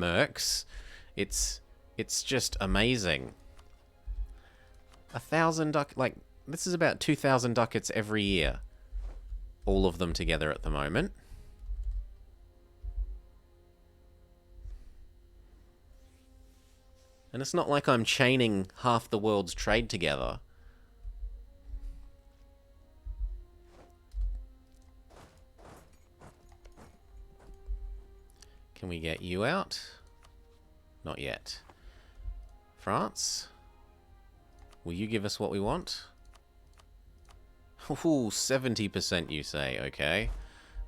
mercs. It's just amazing. 1,000 like, this is about 2,000 ducats every year. All of them together at the moment. And it's not like I'm chaining half the world's trade together. Can we get you out? Not yet. France? Will you give us what we want? Ooh, 70% you say, okay.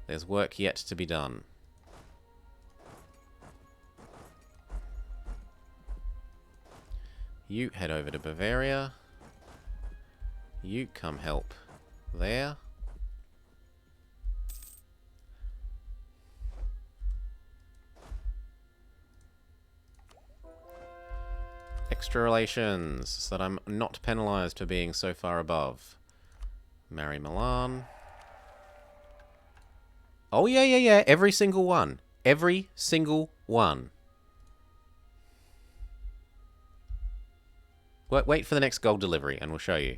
There's work yet to be done. You head over to Bavaria. You come help there. Extra relations, so that I'm not penalised for being so far above. Marry Milan. Oh, yeah. Every single one. Every single one. Wait for the next gold delivery and we'll show you.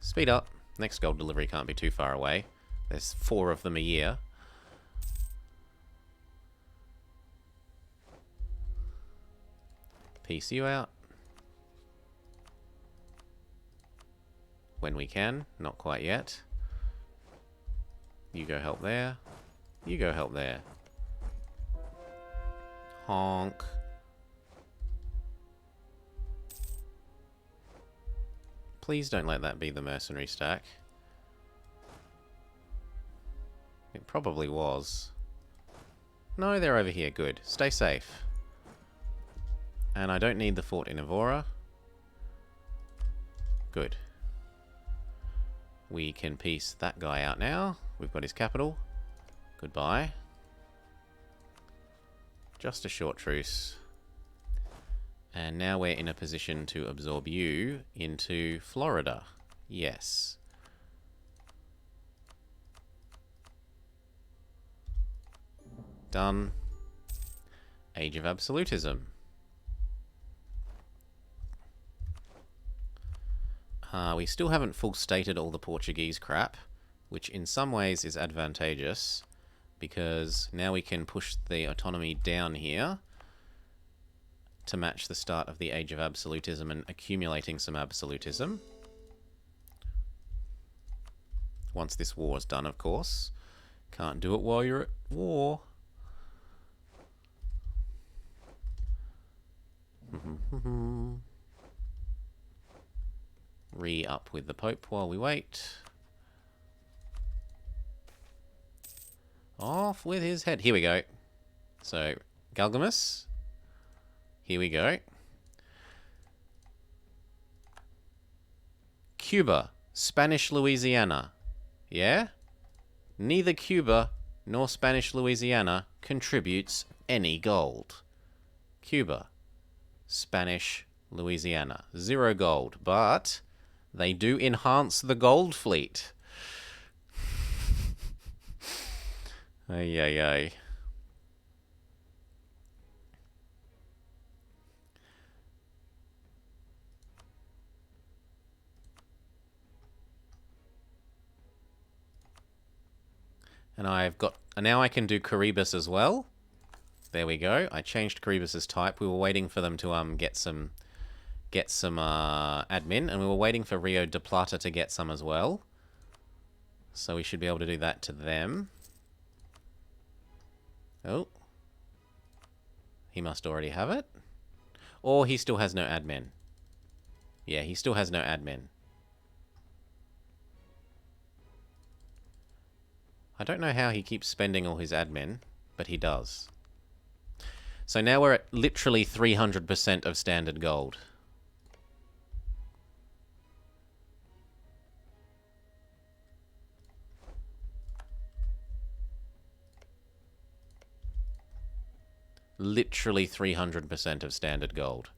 Speed up. Next gold delivery can't be too far away. There's 4 of them a year. Piece you out. When we can. Not quite yet. You go help there. You go help there. Honk. Please don't let that be the mercenary stack. It probably was. No, they're over here. Good. Stay safe. And I don't need the fort in Evora. Good. We can piece that guy out now. We've got his capital. Goodbye. Just a short truce. And now we're in a position to absorb you into Florida. Yes. Done. Age of Absolutism. We still haven't full stated all the Portuguese crap, which in some ways is advantageous, because now we can push the autonomy down here to match the start of the Age of Absolutism and accumulating some absolutism. Once this war is done, of course. Can't do it while you're at war. Re-up with the Pope while we wait. Off with his head. Here we go. So, Galgamus. Here we go. Cuba. Spanish Louisiana. Yeah? Neither Cuba nor Spanish Louisiana contributes any gold. Cuba. Spanish Louisiana. 0 gold. But they do enhance the gold fleet. Ay, ay, ay. And I've got... now I can do Caribus as well. There we go. I changed Caribus's type. We were waiting for them to get some admin, and we were waiting for Rio de Plata to get some as well. So we should be able to do that to them. Oh. He must already have it. Or he still has no admin. Yeah, he still has no admin. I don't know how he keeps spending all his admin, but he does. So now we're at literally 300% of standard gold. Literally 300% of standard gold.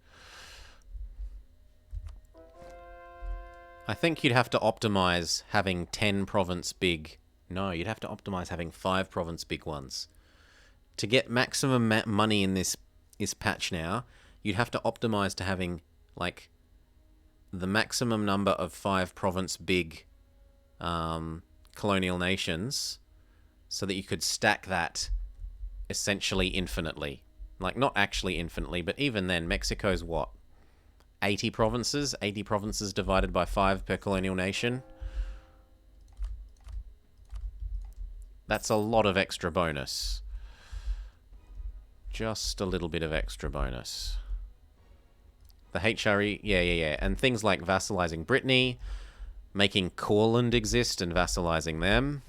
I think you'd have to optimize having 10 province big... No, you'd have to optimize having 5 province big ones to get maximum money in this patch now, you'd have to optimize to having, like, the maximum number of 5 province big colonial nations so that you could stack that essentially infinitely. Like, not actually infinitely, but even then, Mexico's what? 80 provinces? 80 provinces divided by 5 per colonial nation? That's a lot of extra bonus. Just a little bit of extra bonus. The HRE, yeah. And things like vassalizing Brittany, making Courland exist and vassalizing them.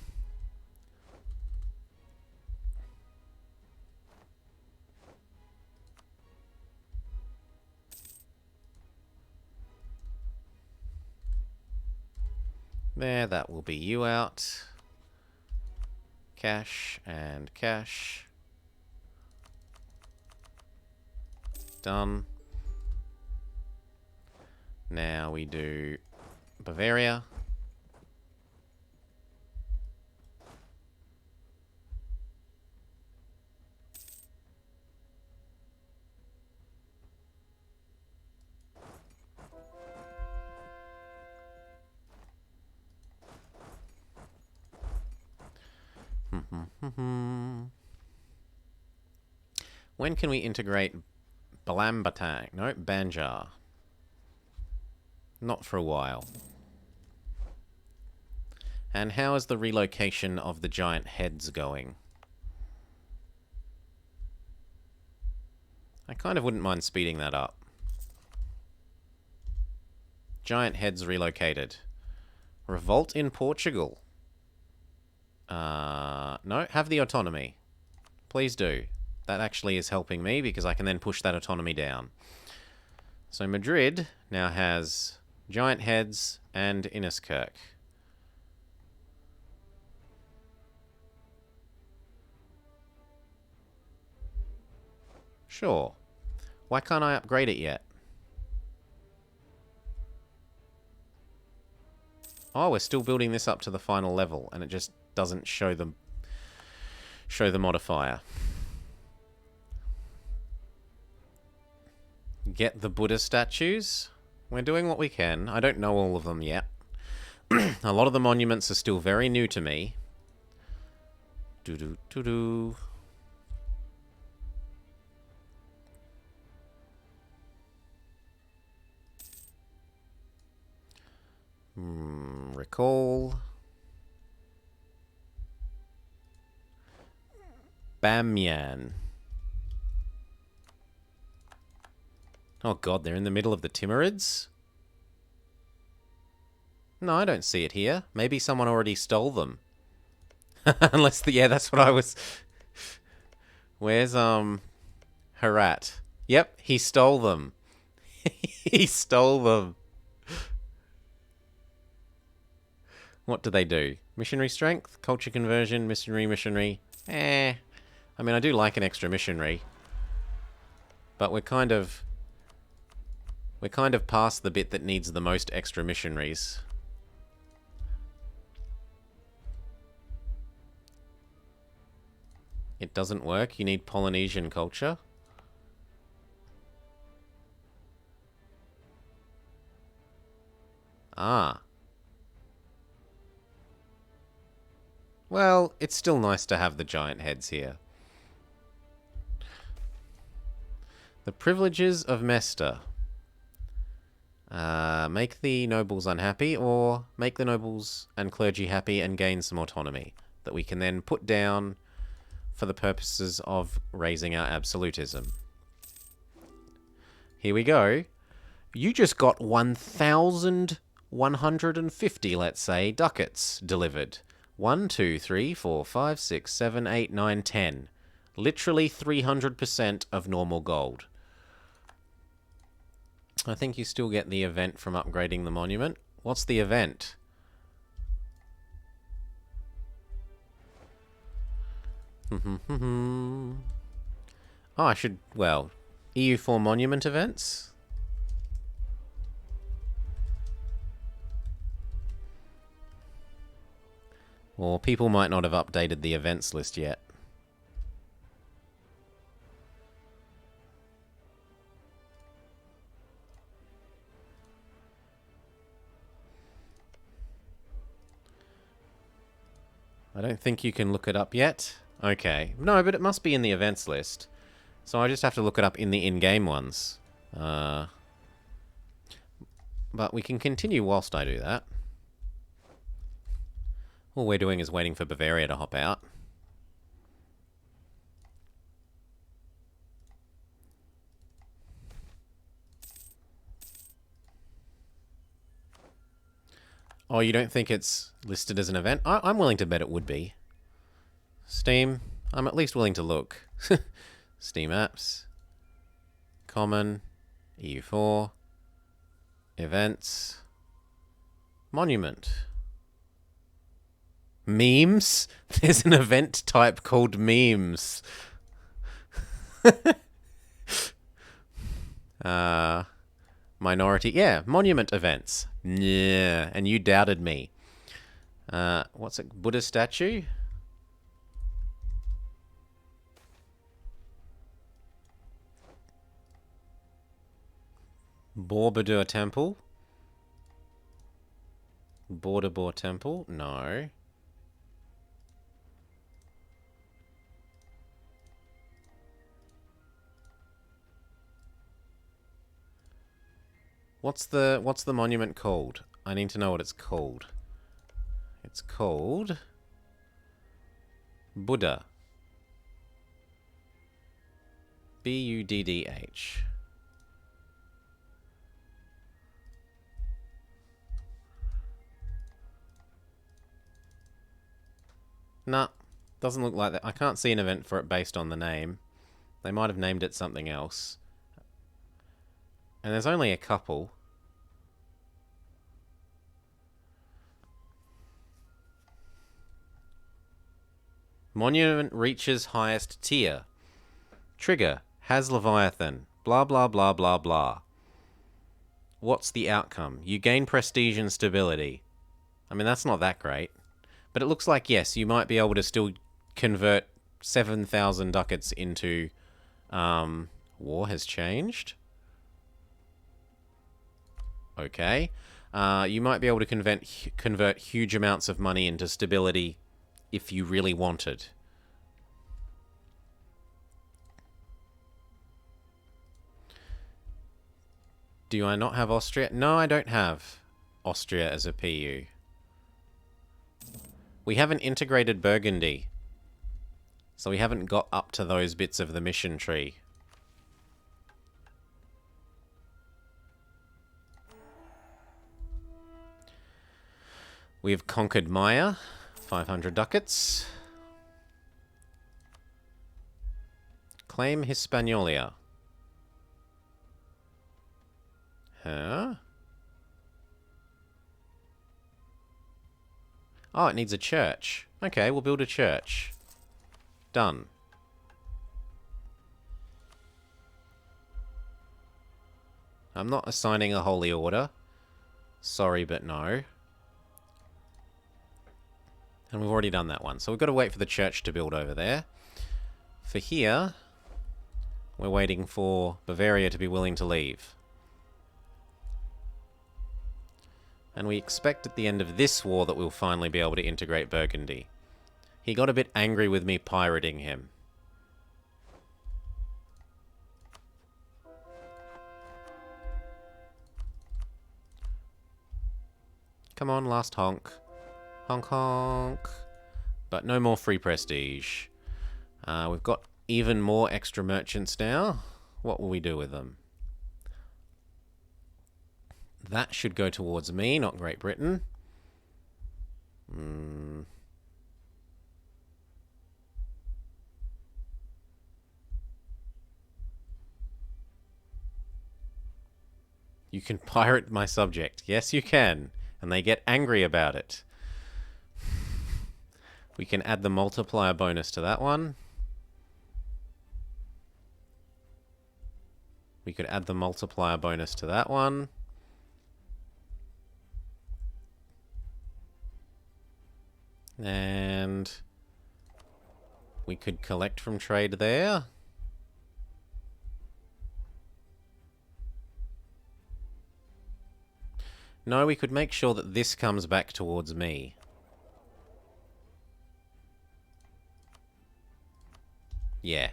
There, that will be you out. Cash and cash. Done. Now we do Bavaria. When can we integrate Balambatang? No, Banjar. Not for a while. And how is the relocation of the giant heads going? I kind of wouldn't mind speeding that up. Giant heads relocated. Revolt in Portugal. No, have the autonomy. Please do. That actually is helping me because I can then push that autonomy down. So Madrid now has giant heads and Inniskirk. Sure. Why can't I upgrade it yet? Oh, we're still building this up to the final level, and it just doesn't show the modifier. Get the Buddha statues. We're doing what we can. I don't know all of them yet. A lot of the monuments are still very new to me. Doo-doo-doo-doo. Recall. Bamiyan. Oh god, they're in the middle of the Timurids? No, I don't see it here. Maybe someone already stole them. Unless yeah, that's what I was... Where's, Herat? Yep, he stole them. He stole them. What do they do? Missionary strength? Culture conversion? Missionary? I mean, I do like an extra missionary. But we're kind of past the bit that needs the most extra missionaries. It doesn't work. You need Polynesian culture. Ah. Well, it's still nice to have the giant heads here. The privileges of Mesta. Make the nobles unhappy, or make the nobles and clergy happy and gain some autonomy that we can then put down for the purposes of raising our absolutism. Here we go. You just got 1,150, let's say, ducats delivered. 1, 2, 3, 4, 5, 6, 7, 8, 9, 10. Literally 300% of normal gold. I think you still get the event from upgrading the monument. What's the event? Oh, I should... Well, EU4 monument events? Or people might not have updated the events list yet. I don't think you can look it up yet. Okay. No, but it must be in the events list. So I just have to look it up in the in-game ones. But we can continue whilst I do that. All we're doing is waiting for Bavaria to hop out. Oh, you don't think it's listed as an event? I'm willing to bet it would be. Steam, I'm at least willing to look. Steam apps. Common. EU4. Events. Monument. Memes? There's an event type called memes. Minority. Yeah, monument events. Yeah, and you doubted me. What's it? Buddha statue? Borobudur temple? Bordabor temple? No. What's the monument called? I need to know what it's called. It's called Buddha. Buddh. Nah, doesn't look like that. I can't see an event for it based on the name. They might have named it something else. And there's only a couple. Monument reaches highest tier. Trigger. Has Leviathan. Blah, blah, blah, blah, blah. What's the outcome? You gain prestige and stability. I mean, that's not that great. But it looks like, yes, you might be able to still convert 7,000 ducats into... war has changed. Okay. You might be able to convert huge amounts of money into stability if you really wanted. Do I not have Austria? No, I don't have Austria as a PU. We haven't integrated Burgundy. So we haven't got up to those bits of the mission tree. We've conquered Maya. 500 ducats. Claim Hispaniola. Huh? Oh, it needs a church. Okay, we'll build a church. Done. I'm not assigning a holy order. Sorry, but no. And we've already done that one. So we've got to wait for the church to build over there. For here, we're waiting for Bavaria to be willing to leave. And we expect at the end of this war that we'll finally be able to integrate Burgundy. He got a bit angry with me pirating him. Come on, last honk. Honk honk. But no more free prestige. We've got even more extra merchants now. What will we do with them? That should go towards me, not Great Britain. You can pirate my subject. Yes, you can. And they get angry about it. We can add the multiplier bonus to that one. We could add the multiplier bonus to that one. And we could collect from trade there. No, we could make sure that this comes back towards me. Yeah.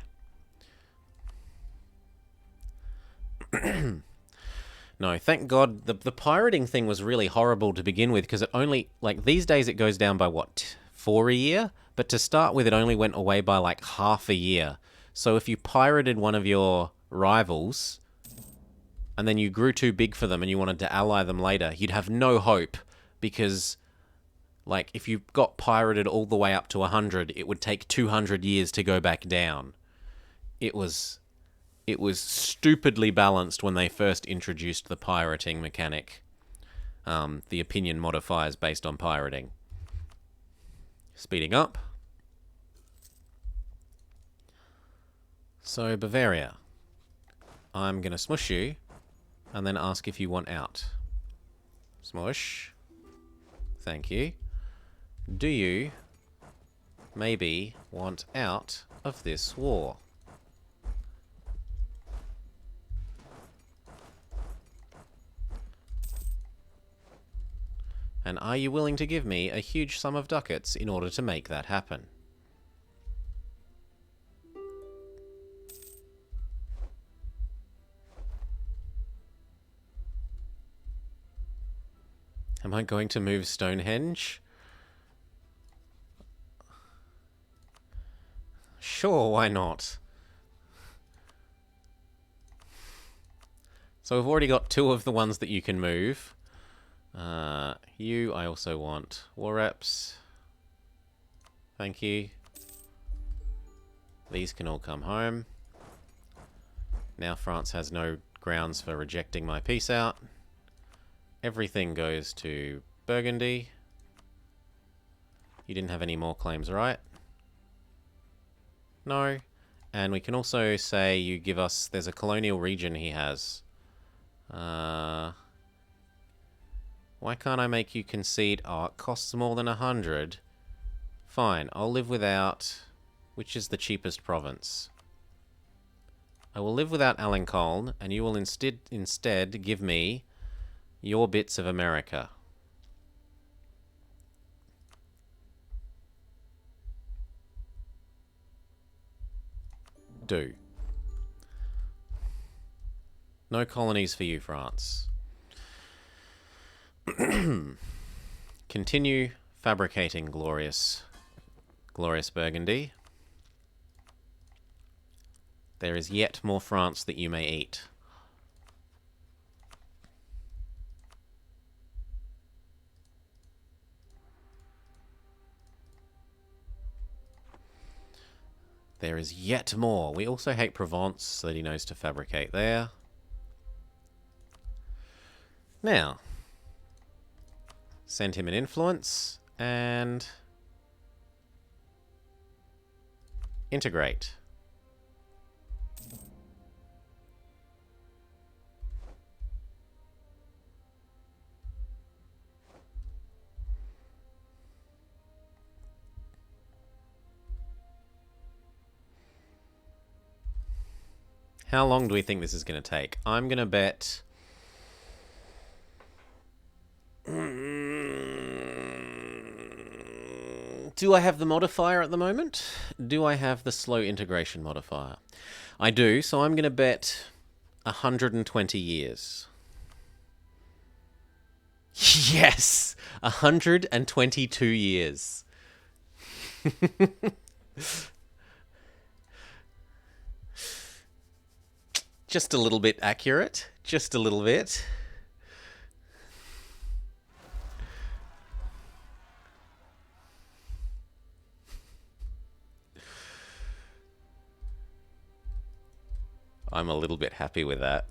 No, thank God. The pirating thing was really horrible to begin with, because it only, like, these days it goes down by, what, 4 a year? But to start with, it only went away by, like, half a year. So if you pirated one of your rivals, and then you grew too big for them and you wanted to ally them later, you'd have no hope, because, like, if you got pirated all the way up to 100, it would take 200 years to go back down. It was stupidly balanced when they first introduced the pirating mechanic. The opinion modifiers based on pirating. Speeding up. So, Bavaria. I'm going to smush you, and then ask if you want out. Smush. Thank you. Do you maybe want out of this war? And are you willing to give me a huge sum of ducats in order to make that happen? Am I going to move Stonehenge? Sure, why not? So we've already got 2 of the ones that you can move. I also want war reps. Thank you. These can all come home. Now France has no grounds for rejecting my peace out. Everything goes to Burgundy. You didn't have any more claims, right? No. And we can also say you give us... There's a colonial region he has. Why can't I make you concede? Oh, it costs more than 100. Fine, I'll live without... Which is the cheapest province? I will live without Alencoln, and you will instead give me your bits of America. Do. No colonies for you, France. Continue fabricating glorious Burgundy. There is yet more France that you may eat. There is yet more. We also hate Provence, so that he knows to fabricate there. Now, send him an influence, and integrate. How long do we think this is going to take? I'm going to bet... Do I have the modifier at the moment? Do I have the slow integration modifier? I do, so I'm going to bet 120 years. Yes! 122 years. Just a little bit accurate. Just a little bit. I'm a little bit happy with that.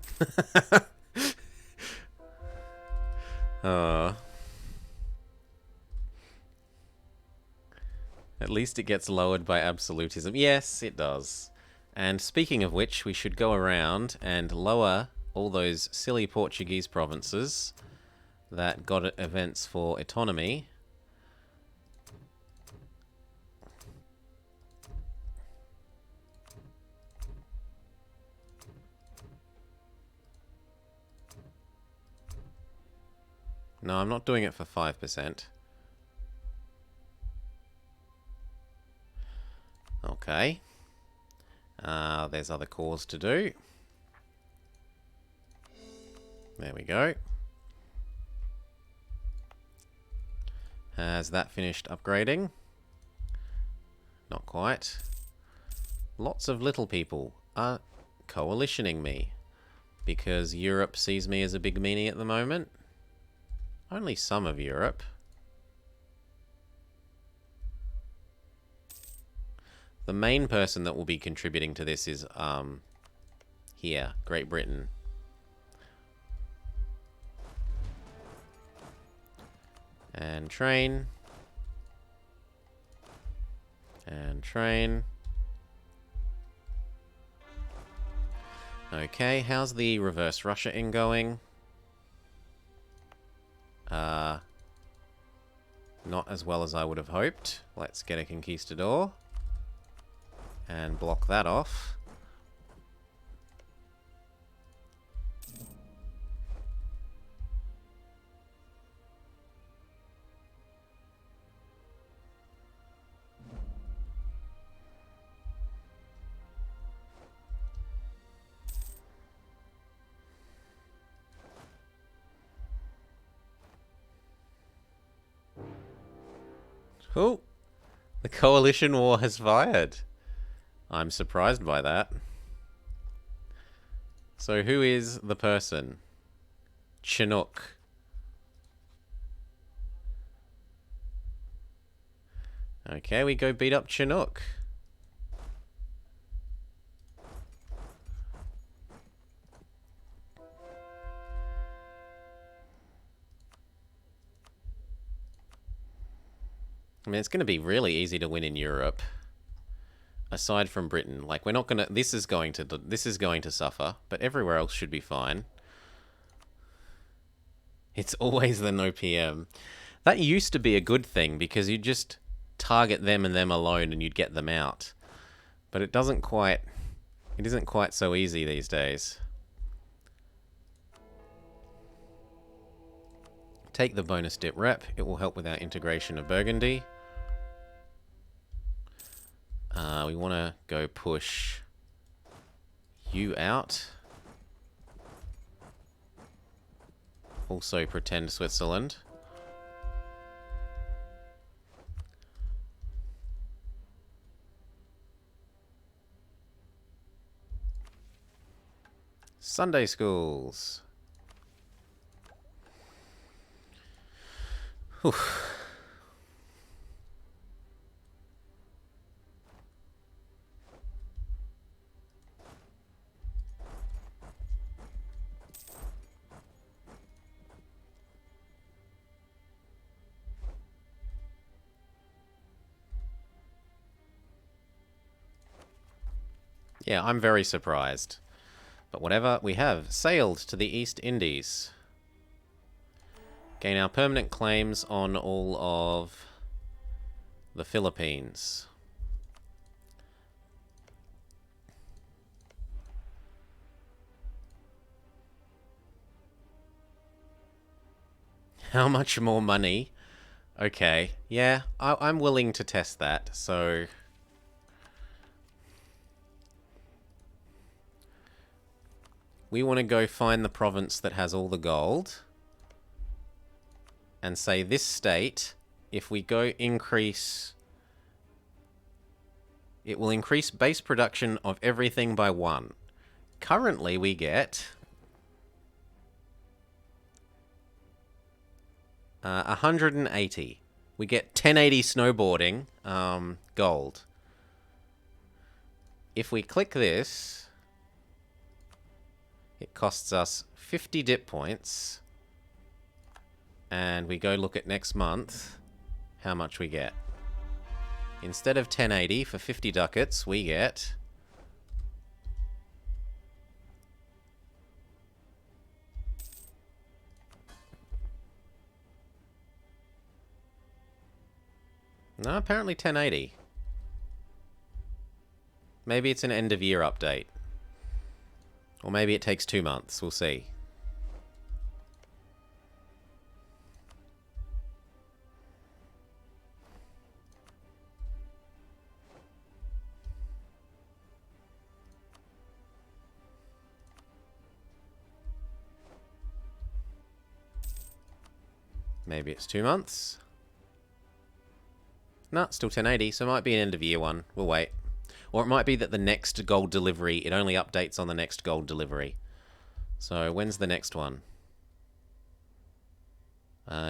At least it gets lowered by absolutism. Yes, it does. And speaking of which, we should go around and lower all those silly Portuguese provinces that got events for autonomy. No, I'm not doing it for 5%. Okay. There's other cores to do. There we go. Has that finished upgrading? Not quite. Lots of little people are coalitioning me because Europe sees me as a big meanie at the moment. Only some of Europe. The main person that will be contributing to this is here, Great Britain. And train. And train. Okay, how's the reverse Russia-ing going? Not as well as I would have hoped. Let's get a conquistador. And block that off. Oh, the coalition war has fired. I'm surprised by that. So who is the person? Chinook. Okay, we go beat up Chinook. I mean, it's going to be really easy to win in Europe. Aside from Britain, like we're not going to. This is going to suffer, but everywhere else should be fine. It's always the no PM. That used to be a good thing because you just target them and them alone, and you'd get them out. But it doesn't quite. It isn't quite so easy these days. Take the bonus dip rep. It will help with our integration of Burgundy. We want to go push you out. Also pretend Switzerland. Sunday schools. Oof. Yeah, I'm very surprised. But whatever, we have sailed to the East Indies. Gain our permanent claims on all of the Philippines. How much more money? Okay, yeah, I'm willing to test that, so... We want to go find the province that has all the gold. And say this state, if we go increase... It will increase base production of everything by 1. Currently we get... 180. We get 1080 snowboarding gold. If we click this... It costs us 50 dip points. And we go look at next month how much we get. Instead of 1080 for 50 ducats, we get... No, apparently 1080. Maybe it's an end of year update. Or maybe it takes 2 months. We'll see. Maybe it's 2 months. No, still 1080, so it might be an end of year one. We'll wait. Or it might be that the next gold delivery, it only updates on the next gold delivery. So when's the next one?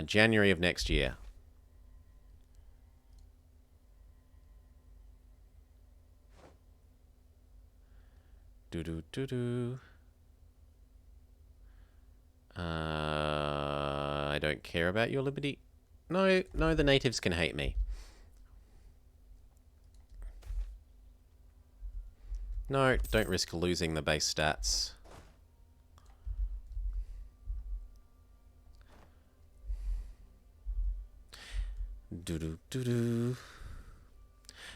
January of next year. Do-do-do-do. I don't care about your liberty. No, the natives can hate me. No, don't risk losing the base stats. Do-do-do-do.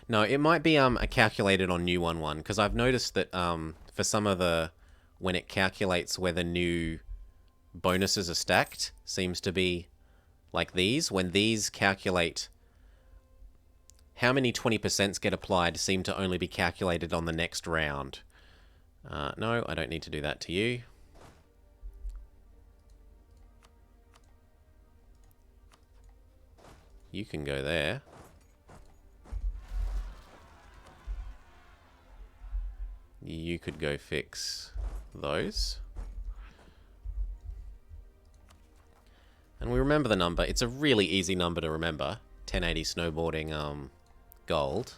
No, it might be calculated on new 1.1, because I've noticed that for some of the... when it calculates whether new bonuses are stacked, seems to be like these. When these calculate how many 20% get applied, seem to only be calculated on the next round. No, I don't need to do that to you. You can go there. You could go fix those. And we remember the number. It's a really easy number to remember. 1080 snowboarding gold.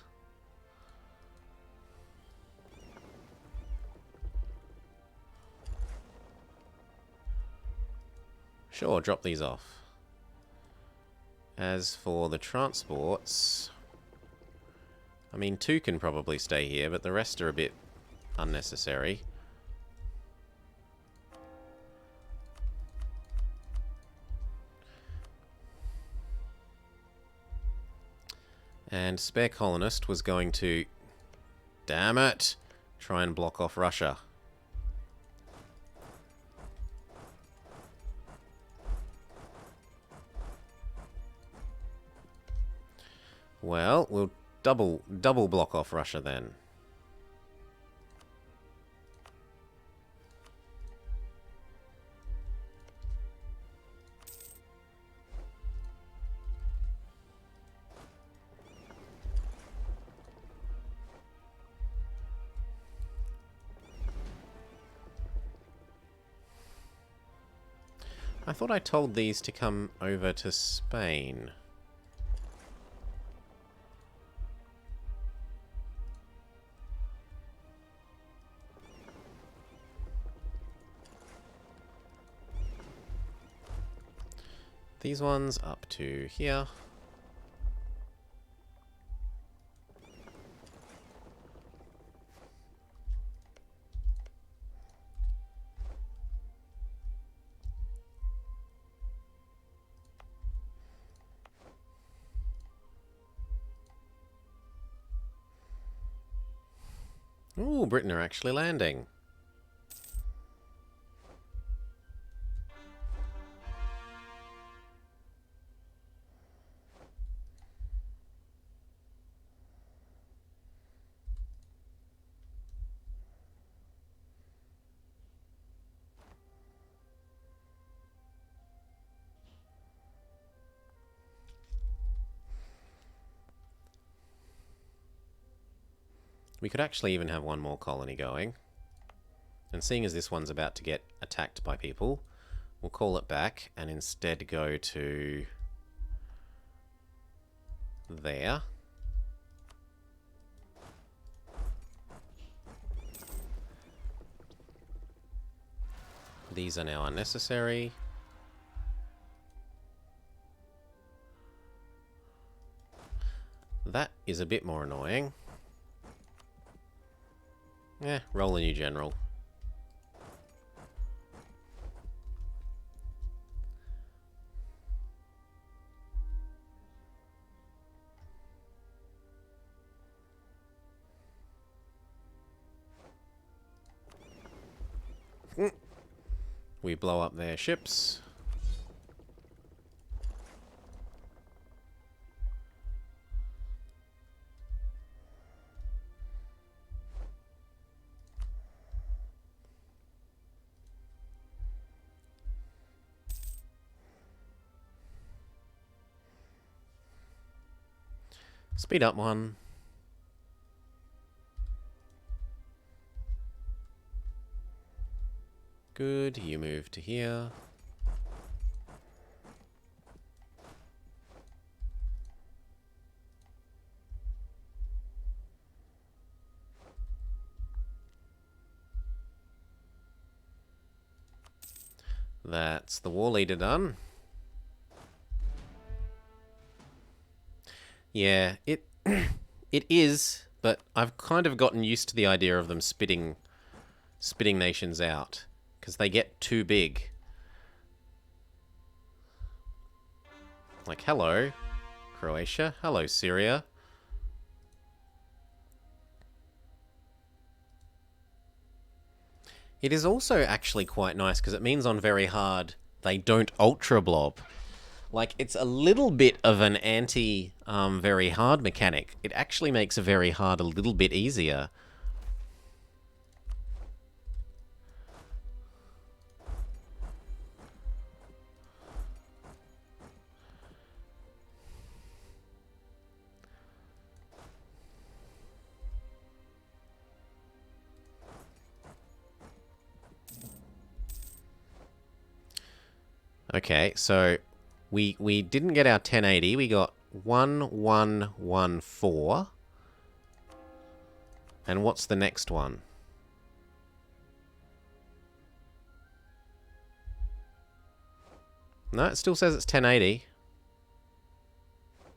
Sure, drop these off. As for the transports, I mean, 2 can probably stay here, but the rest are a bit unnecessary. And Spare Colonist was going to, damn it, try and block off Russia. Well, we'll double block off Russia then. I thought I told these to come over to Spain. These ones up to here. Ooh, Britain are actually landing. We could actually even have one more colony going. And seeing as this one's about to get attacked by people, we'll call it back and instead go to there. These are now unnecessary. That is a bit more annoying. Roll a new general. We blow up their ships. Speed up one. Good, you move to here. That's the war leader done. Yeah, it it is, but I've kind of gotten used to the idea of them spitting nations out because they get too big. Like, hello, Croatia. Hello, Syria. It is also actually quite nice because it means on very hard they don't ultra blob. Like, it's a little bit of an anti very hard mechanic. It actually makes a very hard a little bit easier. Okay, so we didn't get our 1080. We got 1114. And what's the next one? No, it still says it's 1080.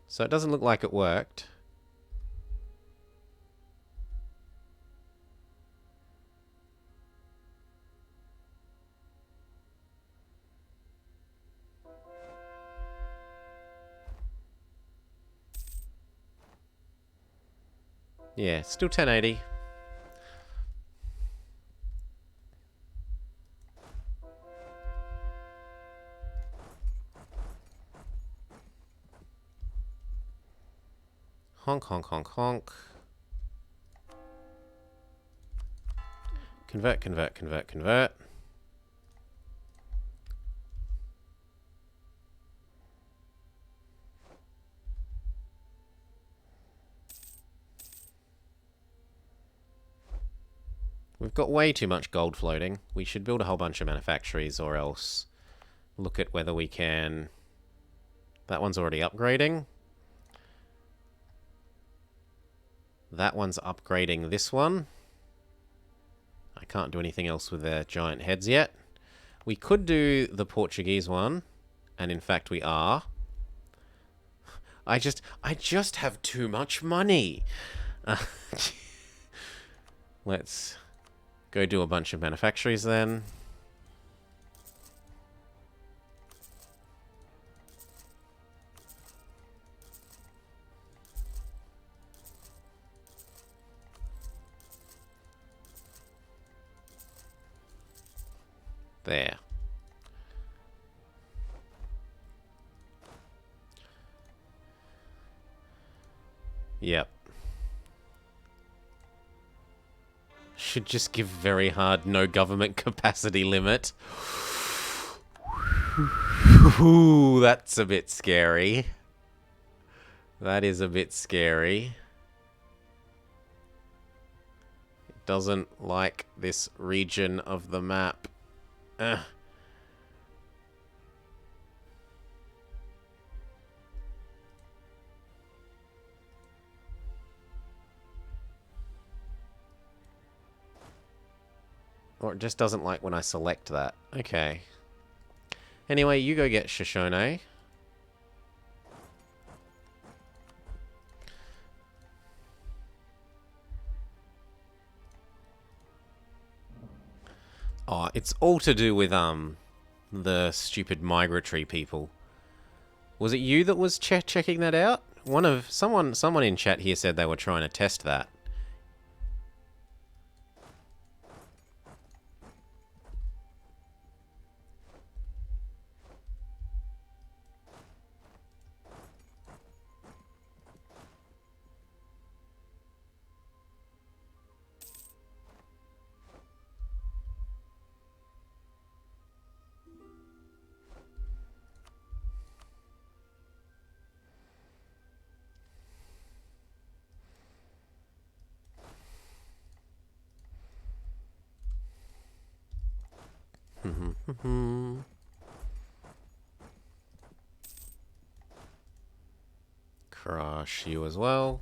So it doesn't look like it worked. Yeah, still 1080. Honk, honk, honk, honk. Convert, convert, convert, convert. We've got way too much gold floating. We should build a whole bunch of manufactories or else look at whether we can... That one's already upgrading. That one's upgrading this one. I can't do anything else with their giant heads yet. We could do the Portuguese one, and in fact we are. I just have too much money. Let's go do a bunch of manufactories then. There. Yep. Should just give very hard no government capacity limit. Ooh, that's a bit scary. That is a bit scary. It doesn't like this region of the map. Ugh. Or it just doesn't like when I select that. Okay. Anyway, you go get Shoshone. Oh, it's all to do with the stupid migratory people. Was it you that was checking that out? Someone in chat here said they were trying to test that. Crush you as well.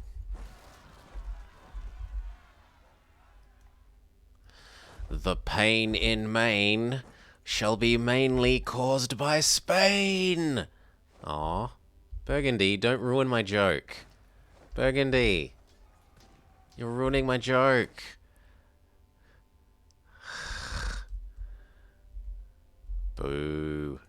The pain in Maine shall be mainly caused by Spain. Aw. Burgundy, don't ruin my joke. Burgundy. You're ruining my joke. Boo.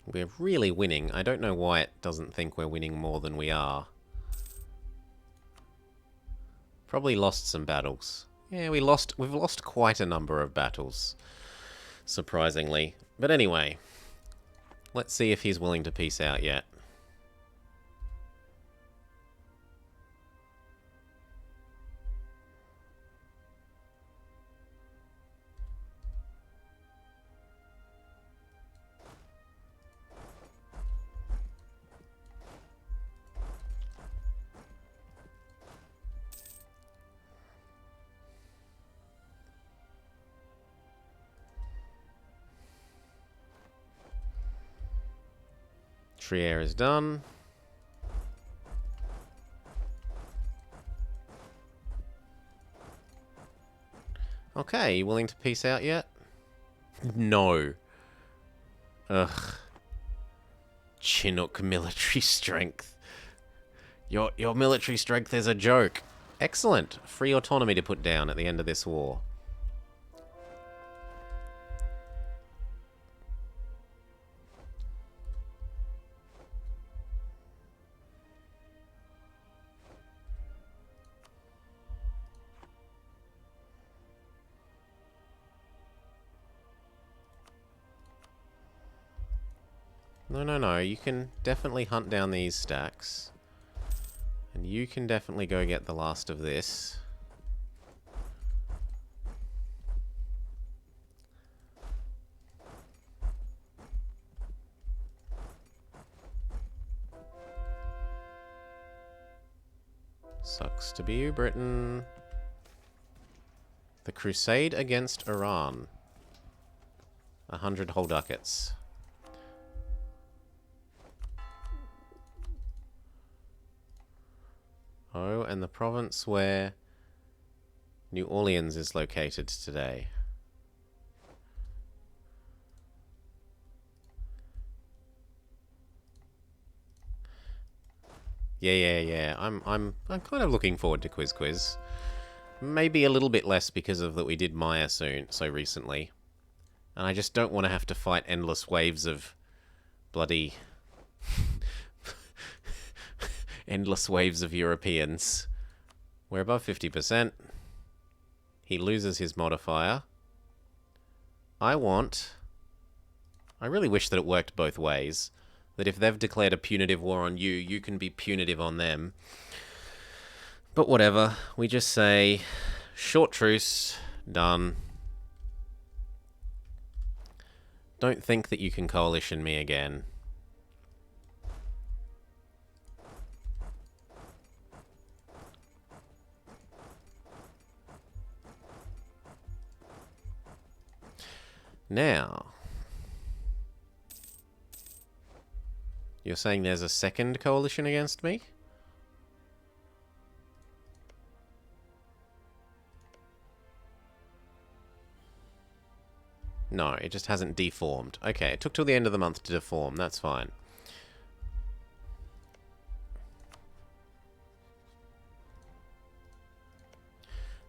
We're really winning. I don't know why it doesn't think we're winning more than we are. Probably lost some battles. Yeah, we've lost quite a number of battles. Surprisingly. But anyway, let's see if he's willing to peace out yet. Trier is done. Okay, you willing to peace out yet? No. Ugh. Chinook military strength. Your military strength is a joke. Excellent. Free autonomy to put down at the end of this war. No. You can definitely hunt down these stacks. And you can definitely go get the last of this. Sucks to be you, Britain. The Crusade against Iran. 100 whole ducats. Oh, and the province where New Orleans is located today. Yeah. I'm kind of looking forward to Quiz. Maybe a little bit less because of that we did Maya so recently. And I just don't want to have to fight endless waves of bloody endless waves of Europeans. We're above 50%. He loses his modifier. I really wish that it worked both ways. That if they've declared a punitive war on you, you can be punitive on them. But whatever. We just say, short truce, done. Don't think that you can coalition me again. Now, you're saying there's a second coalition against me? No, it just hasn't deformed. Okay, it took till the end of the month to deform. That's fine.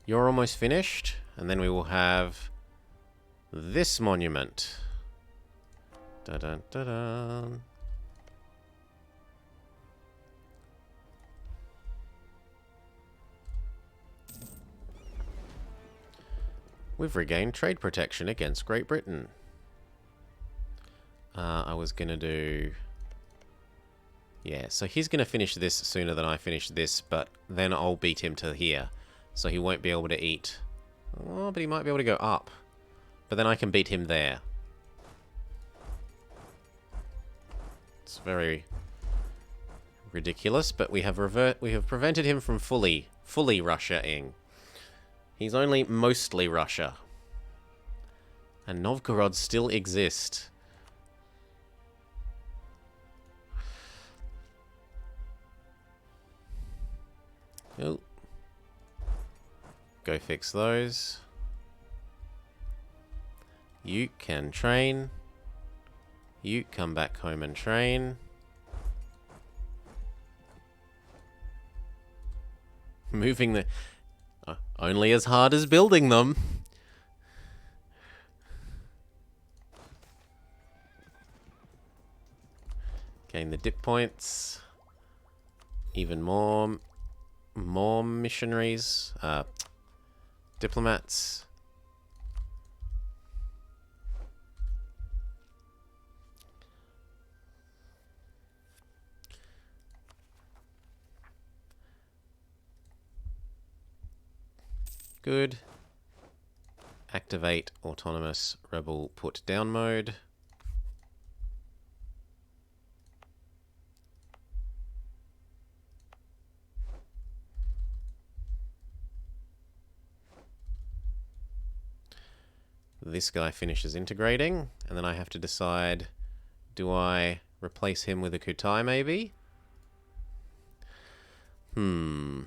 You're almost finished, and then we will have this monument. Dun-dun-dun-dun. We've regained trade protection against Great Britain. I was going to do Yeah, so he's going to finish this sooner than I finish this, but then I'll beat him to here. So he won't be able to eat. Oh, but he might be able to go up. But then I can beat him there. It's very ridiculous, but we have prevented him from fully Russia-ing. He's only mostly Russia. And Novgorod still exists. Oh. Go fix those. You can train. You come back home and train. Moving the... only as hard as building them. Gain the dip points. Even more missionaries. Diplomats. Good. Activate autonomous rebel put down mode. This guy finishes integrating, and then I have to decide, do I replace him with a Kutai maybe? And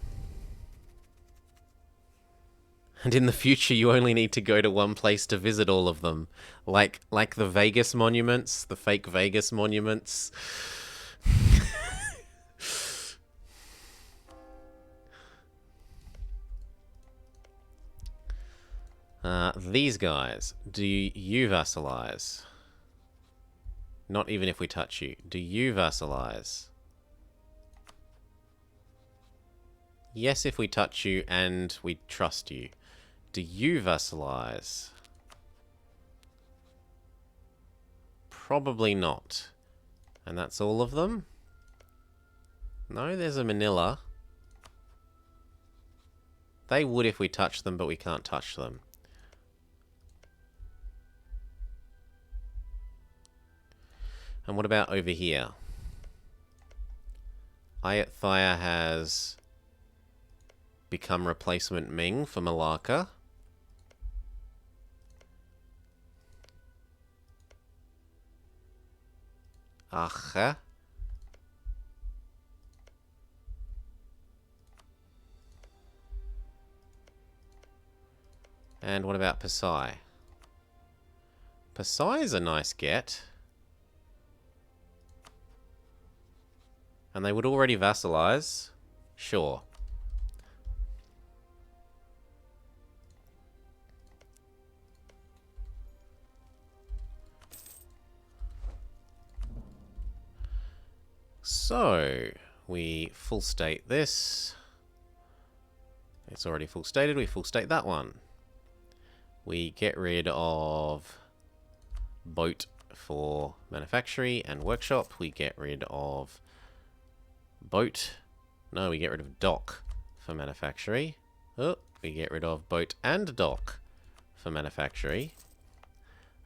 in the future, you only need to go to one place to visit all of them. Like the Vegas monuments, the fake Vegas monuments. These guys, do you vassalize? Not even if we touch you. Do you vassalize? Yes, if we touch you and we trust you. Do you vassalize? Probably not. And that's all of them? No, there's a Manila. They would if we touch them, but we can't touch them. And what about over here? Ayutthaya has become replacement Ming for Malacca. Acha. And what about Pasai? Pasai is a nice get. And they would already vassalize. Sure. So, we full state this. It's already full stated, we full state that one. We get rid of boat for manufactory and workshop. We get rid of boat. No, we get rid of dock for manufactory. Oh, we get rid of boat and dock for manufactory.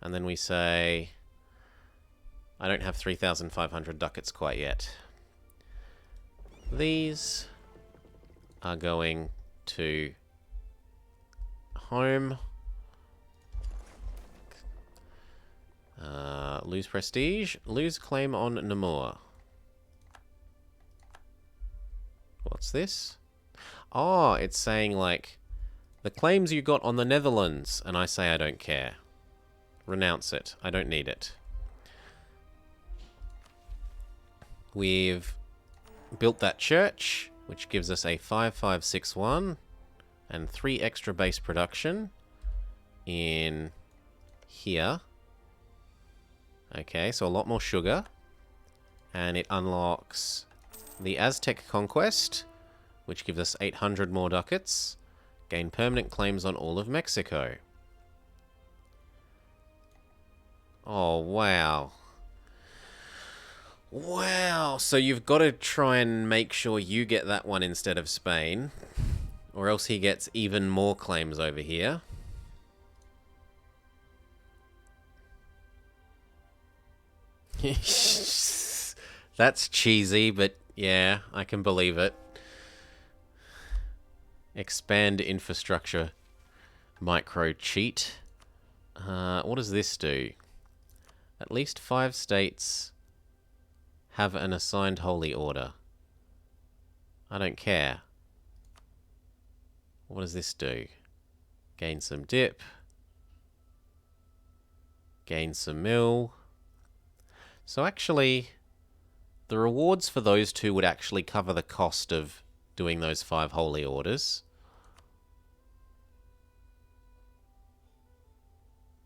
And then we say, I don't have 3,500 ducats quite yet. These are going to home. Lose prestige. Lose claim on Namur. What's this? Oh, it's saying like, the claims you got on the Netherlands. And I say I don't care. Renounce it. I don't need it. We've built that church, which gives us a 5561 and 3 extra base production in here. Okay, so a lot more sugar. And it unlocks the Aztec Conquest, which gives us 800 more ducats. Gain permanent claims on all of Mexico. Oh, wow. Wow, so you've got to try and make sure you get that one instead of Spain, or else he gets even more claims over here. That's cheesy, but yeah, I can believe it. Expand infrastructure. Micro cheat. What does this do? At least 5 states have an assigned holy order. I don't care. What does this do? Gain some dip. Gain some mill. So actually, the rewards for those two would actually cover the cost of doing those 5 holy orders.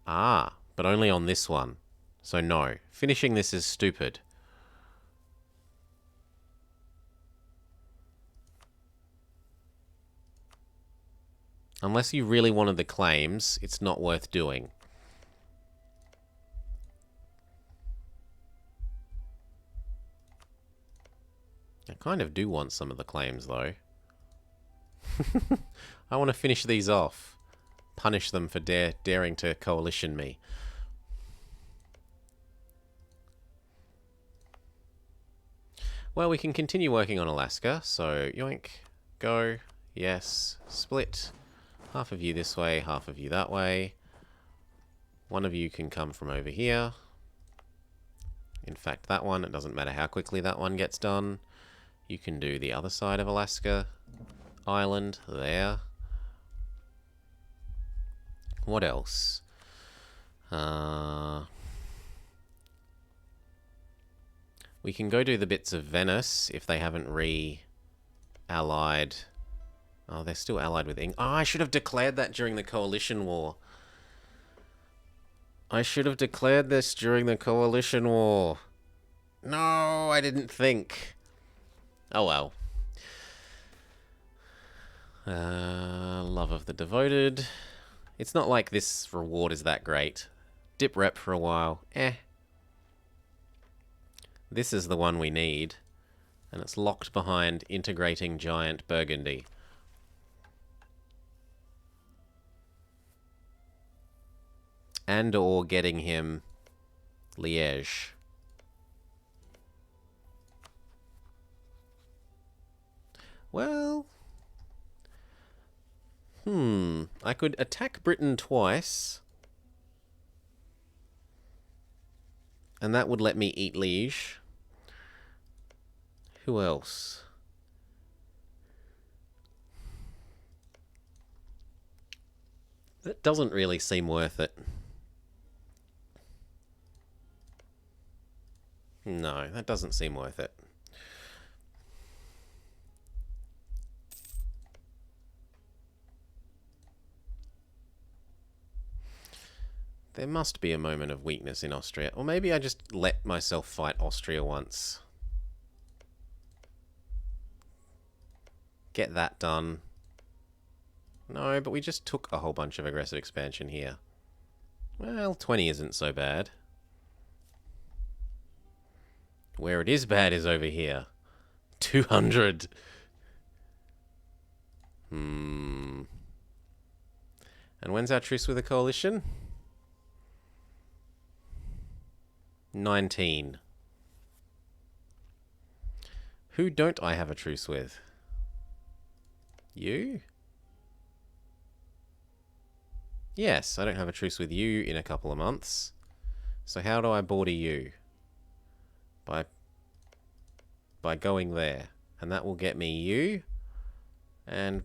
Ah, but only on this one. So no, finishing this is stupid. Unless you really wanted the claims, it's not worth doing. I kind of do want some of the claims, though. I want to finish these off. Punish them for daring to coalition me. Well, we can continue working on Alaska, so yoink, go, yes, split. Half of you this way, half of you that way. One of you can come from over here. In fact, that one, it doesn't matter how quickly that one gets done. You can do the other side of Alaska. Island, there. What else? We can go do the bits of Venice if they haven't re-allied. Oh, they're still allied with England. Oh, I should have declared that during the Coalition War. I should have declared this during the Coalition War. No, I didn't think. Oh well. Love of the Devoted. It's not like this reward is that great. Dip rep for a while. This is the one we need. And it's locked behind integrating giant Burgundy. And or getting him Liège. Well... I could attack Britain twice. And that would let me eat Liège. Who else? That doesn't really seem worth it. No, that doesn't seem worth it. There must be a moment of weakness in Austria. Or maybe I just let myself fight Austria once. Get that done. No, but we just took a whole bunch of aggressive expansion here. Well, 20 isn't so bad. Where it is bad is over here. 200. And when's our truce with the coalition? 19. Who don't I have a truce with? You? Yes, I don't have a truce with you in a couple of months. So how do I border you? By going there. And that will get me you. And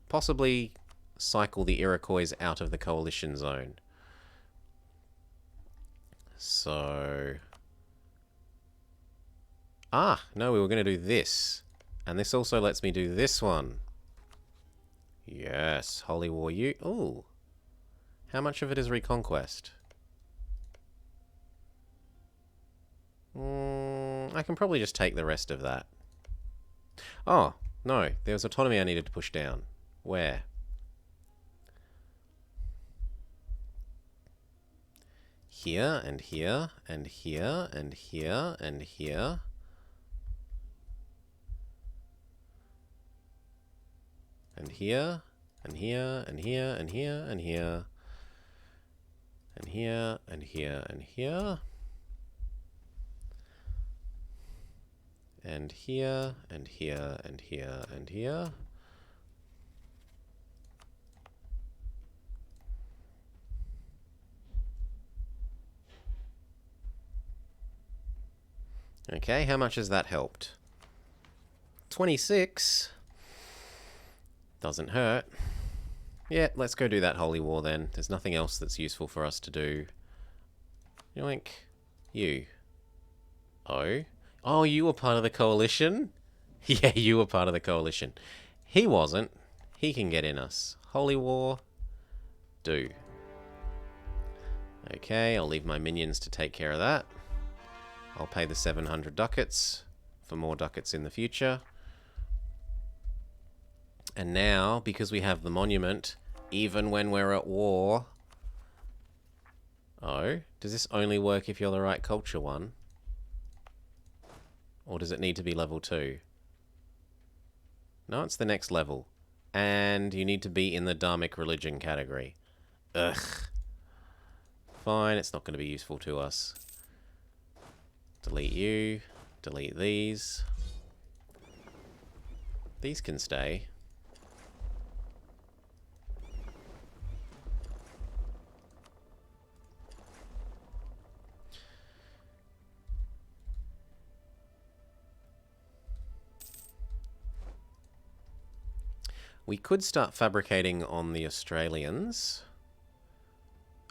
possibly cycle the Iroquois out of the coalition zone. So... Ah, no, we were going to do this. And this also lets me do this one. Yes, Holy War you. Ooh. How much of it is Reconquest? I can probably just take the rest of that. Oh, no. There was autonomy I needed to push down. Where? here, and here, and here, and here, and here. And here, and here, and here, and here, and here. And here, and here, and here. And here, and here, and here, and here. Okay, how much has that helped? 26. Doesn't hurt. Yeah, let's go do that holy war then. There's nothing else that's useful for us to do. Yoink. You. Oh. Oh, you were part of the coalition? Yeah, you were part of the coalition. He wasn't. He can get in us. Holy war. Do. Okay, I'll leave my minions to take care of that. I'll pay the 700 ducats for more ducats in the future. And now, because we have the monument, even when we're at war... Oh, does this only work if you're the right culture one? Or does it need to be level 2? No, it's the next level. And you need to be in the Dharmic religion category. Ugh. Fine, it's not going to be useful to us. Delete you. Delete these. These can stay. We could start fabricating on the Australians.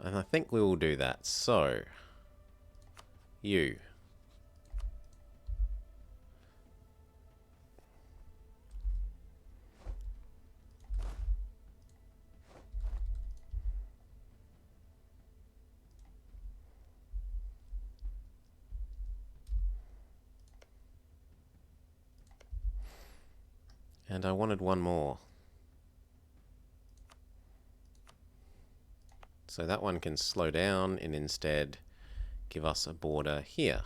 And I think we will do that. So, you. And I wanted one more. So that one can slow down and instead give us a border here.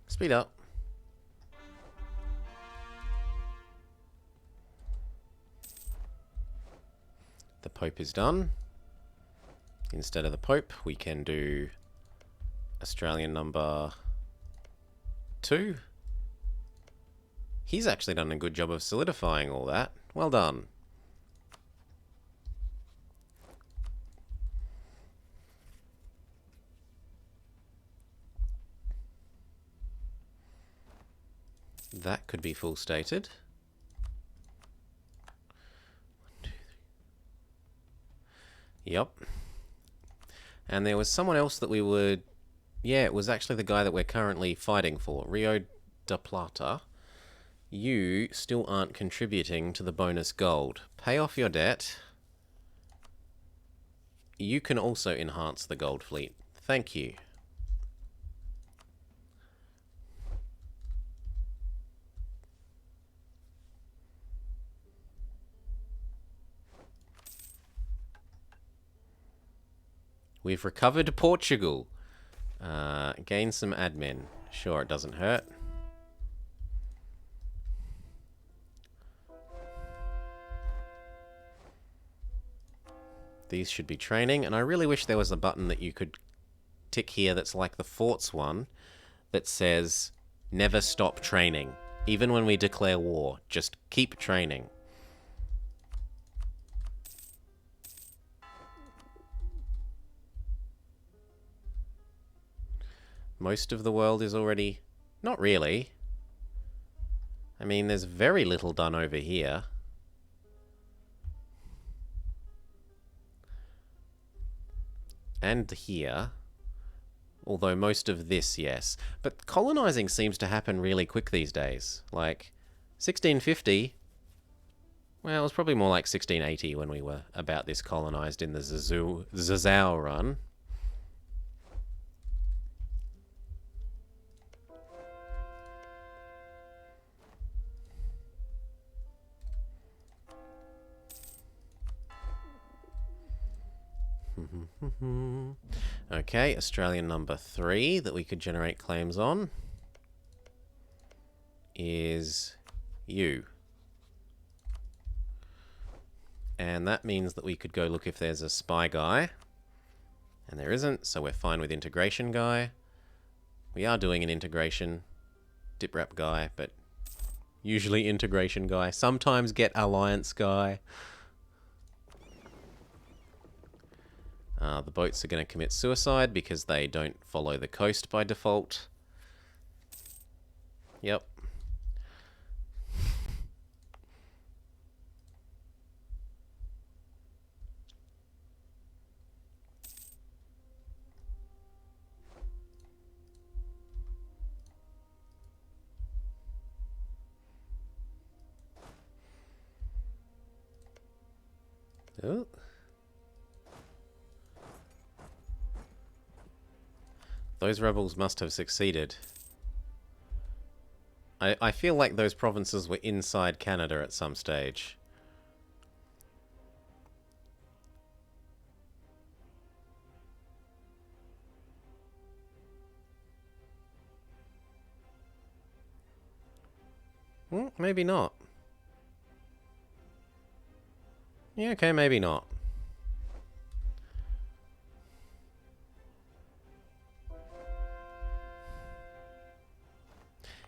Speed up. The Pope is done. Instead of the Pope, we can do Australian number 2. He's actually done a good job of solidifying all that. Well done. That could be full stated. Yep. And there was someone else that we would... Yeah, it was actually the guy that we're currently fighting for. Rio de Plata. You still aren't contributing to the bonus gold. Pay off your debt. You can also enhance the gold fleet. Thank you. We've recovered Portugal. Gain some admin. Sure, it doesn't hurt. These should be training, and I really wish there was a button that you could tick here that's like the forts one that says never stop training. Even when we declare war, just keep training. Most of the world is already... Not really. I mean, there's very little done over here. And here. Although most of this, yes. But colonizing seems to happen really quick these days. Like, 1650... Well, it was probably more like 1680 when we were about this colonized in the Zazou run. Okay, Australian number 3 that we could generate claims on is you. And that means that we could go look if there's a spy guy. And there isn't, so we're fine with integration guy. We are doing an integration dip wrap guy, but usually integration guy. Sometimes get alliance guy. The boats are going to commit suicide because they don't follow the coast by default. Yep. Oh. Those rebels must have succeeded. I feel like those provinces were inside Canada at some stage. Maybe not. Yeah, okay, maybe not.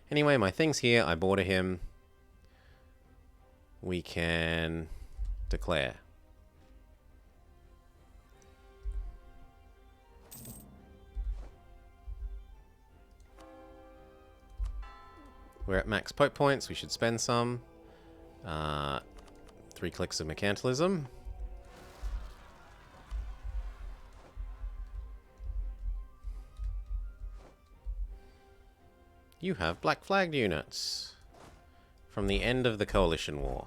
Anyway, my thing's here. I border him. We can declare. We're at max pope points. We should spend some. 3 clicks of mercantilism. You have black flagged units from the end of the coalition war.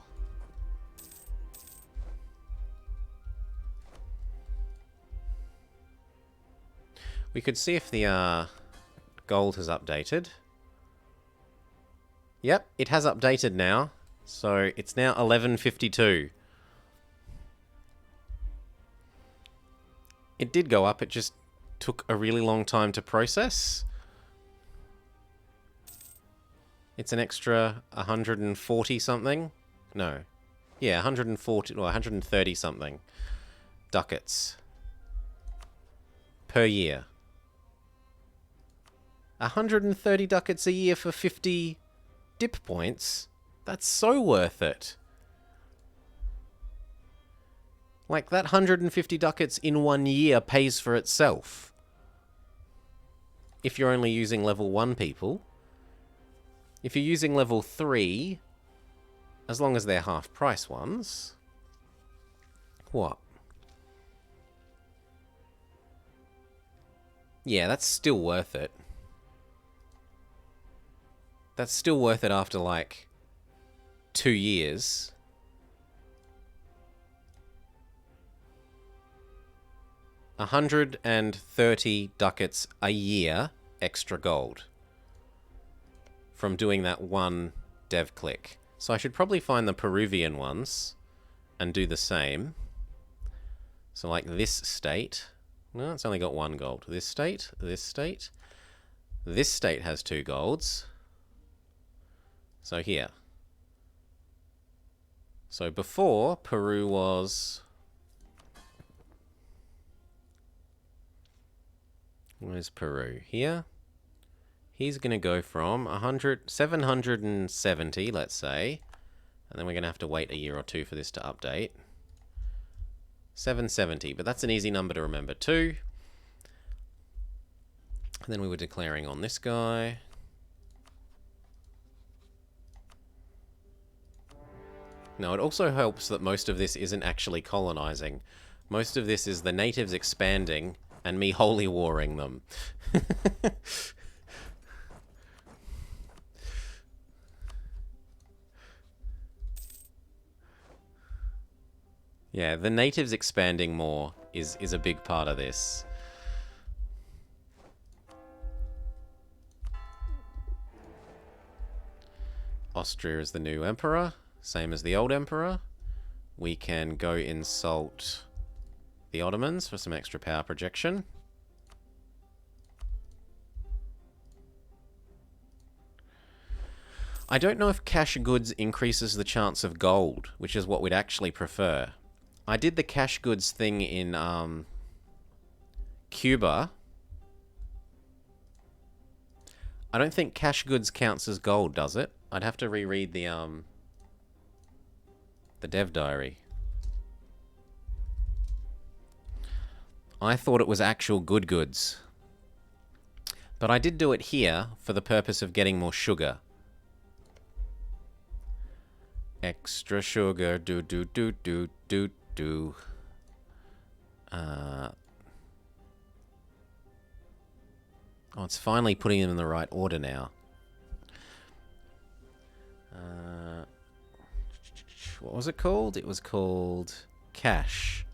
We could see if the gold has updated. Yep, it has updated now. So it's now 1152. It did go up, it just took a really long time to process. It's an extra 140 something. No. Yeah, 140 or 130 something ducats per year. 130 ducats a year for 50 dip points? That's so worth it. Like, that 150 ducats in 1 year pays for itself. If you're only using level 1 people. If you're using level 3, as long as they're half price ones. What? Yeah, that's still worth it. That's still worth it after, like, 2 years. $130 ducats a year extra gold from doing that one dev click. So I should probably find the Peruvian ones and do the same. So like this state. No, it's only got 1 gold. This state, this state. This state has 2 golds. So here. So before, Peru was... Where's Peru? Here. He's going to go from 770, let's say. And then we're going to have to wait a year or 2 for this to update. 770, but that's an easy number to remember too. And then we were declaring on this guy. Now, it also helps that most of this isn't actually colonizing. Most of this is the natives expanding and me holy warring them. Yeah, the natives expanding more is a big part of this. Austria is the new emperor, same as the old emperor. We can go insult the Ottomans for some extra power projection. I don't know if cash goods increases the chance of gold, which is what we'd actually prefer. I did the cash goods thing in Cuba. I don't think cash goods counts as gold, does it? I'd have to reread the dev diary. I thought it was actual good goods. But I did do it here for the purpose of getting more sugar. Extra sugar, do. Oh, it's finally putting them in the right order now. What was it called? It was called cash.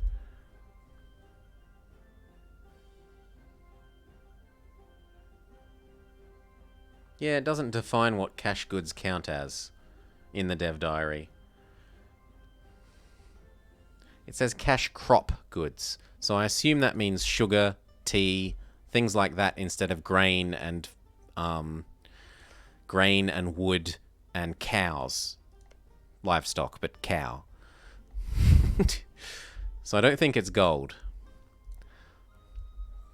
Yeah, it doesn't define what cash goods count as in the dev diary. It says cash crop goods. So I assume that means sugar, tea, things like that instead of grain and wood and cows. Livestock, but cow. So I don't think it's gold.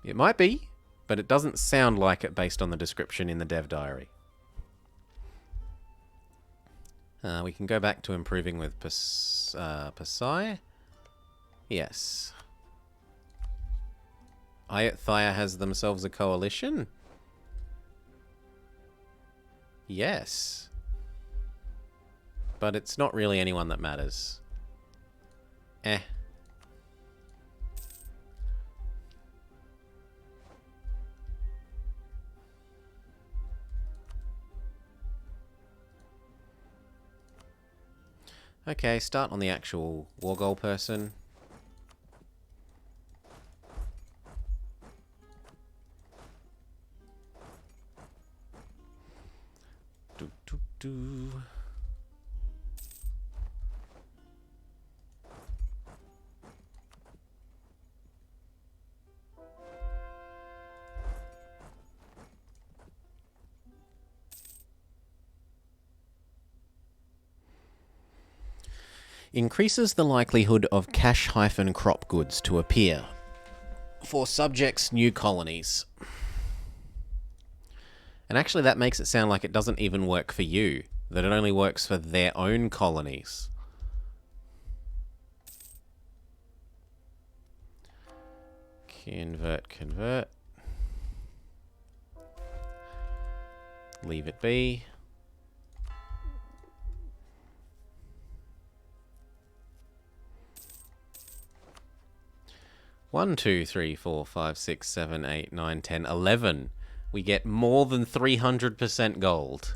It might be, but it doesn't sound like it based on the description in the dev diary. We can go back to improving with Pasai. Yes. Ayutthaya has themselves a coalition? Yes. But it's not really anyone that matters. Okay, start on the actual war goal person. Do. Increases the likelihood of cash-crop goods to appear for subjects' new colonies. And actually that makes it sound like it doesn't even work for you, that it only works for their own colonies. Convert. Leave it be. One, 2, 3, 4, 5, 6, 7, 8, 9, 10, 11. We get more than 300% gold.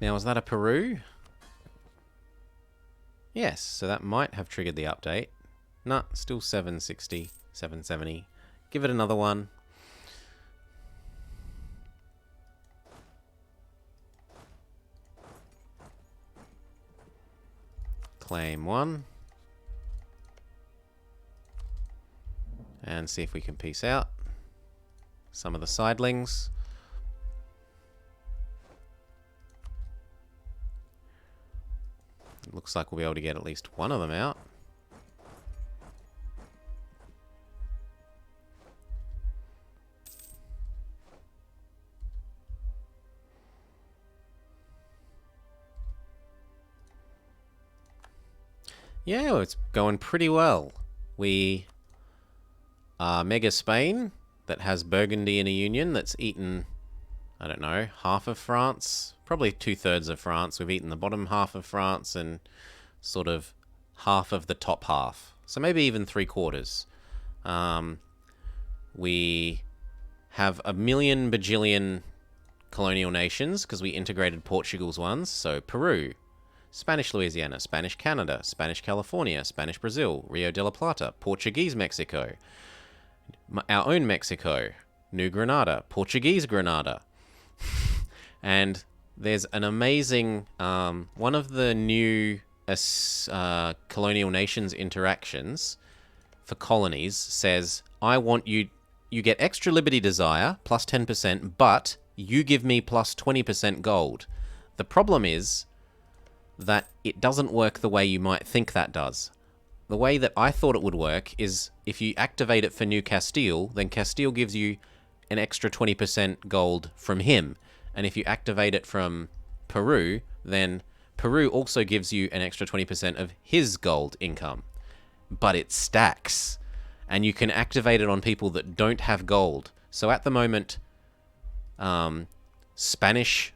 Now, is that a Peru? Yes, so that might have triggered the update. Nah, still 760, 770. Give it another one. Claim one. And see if we can piece out some of the sidelings. It looks like we'll be able to get at least one of them out. Yeah, well, it's going pretty well. We are Mega Spain, that has Burgundy in a union, that's eaten, I don't know, half of France. Probably 2/3 of France. We've eaten the bottom half of France and sort of half of the top half. So maybe even 3/4. We have a million bajillion colonial nations because we integrated Portugal's ones. So Peru, Spanish Louisiana, Spanish Canada, Spanish California, Spanish Brazil, Rio de la Plata, Portuguese Mexico, our own Mexico, New Granada, Portuguese Granada. And there's an amazing... one of the new colonial nations interactions for colonies says, I want you... You get extra liberty desire, plus 10%, but you give me plus 20% gold. The problem is that it doesn't work the way you might think that does. The way that I thought it would work is if you activate it for New Castile, then Castile gives you an extra 20% gold from him. And if you activate it from Peru, then Peru also gives you an extra 20% of his gold income. But it stacks. And you can activate it on people that don't have gold. So at the moment, Spanish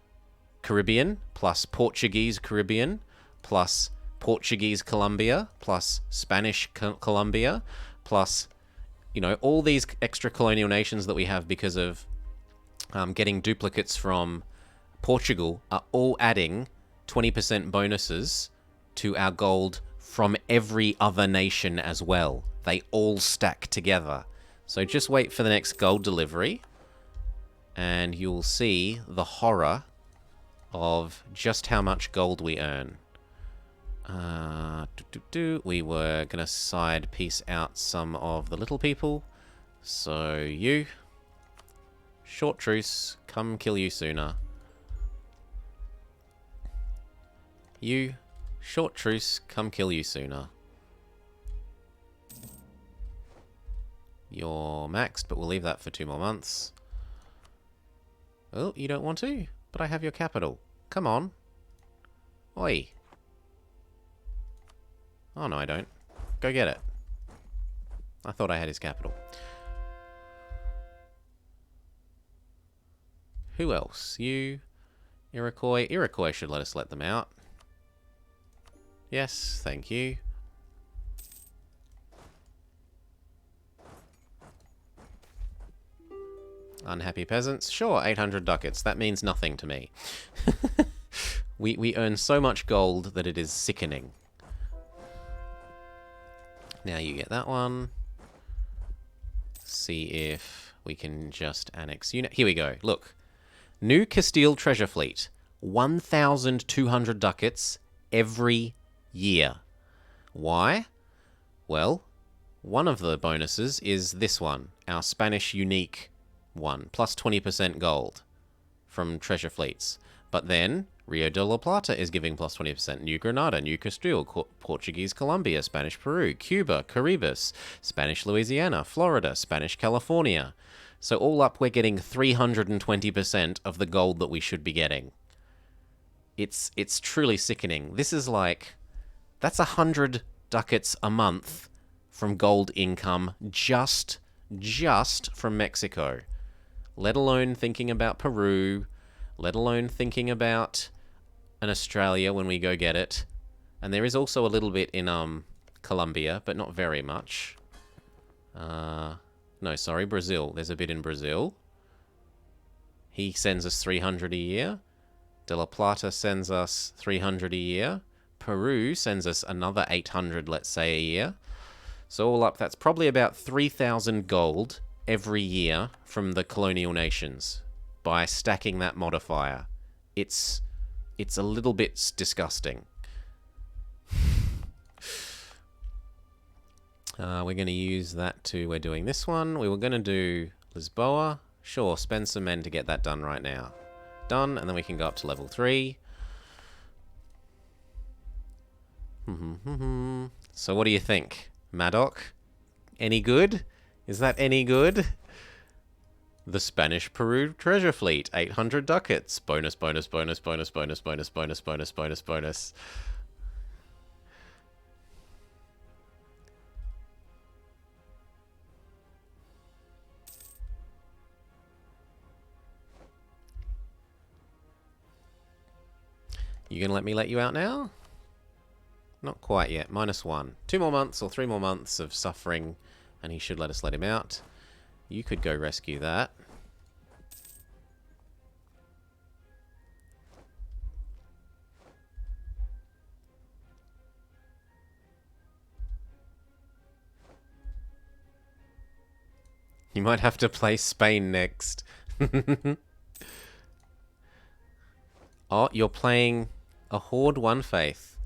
Caribbean plus Portuguese Caribbean plus Portuguese Colombia plus Spanish Colombia plus, you know, all these extra colonial nations that we have because of getting duplicates from Portugal are all adding 20% bonuses to our gold from every other nation as well. They all stack together. So just wait for the next gold delivery and you'll see the horror of just how much gold we earn. We were going to side piece out some of the little people. So you, short truce, come kill you sooner. You, short truce, come kill you sooner. You're maxed, but we'll leave that for 2 more months. Oh, you don't want to? But I have your capital. Come on. Oi. Oh, no, I don't. Go get it. I thought I had his capital. Who else? You, Iroquois. Iroquois should let us let them out. Yes, thank you. Unhappy peasants? Sure, 800 ducats. That means nothing to me. We earn so much gold that it is sickening. Now you get that one. See if we can just annex unit. Here we go. Look. New Castile treasure fleet. 1,200 ducats every year. Why? Well, one of the bonuses is this one. Our Spanish unique one. Plus 20% gold from treasure fleets. But then Rio de la Plata is giving plus 20%. New Granada, New Castile, Portuguese Colombia, Spanish Peru, Cuba, Caribes, Spanish Louisiana, Florida, Spanish California. So all up, we're getting 320% of the gold that we should be getting. It's truly sickening. This is like, that's 100 ducats a month from gold income just from Mexico. Let alone thinking about Peru, let alone thinking about an Australia when we go get it. And there is also a little bit in Colombia, but not very much. No, sorry, Brazil. There's a bit in Brazil. He sends us 300 a year. De La Plata sends us 300 a year. Peru sends us another 800, let's say, a year. So all up, that's probably about 3,000 gold every year from the colonial nations by stacking that modifier. It's a little bit disgusting. We're going to use that to... We're doing this one. We were going to do Lisboa. Sure, spend some men to get that done right now. Done, and then we can go up to level 3. So what do you think? Madoc? Any good? Is that any good? The Spanish Peru treasure fleet. 800 ducats. Bonus, bonus, bonus, bonus, bonus, bonus, bonus, bonus, bonus, bonus. You gonna let me let you out now? Not quite yet. -1. 2 more months or 3 more months of suffering, and he should let us let him out. You could go rescue that. You might have to play Spain next. Oh, you're playing a Horde One Faith.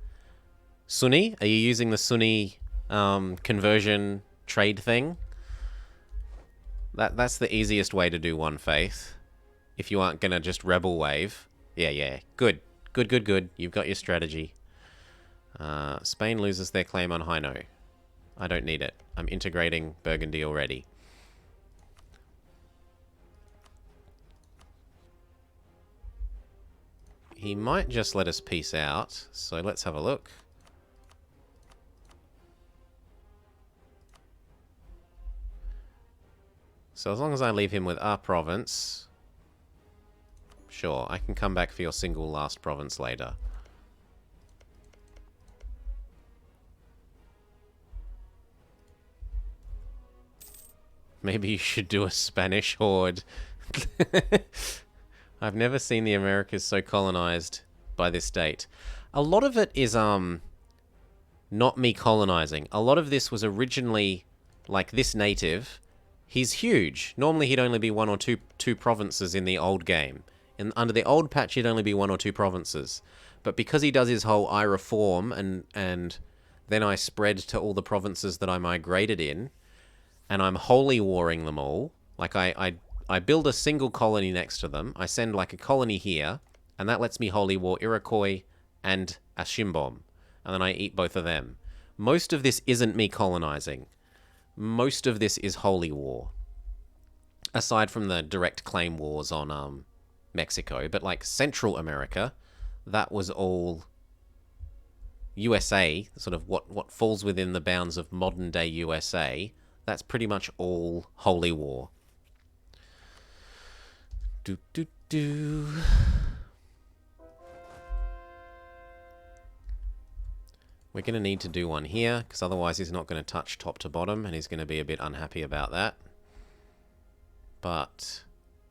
Sunni? Are you using the Sunni conversion trade thing? That's the easiest way to do One Faith. If you aren't gonna just rebel wave. Yeah. Good. Good. You've got your strategy. Spain loses their claim on Hainaut. I don't need it. I'm integrating Burgundy already. He might just let us peace out, so let's have a look. So as long as I leave him with our province, sure, I can come back for your single last province later. Maybe you should do a Spanish horde. I've never seen the Americas so colonized by this date. A lot of it is not me colonizing. A lot of this was originally like this native. He's huge. Normally he'd only be one or two provinces in the old game. And under the old patch he'd only be one or two provinces. But because he does his whole I reform and then I spread to all the provinces that I migrated in, and I'm holy warring them all. Like I build a single colony next to them. I send like a colony here, and that lets me holy war Iroquois and Ashimbom. And then I eat both of them. Most of this isn't me colonizing. Most of this is holy war. Aside from the direct claim wars on Mexico. But like Central America, that was all USA, sort of what falls within the bounds of modern day USA. That's pretty much all holy war. We're going to need to do one here, because otherwise he's not going to touch top to bottom, and he's going to be a bit unhappy about that. But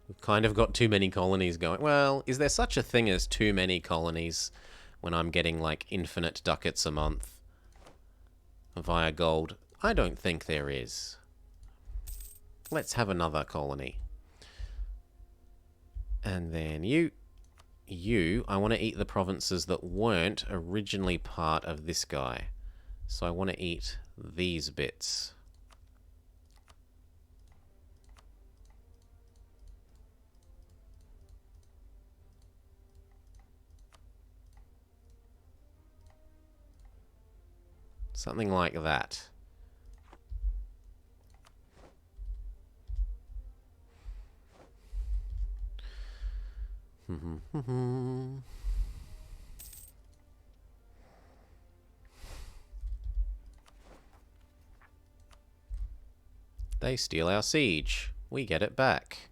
we've kind of got too many colonies going. Well, is there such a thing as too many colonies when I'm getting like infinite ducats a month via gold? I don't think there is. Let's have another colony. And then you, I want to eat the provinces that weren't originally part of this guy. So I want to eat these bits. Something like that. They steal our siege. We get it back.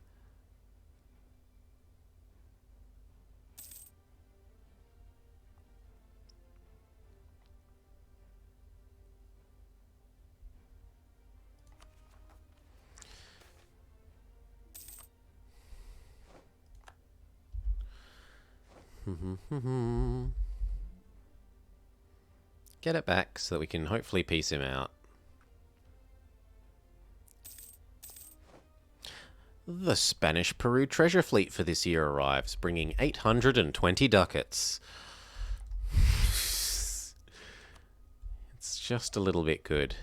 Get it back so that we can hopefully peace him out. The Spanish Peru treasure fleet for this year arrives, bringing 820 ducats. It's just a little bit good.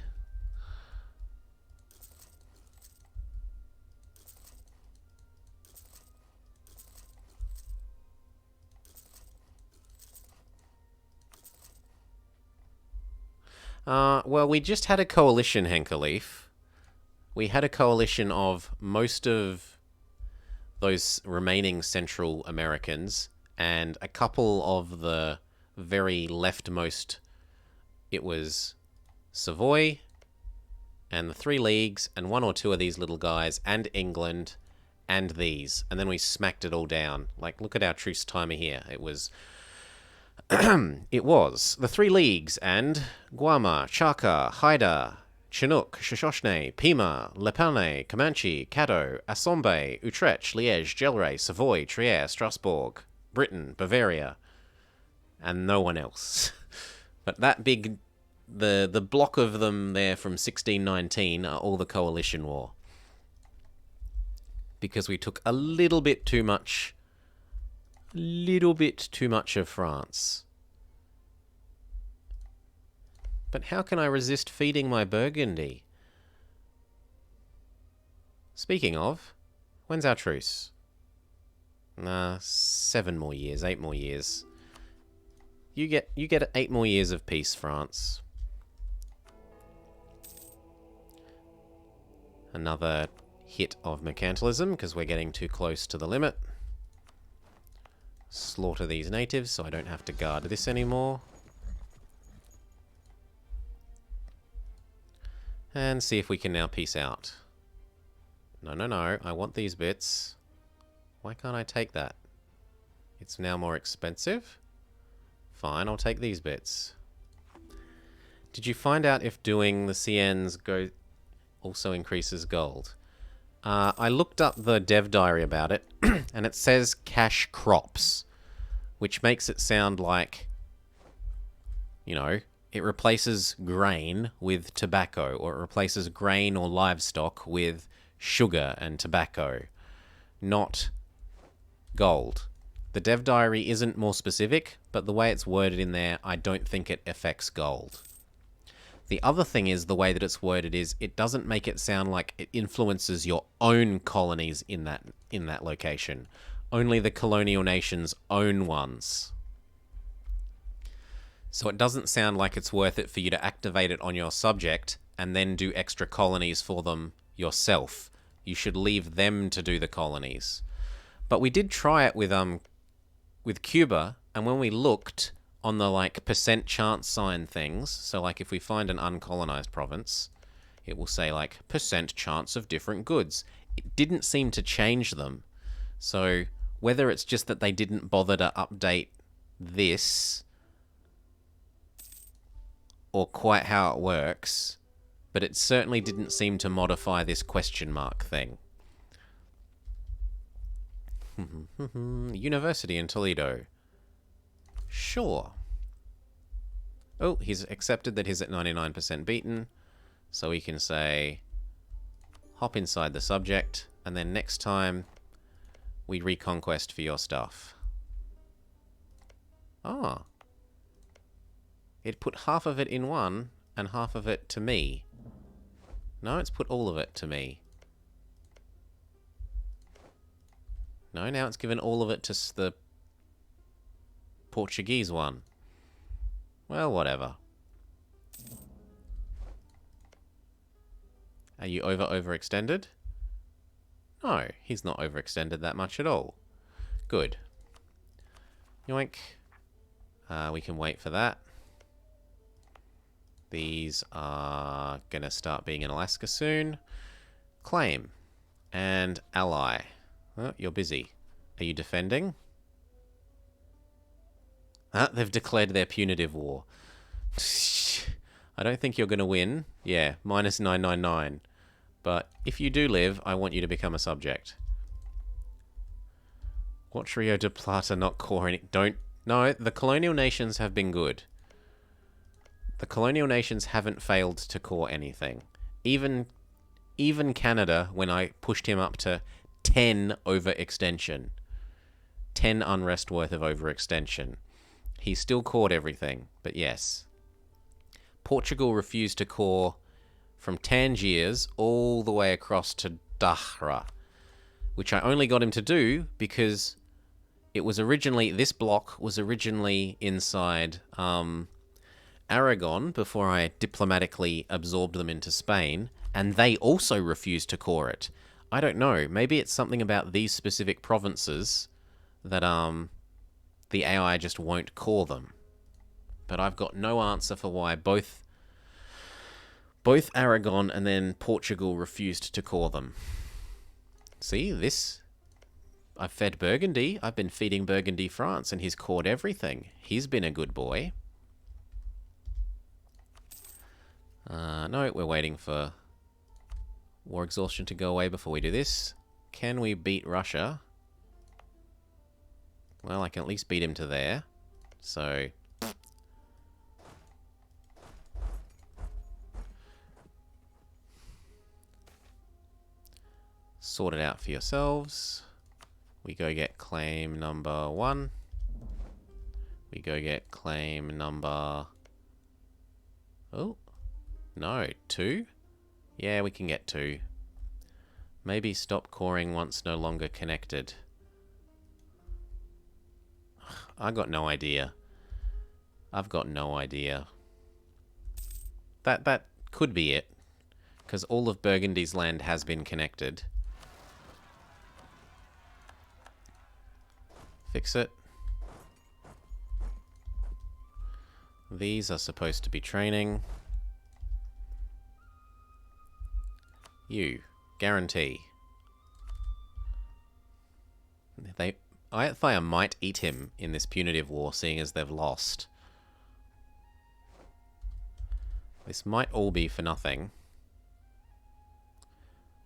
Well, we just had a coalition, Henkerleaf. We had a coalition of most of those remaining Central Americans and a couple of the very leftmost. It was Savoy and the Three Leagues and one or two of these little guys and England and these. And then we smacked it all down. Like, look at our truce timer here. It was... it was the Three Leagues and Guama, Chaka, Haida, Chinook, Shoshone, Pima, Lepelne, Comanche, Caddo, Assombe, Utrecht, Liège, Gelre, Savoy, Trier, Strasbourg, Britain, Bavaria, and no one else. But that big, the block of them there from 1619 are all the coalition war. Because we took a little bit too much A little bit too much of France. But how can I resist feeding my Burgundy? Speaking of, when's our truce? 7 more years, 8 more years. You get 8 more years of peace, France. Another hit of mercantilism, because we're getting too close to the limit. Slaughter these natives so I don't have to guard this anymore. And see if we can now peace out. No, no, no. I want these bits. Why can't I take that? It's now more expensive? Fine, I'll take these bits. Did you find out if doing the CNs also increases gold? I looked up the dev diary about it, and it says cash crops, which makes it sound like, you know, it replaces grain with tobacco, or it replaces grain or livestock with sugar and tobacco, not gold. The dev diary isn't more specific, but the way it's worded in there, I don't think it affects gold. The other thing is the way that it's worded is it doesn't make it sound like it influences your own colonies in that location. Only the colonial nation's own ones. So it doesn't sound like it's worth it for you to activate it on your subject and then do extra colonies for them yourself. You should leave them to do the colonies. But we did try it with Cuba, and when we looked on the like percent chance sign things, so like if we find an uncolonized province, it will say like percent chance of different goods. It didn't seem to change them. So whether it's just that they didn't bother to update this or quite how it works, but it certainly didn't seem to modify this question mark thing. University in Toledo. Sure. Oh, he's accepted that he's at 99% beaten. So we can say, hop inside the subject, and then next time we reconquest for your stuff. Ah. It put half of it in one, and half of it to me. No, it's put all of it to me. No, now it's given all of it to the Portuguese one. Well, whatever. Are you overextended? No, he's not overextended that much at all. Good. Yoink. We can wait for that. These are going to start being in Alaska soon. Claim. And ally. Oh, you're busy. Are you defending? They've declared their punitive war. I don't think you're going to win. Yeah, minus 999. But if you do live, I want you to become a subject. Watch Rio de Plata not core any... Don't... No, the colonial nations have been good. The colonial nations haven't failed to core anything. Even Canada, when I pushed him up to 10 overextension. 10 unrest worth of overextension. He still cored everything, but yes. Portugal refused to core from Tangiers all the way across to Dahra, which I only got him to do because it was originally... This block was originally inside Aragon before I diplomatically absorbed them into Spain, and they also refused to core it. I don't know. Maybe it's something about these specific provinces that the AI just won't core them. But I've got no answer for why both Aragon and then Portugal refused to core them. See, this... I've fed Burgundy. I've been feeding Burgundy France, and he's cored everything. He's been a good boy. No, we're waiting for war exhaustion to go away before we do this. Can we beat Russia? Well, I can at least beat him to there. So... sort it out for yourselves. We go get claim number 1. We go get claim number... Oh, no, 2? Yeah, we can get 2. Maybe stop coring once no longer connected. I got no idea. I've got no idea. That could be it. Because all of Burgundy's land has been connected. Fix it. These are supposed to be training. You. Guarantee. Fire might eat him in this punitive war, seeing as they've lost. This might all be for nothing.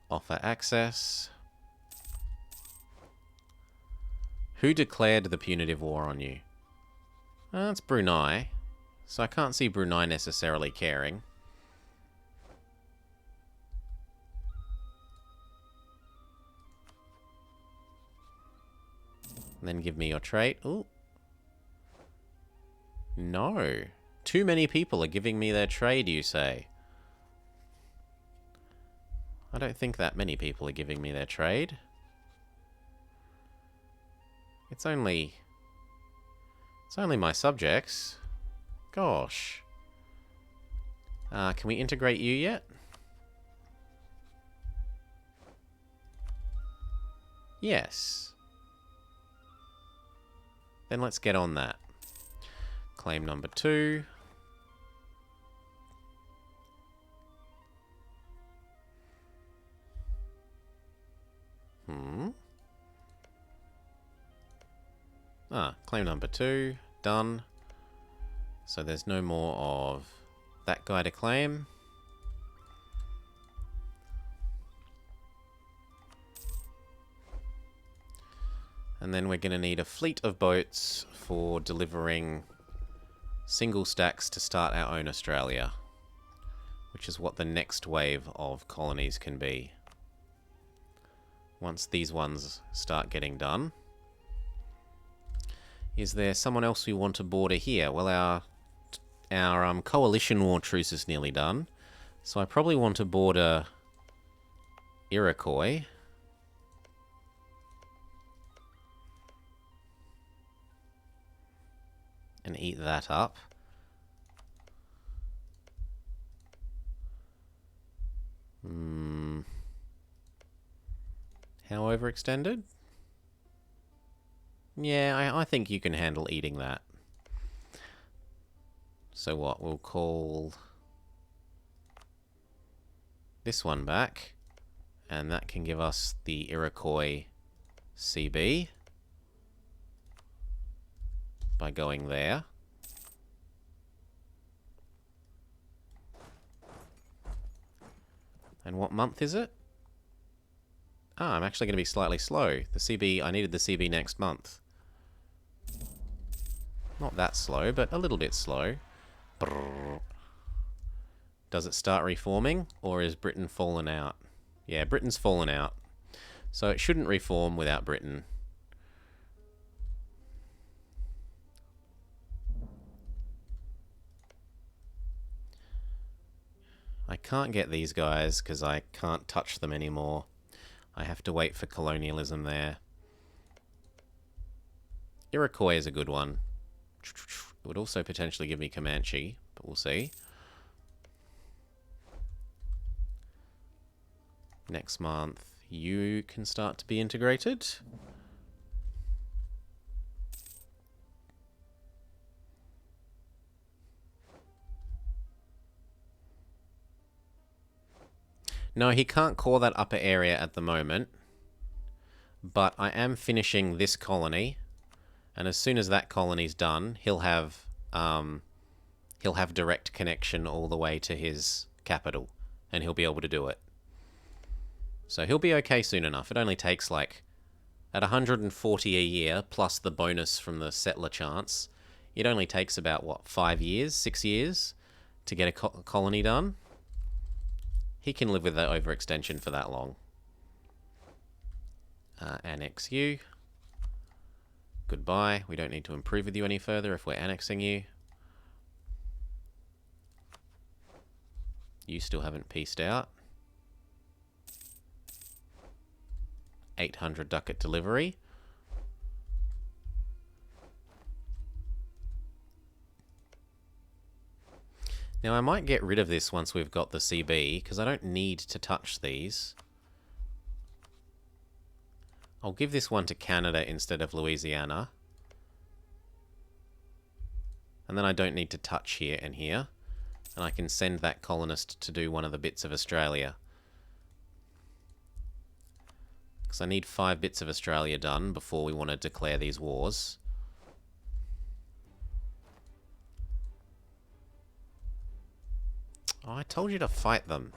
Offer access. Who declared the punitive war on you? It's Brunei. So I can't see Brunei necessarily caring. And then give me your trait. Ooh. No. Too many people are giving me their trade, you say? I don't think that many people are giving me their trade. It's only my subjects. Gosh. Can we integrate you yet? Yes. Then let's get on that. Claim number 2. Claim number 2. Done. So there's no more of that guy to claim. And then we're going to need a fleet of boats for delivering single stacks to start our own Australia, which is what the next wave of colonies can be. Once these ones start getting done. Is there someone else we want to border here? Well, our coalition war truce is nearly done, so I probably want to border Iroquois. And eat that up. How overextended? Yeah, I think you can handle eating that. So what? We'll call this one back. And that can give us the Iroquois CB. By going there. And what month is it? I'm actually going to be slightly slow. The CB, I needed the CB next month. Not that slow, but a little bit slow. Brrr. Does it start reforming, or is Britain fallen out? Yeah, Britain's fallen out. So it shouldn't reform without Britain. I can't get these guys because I can't touch them anymore. I have to wait for colonialism there. Iroquois is a good one. It would also potentially give me Comanche, but we'll see. Next month, you can start to be integrated. No, he can't core that upper area at the moment. But I am finishing this colony. And as soon as that colony's done, he'll have direct connection all the way to his capital. And he'll be able to do it. So he'll be okay soon enough. It only takes like, at 140 a year, plus the bonus from the settler chance, it only takes about, what, 5 years, 6 years to get a colony done. He can live with that overextension for that long. Annex you. Goodbye. We don't need to improve with you any further if we're annexing you. You still haven't pieced out. 800 ducat delivery. Now I might get rid of this once we've got the CB, because I don't need to touch these. I'll give this one to Canada instead of Louisiana. And then I don't need to touch here and here. And I can send that colonist to do one of the bits of Australia. Because I need 5 bits of Australia done before we want to declare these wars. Oh, I told you to fight them.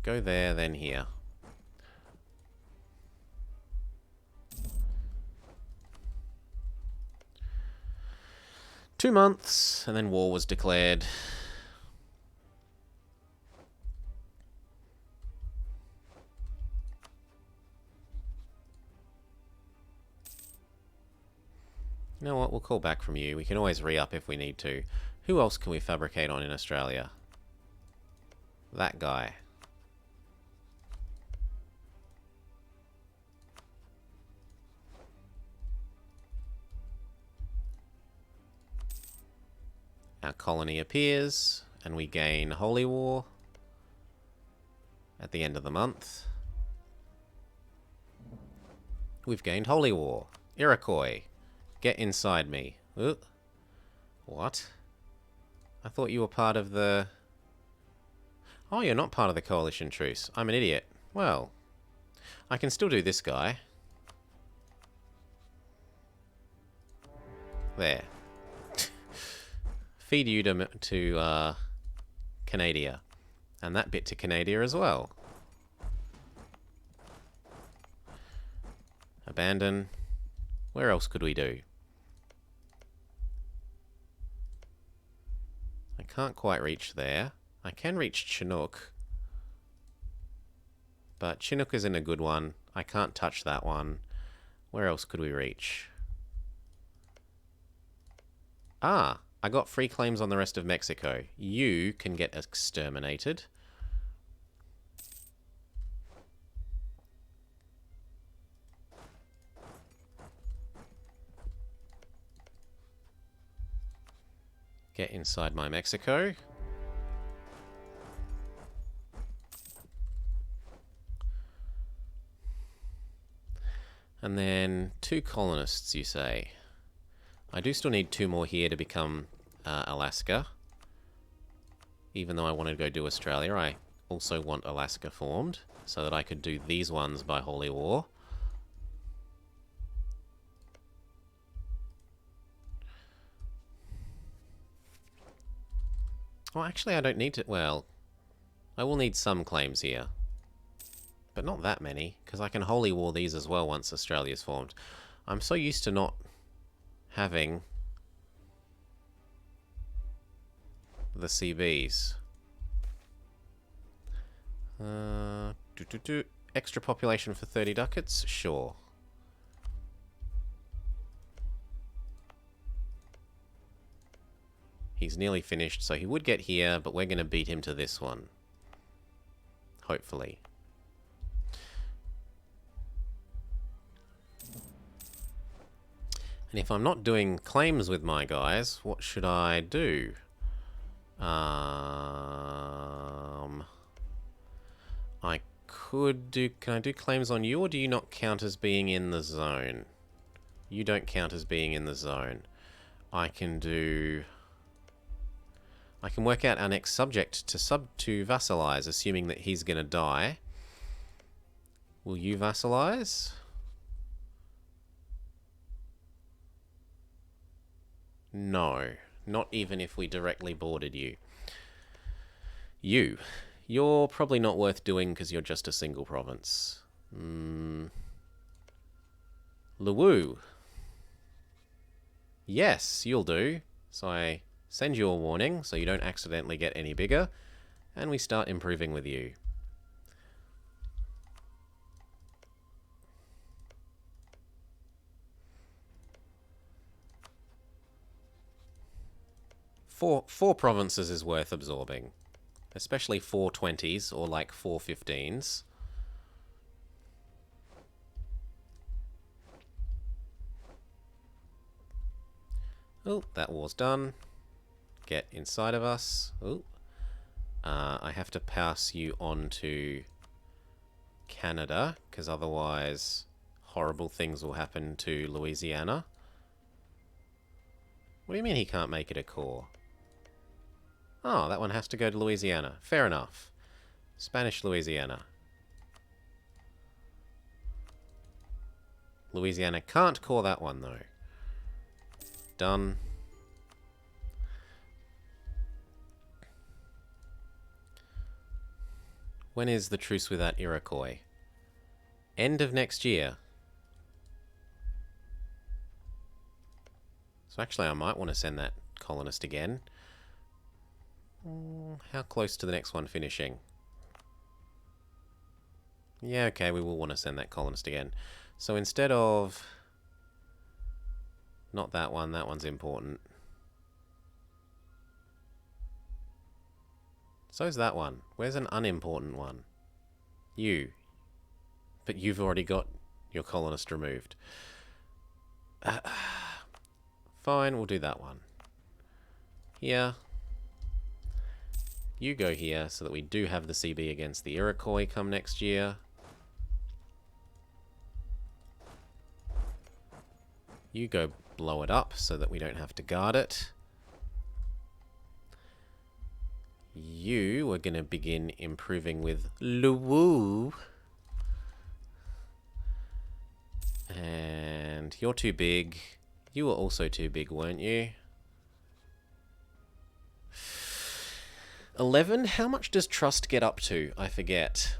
Go there, then here. Two months, and then war was declared. You know what, we'll call back from you. We can always re-up if we need to. Who else can we fabricate on in Australia? That guy. Our colony appears, and we gain Holy War at the end of the month. We've gained Holy War. Iroquois. Get inside me. Ooh. What? I thought you were part of the... Oh, you're not part of the coalition truce. I'm an idiot. Well, I can still do this guy. There. Feed you to Canada. And that bit to Canada as well. Abandon. Where else could we do? I can't quite reach there. I can reach Chinook. But Chinook isn't a good one. I can't touch that one. Where else could we reach? Ah! I got free claims on the rest of Mexico. You can get exterminated. Get inside my Mexico. And then 2 colonists, you say. I do still need 2 more here to become Alaska. Even though I want to go do Australia, I also want Alaska formed, so that I could do these ones by Holy War. Well, actually I don't need to... Well, I will need some claims here. But not that many, because I can Holy War these as well once Australia's formed. I'm so used to not having the CBs. Extra population for 30 ducats? Sure. He's nearly finished, so he would get here, but we're going to beat him to this one. Hopefully. And if I'm not doing claims with my guys, what should I do? I could do... Can I do claims on you, or do you not count as being in the zone? You don't count as being in the zone. I can do... I can work out our next subject to vassalize, assuming that he's going to die. Will you vassalize? No. Not even if we directly boarded you. You're probably not worth doing because you're just a single province. Luwu. Yes, you'll do. So I send you a warning so you don't accidentally get any bigger. And we start improving with you. Four provinces is worth absorbing. Especially 4 20s or like 4 15s. Oh, that war's done. Get inside of us. Oh. I have to pass you on to Canada, because otherwise horrible things will happen to Louisiana. What do you mean he can't make it a core? Oh, that one has to go to Louisiana. Fair enough. Spanish Louisiana. Louisiana can't core that one, though. Done. When is the truce with that Iroquois? End of next year. So actually I might want to send that colonist again. How close to the next one finishing? Yeah, okay, we will want to send that colonist again. So instead of... Not that one, that one's important. So's that one. Where's an unimportant one? You. But you've already got your colonist removed. Fine, we'll do that one. Here. You go here so that we do have the CB against the Iroquois come next year. You go blow it up so that we don't have to guard it. You are going to begin improving with Luwu. And you're too big. You were also too big, weren't you? 11? How much does trust get up to? I forget.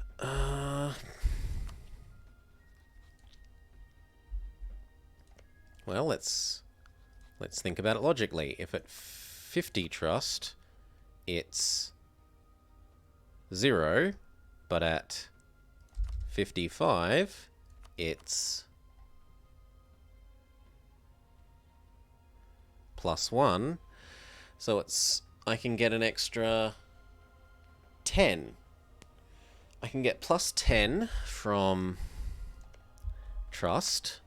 Well, let's think about it logically. If at 50 trust, it's 0, but at 55, it's +1. So I can get an extra 10. I can get +10 from trust.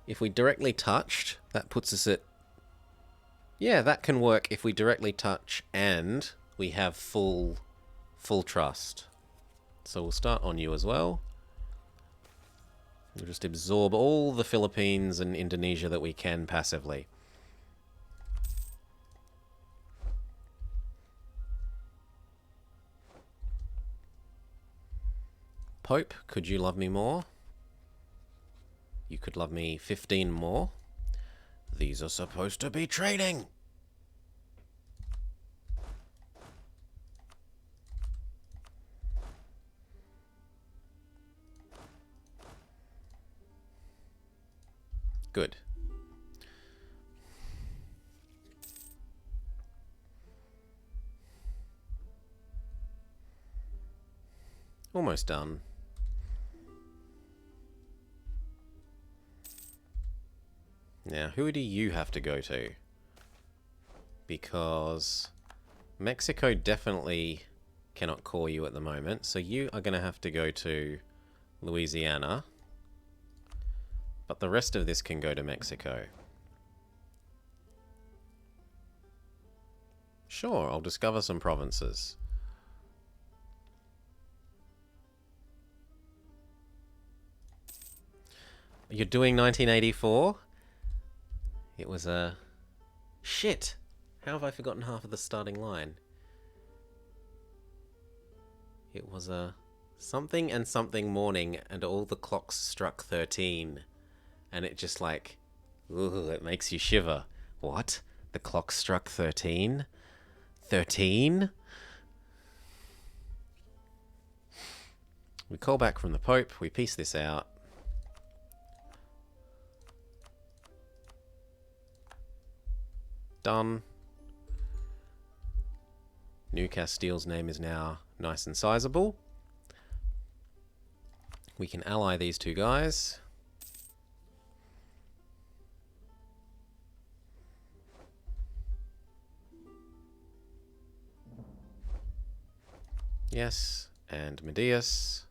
If we directly touched, that puts us at... Yeah, that can work if we directly touch and we have full trust. So we'll start on you as well. We'll just absorb all the Philippines and Indonesia that we can passively. Pope, could you love me more? You could love me 15 more. These are supposed to be trading. Good. Almost done. Now, who do you have to go to? Because Mexico definitely cannot core you at the moment, so you are going to have to go to Louisiana. But the rest of this can go to Mexico. Sure, I'll discover some provinces. You're doing 1984? It was a... Shit! How have I forgotten half of the starting line? It was a... Something and something morning, and all the clocks struck 13. And it just like... Ooh, it makes you shiver. What? The clock struck 13? 13? We call back from the Pope, we piece this out. Done. New Castile's name is now nice and sizable. We can ally these two guys. Yes, and Medius.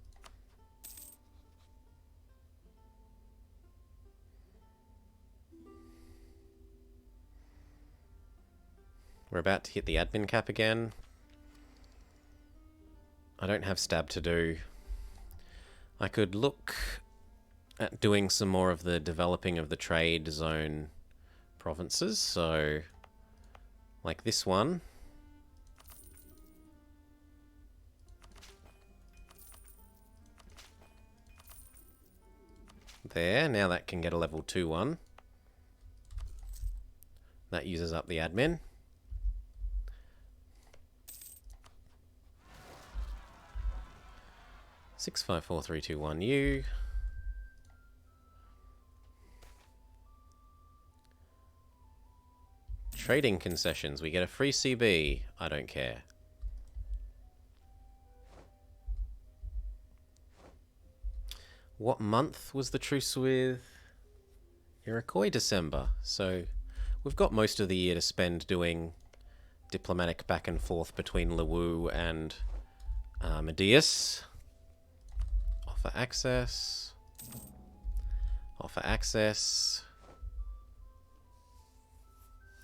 We're about to hit the admin cap again. I don't have stab to do. I could look at doing some more of the developing of the trade zone provinces, so like this one. There, now that can get a level 2 one. That uses up the admin. Six, 5, 4, 3, 2, 1, U. Trading concessions. We get a free CB. I don't care. What month was the truce with Iroquois? December. So we've got most of the year to spend doing diplomatic back and forth between Lewu and Medius. Offer access. Offer access.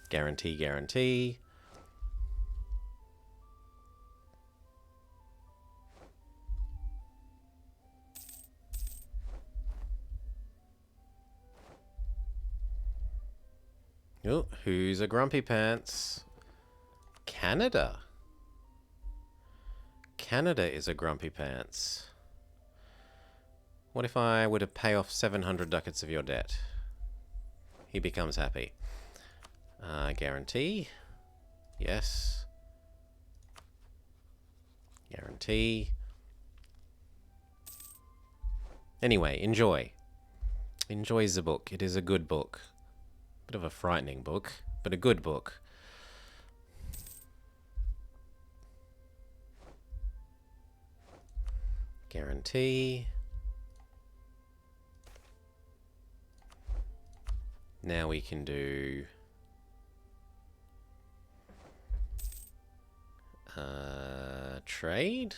Guarantee, guarantee. Oh, who's a grumpy pants? Canada. Canada is a grumpy pants. What if I were to pay off 700 ducats of your debt? He becomes happy. Guarantee. Yes. Guarantee. Anyway, enjoy. Enjoy the book. It is a good book. Bit of a frightening book, but a good book. Guarantee. Now we can do trade.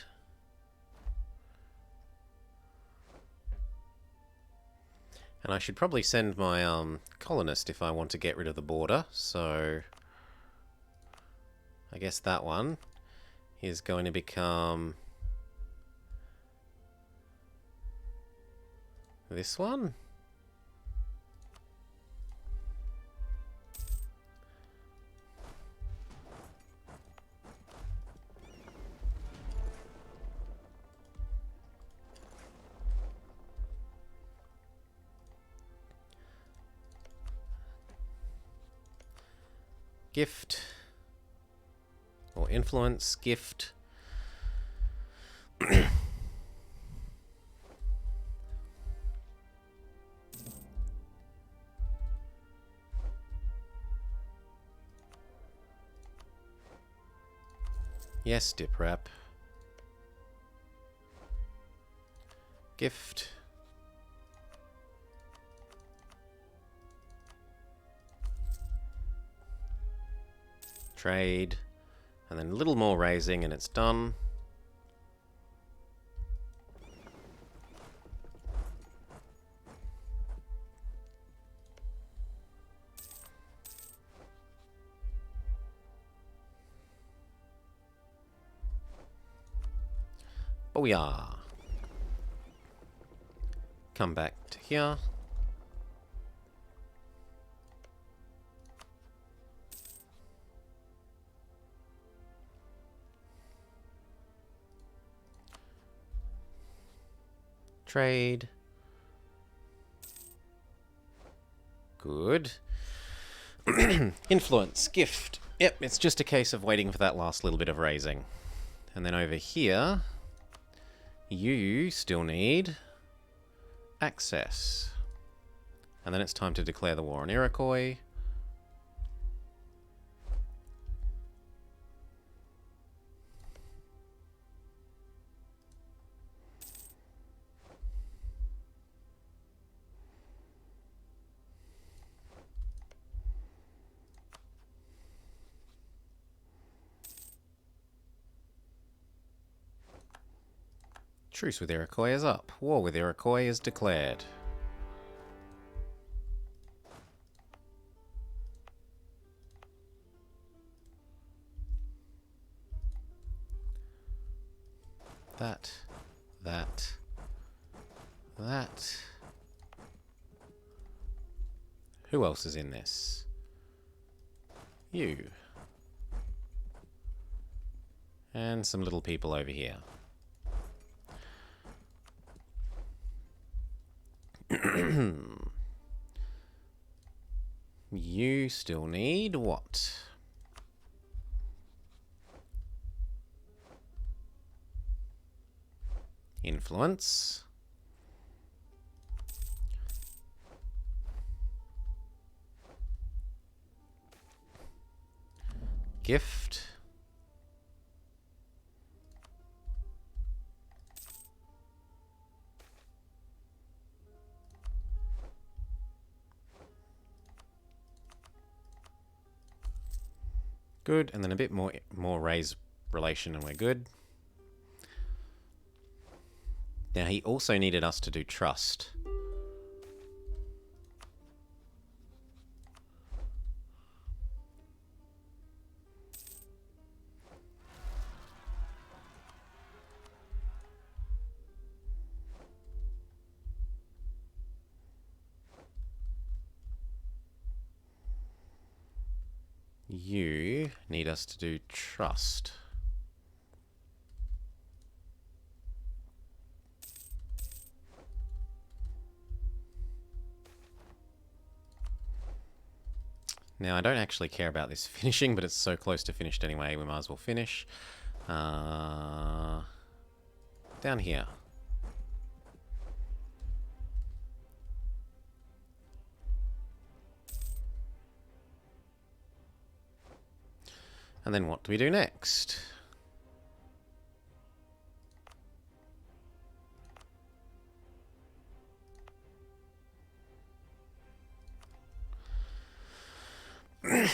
And I should probably send my colonist if I want to get rid of the border. So I guess that one is going to become this one. Gift or influence, gift. Yes, dip wrap. Gift. Trade, and then a little more raising and it's done. Booyah! Come back to here. Trade. Good. Influence, gift. Yep, it's just a case of waiting for that last little bit of raising. And then over here, you still need access. And then it's time to declare the war on Iroquois. Truce with Iroquois is up. War with Iroquois is declared. That. Who else is in this? You. And some little people over here. You still need what? Influence. Gift. Good, and then a bit more raise relation and we're good. Now he also needed us to do trust. You need us to do trust. Now, I don't actually care about this finishing, but it's so close to finished anyway, we might as well finish. Down here. And then what do we do next?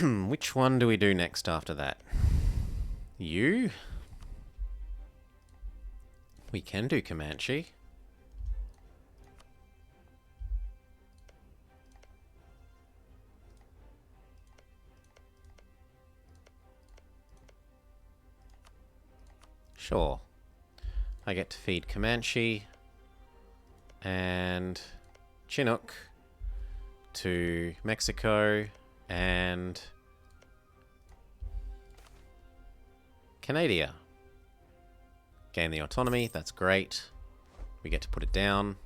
Which one do we do next after that? You? We can do Comanche. Sure. I get to feed Comanche and Chinook to Mexico and Canada. Gain the autonomy, that's great. We get to put it down.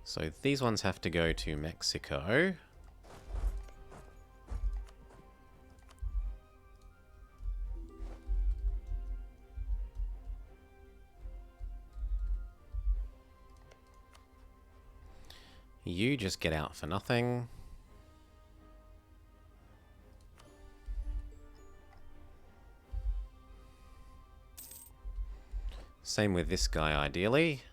So these ones have to go to Mexico. You just get out for nothing. Same with this guy, ideally.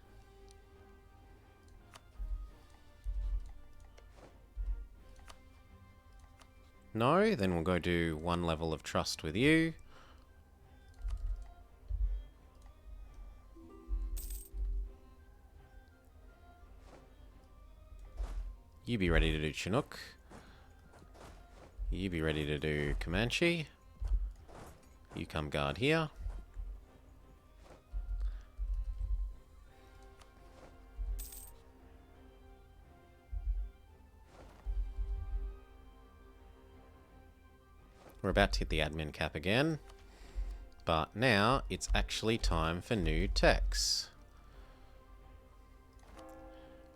No? Then we'll go do one level of trust with you. You be ready to do Chinook. You be ready to do Comanche. You come guard here. We're about to hit the admin cap again. But now it's actually time for new techs.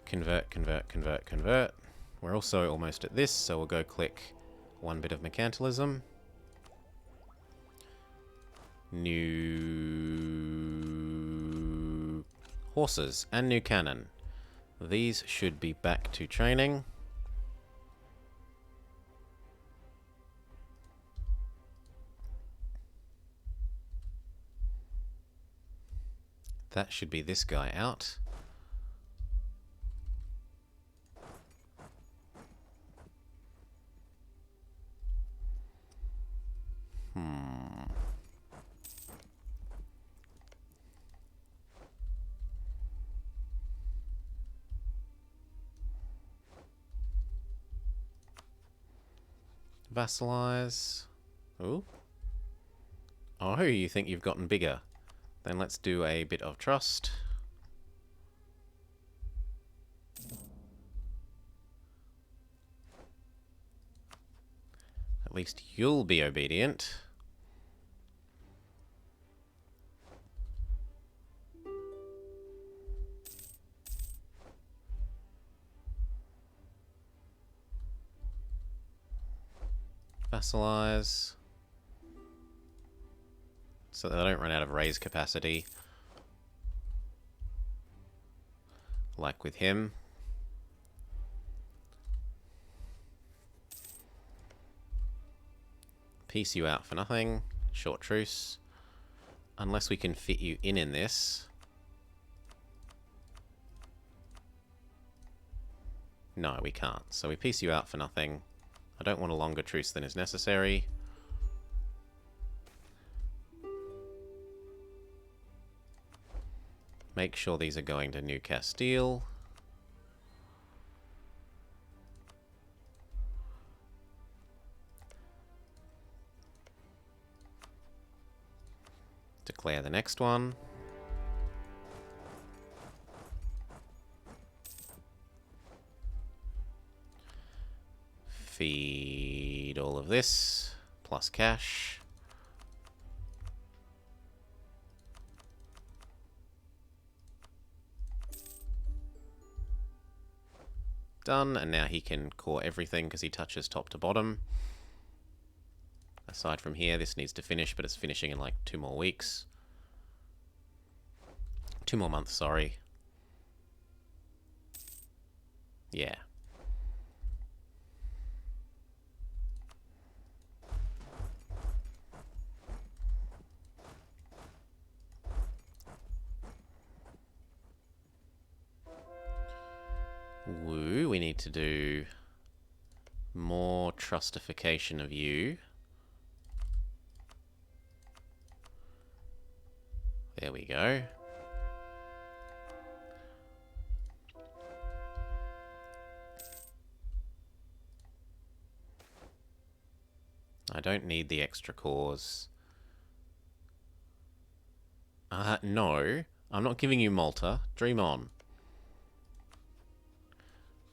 Convert, convert, convert, convert. We're also almost at this, so we'll go click one bit of mercantilism. New horses and new cannon. These should be back to training. That should be this guy out. Vassalize. Ooh. Oh, you think you've gotten bigger. Then let's do a bit of trust. At least you'll be obedient. Vassalize. So that I don't run out of raise capacity. Like with him. Piece you out for nothing. Short truce. Unless we can fit you in this. No, we can't. So we piece you out for nothing. I don't want a longer truce than is necessary. Make sure these are going to New Castile. Declare the next one. Feed all of this, plus cash. Done, and now he can core everything because he touches top to bottom. Aside from here, this needs to finish, but it's finishing in like 2 more weeks. 2 more months, sorry. Yeah. Woo, we need to do more trustification of you. There we go. I don't need the extra cores. No, I'm not giving you Malta. Dream on.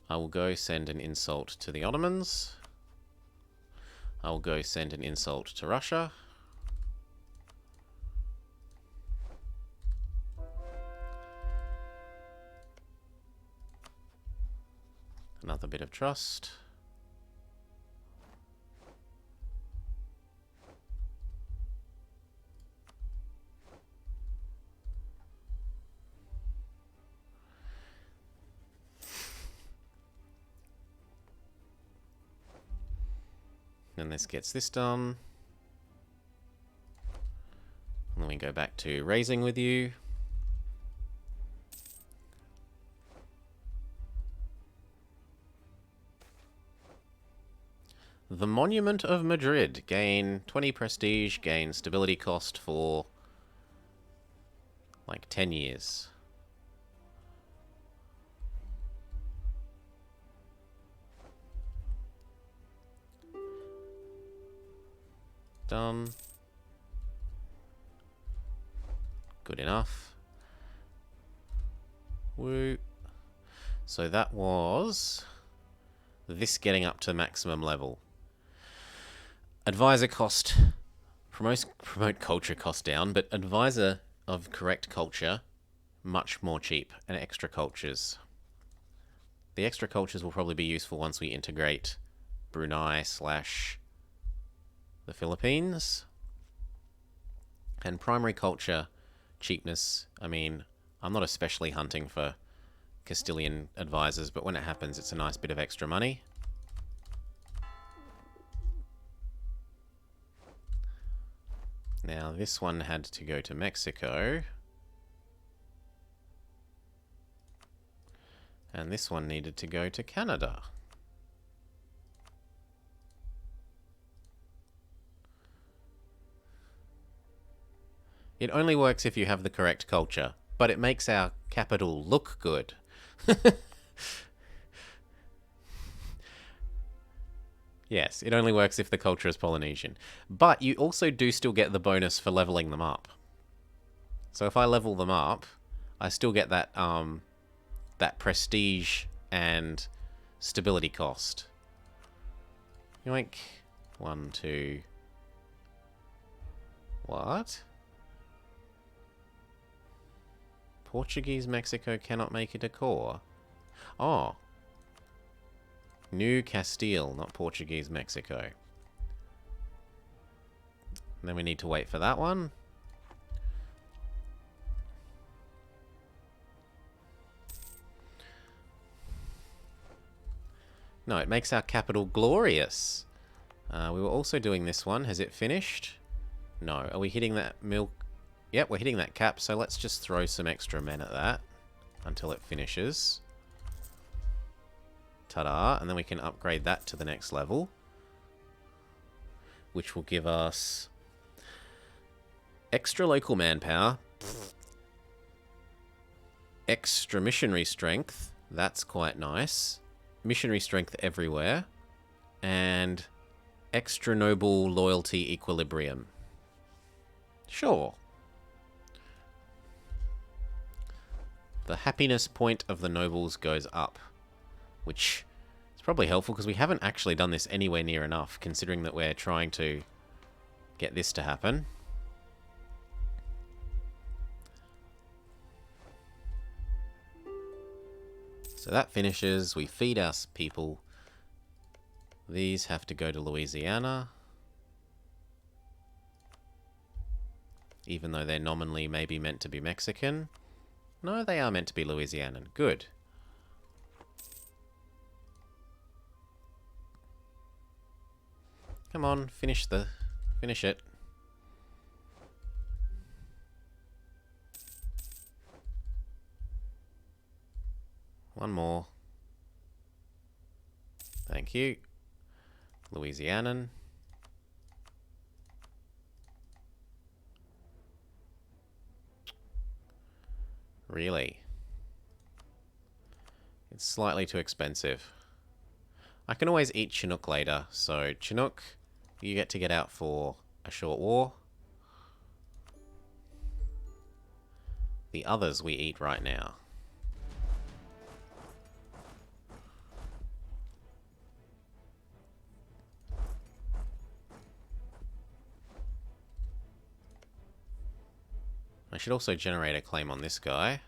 I will go send an insult to the Ottomans. I will go send an insult to Russia. Another bit of trust. And this gets this done. And then we go back to raising with you. The Monument of Madrid. Gain 20 prestige, gain stability cost for like 10 years. Done. Good enough. Woo. So that was this getting up to maximum level. Advisor cost, promote culture cost down, but advisor of correct culture, much more cheap, and extra cultures. The extra cultures will probably be useful once we integrate Brunei / the Philippines. And primary culture, cheapness, I mean, I'm not especially hunting for Castilian advisors, but when it happens, it's a nice bit of extra money. Now, this one had to go to Mexico. And this one needed to go to Canada. It only works if you have the correct culture, but it makes our capital look good. Yes, it only works if the culture is Polynesian. But you also do still get the bonus for leveling them up. So if I level them up, I still get that that prestige and stability cost. Yoink. 1, 2. What? Portuguese Mexico cannot make it a core. Oh. New Castile, not Portuguese Mexico. And then we need to wait for that one. No, it makes our capital glorious. We were also doing this one. Has it finished? No. Are we hitting that milk? Yep, we're hitting that cap, so let's just throw some extra men at that until it finishes. Ta-da! And then we can upgrade that to the next level, which will give us extra local manpower, extra missionary strength. That's quite nice. Missionary strength everywhere, and extra noble loyalty equilibrium. Sure. The happiness point of the nobles goes up, which is probably helpful because we haven't actually done this anywhere near enough, considering that we're trying to get this to happen. So that finishes. We feed our people. These have to go to Louisiana, even though they're nominally maybe meant to be Mexican. No, they are meant to be Louisianan. Good. Come on, finish it. One more. Thank you. Louisianan. Really? It's slightly too expensive. I can always eat Chinook later, so Chinook, you get to get out for a short war. The others we eat right now. I should also generate a claim on this guy.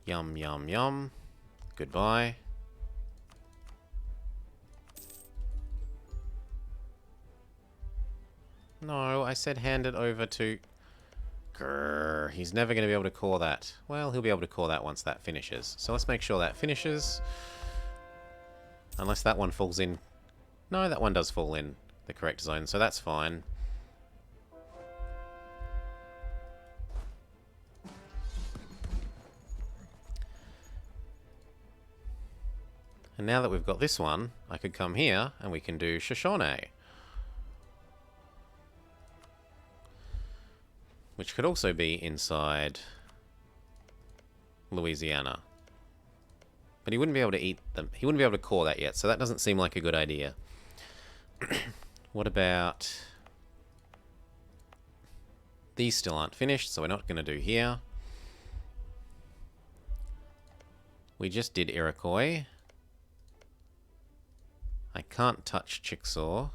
Yum, yum, yum. Goodbye. No, I said hand it over to... Grrr, he's never going to be able to core that. Well, he'll be able to core that once that finishes. So let's make sure that finishes. Unless that one falls in... No, that one does fall in the correct zone, so that's fine. And now that we've got this one, I could come here and we can do Shoshone. Which could also be inside Louisiana. But he wouldn't be able to eat them. He wouldn't be able to core that yet, so that doesn't seem like a good idea. What about... These still aren't finished, so we're not going to do here. We just did Iroquois. I can't touch Chickasaw.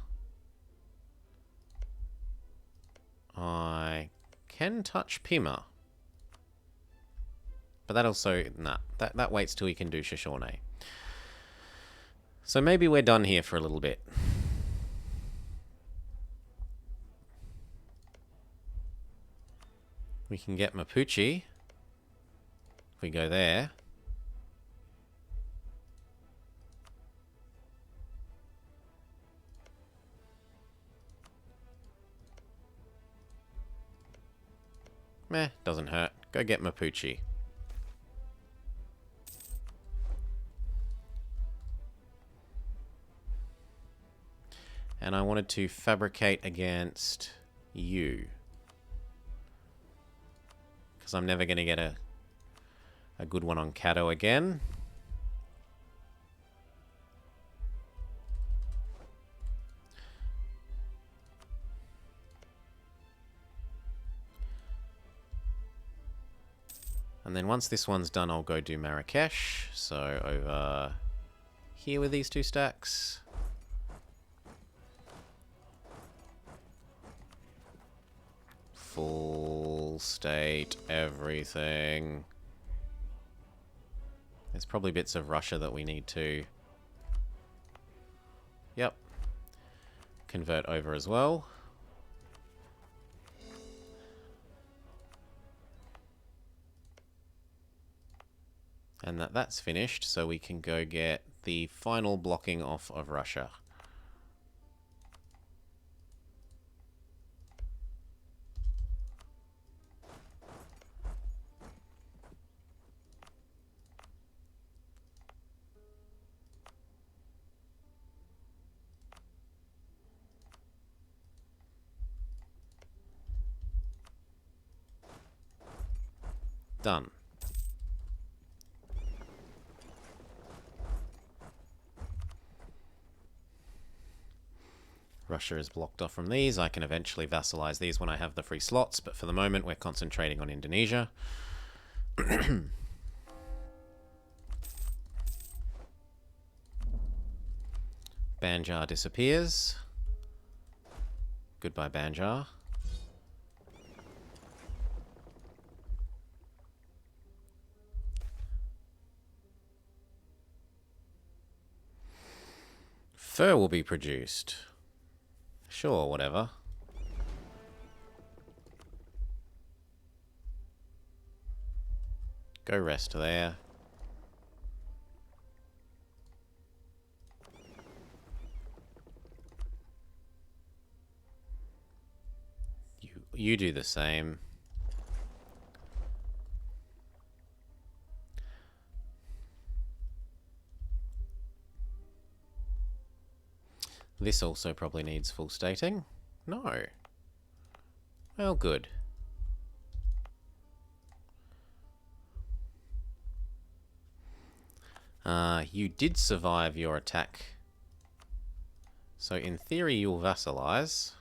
I can touch Pima. But that also... Nah, that waits till we can do Shoshone. So maybe we're done here for a little bit. We can get Mapuche. If we go there. Meh, doesn't hurt. Go get Mapuche. And I wanted to fabricate against you. because I'm never going to get a good one on Caddo again. And then once this one's done, I'll go do Marrakesh. So over here with these 2 stacks. Full state, everything. There's probably bits of Russia that we need to... Yep. Convert over as well. And that's finished, so we can go get the final blocking off of Russia. Done. Russia is blocked off from these. I can eventually vassalize these when I have the free slots, but for the moment we're concentrating on Indonesia. Banjar disappears. Goodbye, Banjar. Fur will be produced. Sure, whatever. Go rest there. You do the same. This also probably needs full stating. No. Well, good. You did survive your attack. So in theory you'll vassalize.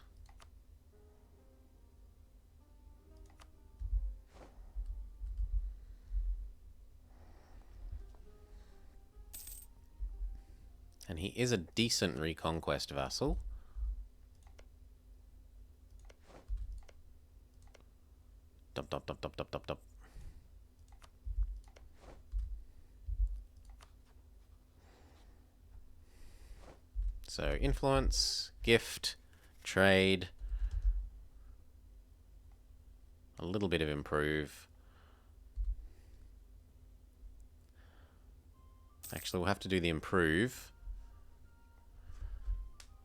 And he is a decent reconquest vassal. Dup, dup, dup, dup, dup, dup, dup. So influence, gift, trade, a little bit of improve. Actually, we'll have to do the improve.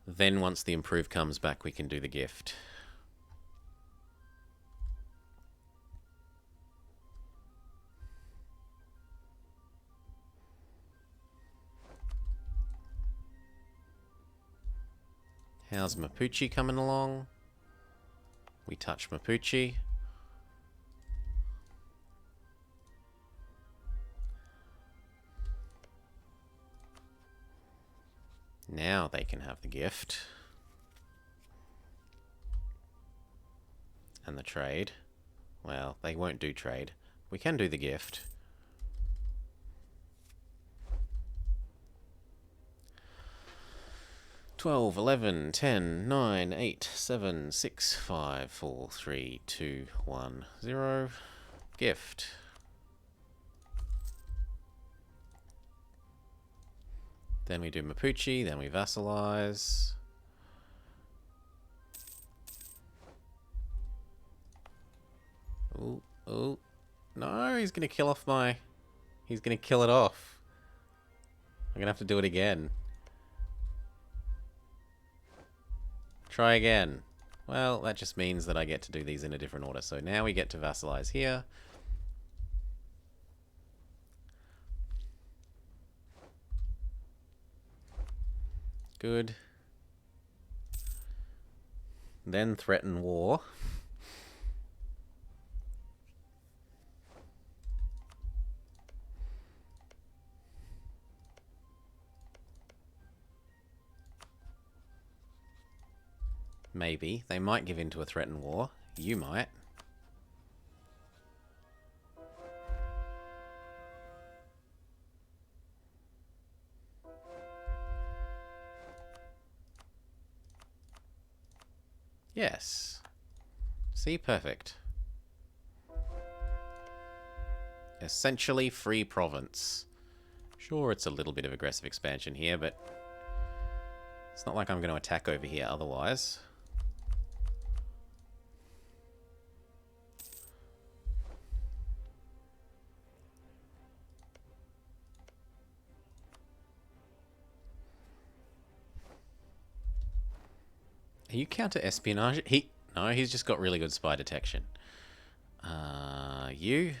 Then once the improve comes back, we can do the gift. How's Mapuche coming along? We touch Mapuche. Now they can have the gift. And the trade. Well, they won't do trade. We can do the gift. 12, 11, 10, 9, 8, 7, 6, 5, 4, 3, 2, 1, 0. Gift. Then we do Mapuche, then we vassalize. Oh, oh. No, he's going to kill off my... He's going to kill it off. I'm going to have to do it again. Try again. Well, that just means that I get to do these in a different order. So now we get to vassalize here. Good. Then threaten war. Maybe. They might give in to a threatened war. You might. Yes. See, perfect. Essentially free province. Sure, it's a little bit of aggressive expansion here, but it's not like I'm going to attack over here otherwise. Are you counter-espionage? No, he's just got really good spy detection. You?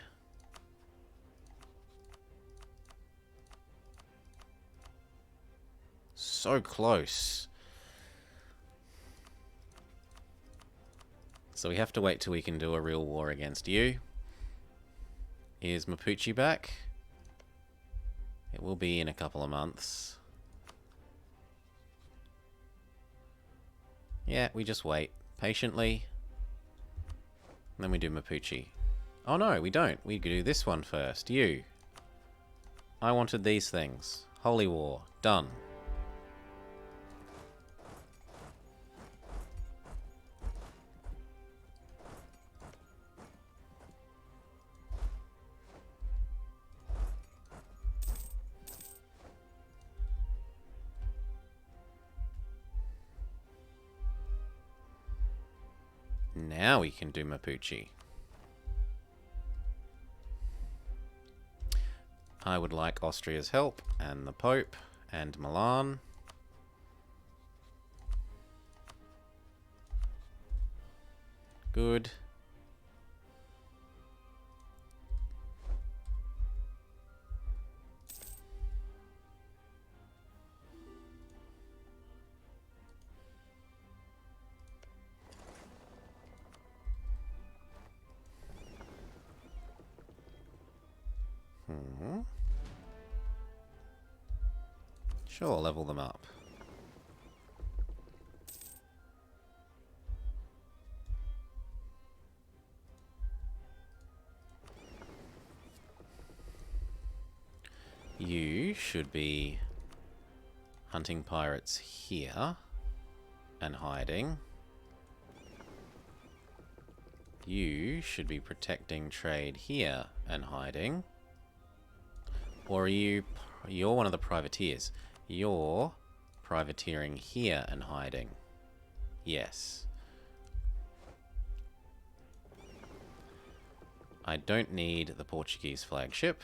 So close. So we have to wait till we can do a real war against you. Is Mapuche back? It will be in a couple of months. Yeah, we just wait patiently. And then we do Mapuche. Oh no, we don't. We do this one first. You. I wanted these things. Holy War. Done. Now we can do Mapuche. I would like Austria's help, and the Pope, and Milan. Good. Sure, level them up. You should be hunting pirates here and hiding. You should be protecting trade here and hiding. Or are you're one of the privateers. You're privateering here and hiding. Yes. I don't need the Portuguese flagship.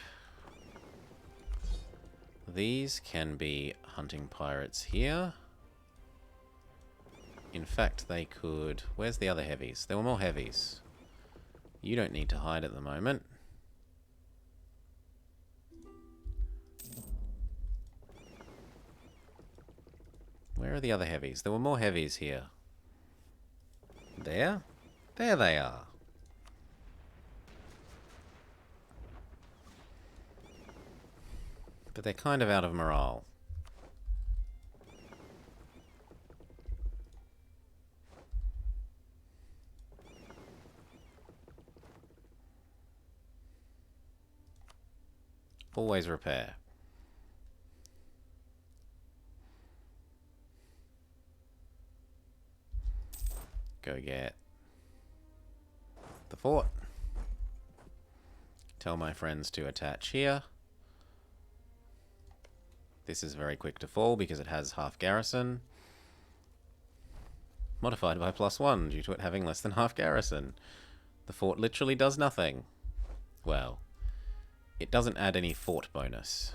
These can be hunting pirates here. In fact, they could... Where's the other heavies? There were more heavies. You don't need to hide at the moment. Where are the other heavies? There were more heavies here. There? There they are. But they're kind of out of morale. Always repair. Go get the fort. Tell my friends to attach here. This is very quick to fall because it has half garrison. Modified by +1 due to it having less than half garrison. The fort literally does nothing. Well, it doesn't add any fort bonus.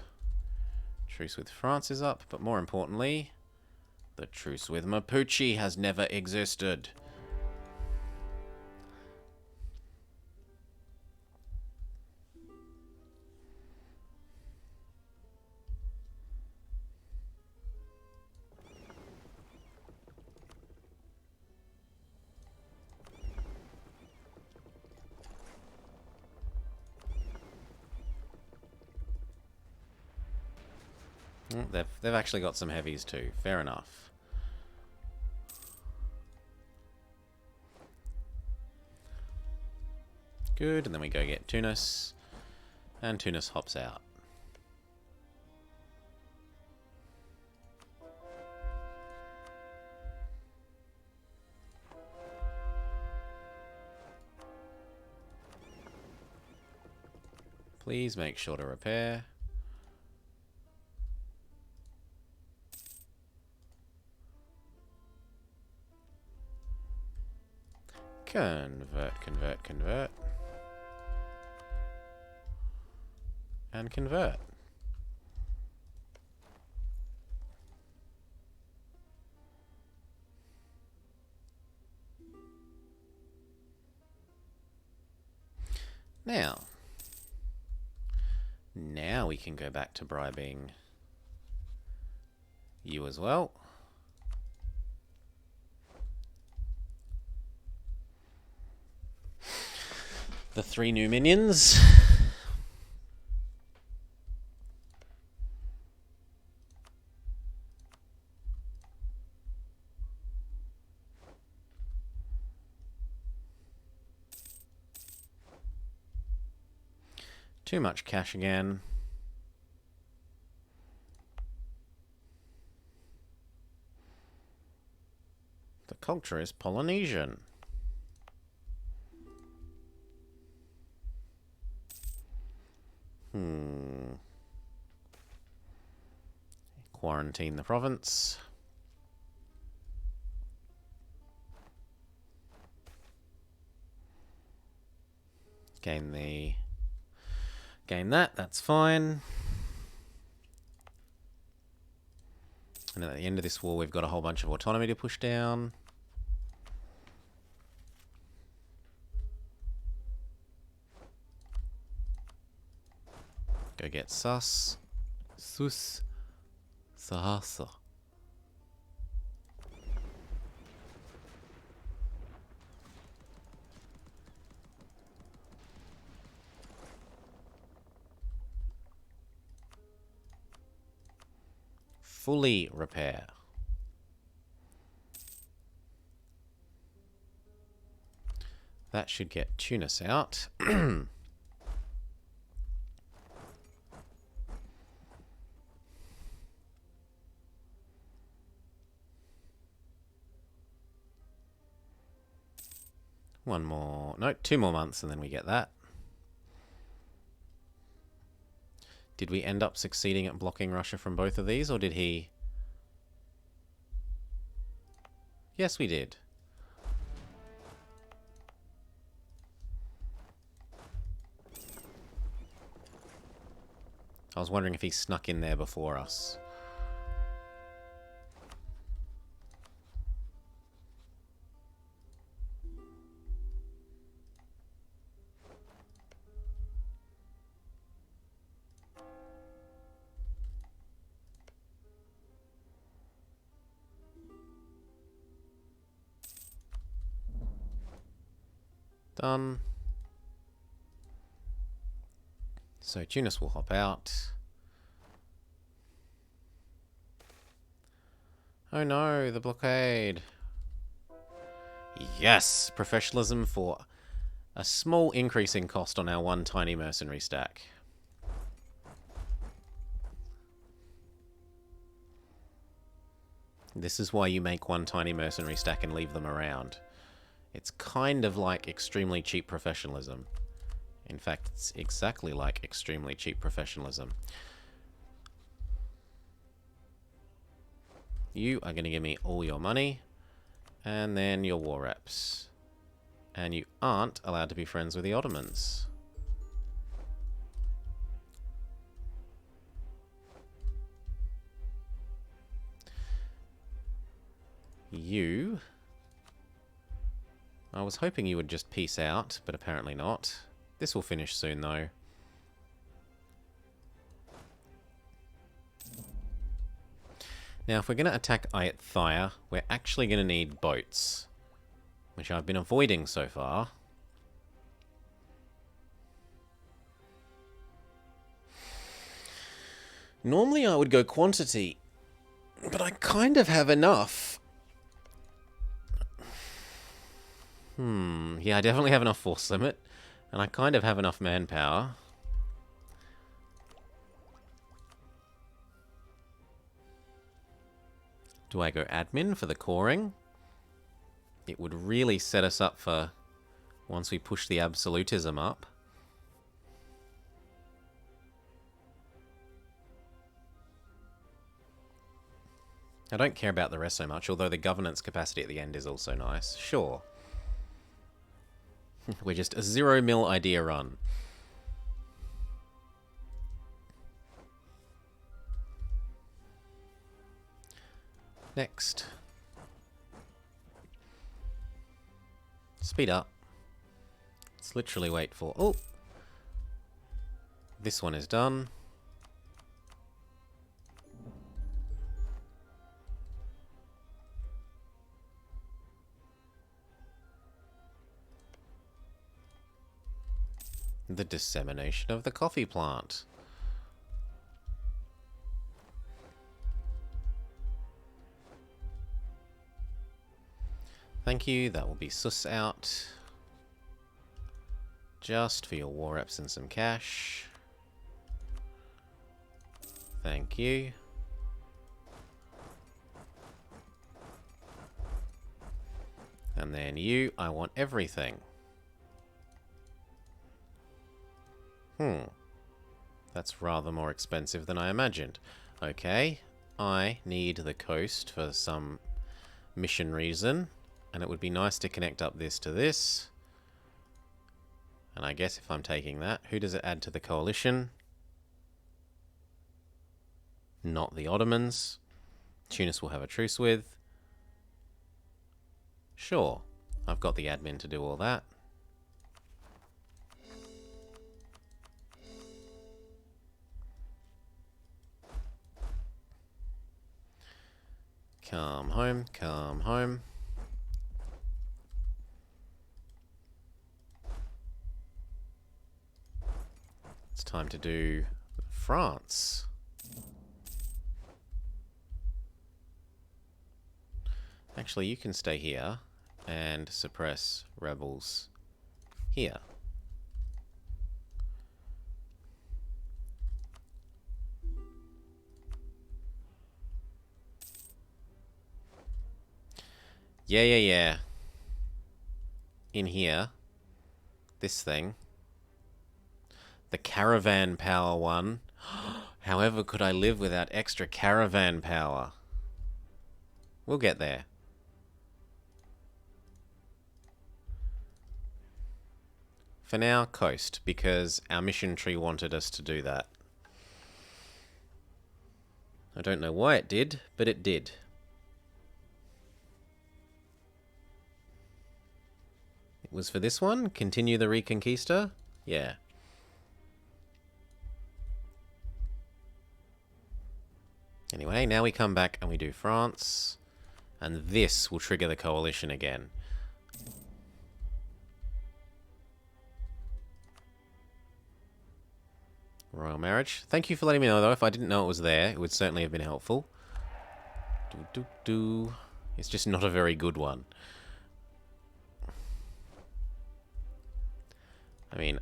Truce with France is up, but more importantly, the truce with Mapuche has never existed. They've actually got some heavies too. Fair enough. Good, and then we go get Tunis. And Tunis hops out. Please make sure to repair. Convert, convert, convert. And convert. Now we can go back to bribing you as well. The 3 new minions. Too much cash again. The culture is Polynesian. Quarantine the province. Gain that, that's fine. And at the end of this war, we've got a whole bunch of autonomy to push down. Go get Sus. Sus. Sahasa. Fully repair. That should get Tunis out. One more, no, 2 more months and then we get that. Did we end up succeeding at blocking Russia from both of these, or did he? Yes, we did. I was wondering if he snuck in there before us. Done. So Tunis will hop out. Oh no, the blockade. Yes, professionalism for a small increase in cost on our one tiny mercenary stack. This is why you make one tiny mercenary stack and leave them around. It's kind of like extremely cheap professionalism. In fact, it's exactly like extremely cheap professionalism. You are going to give me all your money, and then your war reps. And you aren't allowed to be friends with the Ottomans. You... I was hoping you would just peace out, but apparently not. This will finish soon, though. Now, if we're going to attack Ayutthaya, we're actually going to need boats, which I've been avoiding so far. Normally I would go quantity, but I kind of have enough. Yeah, I definitely have enough force limit. And I kind of have enough manpower. Do I go admin for the coring? It would really set us up for once we push the absolutism up. I don't care about the rest so much, although the governance capacity at the end is also nice. Sure. We're just a 0 mil idea run. Next. Speed up. Let's literally wait for... Oh! This one is done. The dissemination of the coffee plant. Thank you, that will be sus out. Just for your war reps and some cash. Thank you. And then you, I want everything. That's rather more expensive than I imagined. Okay, I need the coast for some mission reason. And it would be nice to connect up this to this. And I guess if I'm taking that, who does it add to the coalition? Not the Ottomans. Tunis will have a truce with. Sure, I've got the admin to do all that. Come home, come home. It's time to do France. Actually, you can stay here and suppress rebels here. Yeah. In here. This thing. The caravan power one. However could I live without extra caravan power? We'll get there. For now, coast, because our mission tree wanted us to do that. I don't know why it did, but it did. It was for this one? Continue the Reconquista? Yeah. Anyway, now we come back and we do France. And this will trigger the coalition again. Royal marriage. Thank you for letting me know, though. If I didn't know it was there, it would certainly have been helpful. It's just not a very good one. I mean,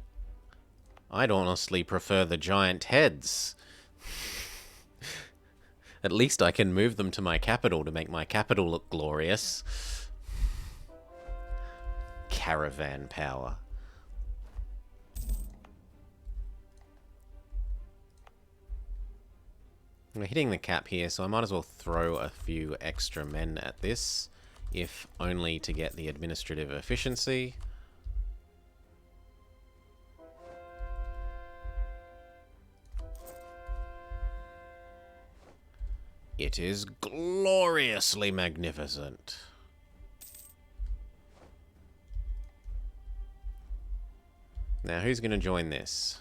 I'd honestly prefer the giant heads. At least I can move them to my capital to make my capital look glorious. Caravan power. We're hitting the cap here, so I might as well throw a few extra men at this, if only to get the administrative efficiency. It is gloriously magnificent. Now, who's going to join this?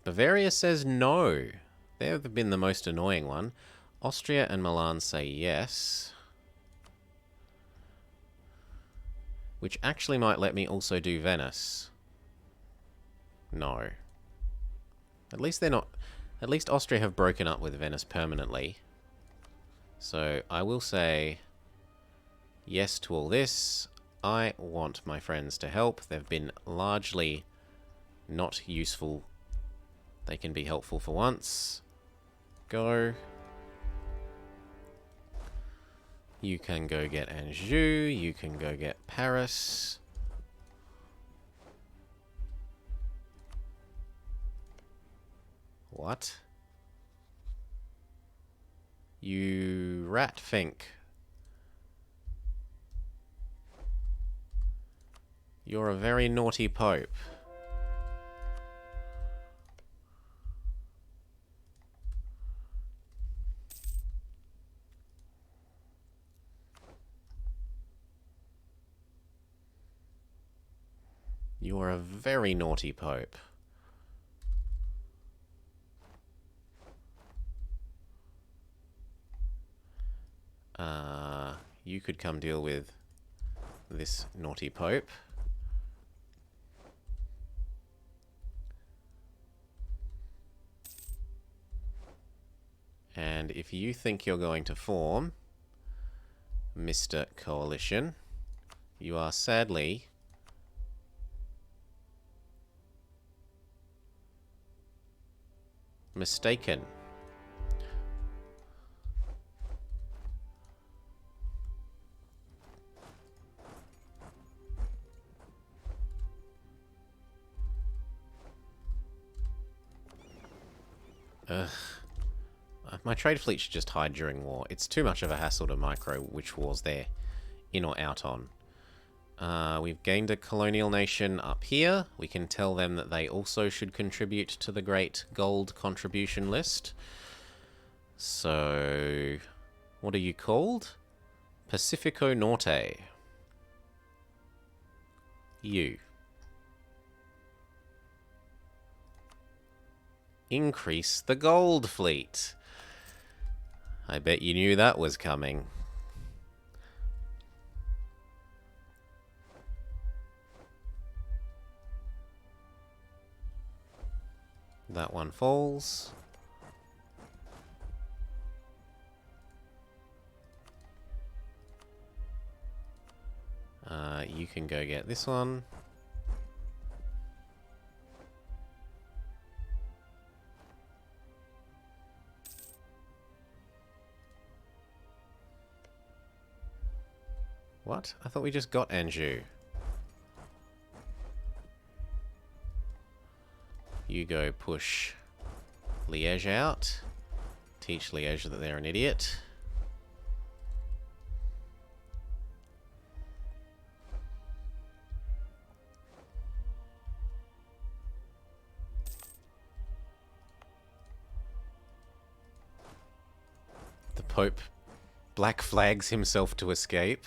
Bavaria says no. They've been the most annoying one. Austria and Milan say yes. Which actually might let me also do Venice. No. At least they're not... At least Austria have broken up with Venice permanently. So I will say yes to all this. I want my friends to help. They've been largely not useful. They can be helpful for once. Go. You can go get Anjou. You can go get Paris. What? You rat fink. You're a very naughty pope. You are a very naughty pope. You could come deal with this naughty pope. And if you think you're going to form Mr. Coalition, you are sadly mistaken. Ugh. My trade fleet should just hide during war. It's too much of a hassle to micro which wars they're in or out on. We've gained a colonial nation up here. We can tell them that they also should contribute to the great gold contribution list. So, what are you called? Pacifico Norte. You. Increase the gold fleet. I bet you knew that was coming. That one falls. You can go get this one. What? I thought we just got Anjou. You go push Liège out. Teach Liège that they're an idiot. The Pope black flags himself to escape.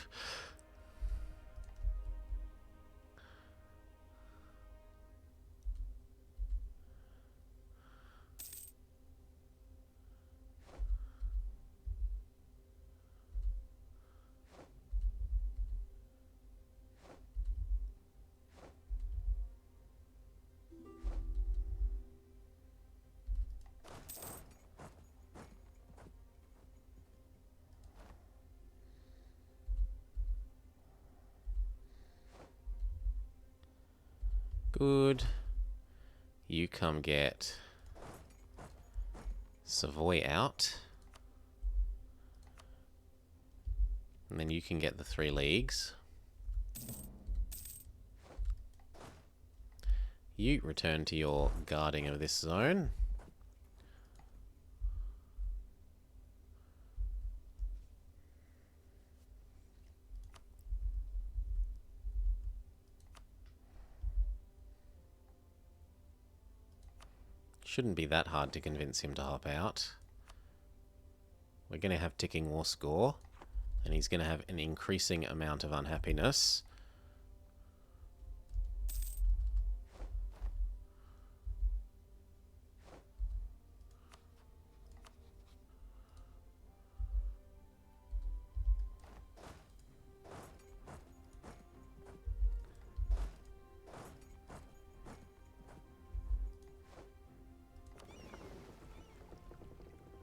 Good. You come get Savoy out. And then you can get the 3 leagues. You return to your guarding of this zone. Shouldn't be that hard to convince him to hop out. We're going to have ticking war score, and he's going to have an increasing amount of unhappiness.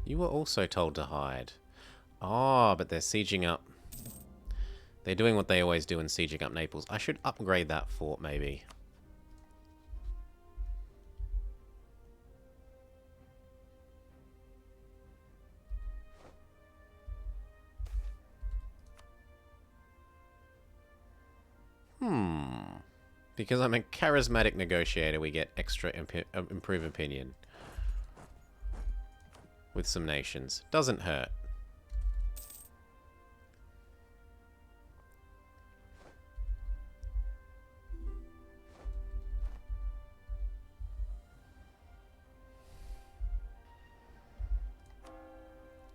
You were also told to hide. Oh, but they're sieging up. They're doing what they always do in sieging up Naples. I should upgrade that fort, maybe. Because I'm a charismatic negotiator, we get extra improve opinion. With some nations. Doesn't hurt.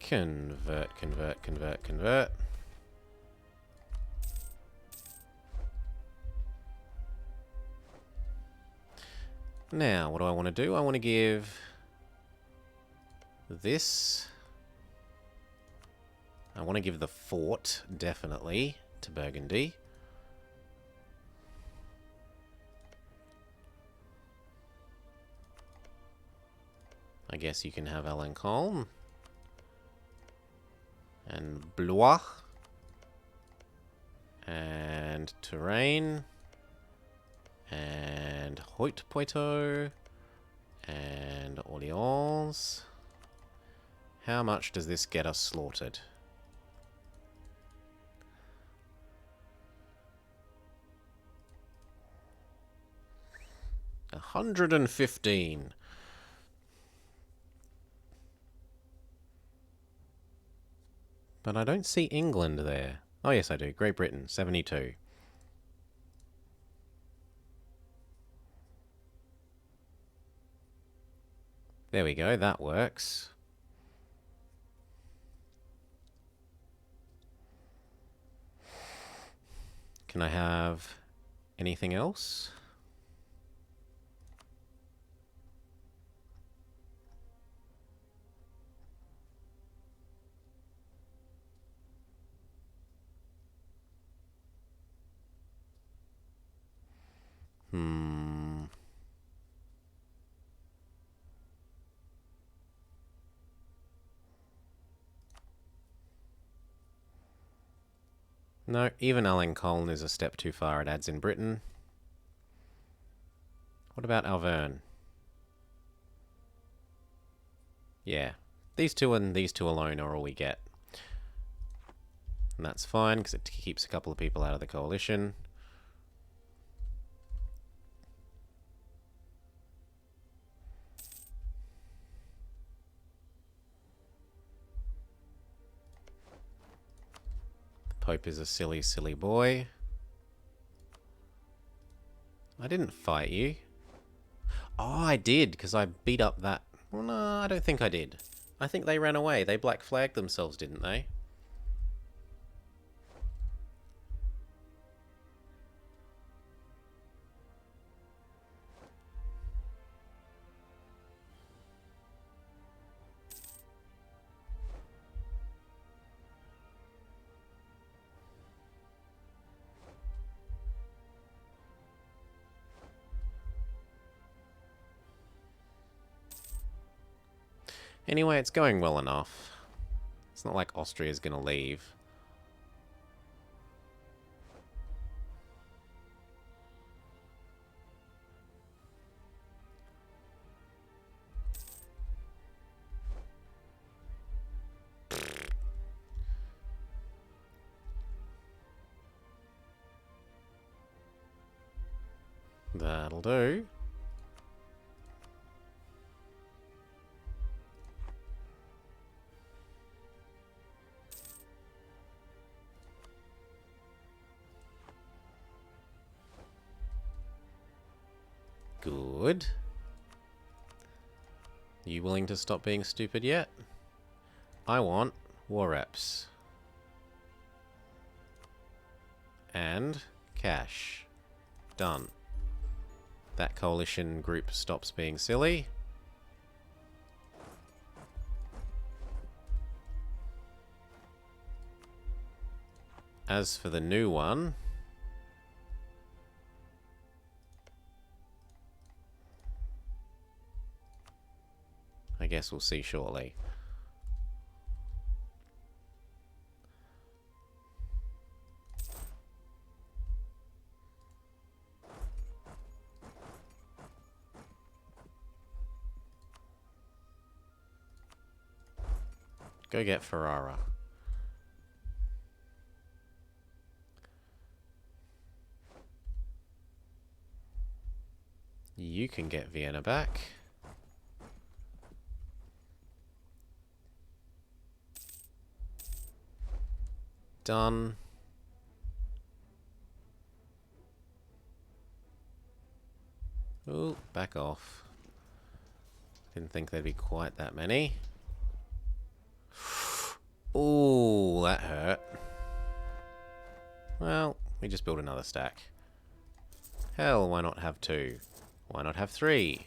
Convert, convert, convert, convert. Now, what do I want to do? I want to give this. I want to give the fort, definitely, to Burgundy. I guess you can have Alencon. And Blois. And Touraine. And Haute-Poitou. And Orleans. How much does this get us slaughtered? 115. But I don't see England there. Oh yes, I do. Great Britain, 72. There we go, that works. Can I have anything else? No, even Alencon is a step too far. It adds in Britain. What about Auvergne? Yeah, these two and these two alone are all we get. And that's fine, because it keeps a couple of people out of the coalition. Pope is a silly, silly boy. I didn't fight you. Oh, I did, because I beat up that... Well, no, I don't think I did. I think they ran away. They black flagged themselves, didn't they? Anyway, it's going well enough. It's not like Austria's gonna leave. That'll do. Good. You willing to stop being stupid yet? I want war reps. And cash. Done. That coalition group stops being silly. As for the new one... I guess we'll see shortly. Go get Ferrara. You can get Vienna back. Done. Ooh, back off. Didn't think there'd be quite that many. Ooh, that hurt. Well, we just built another stack. Hell, why not have 2? Why not have 3?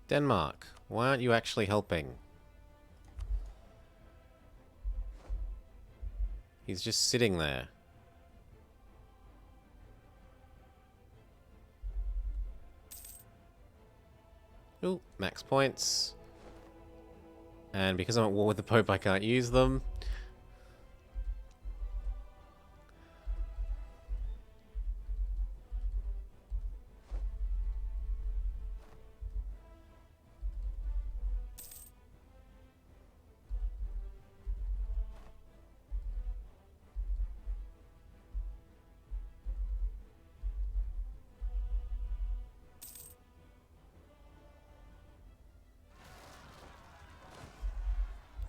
Denmark, why aren't you actually helping? He's just sitting there. Ooh, max points. And because I'm at war with the Pope, I can't use them.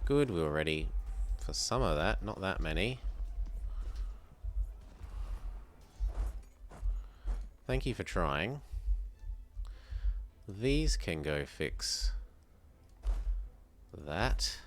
Good, we were ready for some of that, not that many. Thank you for trying. These can go fix that.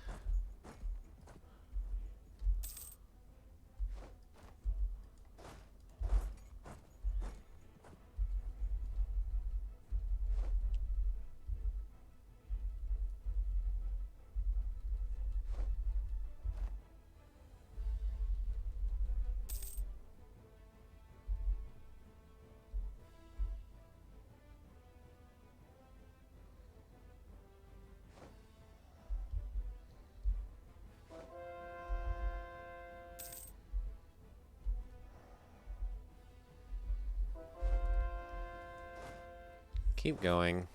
Keep going.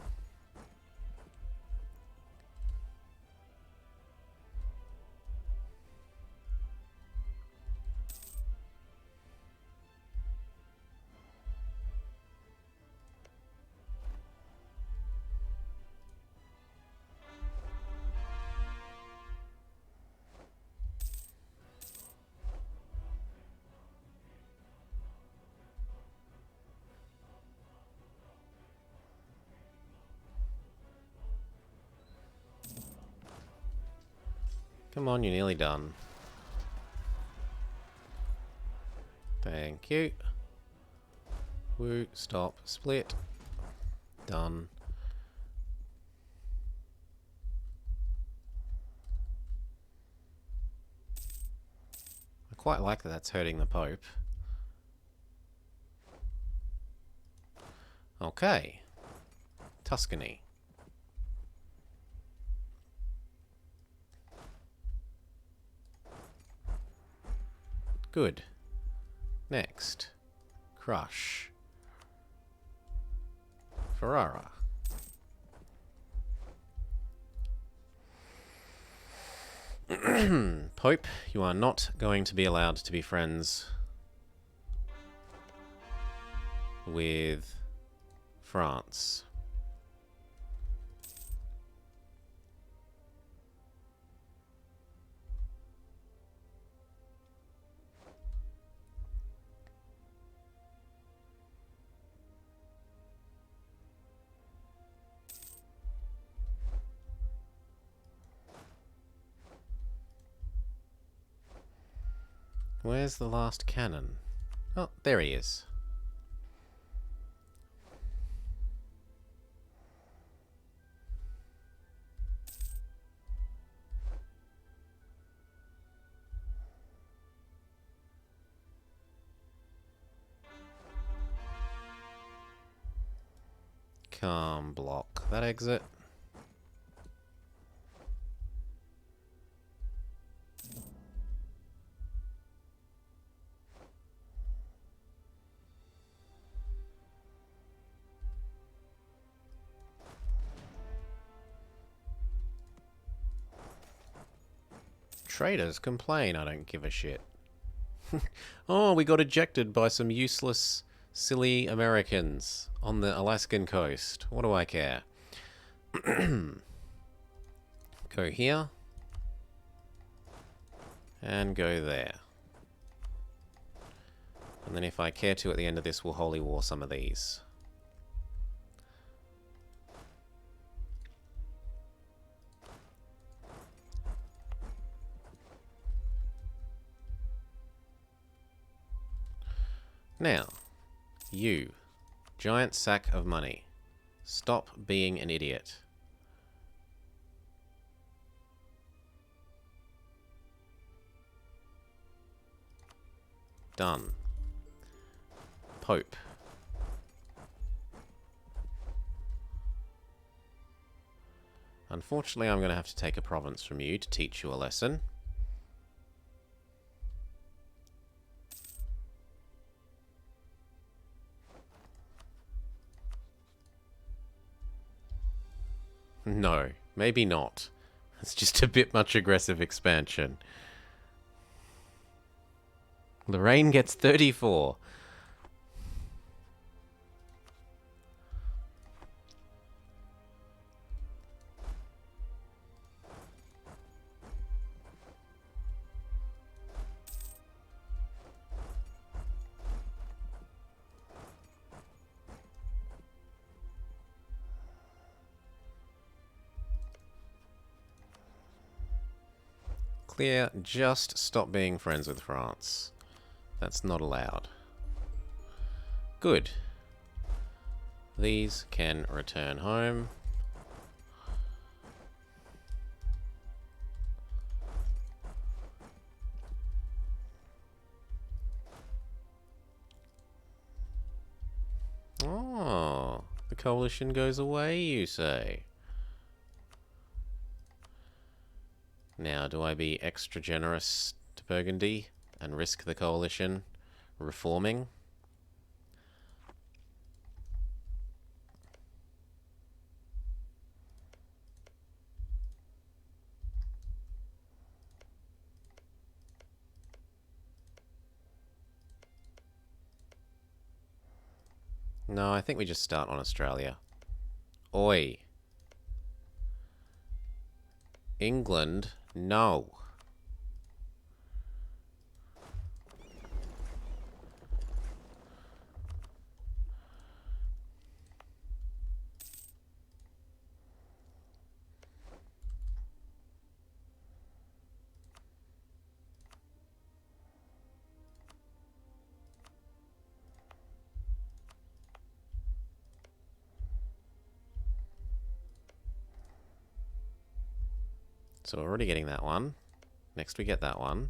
Come on, you're nearly done. Thank you. Woo, stop, split. Done. I quite like that that's hurting the Pope. Okay. Tuscany. Good. Next. Crush. Ferrara. Pope, you are not going to be allowed to be friends with France. Where's the last cannon? Oh, there he is. Can't block that exit. Traders complain, I don't give a shit. Oh, we got ejected by some useless, silly Americans on the Alaskan coast. What do I care? Go here. And go there. And then if I care to at the end of this, we'll holy war some of these. Now, you, giant sack of money, stop being an idiot. Done. Pope. Unfortunately, I'm going to have to take a province from you to teach you a lesson. No, maybe not. It's just a bit much aggressive expansion. Lorraine gets 34. Clear, just stop being friends with France. That's not allowed. Good. These can return home. Oh, the coalition goes away, you say? Now, do I be extra generous to Burgundy and risk the coalition reforming? No, I think we just start on Australia. Oi. England, no. So we're already getting that one. Next we get that one.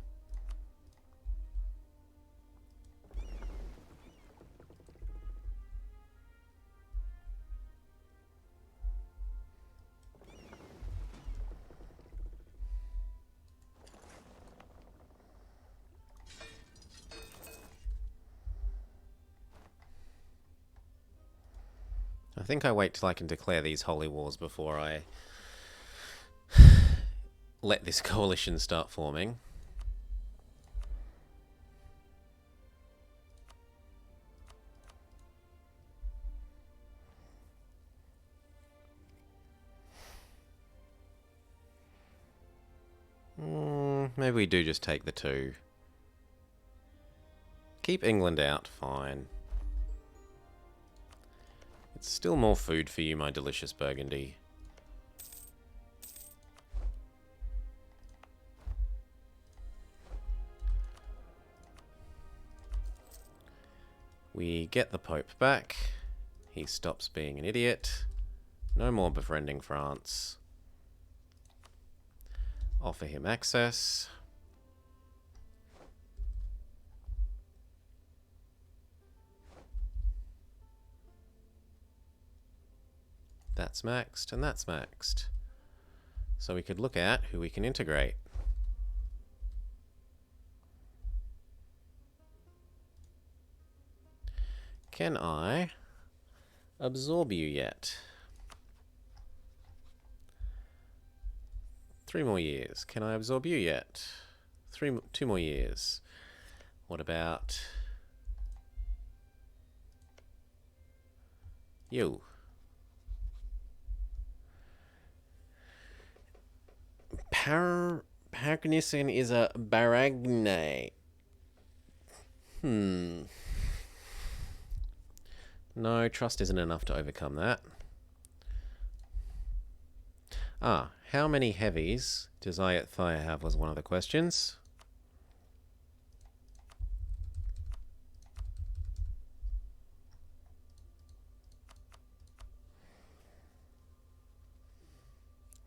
I think I wait till I can declare these holy wars before I let this coalition start forming. Maybe we do just take the two. Keep England out, fine. It's still more food for you, my delicious Burgundy. We get the Pope back. He stops being an idiot. No more befriending France. Offer him access. That's maxed, and that's maxed. So we could look at who we can integrate. Can I absorb you yet? 3 more years. Can I absorb you yet? 2 more years. What about you? Paragnisin is a baragne. No, trust isn't enough to overcome that. How many heavies does Ayathaya have was one of the questions.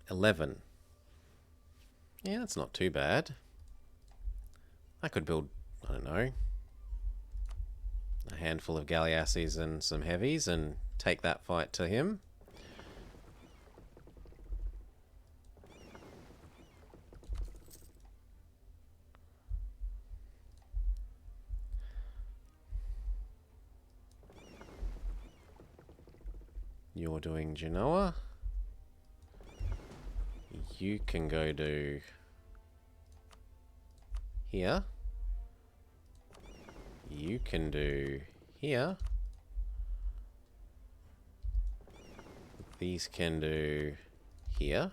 $11. Yeah, that's not too bad. I could build, I don't know, a handful of galleasses and some heavies and take that fight to him. You're doing Genoa. You can go do here. You can do here. These can do here.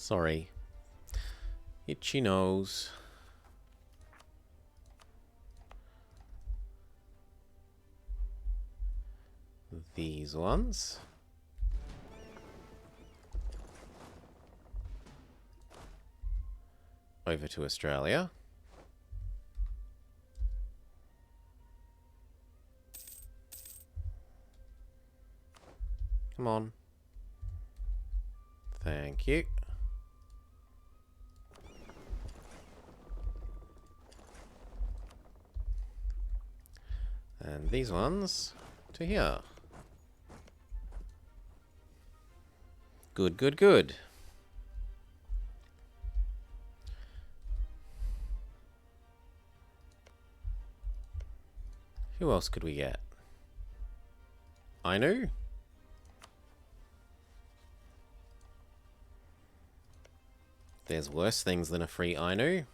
Sorry. Itchy nose. These ones. Over to Australia. Come on. Thank you. And these ones to here. Good, good, good. Who else could we get? Ainu? There's worse things than a free Ainu.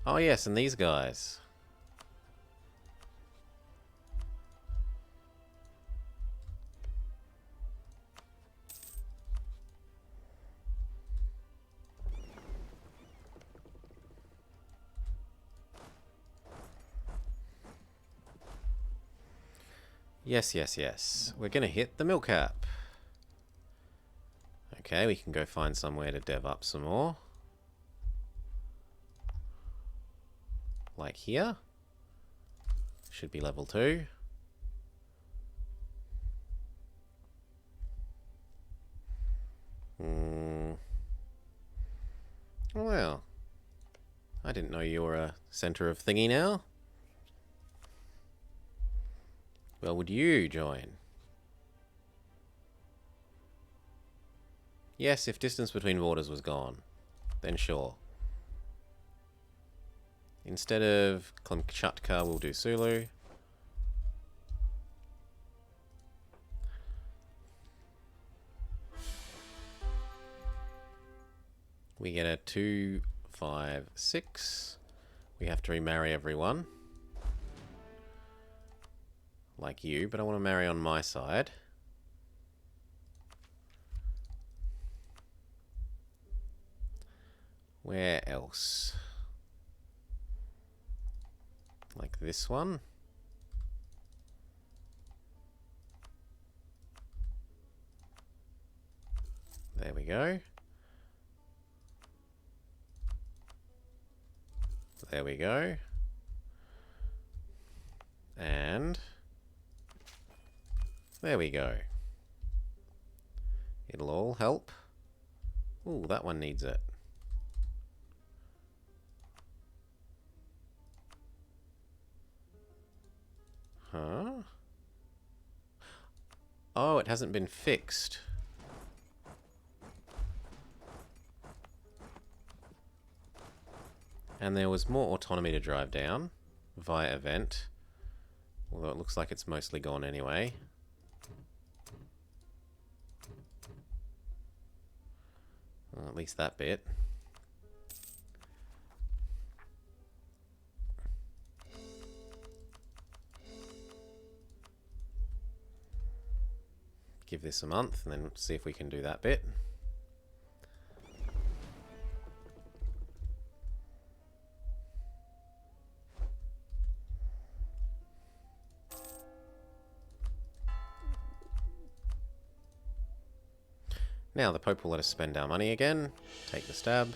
Oh yes, and these guys. Yes, yes, yes. We're gonna hit the milk cap. Okay, we can go find somewhere to dev up some more. Like here. Should be level 2. Well, I didn't know you were a center of thingy now. Well, would you join? Yes, if distance between borders was gone, then sure. Instead of Kamchatka, we'll do Sulu. We get a 2, 5, 6. We have to remarry everyone. Like you, but I want to marry on my side. Where else? Like this one. There we go. There we go. And there we go. It'll all help. Ooh, that one needs it. Huh? Oh, it hasn't been fixed. And there was more autonomy to drive down via event. Although it looks like it's mostly gone anyway. Well, at least that bit. Give this a month and then see if we can do that bit. Now the Pope will let us spend our money again, take the stab,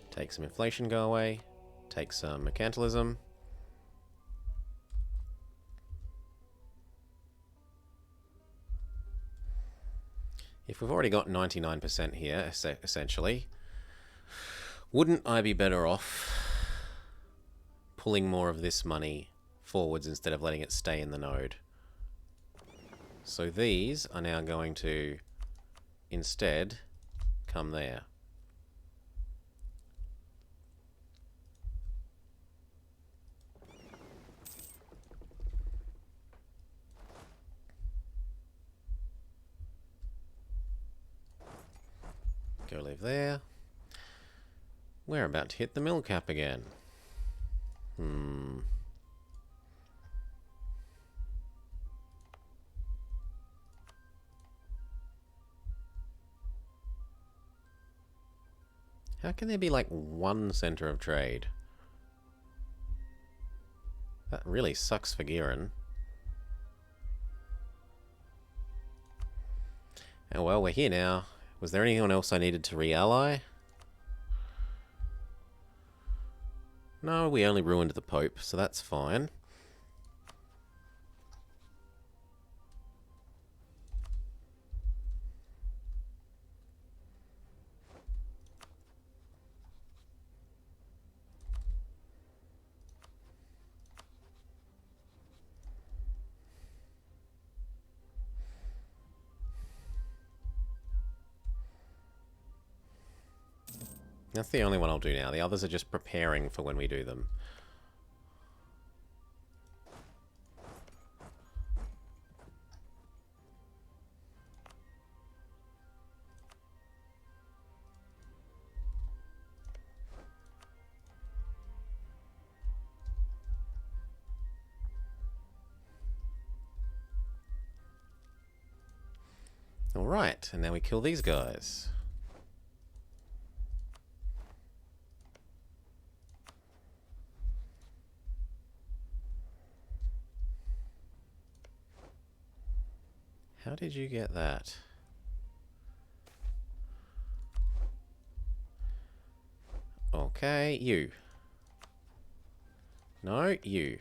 take some inflation go away, take some mercantilism. If we've already got 99% here, essentially, wouldn't I be better off pulling more of this money forwards instead of letting it stay in the node? So these are now going to instead come there. Go live there. We're about to hit the mill cap again. How can there be like one center of trade? That really sucks for Giran. Oh well, we're here now. Was there anyone else I needed to re-ally? No, we only ruined the Pope, so that's fine. That's the only one I'll do now. The others are just preparing for when we do them. Alright, and now we kill these guys. How did you get that? Okay, you. No, you.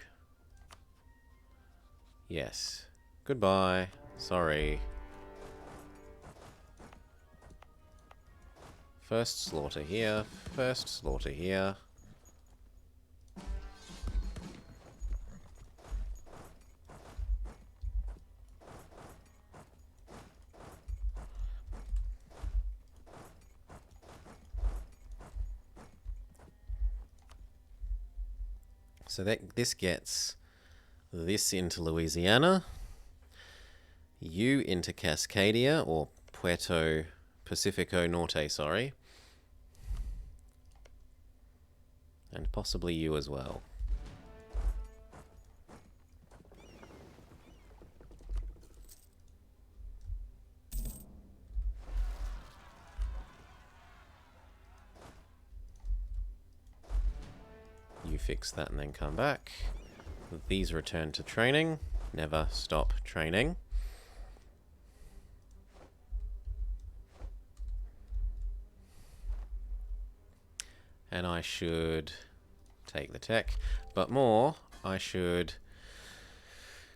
Yes. Goodbye. Sorry. First slaughter here. First slaughter here. So this gets this into Louisiana, you into Cascadia, or Puerto Pacifico Norte, sorry. And possibly you as well. You fix that and then come back. These return to training. Never stop training. And I should take the tech. But more, I should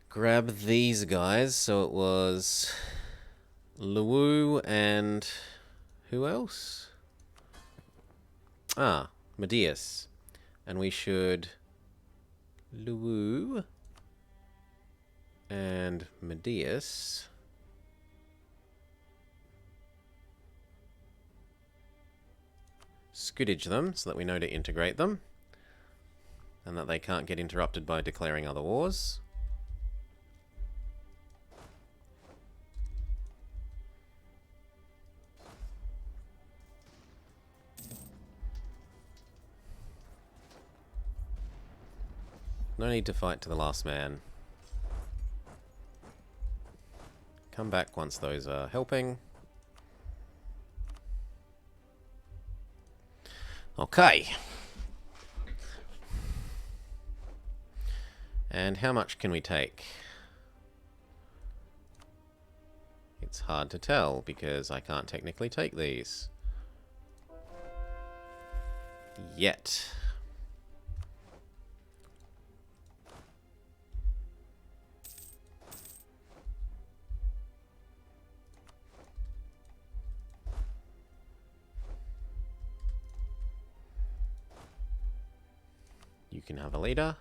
grab these guys. So it was Luwu and who else? Ah, Medius. And we should Luwu and Medius scootage them so that we know to integrate them and that they can't get interrupted by declaring other wars. No need to fight to the last man. Come back once those are helping. Okay. And how much can we take? It's hard to tell because I can't technically take these. Yet. You can have a leader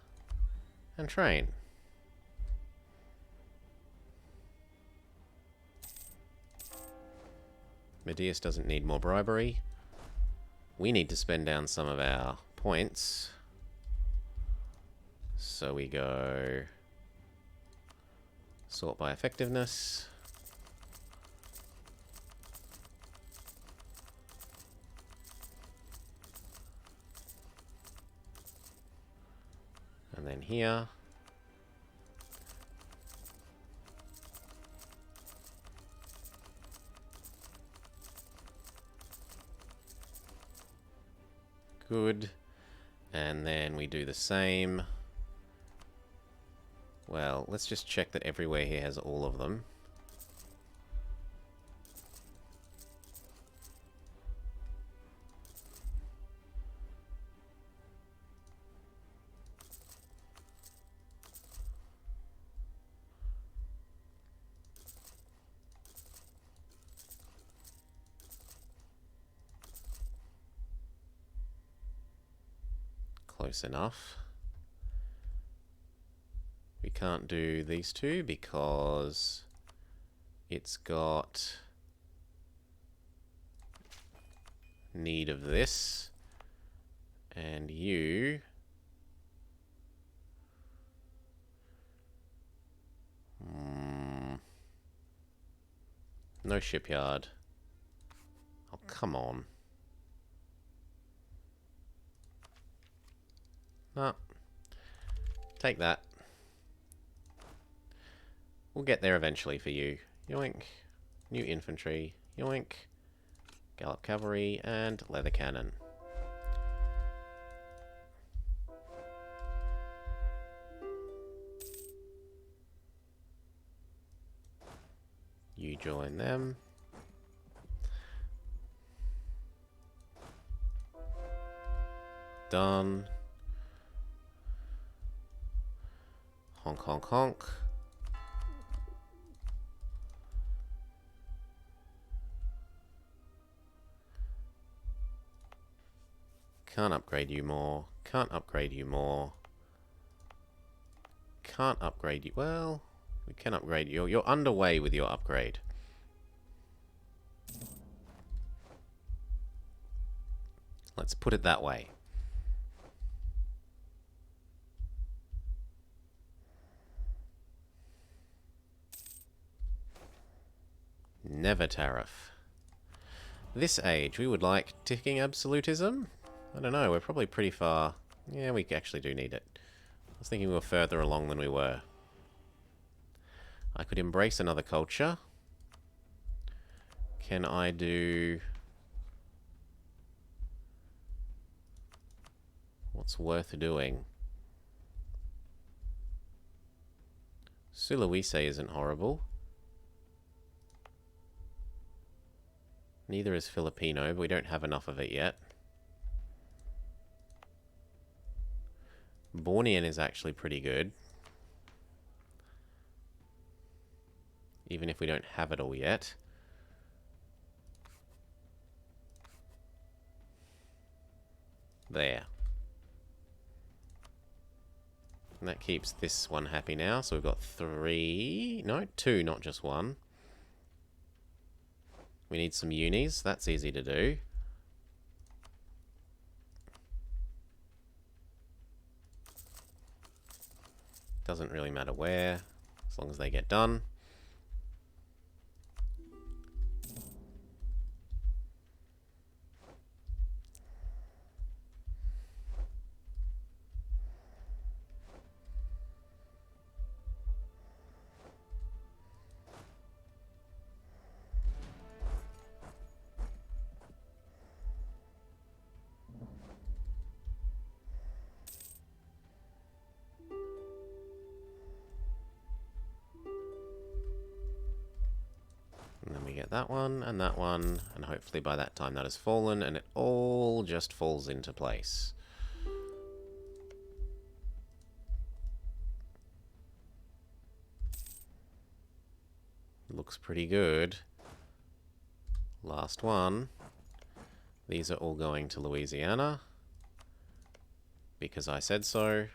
and train. Medius doesn't need more bribery. We need to spend down some of our points. So we go sort by effectiveness. And then here. Good. And then we do the same. Well, let's just check that everywhere here has all of them. Close enough. We can't do these two because it's got need of this. And you no shipyard. Oh, come on. No. Take that. We'll get there eventually for you. Yoink. New infantry. Yoink. Gallop cavalry and leather cannon. You join them. Done. Honk, honk, honk. Can't upgrade you more. Can't upgrade you more. Can't upgrade you. Well, we can upgrade you. You're underway with your upgrade. Let's put it that way. Never tariff. This age, we would like ticking absolutism. I don't know, we're probably pretty far. Yeah, we actually do need it. I was thinking we were further along than we were. I could embrace another culture. Can I do... what's worth doing? Sulawesi isn't horrible. Neither is Filipino, but we don't have enough of it yet. Bornean is actually pretty good. Even if we don't have it all yet. There. And that keeps this one happy now. So we've got 3... No, 2, not just 1. We need some unis. That's easy to do. Doesn't really matter where, as long as they get done. And then we get that one, and hopefully by that time that has fallen, and it all just falls into place. Looks pretty good. Last one. These are all going to Louisiana, because I said so.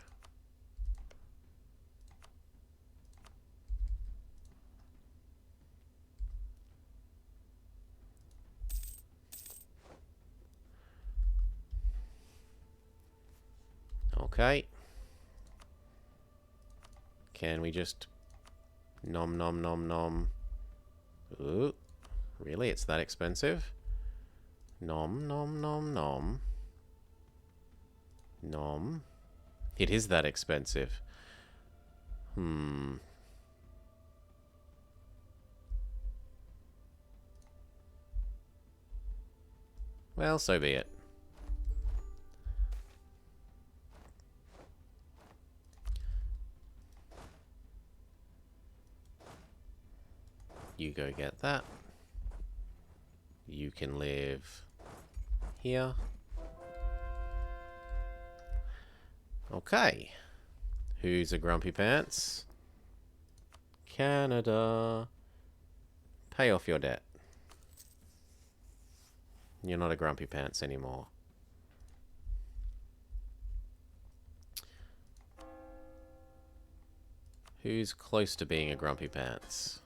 Okay. Can we just nom nom nom nom? Ooh, really? It's that expensive? Nom nom nom nom. Nom. It is that expensive. Well, so be it. You go get that. You can live here. Okay. Who's a grumpy pants? Canada. Pay off your debt. You're not a grumpy pants anymore. Who's close to being a grumpy pants?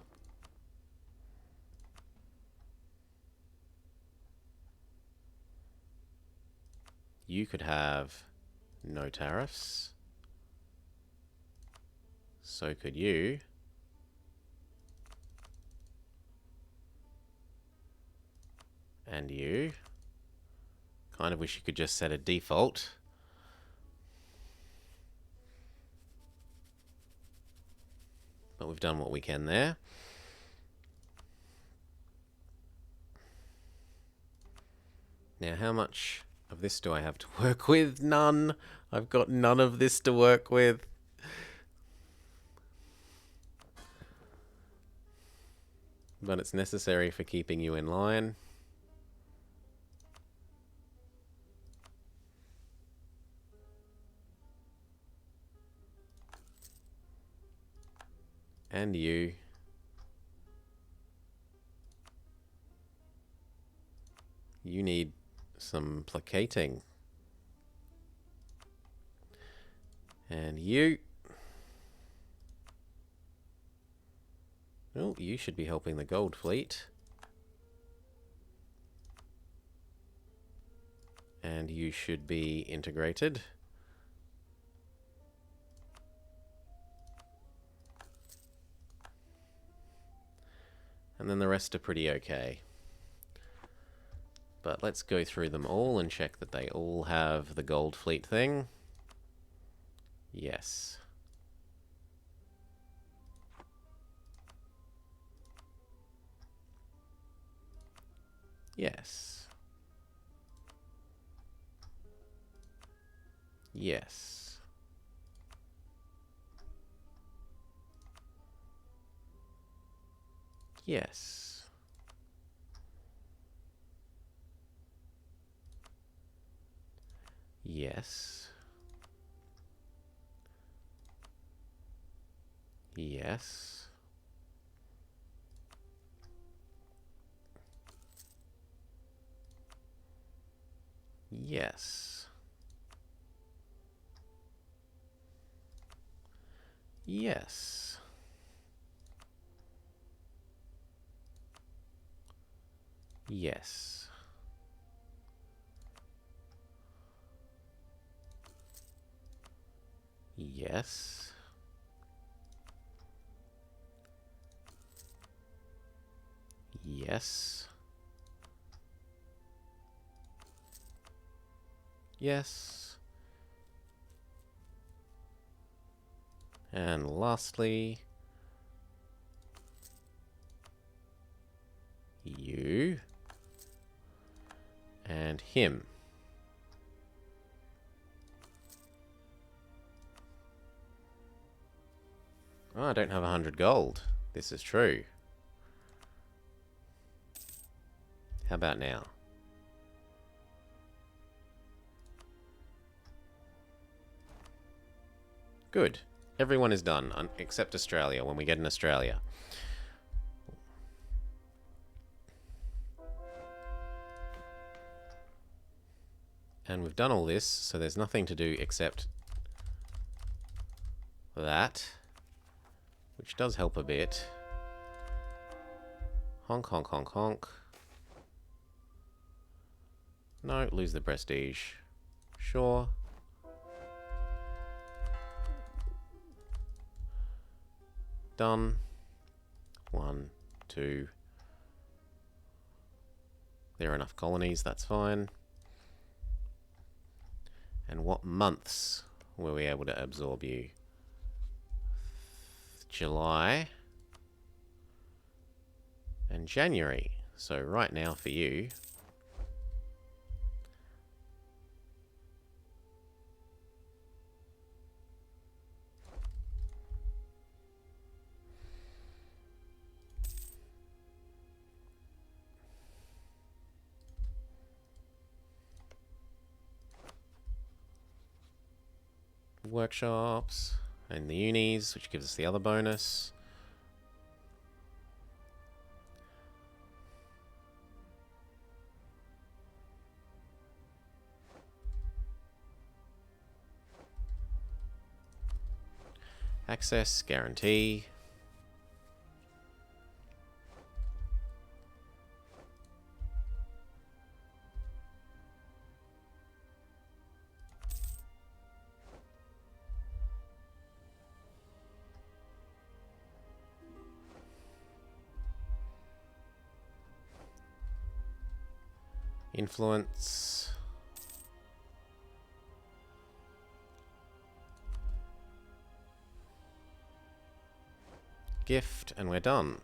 You could have no tariffs. So could you. And you. Kind of wish you could just set a default. But we've done what we can there. Now, how much of this do I have to work with? None. I've got none of this to work with. But it's necessary for keeping you in line. And you. You need some placating. And you. Oh, you should be helping the gold fleet. And you should be integrated. And then the rest are pretty okay. But let's go through them all and check that they all have the gold fleet thing. Yes. Yes. Yes. Yes. Yes. Yes. Yes. Yes. Yes. Yes. Yes. Yes. And lastly, you and him. Oh, I don't have 100 gold. This is true. How about now? Good. Everyone is done, except Australia, when we get in Australia. And we've done all this, so there's nothing to do except that, which does help a bit. Honk, honk, honk, honk. No, lose the prestige. Sure. Done. 1, 2. There are enough colonies, that's fine. And what months were we able to absorb you? July and January. So right now for you, workshops and the unis, which gives us the other bonus. Access guarantee. Influence. Gift, and we're done.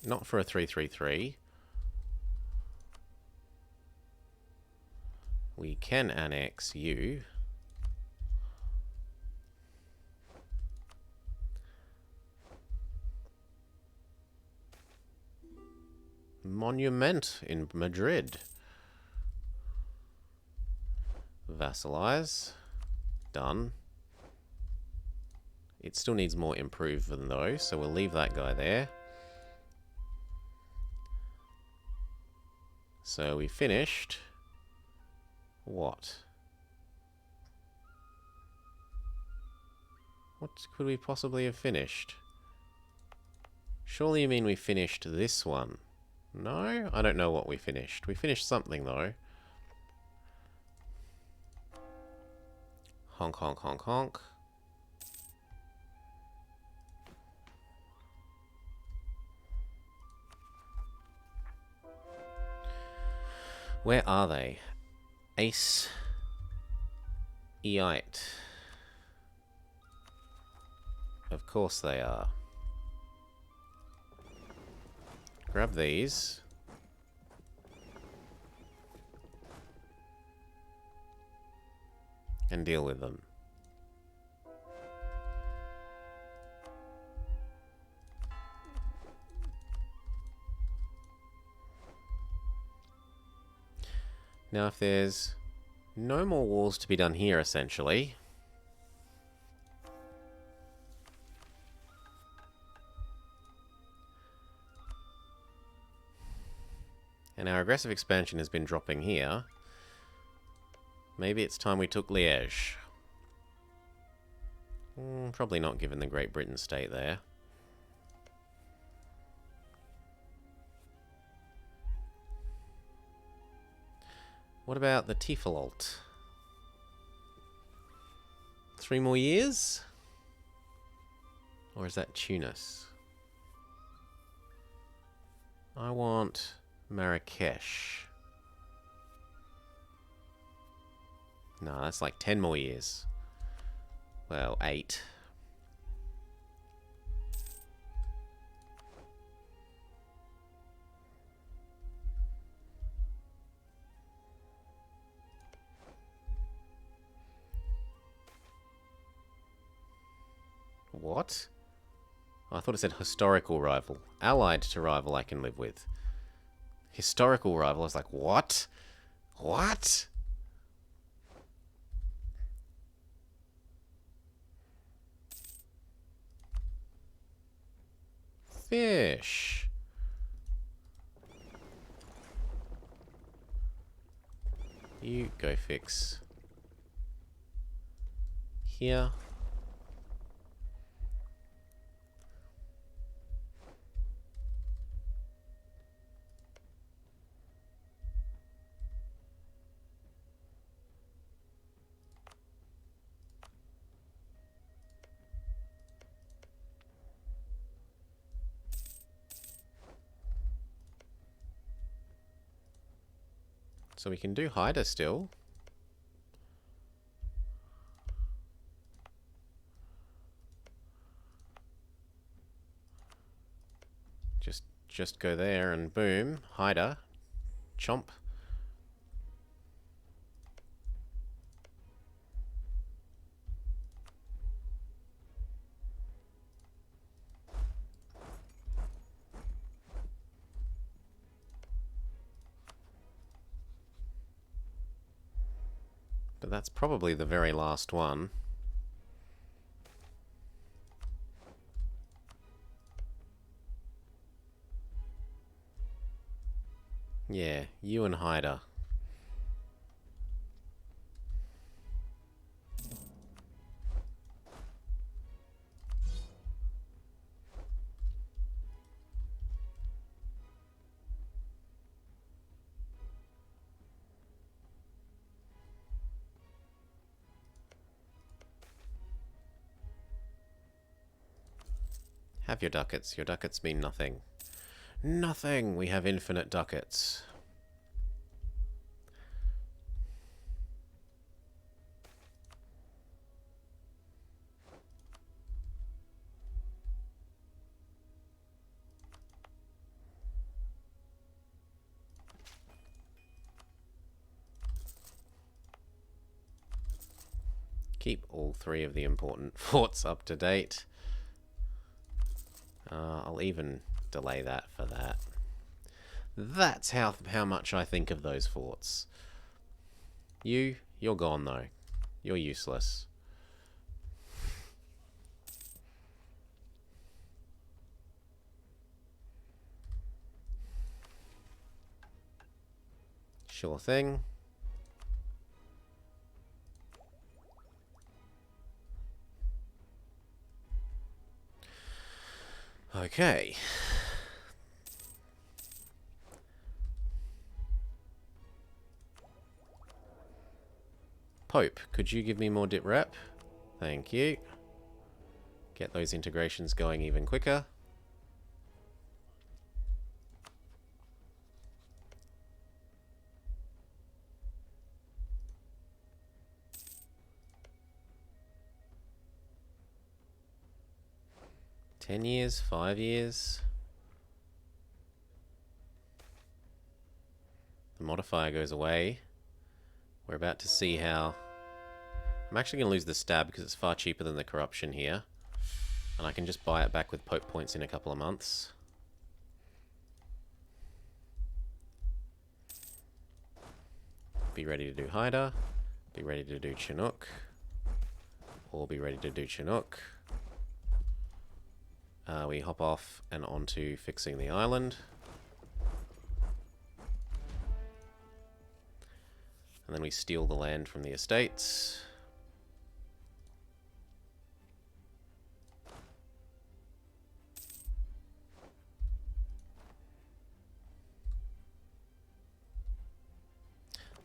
Not for a 333. We can annex you. Monument in Madrid. Vassalize. Done. It still needs more improvement though, so we'll leave that guy there. So we finished. What? What could we possibly have finished? Surely you mean we finished this one? No? I don't know what we finished. We finished something though. Honk, honk, honk, honk. Where are they? Ace. Eite. Of course they are. Grab these. And deal with them. Now, if there's no more walls to be done here, essentially, and our aggressive expansion has been dropping here, maybe it's time we took Liège. Probably not, given the Great Britain state there. What about the Tiefelault? 3 more years? Or is that Tunis? I want Marrakesh. No, that's like 10 more years. Well, 8. What? Oh, I thought it said historical rival. Allied to rival I can live with. Historical rival, I was like, what? What? Fish. You go fix here. So we can do Haida still. Just go there and boom, Haida, chomp. But that's probably the very last one. Yeah, you and Haida. Have your ducats. Your ducats mean nothing. Nothing! We have infinite ducats. Keep all 3 of the important forts up to date. I'll even delay that for that. That's how much I think of those forts. You're gone though. You're useless. Sure thing. Okay. Pope, could you give me more dit rep? Thank you. Get those integrations going even quicker. $10 years, 5 years. The modifier goes away. We're about to see how... I'm actually going to lose the stab because it's far cheaper than the corruption here. And I can just buy it back with Pope points in a couple of months. Be ready to do Haida. Be ready to do Chinook. Or be ready to do Chinook. We hop off and onto fixing the island. And then we steal the land from the estates.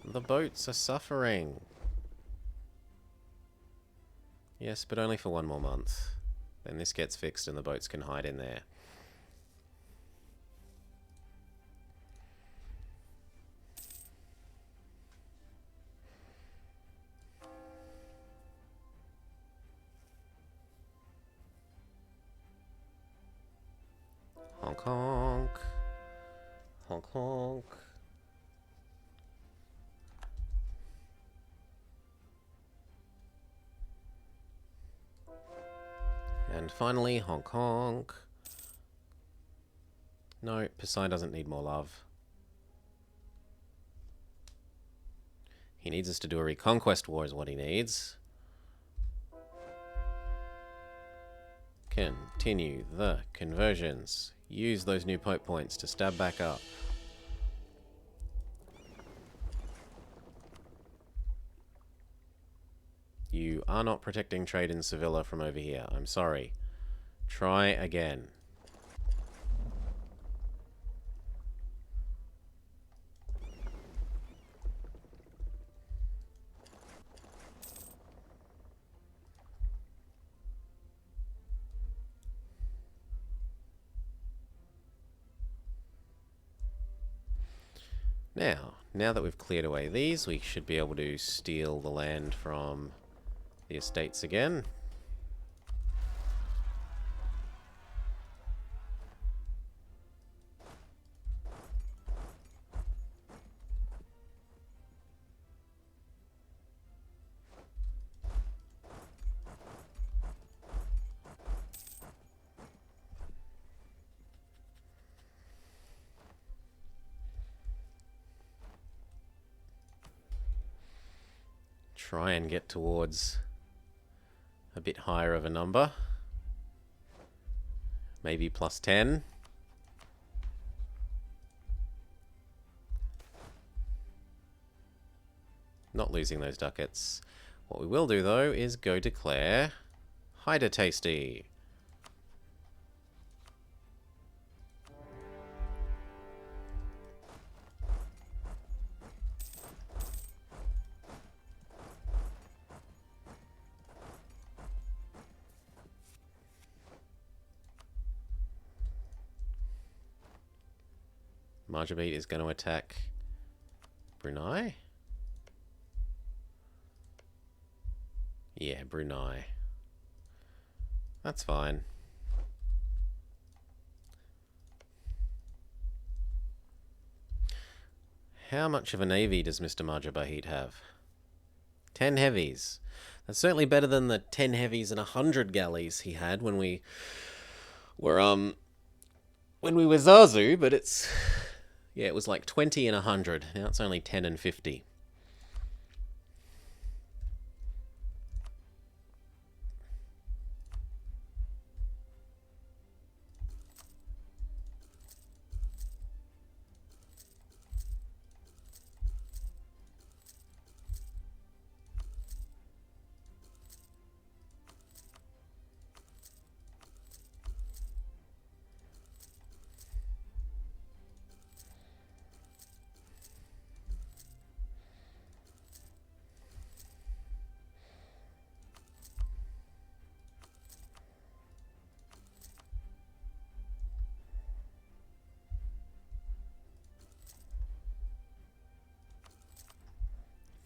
The boats are suffering. Yes, but only for one more month. Then this gets fixed and the boats can hide in there. Honk honk. Honk honk. And finally, honk honk. No, Poseidon doesn't need more love. He needs us to do a reconquest war is what he needs. Continue the conversions. Use those new Pope points to stab back up. You are not protecting trade in Sevilla from over here. I'm sorry. Try again. Now that we've cleared away these, we should be able to steal the land from the estates again. Try and get towards a bit higher of a number. Maybe plus 10. Not losing those ducats. What we will do though is go declare Haida Tasty. Marjabit is going to attack Brunei? Yeah, Brunei. That's fine. How much of a navy does Mr. Marjabahit have? 10 heavies. That's certainly better than the 10 heavies and 100 galleys he had when we were Zazu, but it's... Yeah, it was like 20 and 100. Now it's only 10 and 50.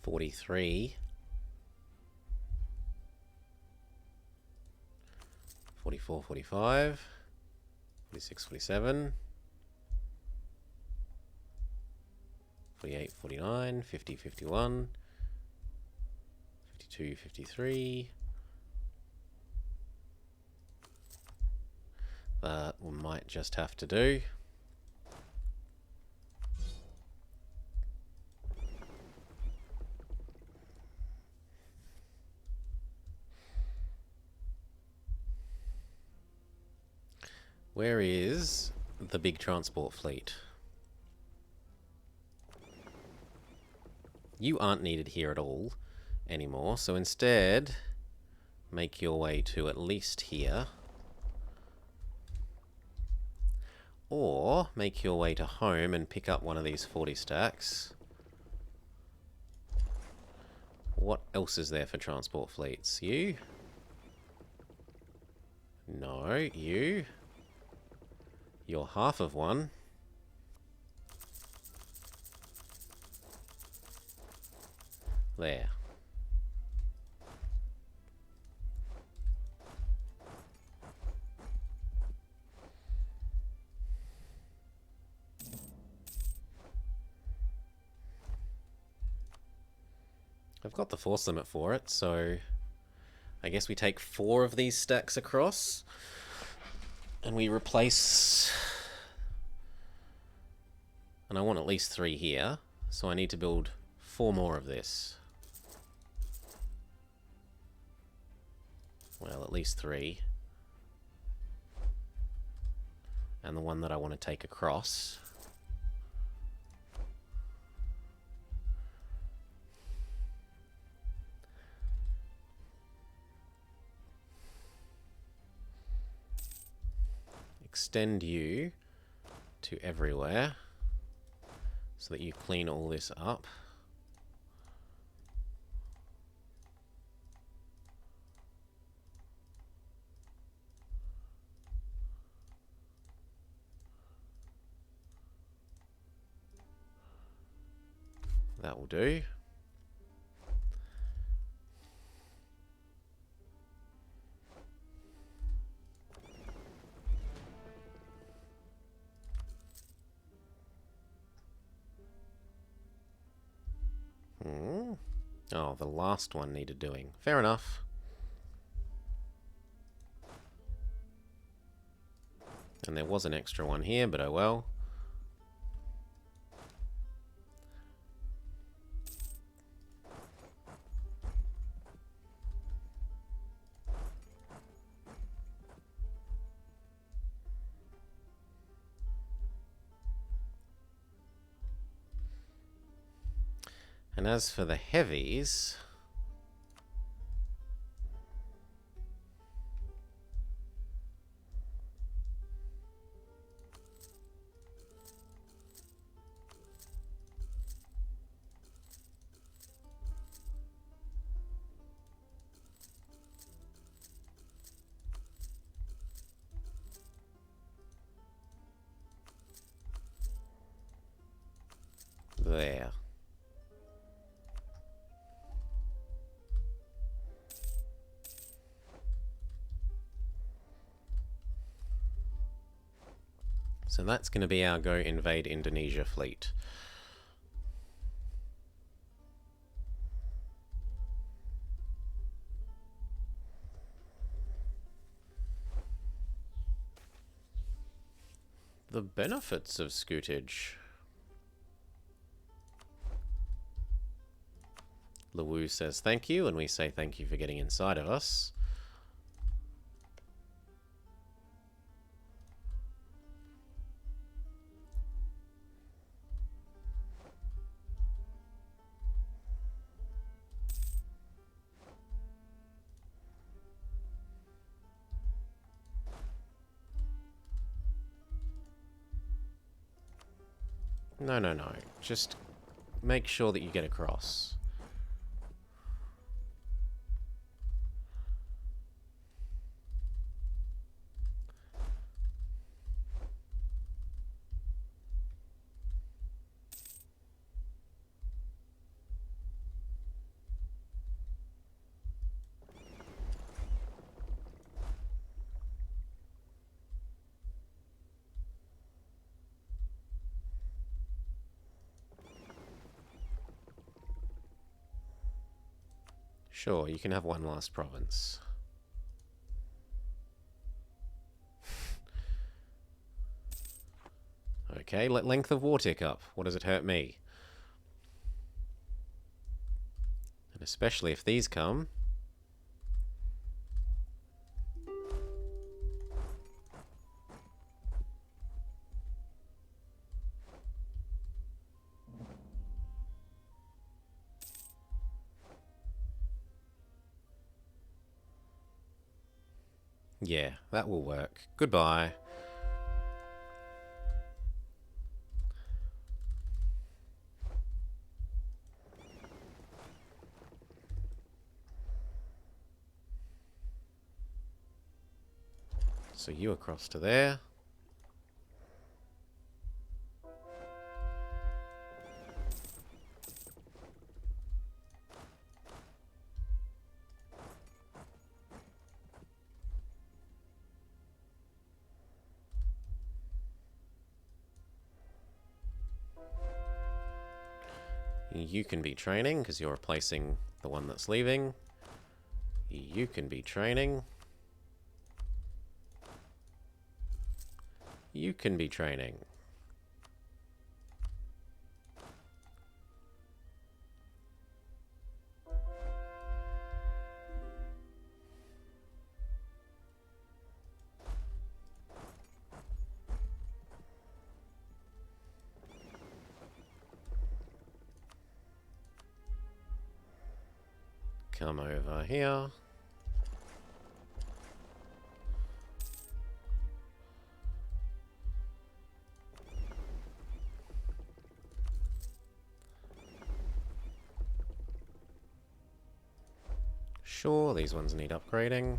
$43, 44, 45, 46, 47, 48, 49, 50, 51, 52, 53. That we might just have to do. Where is the big transport fleet? You aren't needed here at all anymore, so instead make your way to at least here. Or make your way to home and pick up one of these 40 stacks. What else is there for transport fleets? You? No, you. You're half of one. There. I've got the force limit for it, so I guess we take 4 of these stacks across and we replace, and I want at least 3 here, so I need to build 4 more of this. Well, at least 3. And the one that I want to take across. Extend you to everywhere so that you clean all this up. That will do. Oh, the last one needed doing. Fair enough. And there was an extra one here, but oh well. And as for the heavies, there. So that's going to be our Go Invade Indonesia fleet. The benefits of scootage. Lawu says thank you, and we say thank you for getting inside of us. No, no, no. Just make sure that you get across. Sure, you can have one last province. Okay, let length of war tick up. What does it hurt me? And especially if these come. Yeah, that will work. Goodbye. So you across to there. You can be training because you're replacing the one that's leaving. You can be training. You can be training. Come over here. Sure, these ones need upgrading.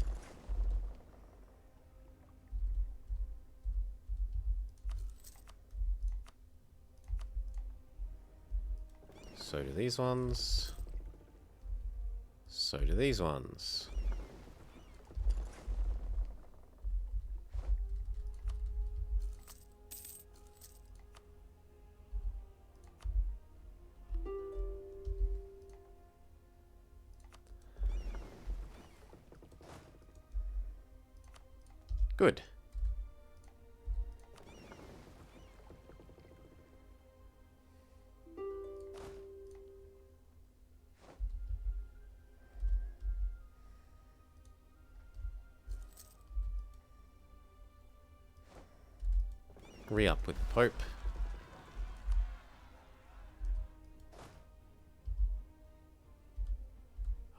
So do these ones. So do these ones. Good. Re-up with the Pope.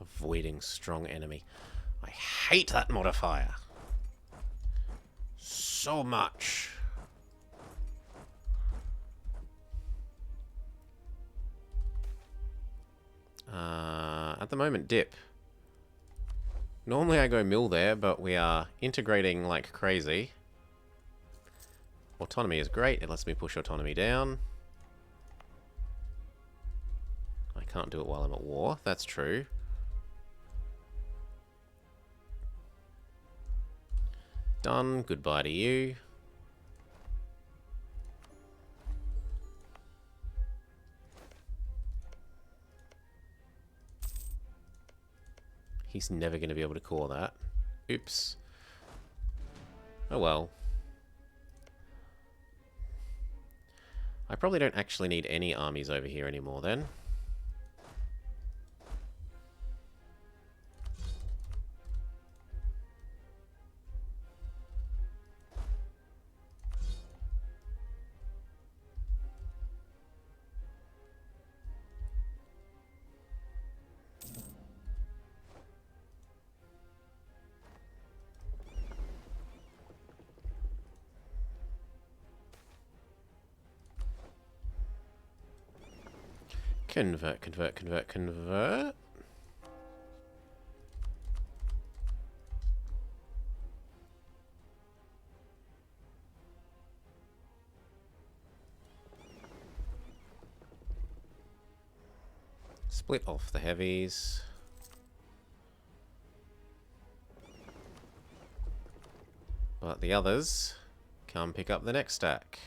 Avoiding strong enemy. I hate that modifier. So much. At the moment, dip. Normally I go mill there, but we are integrating like crazy. Autonomy is great. It lets me push autonomy down. I can't do it while I'm at war. That's true. Done. Goodbye to you. He's never going to be able to call that. Oops. Oh well. I probably don't actually need any armies over here anymore then. Convert, convert, convert, convert. Split off the heavies. But the others come pick up the next stack.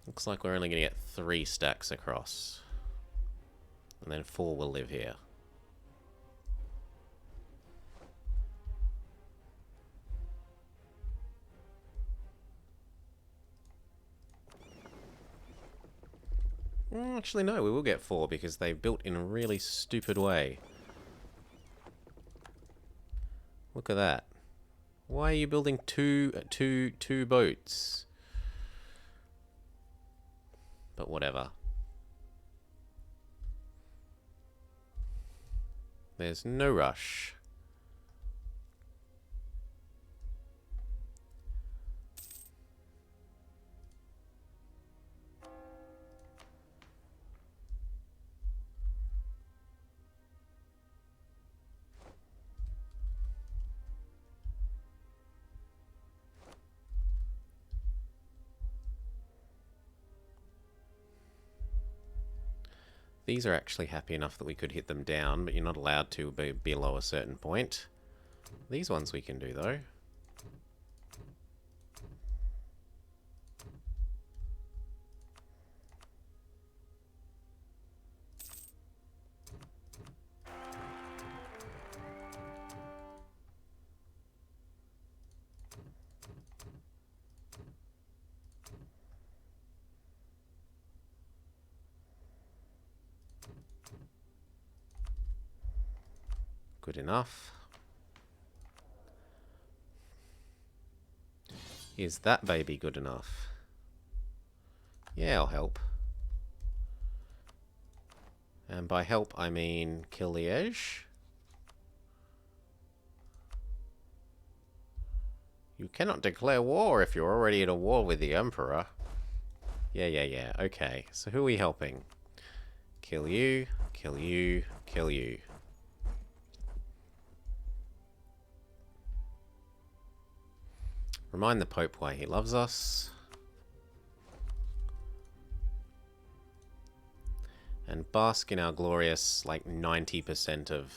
Looks like we're only going to get 3 stacks across. And then 4 will live here. Actually, no, we will get 4 because they built in a really stupid way. Look at that. Why are you building two boats? But whatever. There's no rush. These are actually happy enough that we could hit them down, but you're not allowed to be below a certain point. These ones we can do, though. Good enough. Is that baby good enough? Yeah, I'll help. And by help, I mean kill Liège. You cannot declare war if you're already at a war with the Emperor. Yeah. Okay, so who are we helping? Kill you, kill you, kill you. Remind the Pope why he loves us. And bask in our glorious, like, 90% of...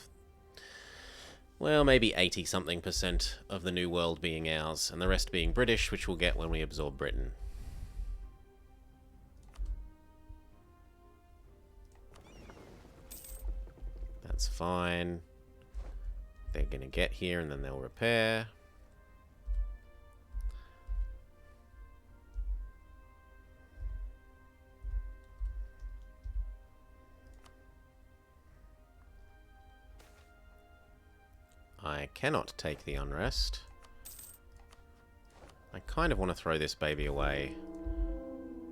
Well, maybe 80-something% of the New World being ours, and the rest being British, which we'll get when we absorb Britain. That's fine. They're gonna get here, and then they'll repair. I cannot take the unrest. I kind of want to throw this baby away.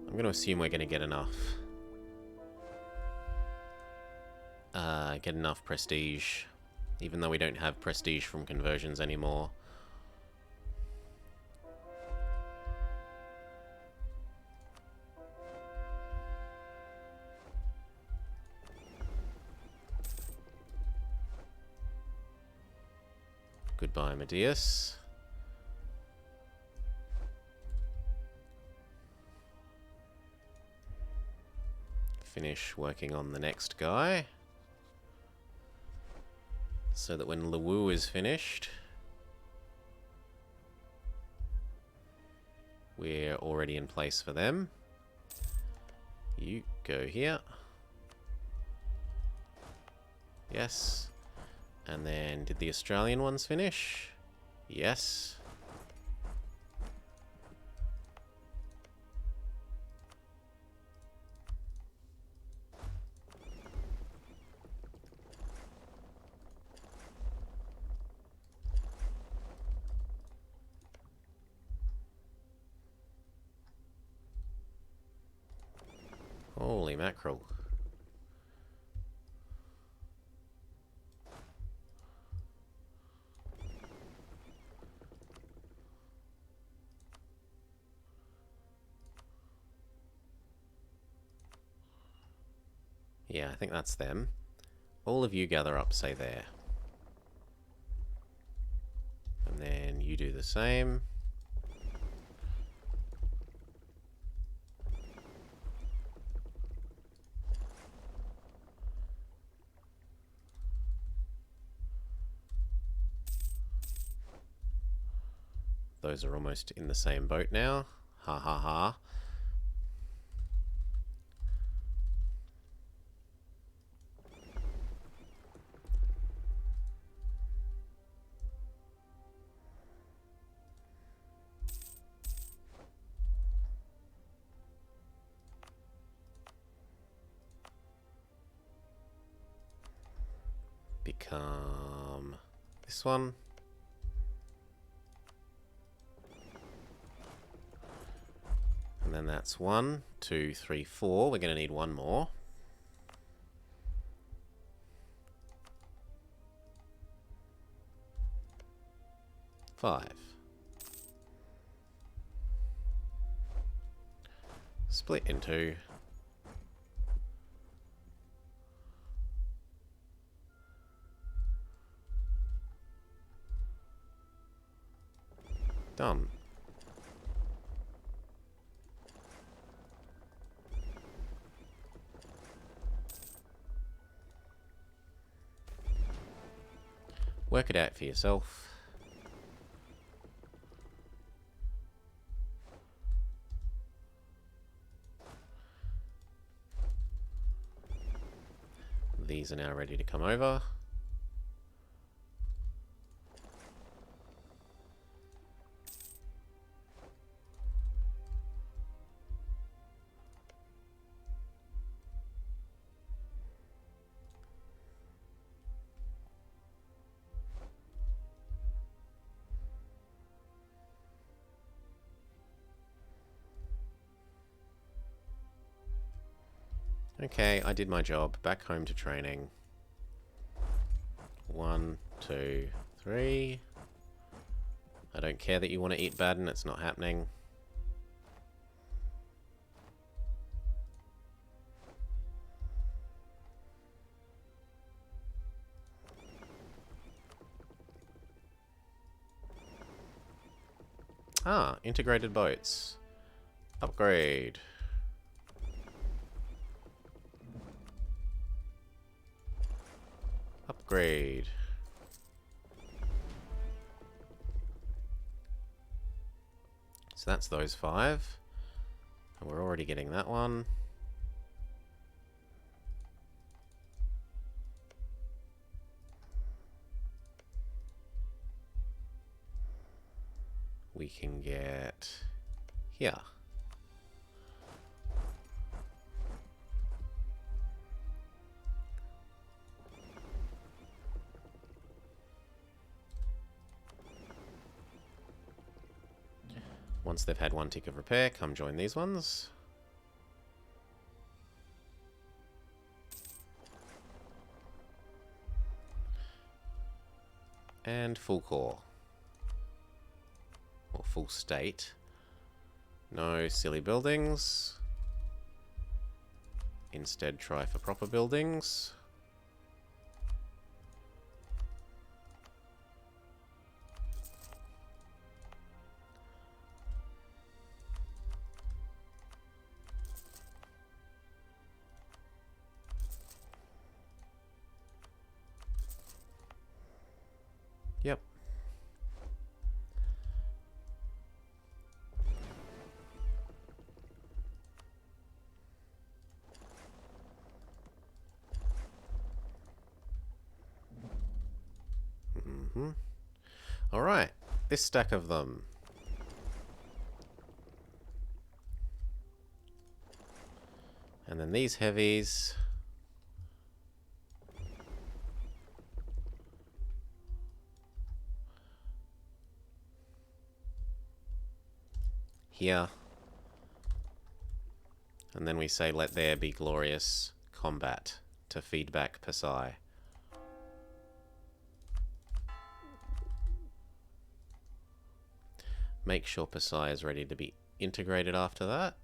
I'm going to assume we're going to get enough. Get enough prestige. Even though we don't have prestige from conversions anymore. Goodbye, Amadeus. Finish working on the next guy. So that when Luwu is finished, we're already in place for them. You go here. Yes. And then, did the Australian ones finish? Yes. Holy mackerel. Yeah, I think that's them. All of you gather up, say there. And then you do the same. Those are almost in the same boat now. Ha ha ha. Become this one. And then that's 1, 2, 3, 4. We're going to need one more. Five. Split in two. Done. Work it out for yourself. These are now ready to come over. Okay, I did my job. Back home to training. 1, 2, 3. I don't care that you want to eat Baden, it's not happening. Ah, integrated boats. Upgrade. Upgrade. So that's those 5. And we're already getting that one. We can get here. Once they've had one tick of repair, come join these ones. And full core. Or full state. No silly buildings. Instead try for proper buildings. Yep. All right, this stack of them. And then these heavies. Here. And then we say, let there be glorious combat to feed back Pasai. Make sure Pasai is ready to be integrated after that.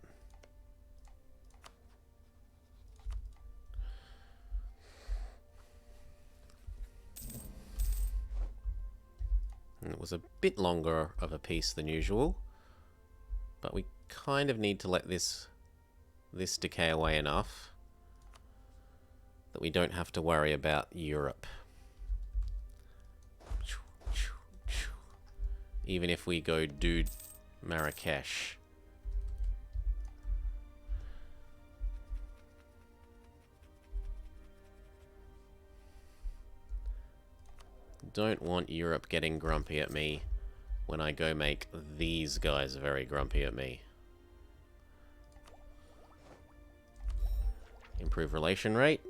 And it was a bit longer of a piece than usual, but we kind of need to let this decay away enough that we don't have to worry about Europe. Even if we go do Marrakesh. Don't want Europe getting grumpy at me when I go make these guys very grumpy at me. Improve relation rate.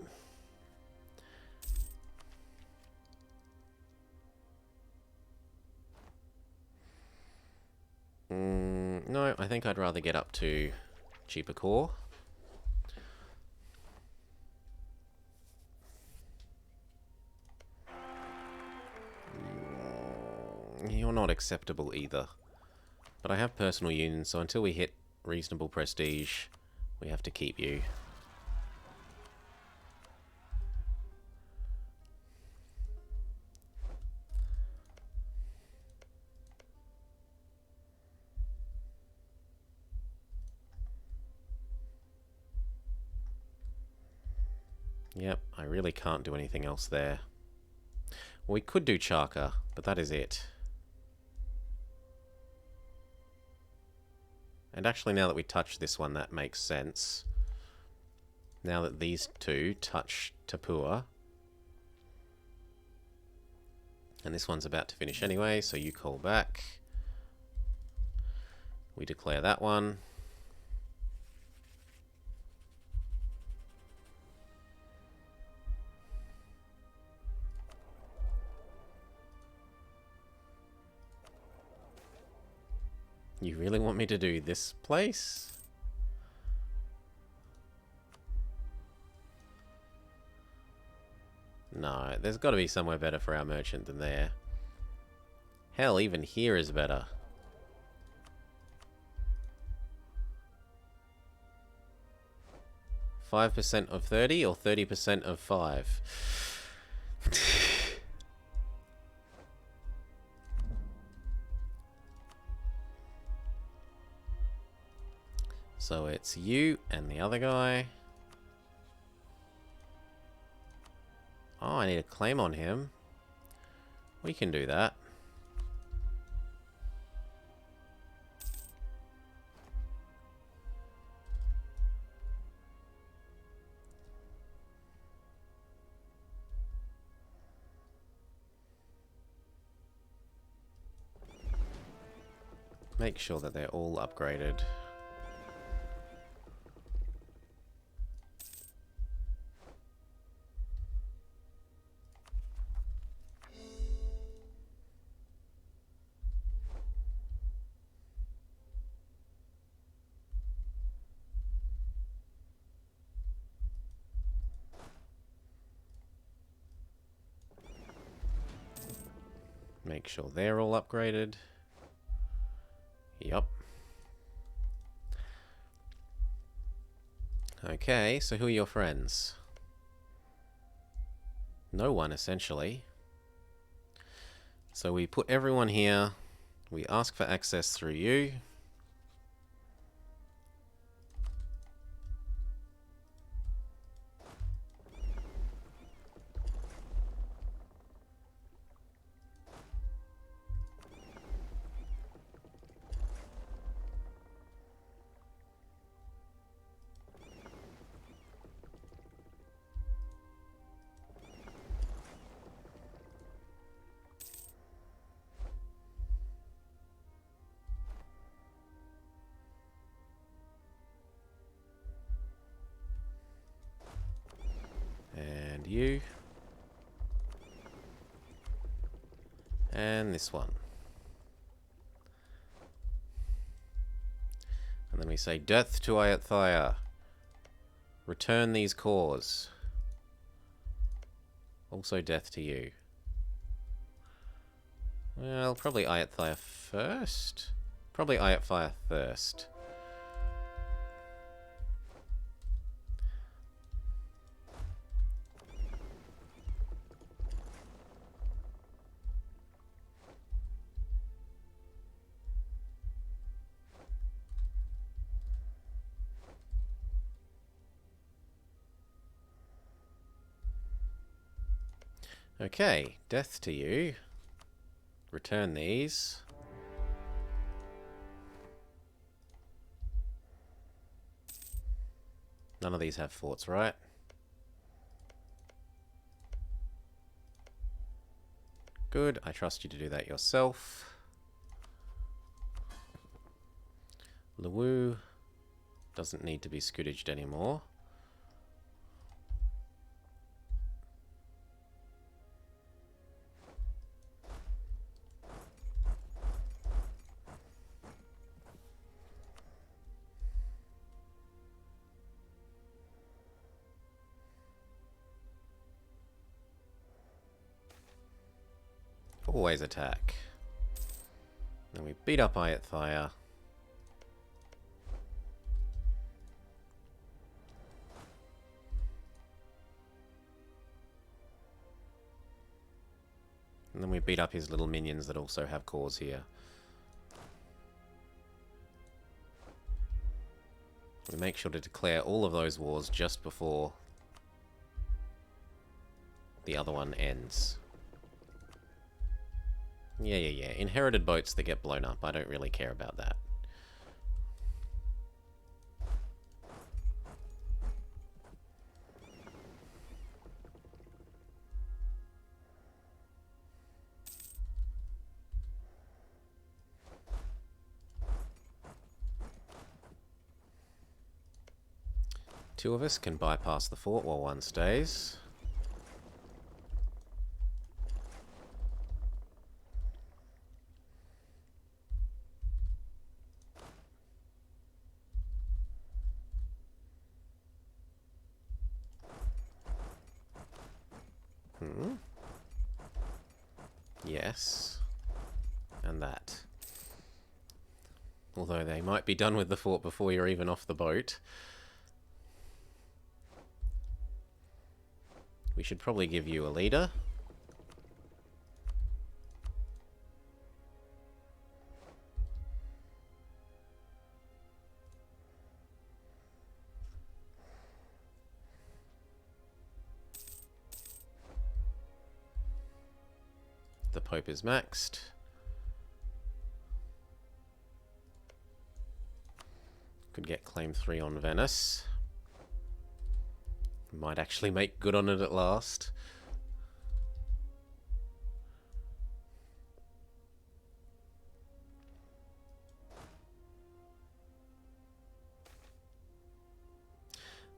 No, I think I'd rather get up to cheaper core. You're not acceptable either. But I have personal unions, so until we hit reasonable prestige, we have to keep you. Yep, I really can't do anything else there. We could do Chaka, but that is it. And actually, now that we touch this one, that makes sense. Now that these two touch Tapua. And this one's about to finish anyway, so you call back. We declare that one. You really want me to do this place? No, there's got to be somewhere better for our merchant than there. Hell, even here is better. %5 of 30 or 30% of 5? So it's you and the other guy. Oh, I need a claim on him. We can do that. Make sure that they're all upgraded. Make sure they're all upgraded. Yup. Okay, so who are your friends? No one, essentially. So we put everyone here. We ask for access through you. And you. And this one. And then we say, death to Ayathaya. Return these cores. Also death to you. Well, probably Ayathaya first. Probably Ayathaya first. Okay, death to you. Return these. None of these have forts, right? Good, I trust you to do that yourself. Luwu doesn't need to be scootaged anymore. Always attack. And we beat up Ayatthaya. And then we beat up his little minions that also have cores here. We make sure to declare all of those wars just before the other one ends. Yeah. Inherited boats that get blown up. I don't really care about that. Two of us can bypass the fort while one stays. Yes. And that. Although they might be done with the fort before you're even off the boat. We should probably give you a leader. The Pope is maxed. Could get claim 3 on Venice. Might actually make good on it at last.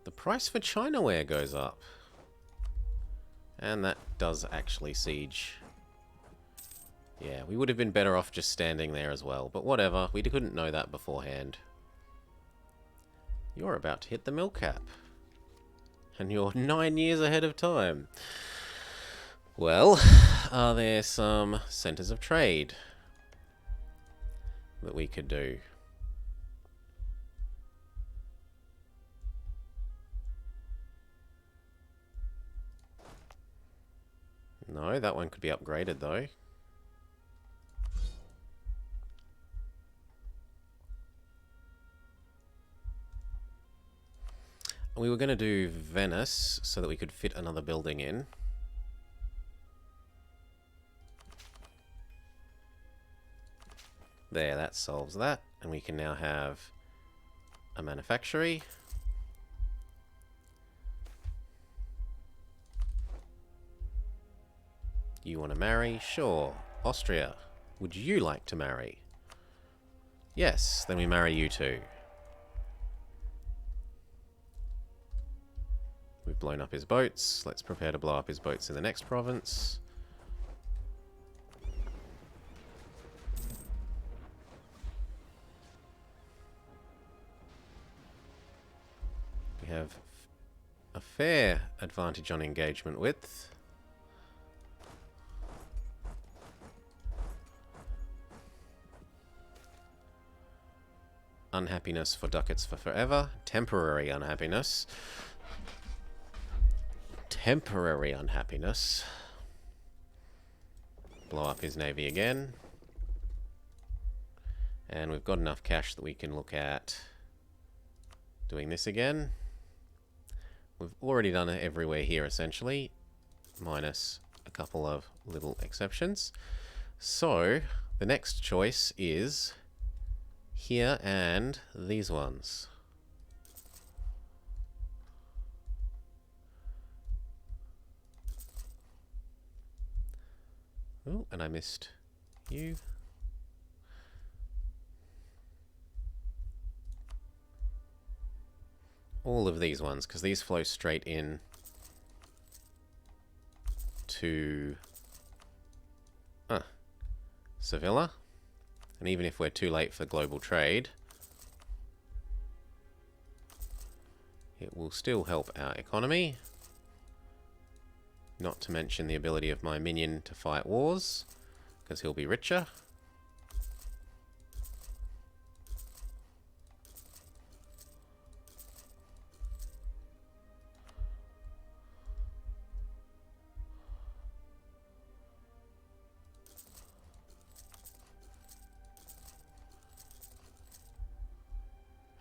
The price for Chinaware goes up. And that does actually siege. Yeah, we would have been better off just standing there as well. But whatever, we couldn't know that beforehand. You're about to hit the mill cap. And you're 9 years ahead of time. Well, are there some centres of trade that we could do? No, that one could be upgraded though. We were going to do Venice so that we could fit another building in. There, that solves that. And we can now have a manufactory. You want to marry? Sure. Austria, would you like to marry? Yes, then we marry you too. We've blown up his boats. Let's prepare to blow up his boats in the next province. We have a fair advantage on engagement width. Unhappiness for ducats for forever. Temporary unhappiness. Temporary unhappiness. Blow up his navy again. And we've got enough cash that we can look at doing this again. We've already done it everywhere here essentially, minus a couple of little exceptions. So the next choice is here and these ones. Oh, and I missed you. All of these ones, because these flow straight in to Sevilla. And even if we're too late for global trade, it will still help our economy. Not to mention the ability of my minion to fight wars. because he'll be richer.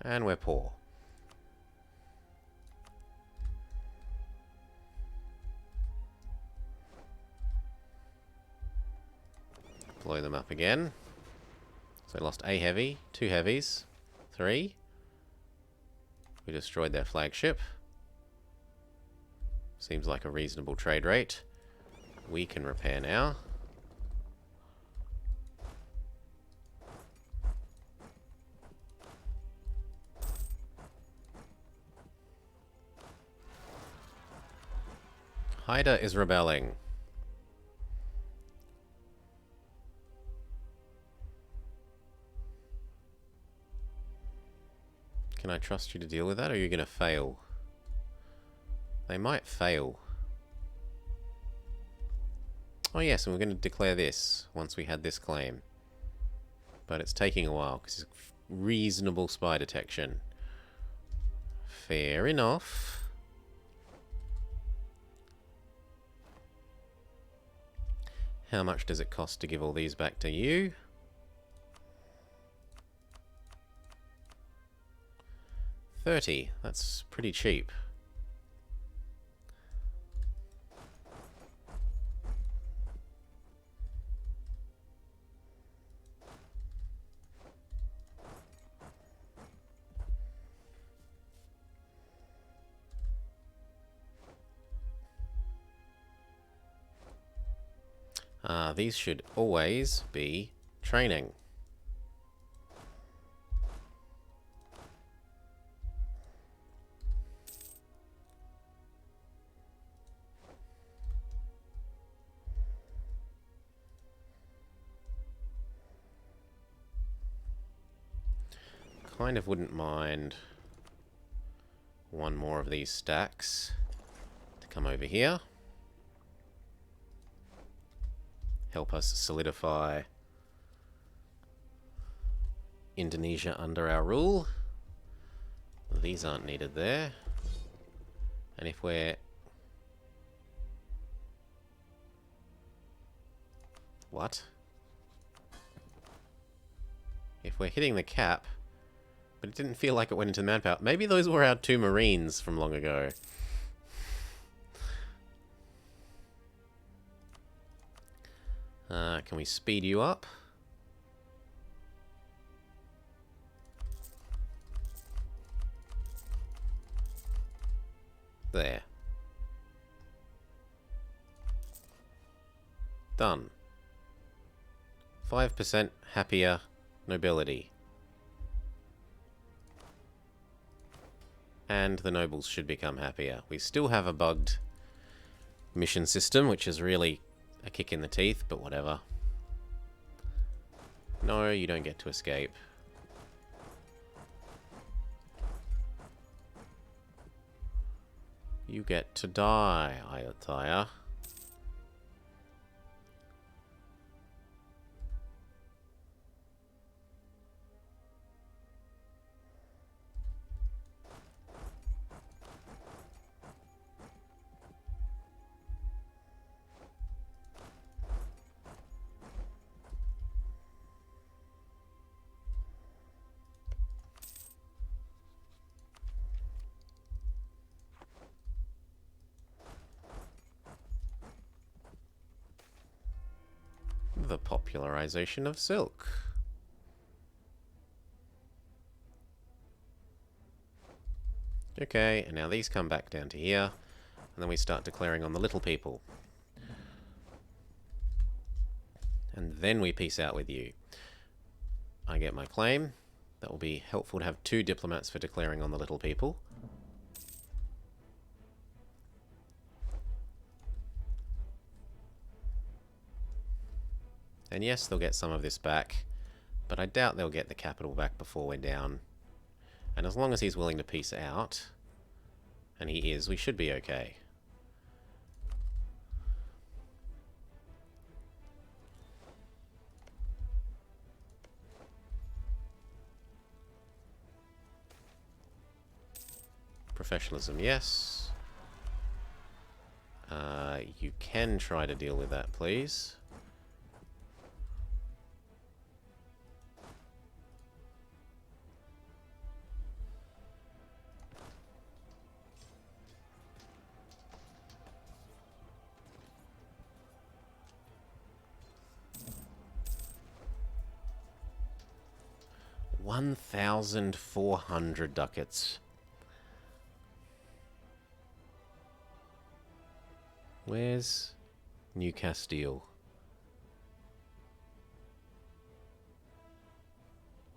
And we're poor. Blow them up again. So we lost a heavy, 2 heavies, 3. We destroyed their flagship. Seems like a reasonable trade rate. We can repair now. Haida is rebelling. Can I trust you to deal with that, or are you going to fail? They might fail. Oh yes, and we're going to declare this once we had this claim. But it's taking a while, because it's reasonable spy detection. Fair enough. How much does it cost to give all these back to you? $30. That's pretty cheap. These should always be training. Kind of wouldn't mind one more of these stacks to come over here. Help us solidify Indonesia under our rule. These aren't needed there. And if we're... What? If we're hitting the cap, but it didn't feel like it went into the manpower. Maybe those were our 2 Marines from long ago. Can we speed you up? There. Done. 5% happier nobility. And the nobles should become happier. We still have a bugged mission system, which is really a kick in the teeth, but whatever. No, you don't get to escape. You get to die, Ayutthaya. The popularization of silk. Okay, and now these come back down to here, and then we start declaring on the little people. And then we peace out with you. I get my claim. That will be helpful to have 2 diplomats for declaring on the little people. And yes, they'll get some of this back, but I doubt they'll get the capital back before we're down. And as long as he's willing to peace out, and he is, we should be okay. Professionalism, yes. You can try to deal with that, please. $1,400 ducats. Where's New Castile?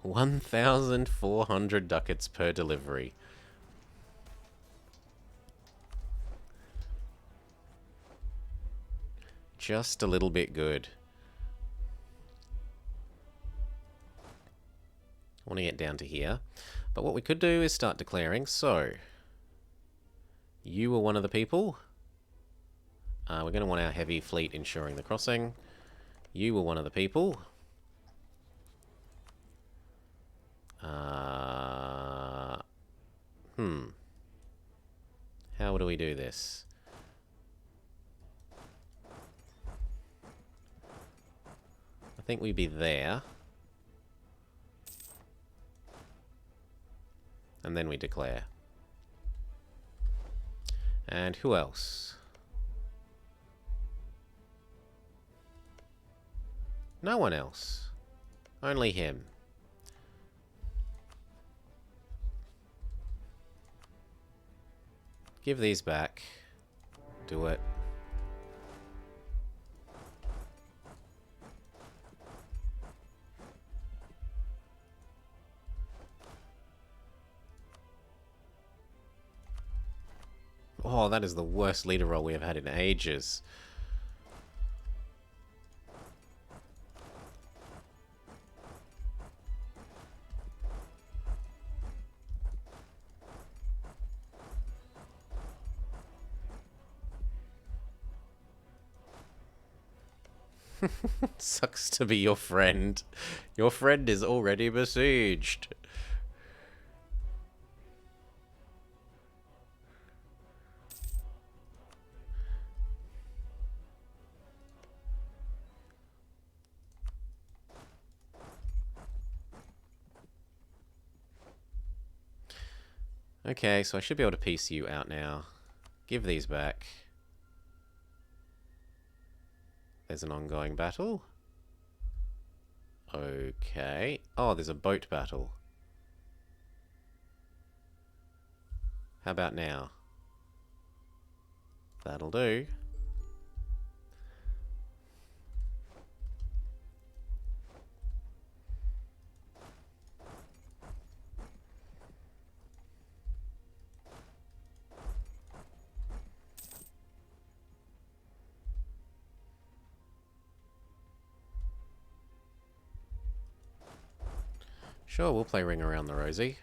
1,400 ducats per delivery. Just a little bit good. I want to get down to here. But what we could do is start declaring. So, you were one of the people. We're going to want our heavy fleet ensuring the crossing. You were one of the people. How do we do this? I think we'd be there. And then we declare. And who else? No one else. Only him. Give these back. Do it. Oh, that is the worst leader role we have had in ages. Sucks to be your friend. Your friend is already besieged. Okay, so I should be able to piece you out now. Give these back. There's an ongoing battle. Okay. Oh, there's a boat battle. How about now? That'll do. Sure, we'll play Ring Around the Rosie.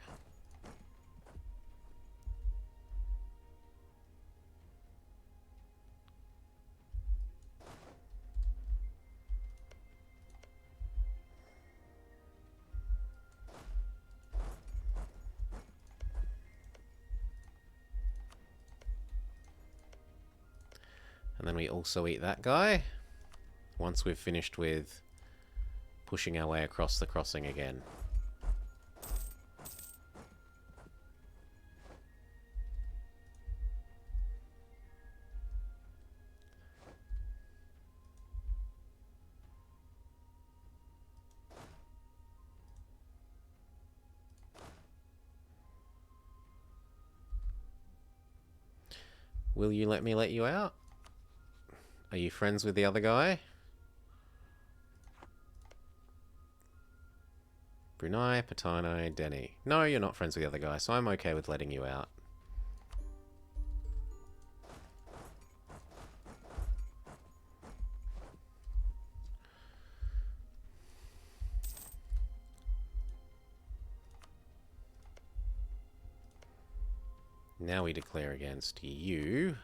And then we also eat that guy. Once we've finished with pushing our way across the crossing again. Will you let me let you out? Are you friends with the other guy? Brunei, Patano, Denny. No, you're not friends with the other guy, so I'm okay with letting you out. Now we declare against you.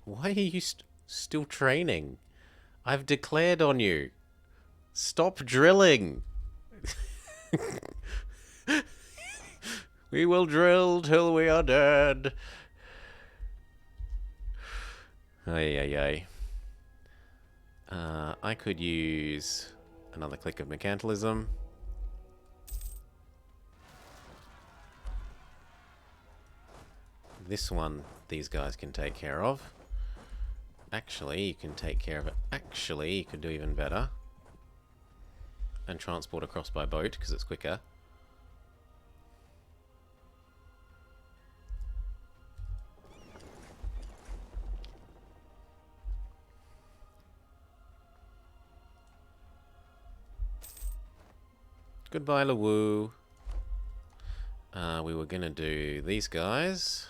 Why are you still training? I've declared on you. Stop drilling. We will drill till we are dead. Ay, ay, ay. I could use another click of mercantilism. This one, these guys can take care of. Actually, you can take care of it. Actually, you could do even better. And transport across by boat, because it's quicker. Goodbye, Lawoo. We were going to do these guys.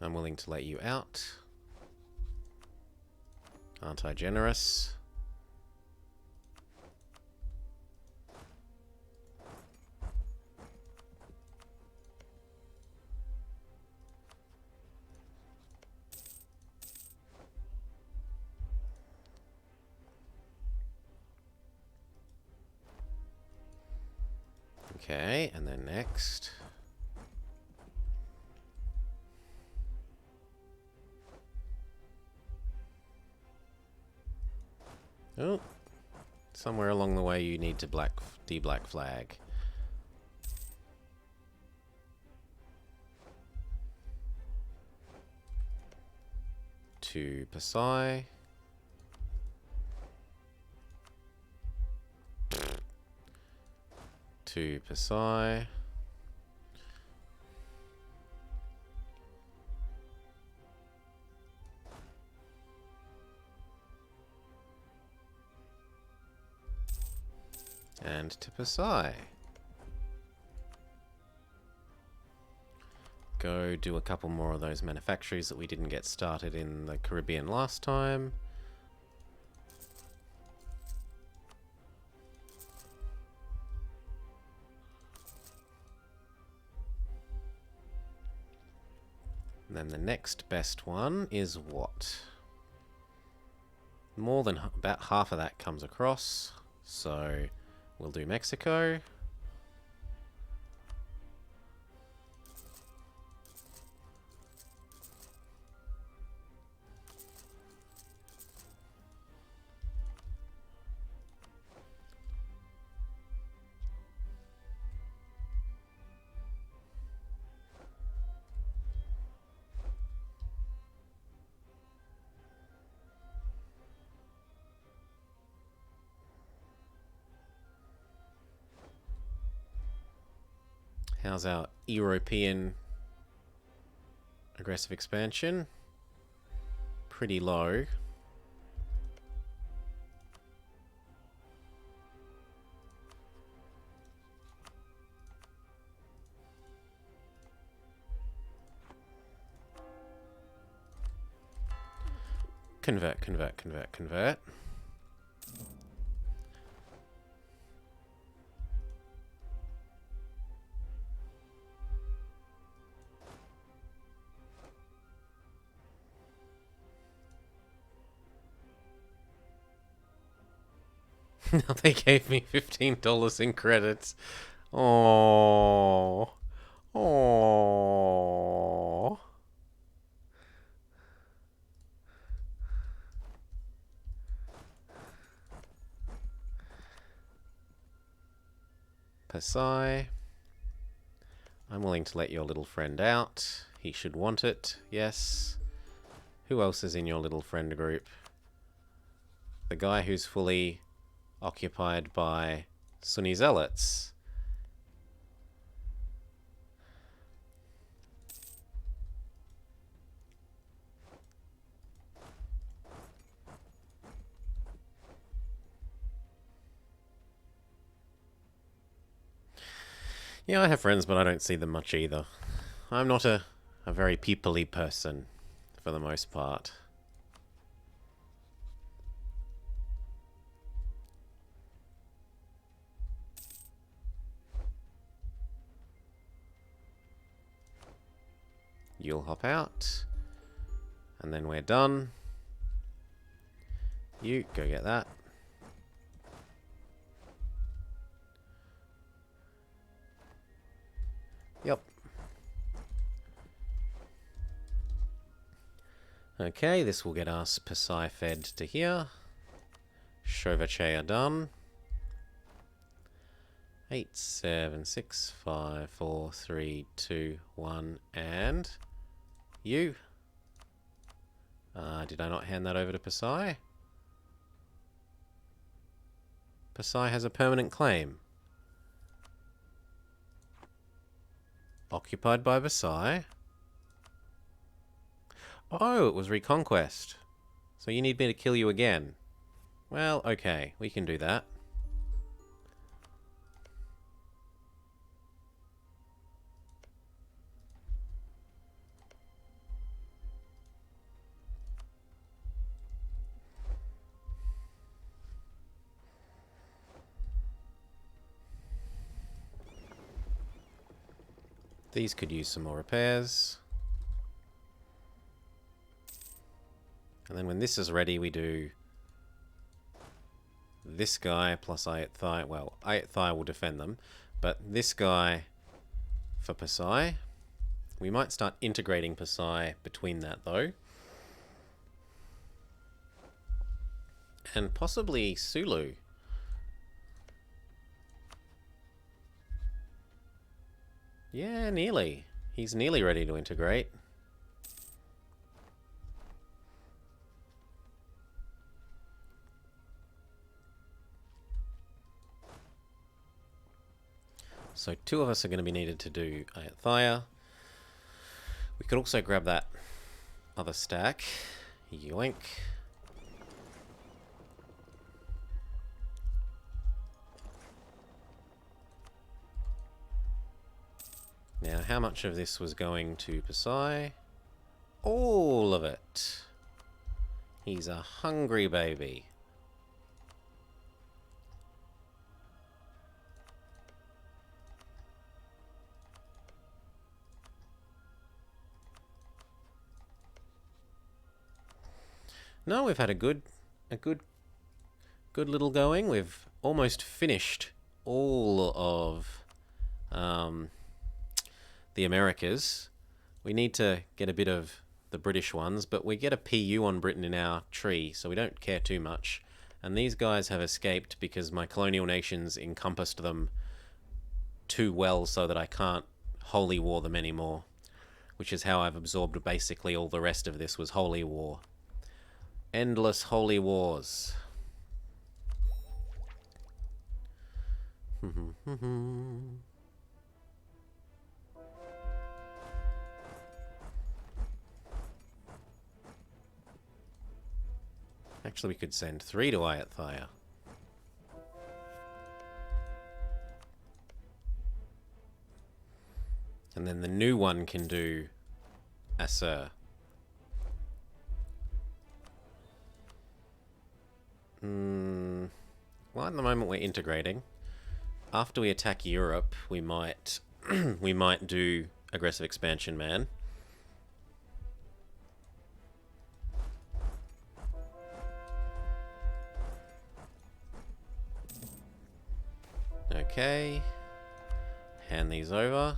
I'm willing to let you out. Aren't I generous? Okay, and then next. Oh, somewhere along the way you need to de-black flag. To Pasai. To Pasai. And to Pasai. Go do a couple more of those manufactories that we didn't get started in the Caribbean last time. And then the next best one is what? More than about half of that comes across, so we'll do Mexico. How's our European aggressive expansion? Pretty low. Convert, convert, convert, convert. Now they gave me $15 in credits. Oh, oh. Pasai. I'm willing to let your little friend out. He should want it, yes. Who else is in your little friend group? The guy who's fully occupied by Sunni zealots. Yeah, I have friends, but I don't see them much either. I'm not a very people-y person, for the most part. You'll hop out. And then we're done. You go get that. Yep. Okay, this will get us Pasai fed to here. Chauvache are done. 8, 7, 6, 5, 4, 3, 2, 1, and you. Did I not hand that over to Pasai? Pasai has a permanent claim. Occupied by Pasai. Oh, it was Reconquest. So you need me to kill you again. Well, okay, we can do that. These could use some more repairs. And then when this is ready, we do this guy plus Ayat-Thai. Well, Ayat-Thai will defend them, but this guy for Pasai. We might start integrating Pasai between that, though. And possibly Sulu. Yeah, nearly. He's nearly ready to integrate. So 2 of us are going to be needed to do Ayat-Thaya. We could also grab that other stack. Yoink. Now, how much of this was going to Pasai? All of it. He's a hungry baby. No, we've had a good little going. We've almost finished all of the Americas. We need to get a bit of the British ones, but we get a PU on Britain in our tree, so we don't care too much. And these guys have escaped because my colonial nations encompassed them too well so that I can't holy war them anymore, which is how I've absorbed basically all the rest of this was holy war. Endless holy wars. Actually, we could send 3 to Ayat-Thaya. And then the new one can do Assur. Well, at the moment we're integrating. After we attack Europe, we might we might do aggressive expansion man. Okay. Hand these over.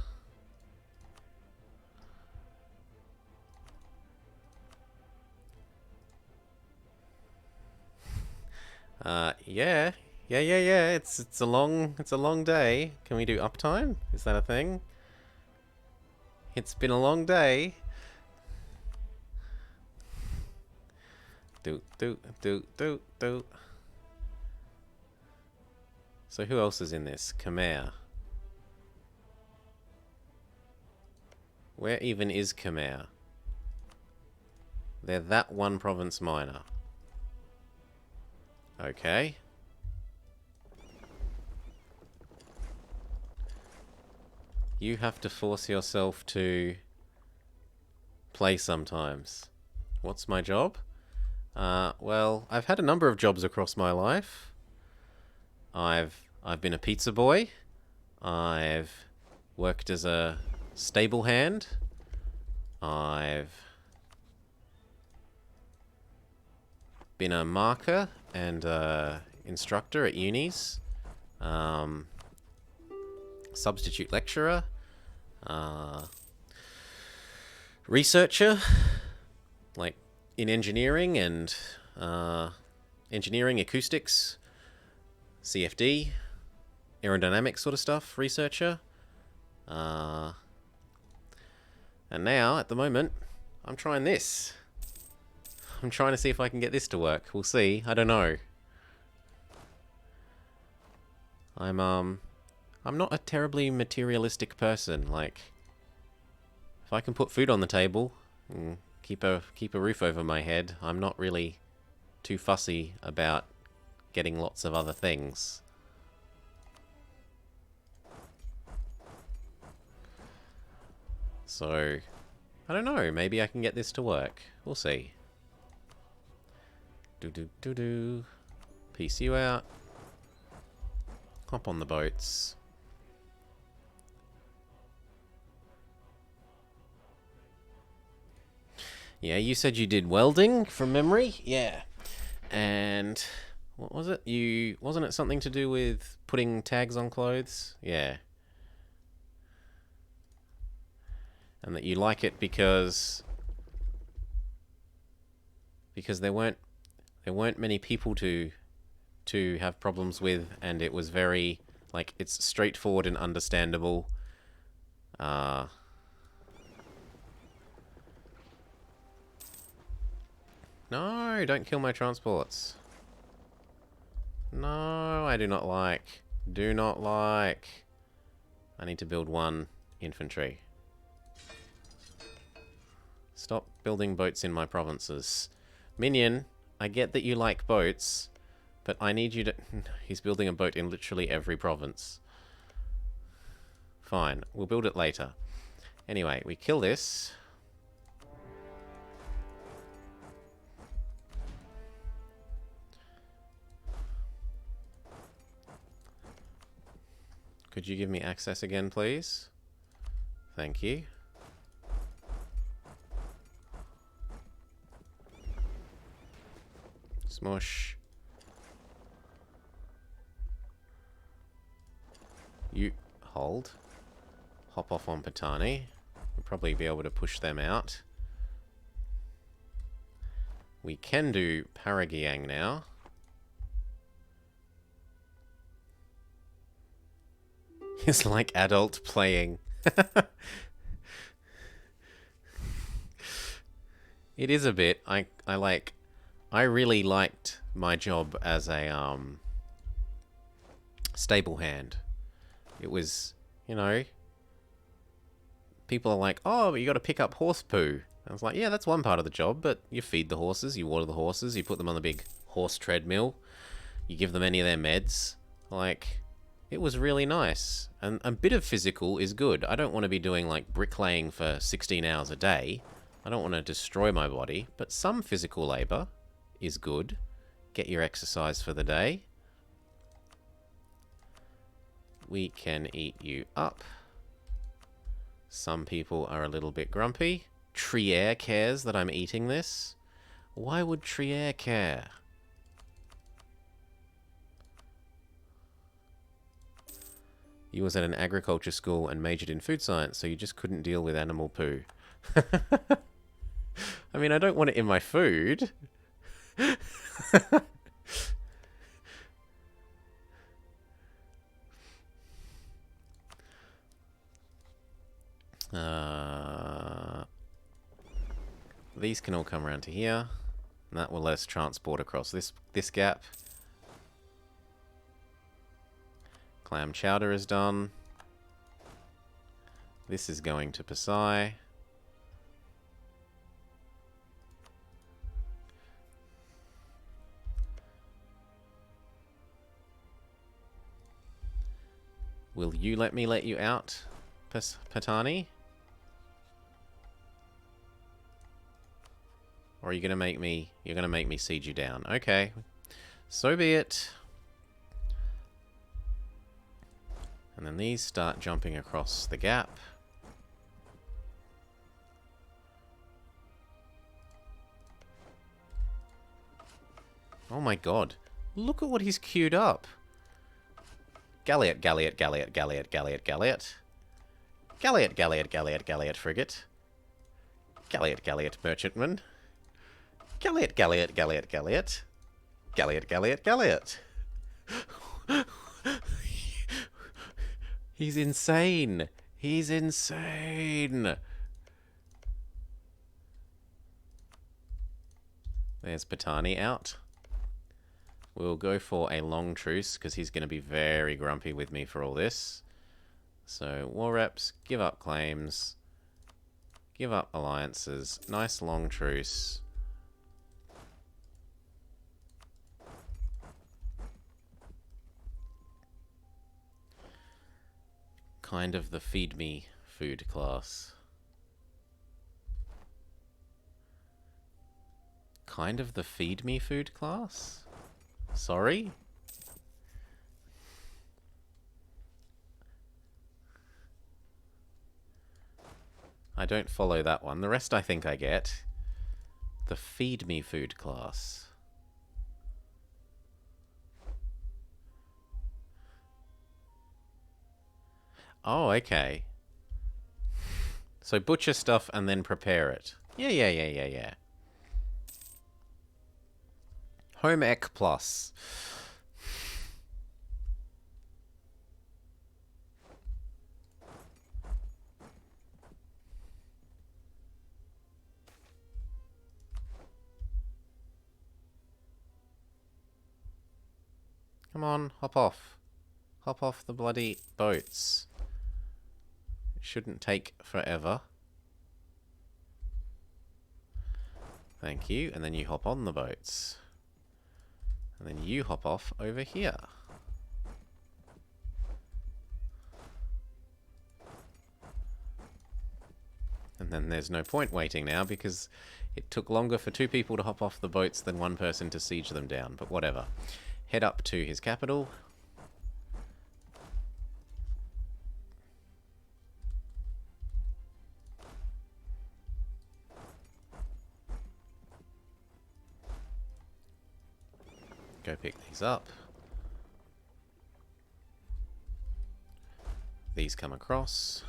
Yeah. It's a long day. Can we do uptime? Is that a thing? It's been a long day. Do. So who else is in this? Khmer. Where even is Khmer? They're that one province minor. Okay. You have to force yourself to play sometimes. What's my job? Well, I've had a number of jobs across my life. I've been a pizza boy. I've worked as a stable hand. I've been a marker and instructor at unis. Substitute lecturer. Researcher. Like in engineering and engineering, acoustics, CFD, aerodynamics sort of stuff, researcher. And now, at the moment, I'm trying this. I'm trying to see if I can get this to work. We'll see. I don't know. I'm not a terribly materialistic person. Like, if I can put food on the table and keep a roof over my head, I'm not really too fussy about getting lots of other things. So, I don't know, maybe I can get this to work. We'll see. Do. Piece you out. Hop on the boats. Yeah, you said you did welding from memory? Yeah. And what was it? Wasn't it something to do with putting tags on clothes? Yeah. And that you like it because there weren't many people to have problems with, and it was very, like, it's straightforward and understandable. No, don't kill my transports. No, I do not like. Do not like. I need to build one infantry. Stop building boats in my provinces. Minion, I get that you like boats, but I need you to... He's building a boat in literally every province. Fine, we'll build it later. Anyway, we kill this. Could you give me access again, please? Thank you. Smush. You hold. Hop off on Patani. We'll probably be able to push them out. We can do Paragyang now. It's like adult playing. It is a bit. I really liked my job as a stable hand. It was, you know, people are like, oh, but you got to pick up horse poo. I was like, yeah, that's one part of the job, but you feed the horses, you water the horses, you put them on the big horse treadmill, you give them any of their meds. Like, it was really nice. And a bit of physical is good. I don't want to be doing like bricklaying for 16 hours a day. I don't want to destroy my body, but some physical labor is good. Get your exercise for the day. We can eat you up. Some people are a little bit grumpy. Trier cares that I'm eating this. Why would Trier care? You was at an agriculture school and majored in food science, so you just couldn't deal with animal poo. I mean, I don't want it in my food. These can all come around to here. And that will let us transport across this gap. Clam chowder is done. This is going to Pasai. Will you let me let you out? Patani? Or are you gonna make me... You're gonna make me siege you down. Okay. So be it. And then these start jumping across the gap. Oh my god. Look at what he's queued up. Galliot, galliot, galliot, galliot, galliot, galliot. Galliot, galliot, galliot, galliot, frigate. Galliot, galliot, merchantman. Galliot, galliot, galliot, galliot. Galliot, galliot, galliot. He's insane. He's insane. There's Patani out. We'll go for a long truce, because he's going to be very grumpy with me for all this. So, war reps, give up claims, give up alliances, nice long truce. Kind of the feed me food class. Kind of the feed me food class? Sorry? I don't follow that one. The rest I think I get. The feed me food class. Oh, okay. So butcher stuff and then prepare it. Yeah. Home Ec Plus. Come on, hop off. Hop off the bloody boats. It shouldn't take forever. Thank you. And then you hop on the boats. And then you hop off over here. And then there's no point waiting now because it took longer for 2 people to hop off the boats than 1 person to siege them down. But whatever. Head up to his capital. Go pick these up. These come across.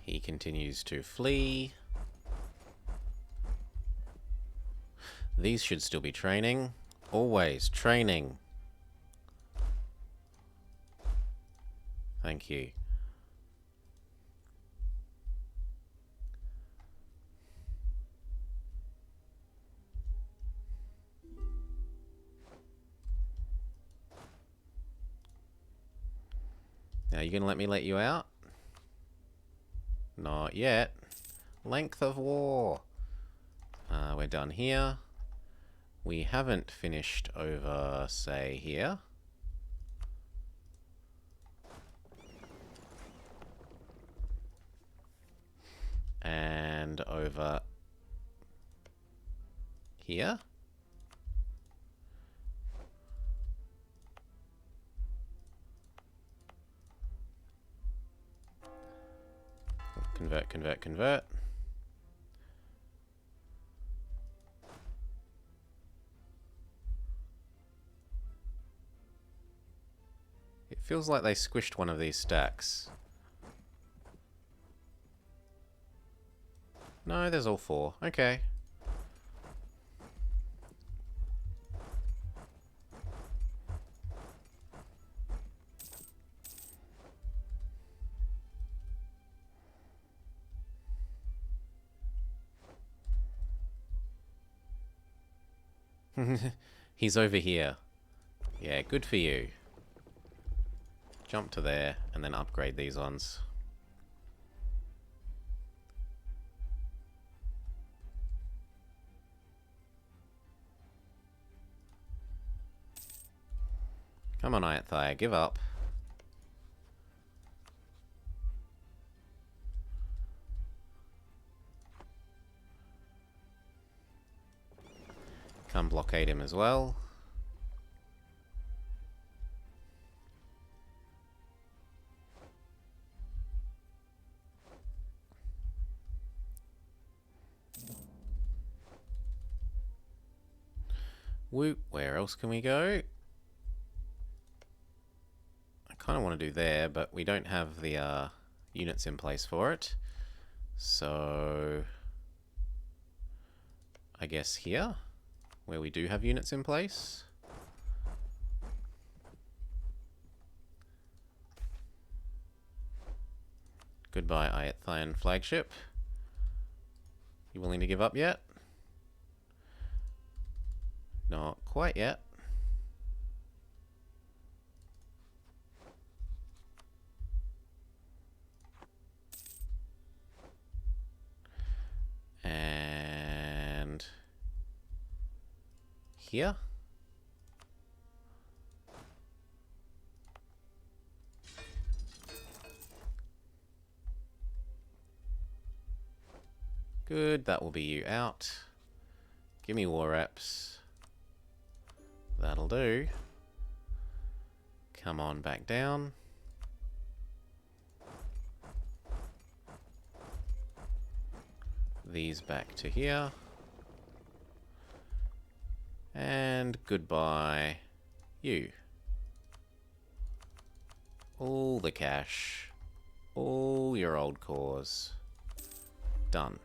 He continues to flee. These should still be training. Always training. Thank you. Now, you gonna let me let you out? Not yet. Length of war. We're done here. We haven't finished over, say, here. And over here. Convert, convert, convert. It feels like they squished one of these stacks. No, there's all 4. Okay. He's over here. Yeah, good for you. Jump to there and then upgrade these ones. Come on, Ayathaya, give up. Come blockade him as well. Whoop, where else can we go? I kind of want to do there, but we don't have the units in place for it. So I guess here, where we do have units in place. Goodbye, Ayathayan flagship. You willing to give up yet? Not quite yet. And here. Good, that will be you out. Give me war reps. That'll do. Come on back down. These back to here. And goodbye, you. All the cash. All your old cores. Done.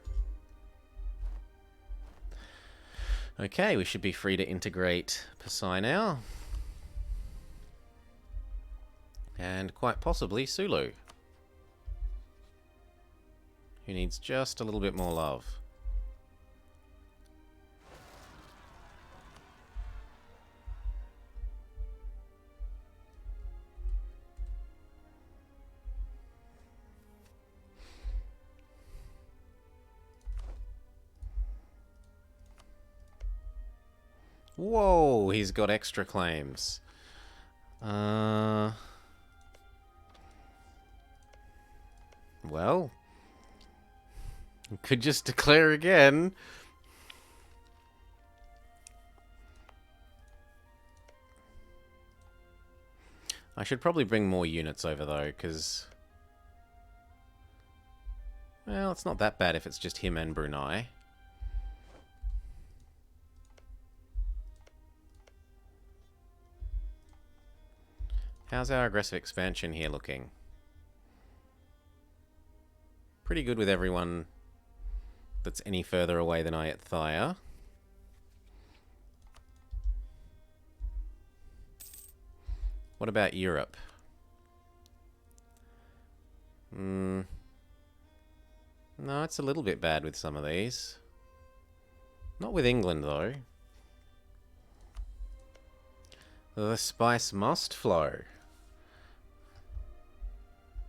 Okay, we should be free to integrate Pasai now. And quite possibly Sulu, who needs just a little bit more love. Whoa, he's got extra claims. Well, could just declare again. I should probably bring more units over though, because, well, it's not that bad if it's just him and Brunei. How's our aggressive expansion here looking? Pretty good with everyone that's any further away than Ayathaya. What about Europe? No, it's a little bit bad with some of these. Not with England, though. The spice must flow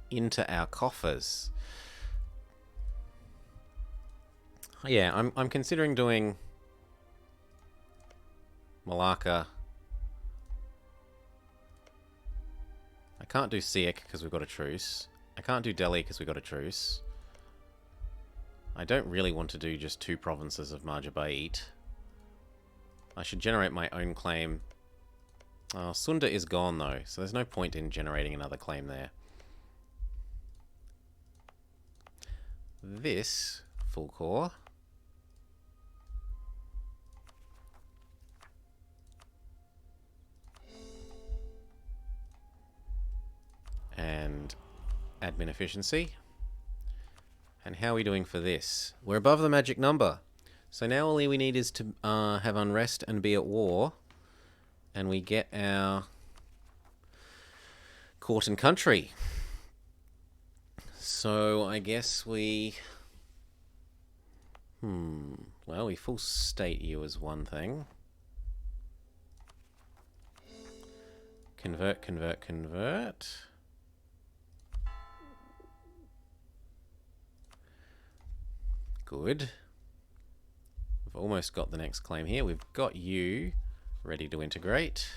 into our coffers. Yeah, I'm considering doing Malacca. I can't do Siak because we've got a truce. I can't do Delhi because we've got a truce. I don't really want to do just 2 provinces of Marjabait. I should generate my own claim. Oh, Sunda is gone though, so there's no point in generating another claim there. This full core. And admin efficiency. And how are we doing for this? We're above the magic number. So now all we need is to have unrest and be at war. And we get our court and country. So I guess we... Well, we full state you as one thing. Convert, convert, convert. Good. We've almost got the next claim here. We've got you ready to integrate.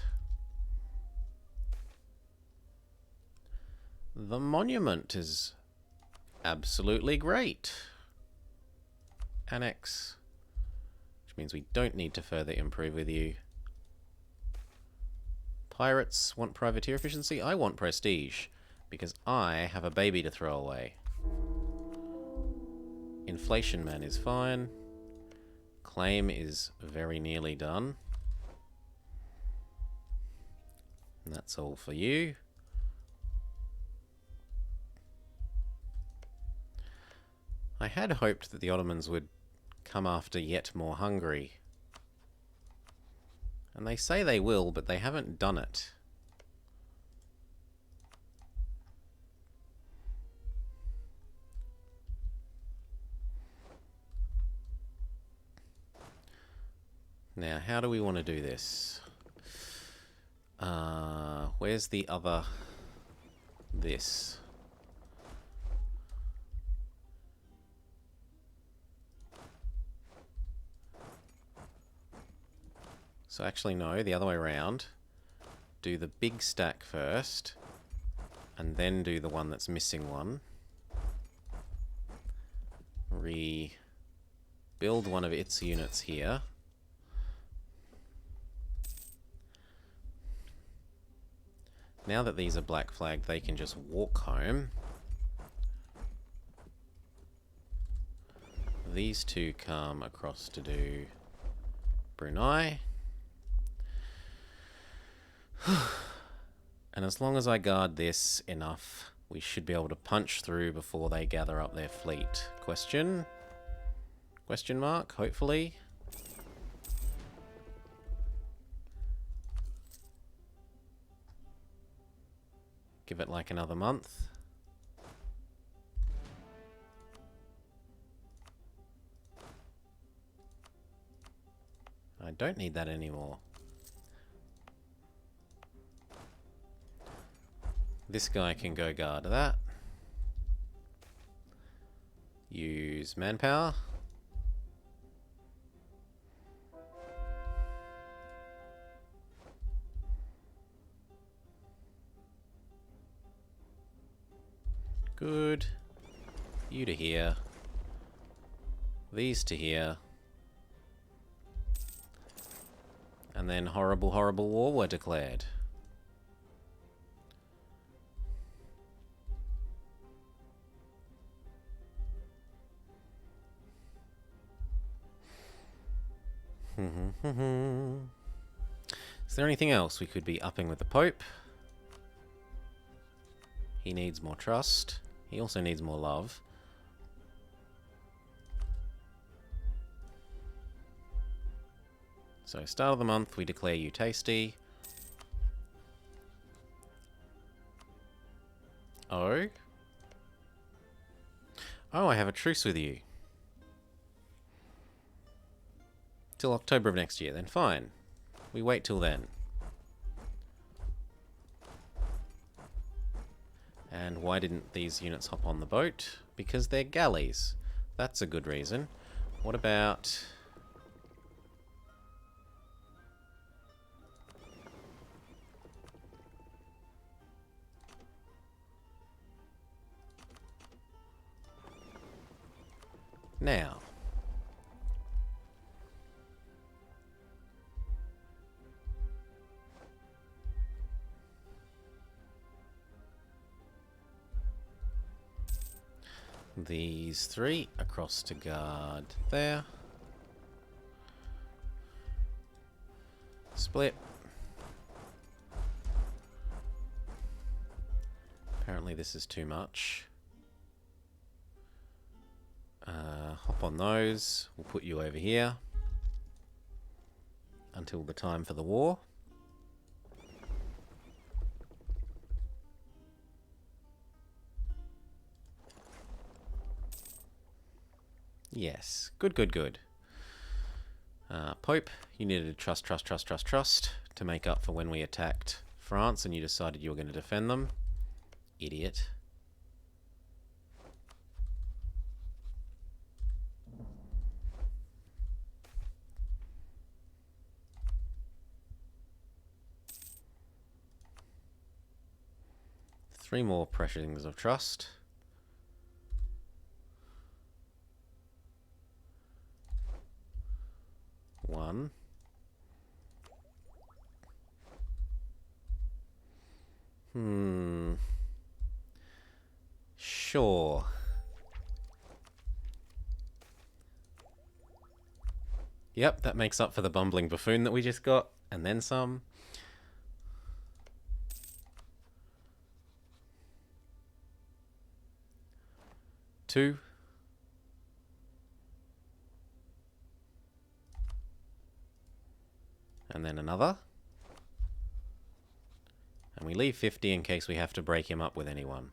The monument is absolutely great. Annex. Which means we don't need to further improve with you. Pirates want privateer efficiency. I want prestige. Because I have a baby to throw away. Inflation man is fine. Claim is very nearly done. And that's all for you. I had hoped that the Ottomans would come after yet more Hungary. And they say they will, but they haven't done it. Now, how do we want to do this? Where's the other... this? So actually no, the other way around. Do the big stack first, and then do the one that's missing one. Rebuild one of its units here. Now that these are black flagged, they can just walk home. These two come across to do Brunei. And as long as I guard this enough, we should be able to punch through before they gather up their fleet. Question? Question mark, hopefully. Give it like another month. I don't need that anymore. This guy can go guard that. Use manpower. Good. You to here. These to here. And then horrible, horrible war were declared. Is there anything else we could be upping with the Pope? He needs more trust. He also needs more love. So, start of the month, we declare you tasty. Oh? Oh, I have a truce with you. Till October of next year, then fine. We wait till then. And why didn't these units hop on the boat? Because they're galleys. That's a good reason. What about... now. These three across to guard there. Split. Apparently this is too much. Hop on those. We'll put you over here until the time for the war. Yes. Good, good, good. Pope, you needed to trust to make up for when we attacked France and you decided you were going to defend them. Idiot. 3 more pressings of trust. One. Sure. Yep, that makes up for the bumbling buffoon that we just got, and then some. Two. And then another. And we leave 50 in case we have to break him up with anyone.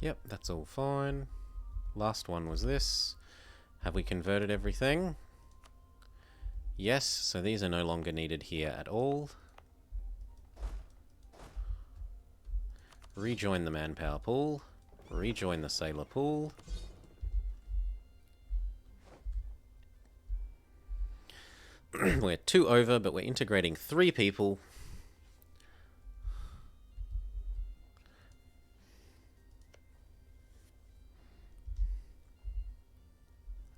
Yep, that's all fine. Last one was this. Have we converted everything? Yes, so these are no longer needed here at all. Rejoin the manpower pool. Rejoin the sailor pool. We're 2 over, but we're integrating 3 people.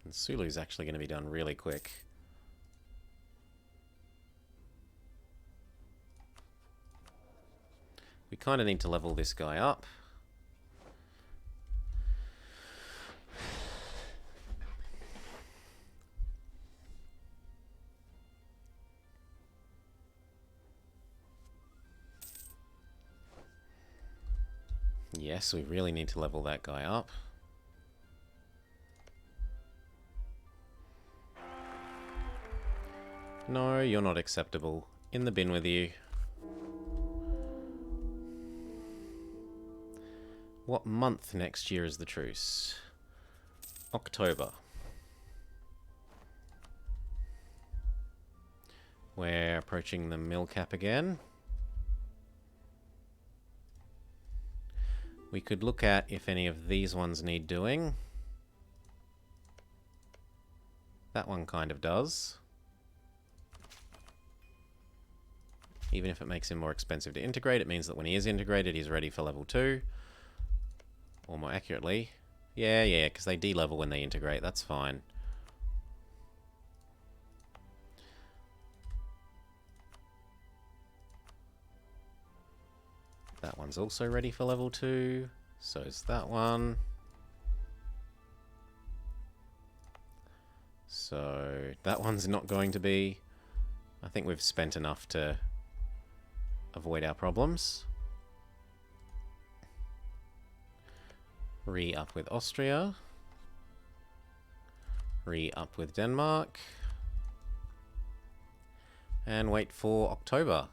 And Sulu's actually going to be done really quick. We kind of need to level this guy up. Yes, we really need to level that guy up. No, you're not acceptable. In the bin with you. What month next year is the truce? October. We're approaching the mill cap again. We could look at if any of these ones need doing. That one kind of does. Even if it makes him more expensive to integrate, it means that when he is integrated, he's ready for level 2. Or more accurately, yeah, because they de-level when they integrate, that's fine. That one's also ready for level 2, so is that one. So that one's not going to be. I think we've spent enough to avoid our problems. Re-up with Austria. Re-up with Denmark. And wait for October.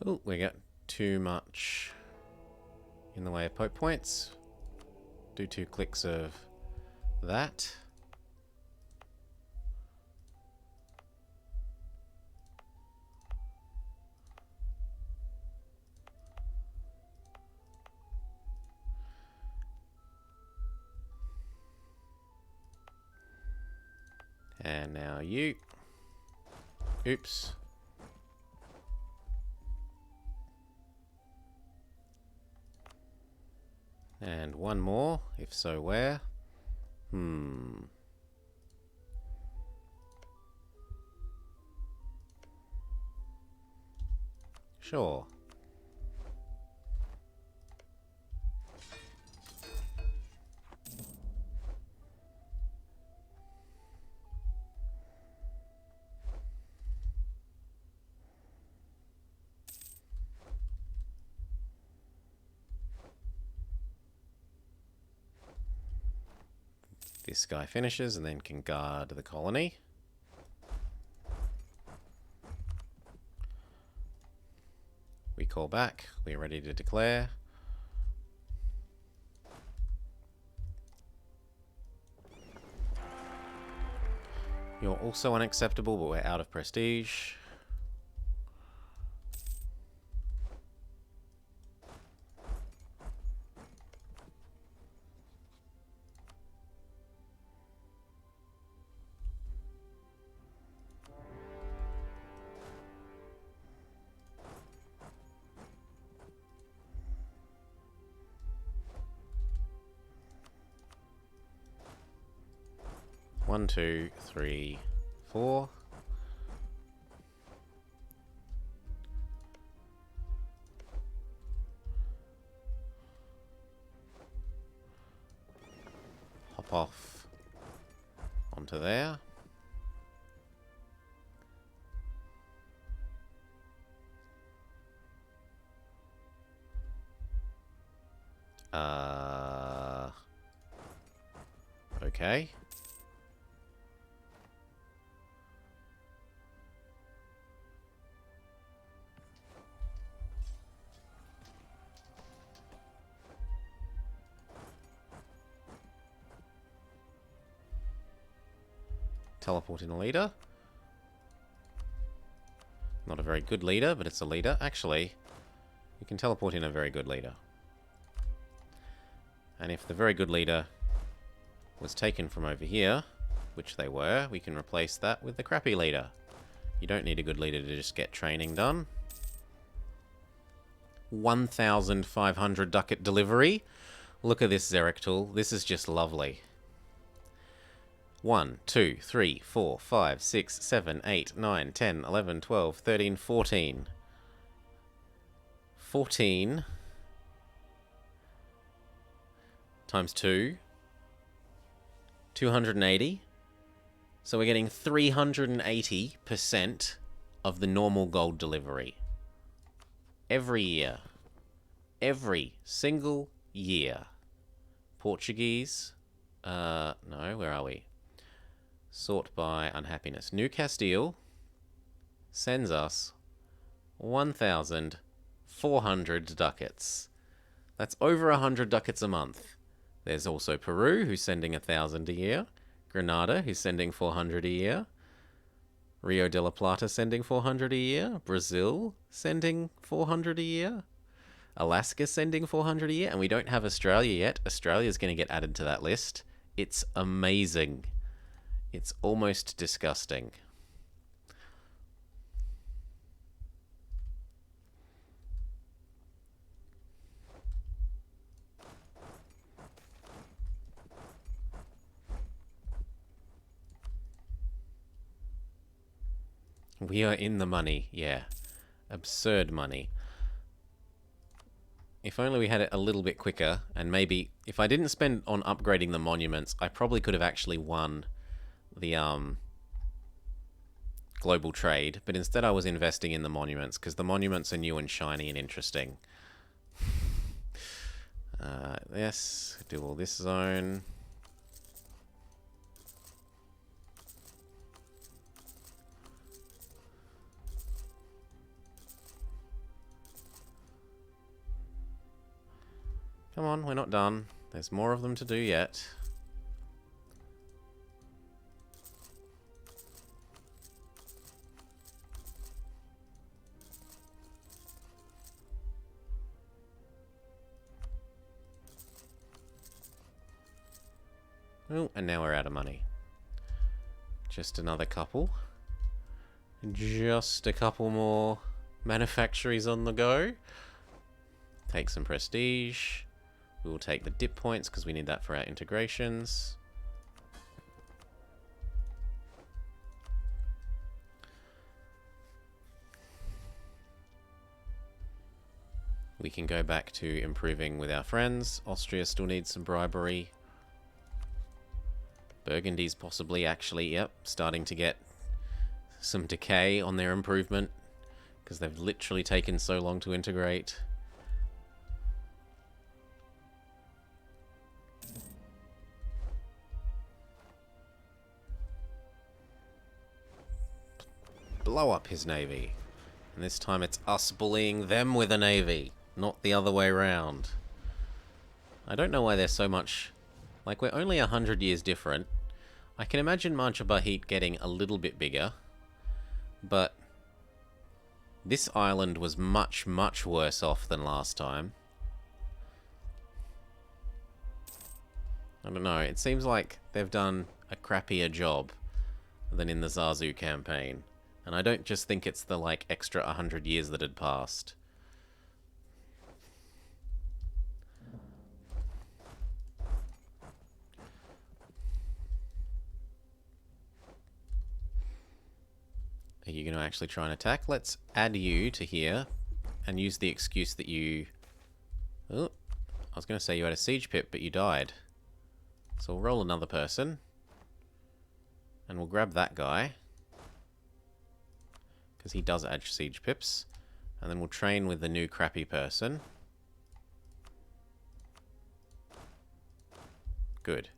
Oh, we got too much in the way of pope points. Do 2 clicks of that. And now you. Oops. And one more, if so where? Sure. This guy finishes and then can guard the colony. We call back. We're ready to declare. You're also unacceptable, but we're out of prestige. One, two, three, four. Hop off onto there. Okay. Teleport in a leader. Not a very good leader, but it's a leader. Actually, you can teleport in a very good leader. And if the very good leader was taken from over here, which they were, we can replace that with the crappy leader. You don't need a good leader to just get training done. 1,500 ducat delivery. Look at this Xeric tool. This is just lovely. 1, 2, 3, 4, 5, 6, 7, 8, 9, 10, 11, 12, 13, 14. 14 times 2. 280. So we're getting 380% of the normal gold delivery. Every year. Every single year. Portuguese. No, where are we? Sort by unhappiness. New Castile sends us 1,400 ducats. That's over 100 ducats a month. There's also Peru, who's sending 1,000 a year. Grenada, who's sending 400 a year. Rio de la Plata sending 400 a year. Brazil sending 400 a year. Alaska sending 400 a year. And we don't have Australia yet. Australia's going to get added to that list. It's amazing. It's almost disgusting. We are in the money, yeah. Absurd money. If only we had it a little bit quicker, and maybe if I didn't spend on upgrading the monuments, I probably could have actually won the global trade, but instead I was investing in the monuments, because the monuments are new and shiny and interesting. Yes, do all this zone. Come on, we're not done. There's more of them to do yet. Oh, and now we're out of money. Just another couple. Just a couple more manufactories on the go. Take some prestige. We will take the dip points because we need that for our integrations. We can go back to improving with our friends. Austria still needs some bribery. Burgundy's possibly actually, yep, starting to get some decay on their improvement because they've literally taken so long to integrate. blow up his navy. And this time it's us bullying them with a navy, not the other way round. I don't know why there's so much... Like, we're only 100 years different. I can imagine Majapahit getting a little bit bigger, but this island was much, much worse off than last time. I don't know, it seems like they've done a crappier job than in the Zazu campaign. And I don't just think it's the, like, extra 100 years that had passed. Are you going to actually try and attack? Let's add you to here and use the excuse that you... Oh, I was going to say you had a siege pip, but you died. So we'll roll another person. And we'll grab that guy. Because he does add siege pips. And then we'll train with the new crappy person. Good.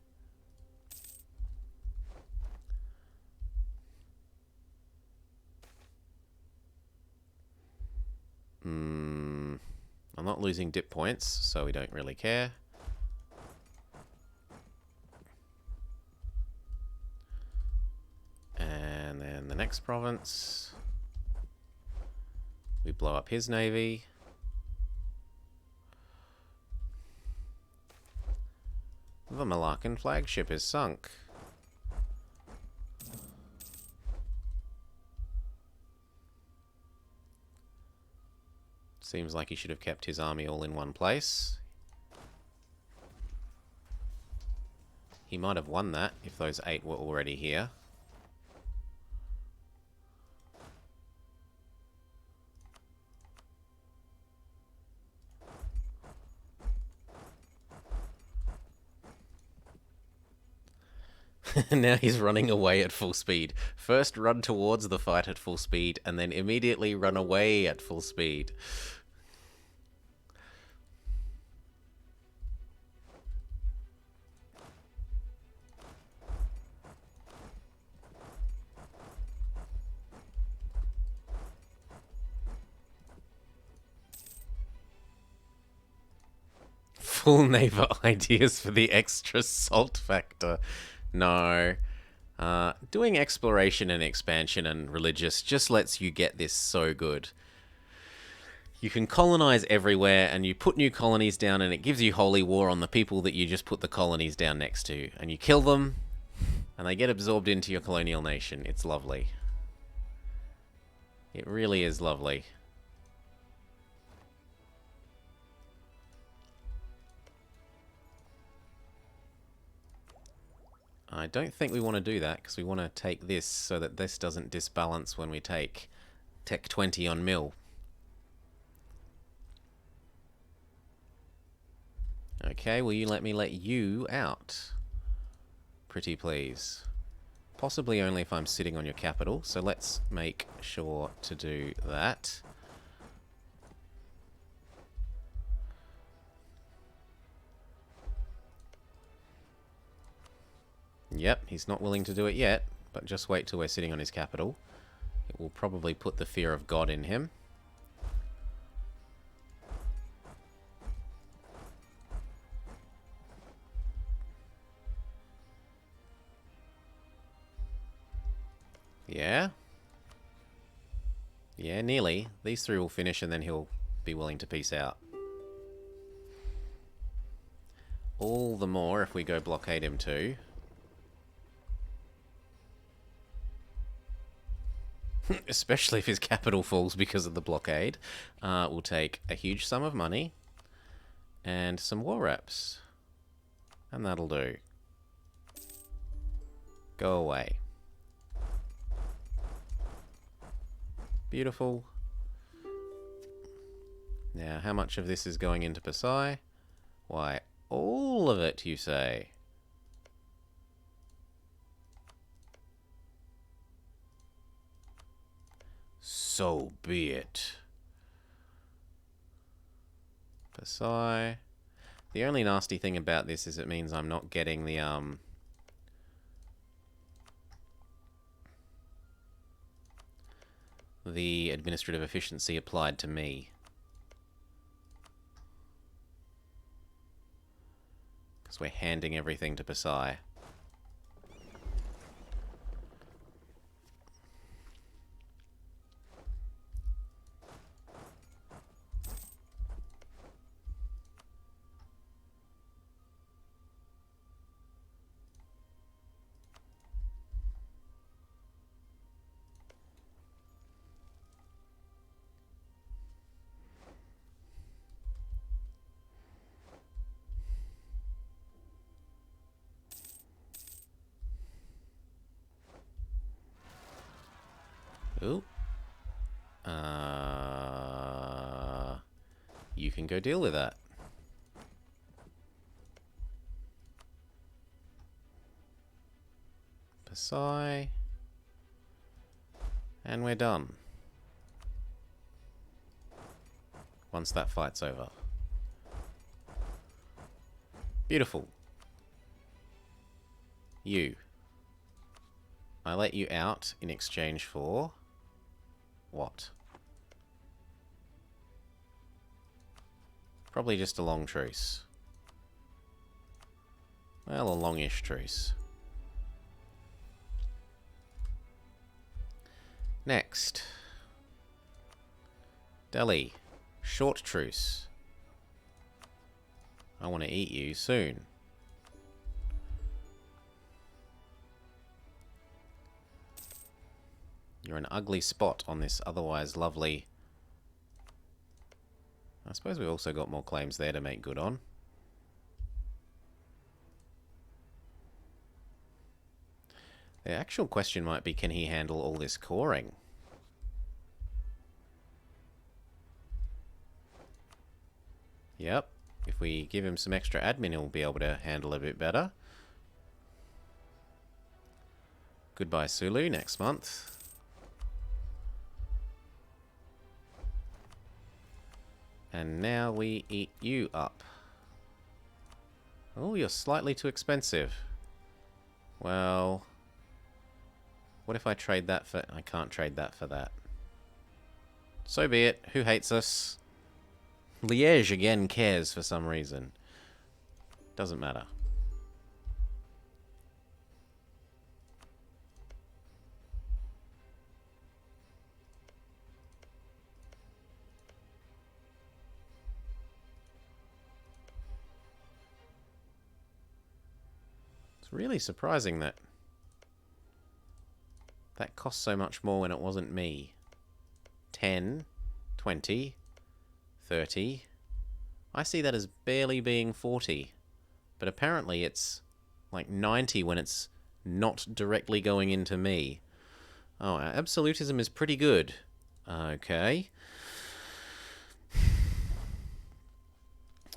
I'm not losing dip points, so we don't really care. And then the next province, we blow up his navy. The Malaccan flagship is sunk. Seems like he should have kept his army all in one place. He might have won that if those 8 were already here. Now he's running away at full speed. First run towards the fight at full speed, and then immediately run away at full speed. Full naval ideas for the extra salt factor. No. Doing exploration and expansion and religious just lets you get this so good. You can colonize everywhere and you put new colonies down and it gives you holy war on the people that you just put the colonies down next to. And you kill them and they get absorbed into your colonial nation. It's lovely. It really is lovely. I don't think we want to do that, because we want to take this so that this doesn't disbalance when we take Tech 20 on mill. Okay, will you let me let you out? Pretty please. Possibly only if I'm sitting on your capital, so let's make sure to do that. Yep, he's not willing to do it yet, but just wait till we're sitting on his capital. It will probably put the fear of God in him. Yeah? Yeah, nearly. These 3 will finish and then he'll be willing to peace out. All the more if we go blockade him too. Especially if his capital falls because of the blockade. We'll take a huge sum of money and some war reps. And that'll do. Go away. Beautiful. Now, how much of this is going into Pasai? Why, all of it, you say? So be it. Pasai. The only nasty thing about this is it means I'm not getting the the administrative efficiency applied to me. Because we're handing everything to Pasai. Ooh. You can go deal with that. Pasai. And we're done. Once that fight's over. Beautiful. You. I let you out in exchange for... what? Probably just a long truce. Well, a longish truce. Next. Delhi. Short truce. I want to eat you soon. You're an ugly spot on this otherwise lovely... I suppose we've also got more claims there to make good on. The actual question might be, can he handle all this coring? Yep. If we give him some extra admin, he'll be able to handle it a bit better. Goodbye, Sulu, next month. And now we eat you up. Oh, you're slightly too expensive. Well, what if I trade that for... I can't trade that for that. So be it. Who hates us? Liège again cares for some reason. Doesn't matter. It's really surprising that that cost so much more when it wasn't me. 10, 20, 30. I see that as barely being 40. But apparently it's like 90 when it's not directly going into me. Oh, absolutism is pretty good. Okay.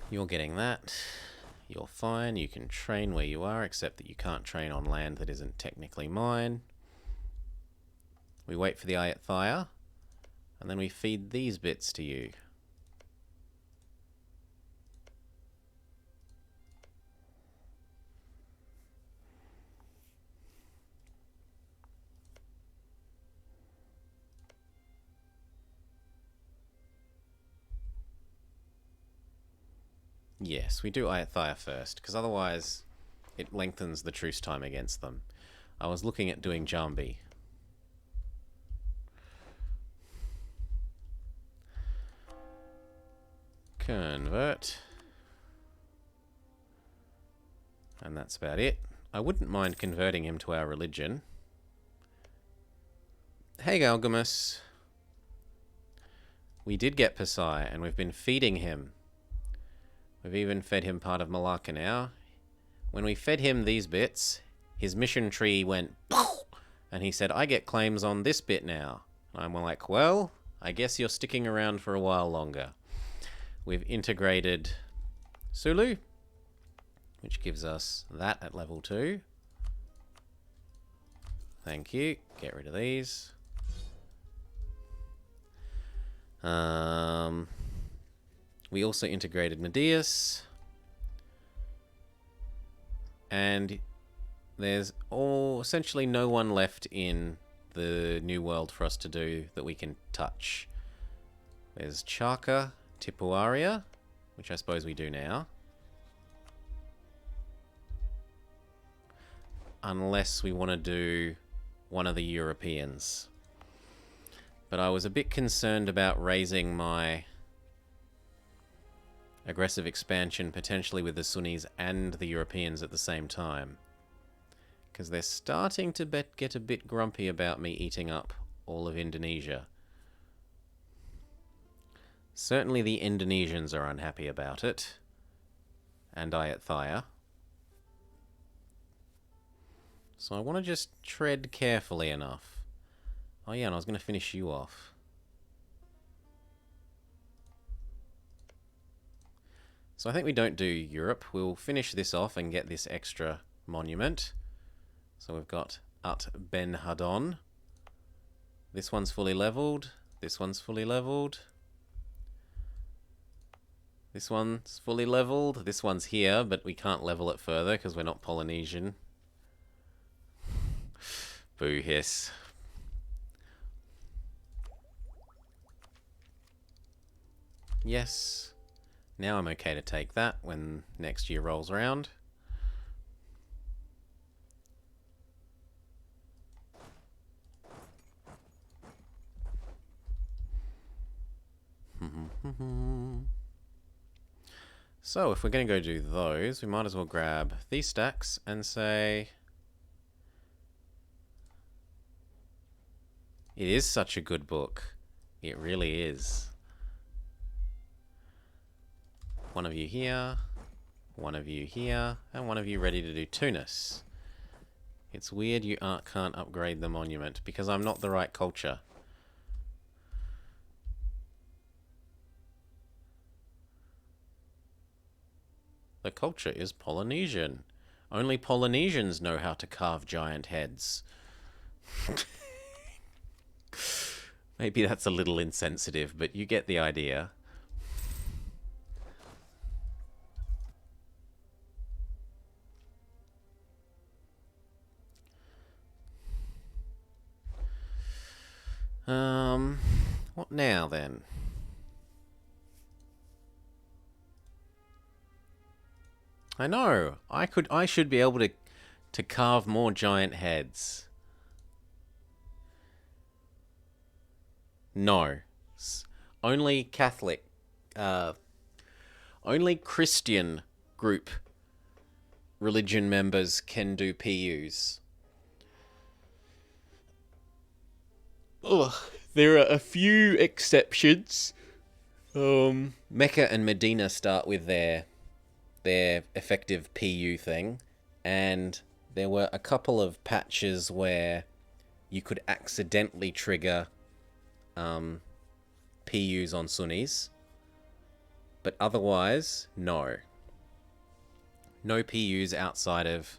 You're getting that. You're fine. You can train where you are, except that you can't train on land that isn't technically mine. We wait for the Ayatthaya, and then we feed these bits to you. Yes, we do Ayatthaya first, because otherwise it lengthens the truce time against them. I was looking at doing Jambi. Convert. And that's about it. I wouldn't mind converting him to our religion. Hey, Galgamus. We did get Pasai, and we've been feeding him. We've even fed him part of Malacca now. When we fed him these bits, his mission tree went... and he said, I get claims on this bit now. I'm like, well, I guess you're sticking around for a while longer. We've integrated Sulu, which gives us that at level 2. Thank you. Get rid of these. We also integrated Medius. And there's essentially no one left in the New World for us to do that we can touch. There's Chaka, Tipuaria, which I suppose we do now. Unless we want to do one of the Europeans. But I was a bit concerned about raising my aggressive expansion potentially with the Sunnis and the Europeans at the same time. Because they're starting to get a bit grumpy about me eating up all of Indonesia. Certainly the Indonesians are unhappy about it. And Ayutthaya. So I want to just tread carefully enough. Oh yeah, and I was going to finish you off. So I think we don't do Europe. We'll finish this off and get this extra monument. So we've got Ut Ben Hadon. This one's fully leveled. This one's fully leveled. This one's fully leveled. This one's here, but we can't level it further because we're not Polynesian. Boo hiss. Yes. Now I'm okay to take that when next year rolls around. So if we're going to go do those, we might as well grab these stacks and say... It is such a good book. It really is. One of you here, one of you here, and one of you ready to do Tunis. It's weird you can't upgrade the monument because I'm not the right culture. The culture is Polynesian. Only Polynesians know how to carve giant heads. Maybe that's a little insensitive, but you get the idea. What now then? I know. I should be able to carve more giant heads. No. Only Catholic, only Christian group religion members can do PUs. Ugh. There are a few exceptions. Mecca and Medina start with their effective PU thing, and there were a couple of patches where you could accidentally trigger PUs on Sunnis, but otherwise, no. No PUs outside of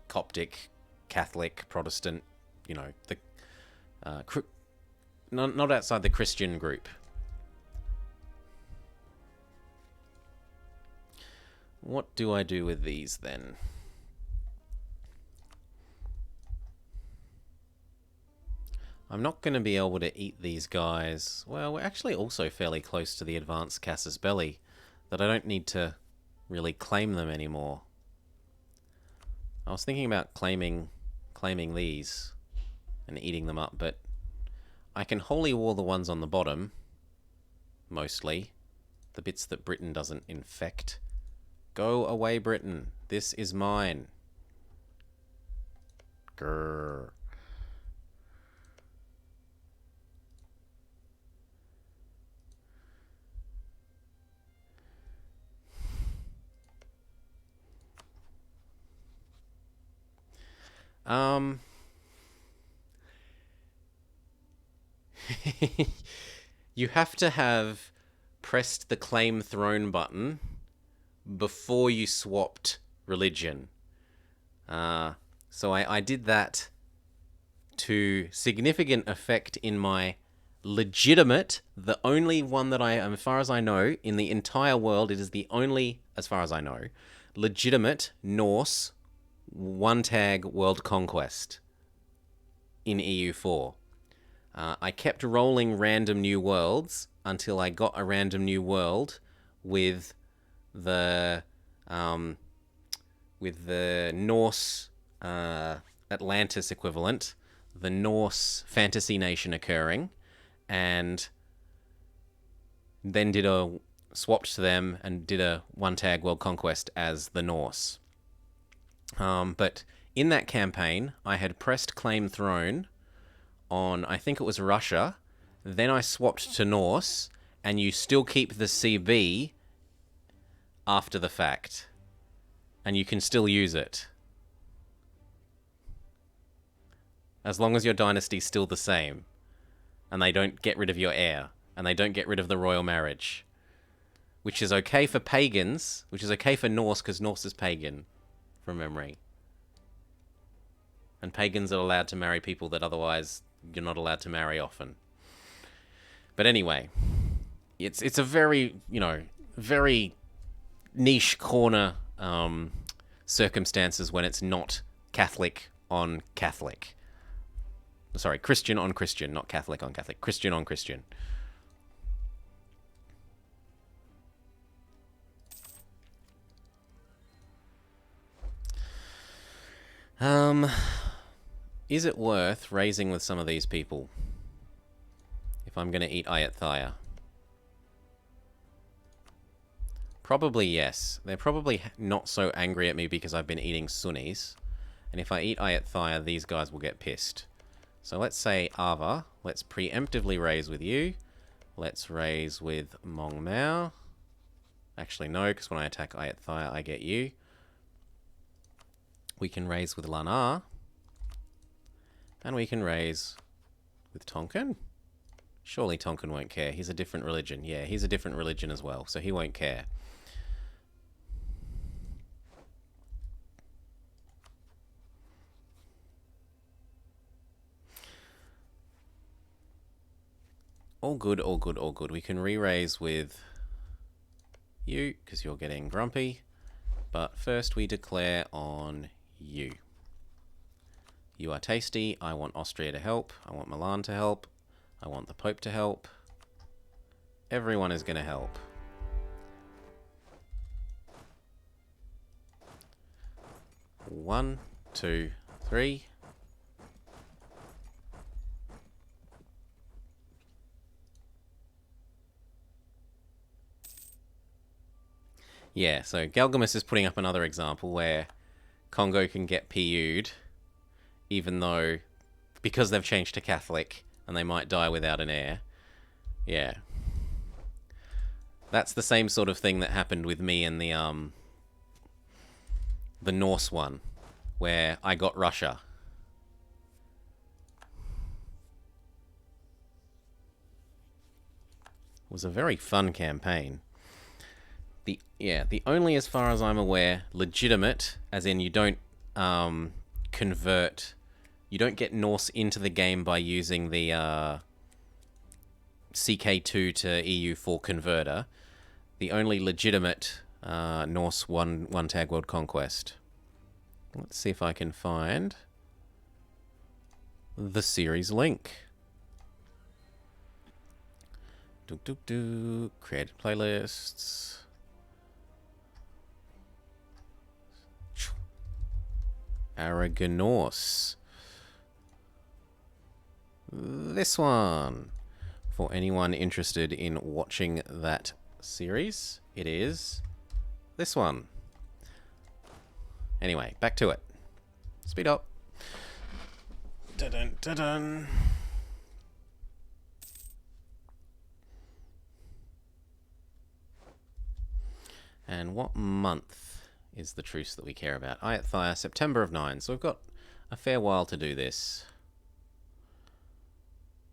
Coptic, Catholic, Protestant, you know, the not outside the Christian group. What do I do with these then? I'm not going to be able to eat these guys. Well, we're actually also fairly close to the advanced Casus Belli, that I don't need to really claim them anymore. I was thinking about claiming these and eating them up, but I can holy war the ones on the bottom, mostly. The bits that Britain doesn't infect. Go away, Britain. This is mine. Grrr. You have to have pressed the claim throne button before you swapped religion. So I did that to significant effect in my legitimate, the only one that I am, as far as I know, in the entire world, it is the only, as far as I know, legitimate Norse one-tag world conquest. in EU4. I kept rolling random new worlds until I got a random new world with the Norse Atlantis equivalent, the Norse fantasy nation occurring, and then swapped to them and did a one-tag world conquest as the Norse. But in that campaign, I had pressed Claim Throne on, I think it was Russia, then I swapped to Norse, and you still keep the CB after the fact. And you can still use it. As long as your dynasty's still the same. And they don't get rid of your heir. And they don't get rid of the royal marriage. Which is okay for pagans. Which is okay for Norse, because Norse is pagan. From memory. And pagans are allowed to marry people that otherwise you're not allowed to marry often. But anyway. It's a very, very niche corner circumstances when it's not Catholic on Catholic. Sorry, Christian on Christian, not Catholic on Catholic. Christian on Christian. Is it worth raising with some of these people? If I'm going to eat Ayatthaya. Probably yes. They're probably not so angry at me because I've been eating Sunnis. And if I eat Ayatthaya, these guys will get pissed. So let's say Ava. Let's preemptively raise with you. Let's raise with Mong Mao. Actually, no, because when I attack Ayatthaya, I get you. We can raise with Lanar. And we can raise with Tonkin. Surely Tonkin won't care. He's a different religion. Yeah, he's a different religion as well, so he won't care. All good, all good, all good. We can re-raise with you, because you're getting grumpy. But first we declare on you. You are tasty. I want Austria to help. I want Milan to help. I want the Pope to help. Everyone is going to help. One, two, three. Yeah, so Galgamus is putting up another example where Congo can get PU'd, even though, because they've changed to Catholic, and they might die without an heir. Yeah. That's the same sort of thing that happened with me in the Norse one, where I got Russia. It was a very fun campaign. The only, as far as I'm aware, legitimate, as in you don't convert, you don't get Norse into the game by using the CK2 to EU4 converter. The only legitimate Norse one tag world conquest. Let's see if I can find the series link. Created playlists. Aragonorse. This one. For anyone interested in watching that series, it is this one. Anyway, back to it. Speed up. Dun dun dun. And what month is the truce that we care about? Ayatthaya, September of 9. So we've got a fair while to do this.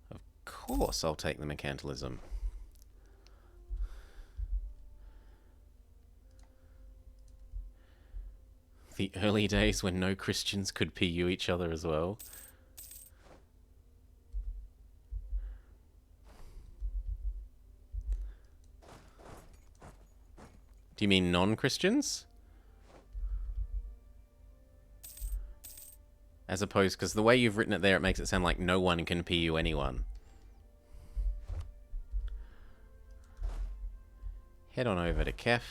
Of course I'll take the mercantilism. The early days when no Christians could PU each other as well. Do you mean non-Christians? As opposed, because the way you've written it there, it makes it sound like no one can PU anyone. Head on over to Kef.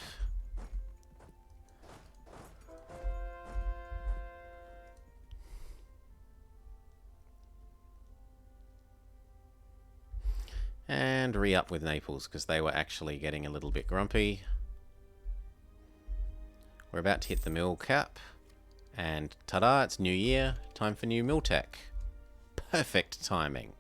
And re-up with Naples, because they were actually getting a little bit grumpy. We're about to hit the mill cap. And ta-da, it's New Year. Time for new mill tech. Perfect timing.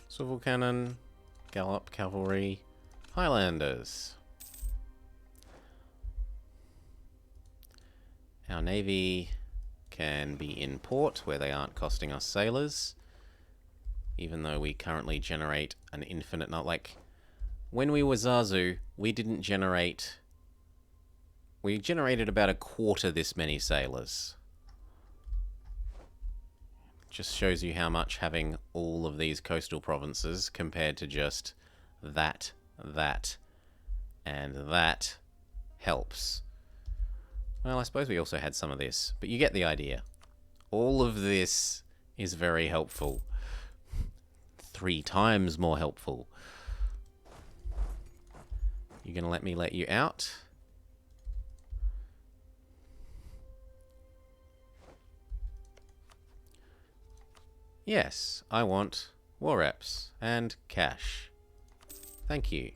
Swivel cannon, gallop cavalry, Highlanders. Our navy can be in port where they aren't costing us sailors, even though we currently generate an infinite, not like when we were Zazu, we generated about a quarter this many sailors. Just shows you how much having all of these coastal provinces compared to just that, and that helps. Well, I suppose we also had some of this, but you get the idea. All of this is very helpful. 3 times more helpful. You gonna let me let you out? Yes, I want war reps and cash. Thank you.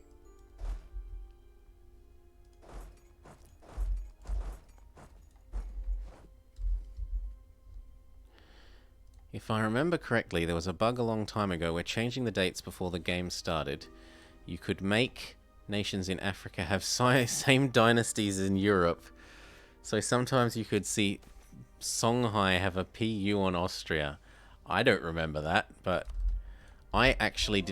If I remember correctly, there was a bug a long time ago where changing the dates before the game started, you could make nations in Africa have same dynasties in Europe. So sometimes you could see Songhai have a PU on Austria. I don't remember that, but I actually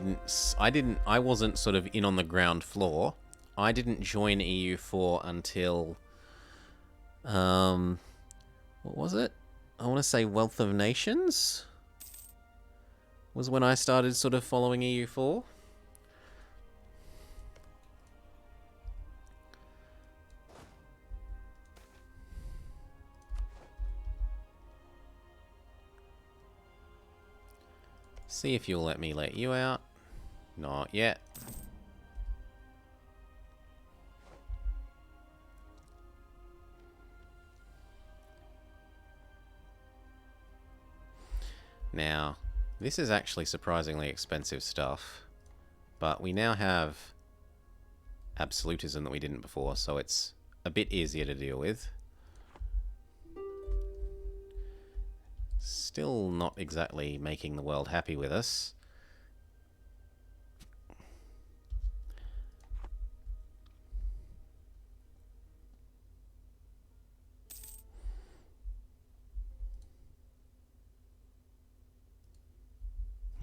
I wasn't sort of in on the ground floor. I didn't join EU4 until, what was it? I want to say Wealth of Nations was when I started sort of following EU4. See if you'll let me let you out. Not yet. Now, this is actually surprisingly expensive stuff, but we now have absolutism that we didn't before, so it's a bit easier to deal with. Still not exactly making the world happy with us.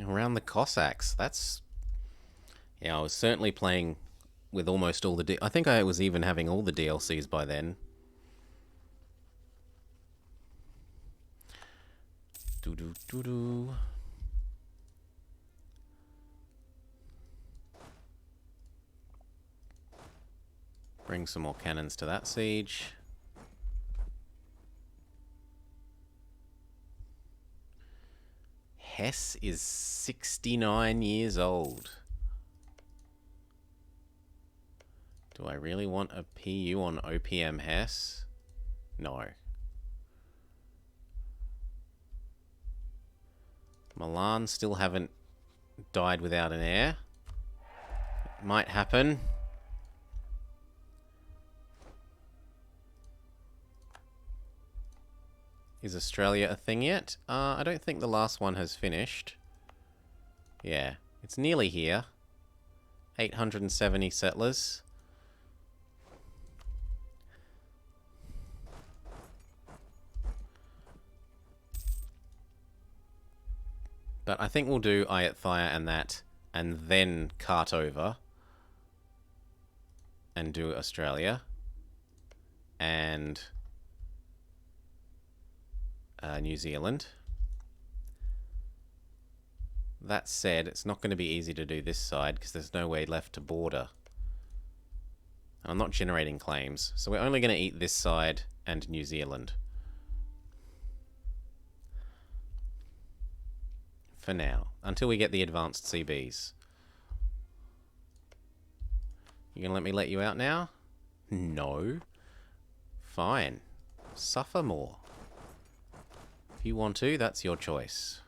Around the Cossacks, that's... Yeah, I was certainly playing with almost all the... I think I was even having all the DLCs by then. Doo-doo-doo-doo. Bring some more cannons to that siege. Hesse is 69 years old. Do I really want a PU on OPM Hesse? No. Milan still haven't died without an heir. It might happen. Is Australia a thing yet? I don't think the last one has finished. Yeah, it's nearly here. 870 settlers. But I think we'll do Ayutthaya and that, and then cart over and do Australia. And New Zealand. That said, it's not going to be easy to do this side because there's no way left to border. And I'm not generating claims, so we're only going to eat this side and New Zealand. For now, until we get the advanced CBs. You gonna let me let you out now? No. Fine. Suffer more. If you want to, that's your choice.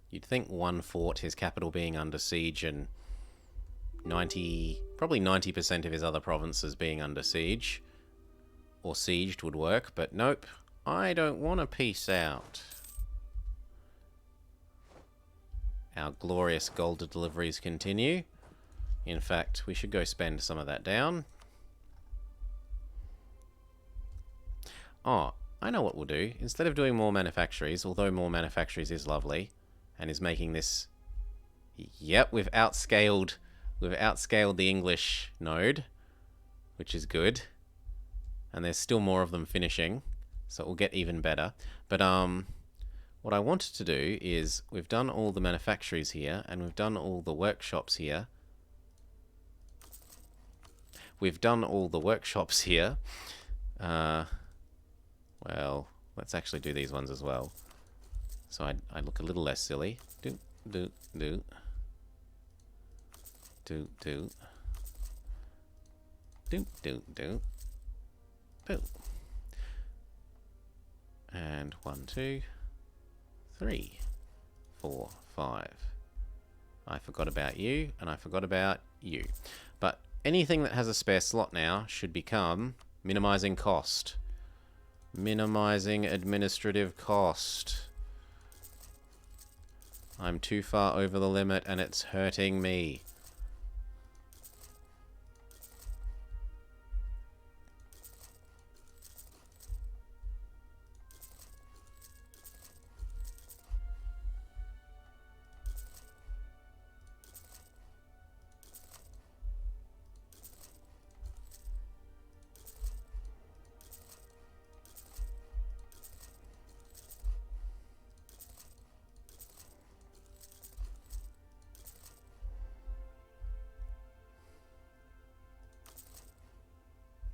You'd think one fort, his capital being under siege, and probably 90% of his other provinces being under siege or sieged would work, but nope. I don't want to peace out. Our glorious gold deliveries continue. In fact, we should go spend some of that down. Oh, I know what we'll do. Instead of doing more manufactories, although more manufactories is lovely and is making this... Yep, we've outscaled the English node, which is good. And there's still more of them finishing, so it will get even better. But what I wanted to do is, we've done all the manufactories here, and we've done all the workshops here. Well, let's actually do these ones as well. So I look a little less silly. Do. And 1, 2, 3, 4, 5. I forgot about you, and I forgot about you. But anything that has a spare slot now should become minimizing cost. Minimizing administrative cost. I'm too far over the limit, and it's hurting me.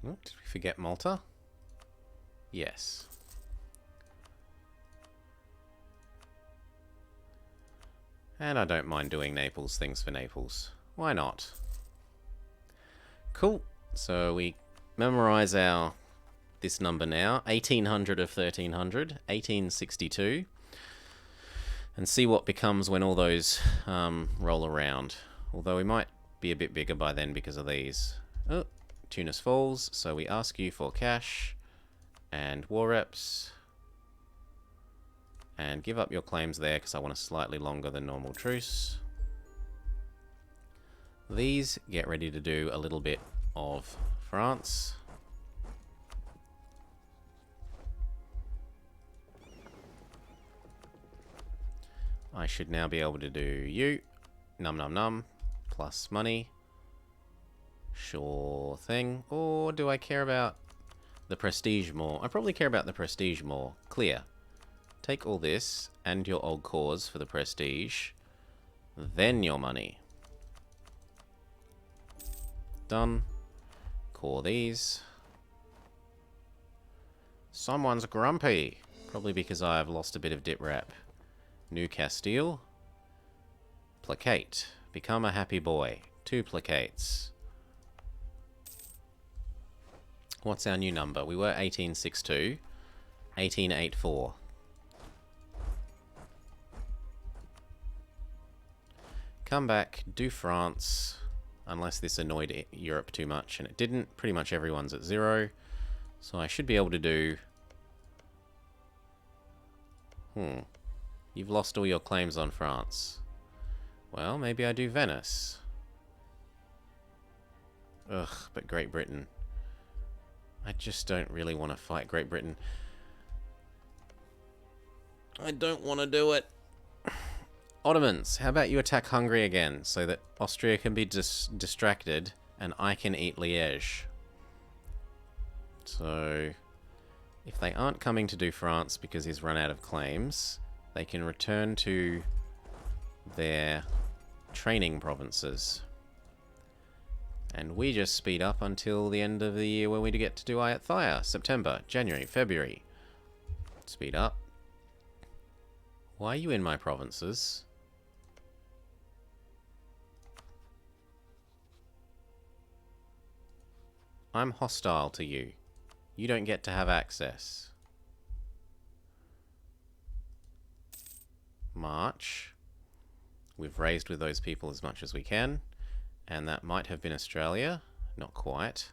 Oh, did we forget Malta? Yes. And I don't mind doing Naples things for Naples. Why not? Cool. So we memorize this number now. 1800 of 1300. 1862. And see what becomes when all those roll around. Although we might be a bit bigger by then because of these. Oh, Tunis falls. So we ask you for cash and war reps. And give up your claims there because I want a slightly longer than normal truce. These get ready to do a little bit of France. I should now be able to do you. Num num num. Plus money. Sure thing. Or do I care about the prestige more? I probably care about the prestige more. Clear. Take all this and your old cause for the prestige. Then your money. Done. Core these. Someone's grumpy. Probably because I've lost a bit of dit rep. New Castile. Placate. Become a happy boy. 2 placates. What's our new number? We were 1862. 1884. Come back, do France, unless this annoyed Europe too much, and it didn't. Pretty much everyone's at 0. So I should be able to do... You've lost all your claims on France. Well, maybe I do Venice. Ugh, but Great Britain. I just don't really want to fight Great Britain. I don't want to do it. Ottomans, how about you attack Hungary again, so that Austria can be distracted and I can eat Liège. So, if they aren't coming to do France because he's run out of claims, they can return to their training provinces. And we just speed up until the end of the year when we get to do Ayathaya. September, January, February. Speed up. Why are you in my provinces? I'm hostile to you. You don't get to have access. March. We've raised with those people as much as we can. And that might have been Australia. Not quite.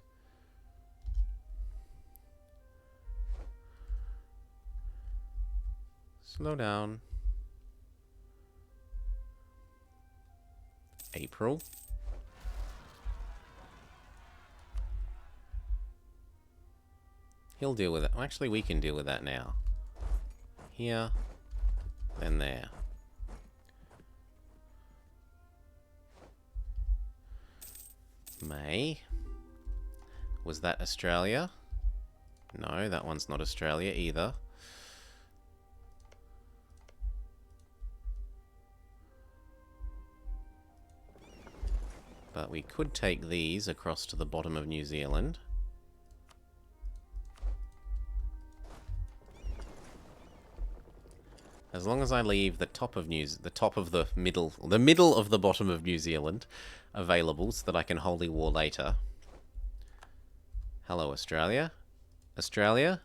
Slow down. April. He'll deal with it. Actually, we can deal with that now. Here. Then there. May. Was that Australia? No, that one's not Australia either. But we could take these across to the bottom of New Zealand. As long as I leave the top of the middle of the bottom of New Zealand available so that I can holy war later. Hello, Australia. Australia,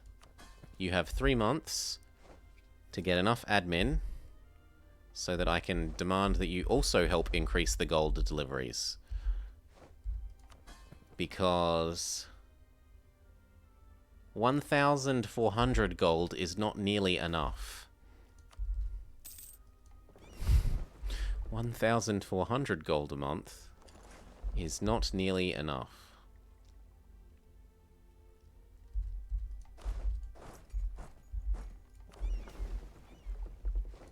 you have 3 months to get enough admin so that I can demand that you also help increase the gold deliveries. Because 1,400 gold is not nearly enough. 1,400 gold a month is not nearly enough.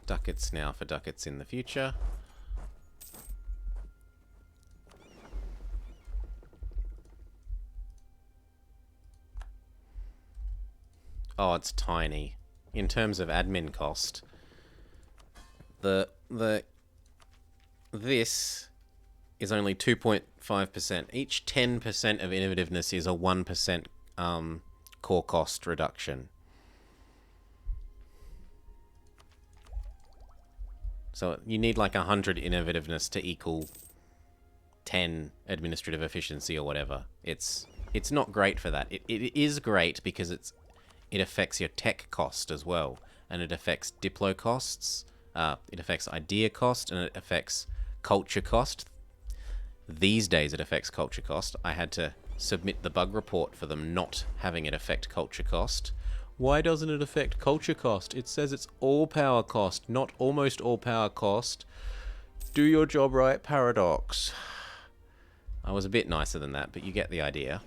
Ducats now for ducats in the future. Oh, it's tiny. In terms of admin cost, this is only 2.5%. Each 10% of innovativeness is a 1% core cost reduction. So you need like 100 innovativeness to equal 10 administrative efficiency or whatever. It's not great for that. It is great because it affects your tech cost as well, and it affects diplo costs. It affects idea cost, and it affects culture cost. These days it affects culture cost. I had to submit the bug report for them not having it affect culture cost. Why doesn't it affect culture cost? It says it's all power cost, not almost all power cost. Do your job right, Paradox. I was a bit nicer than that, but you get the idea.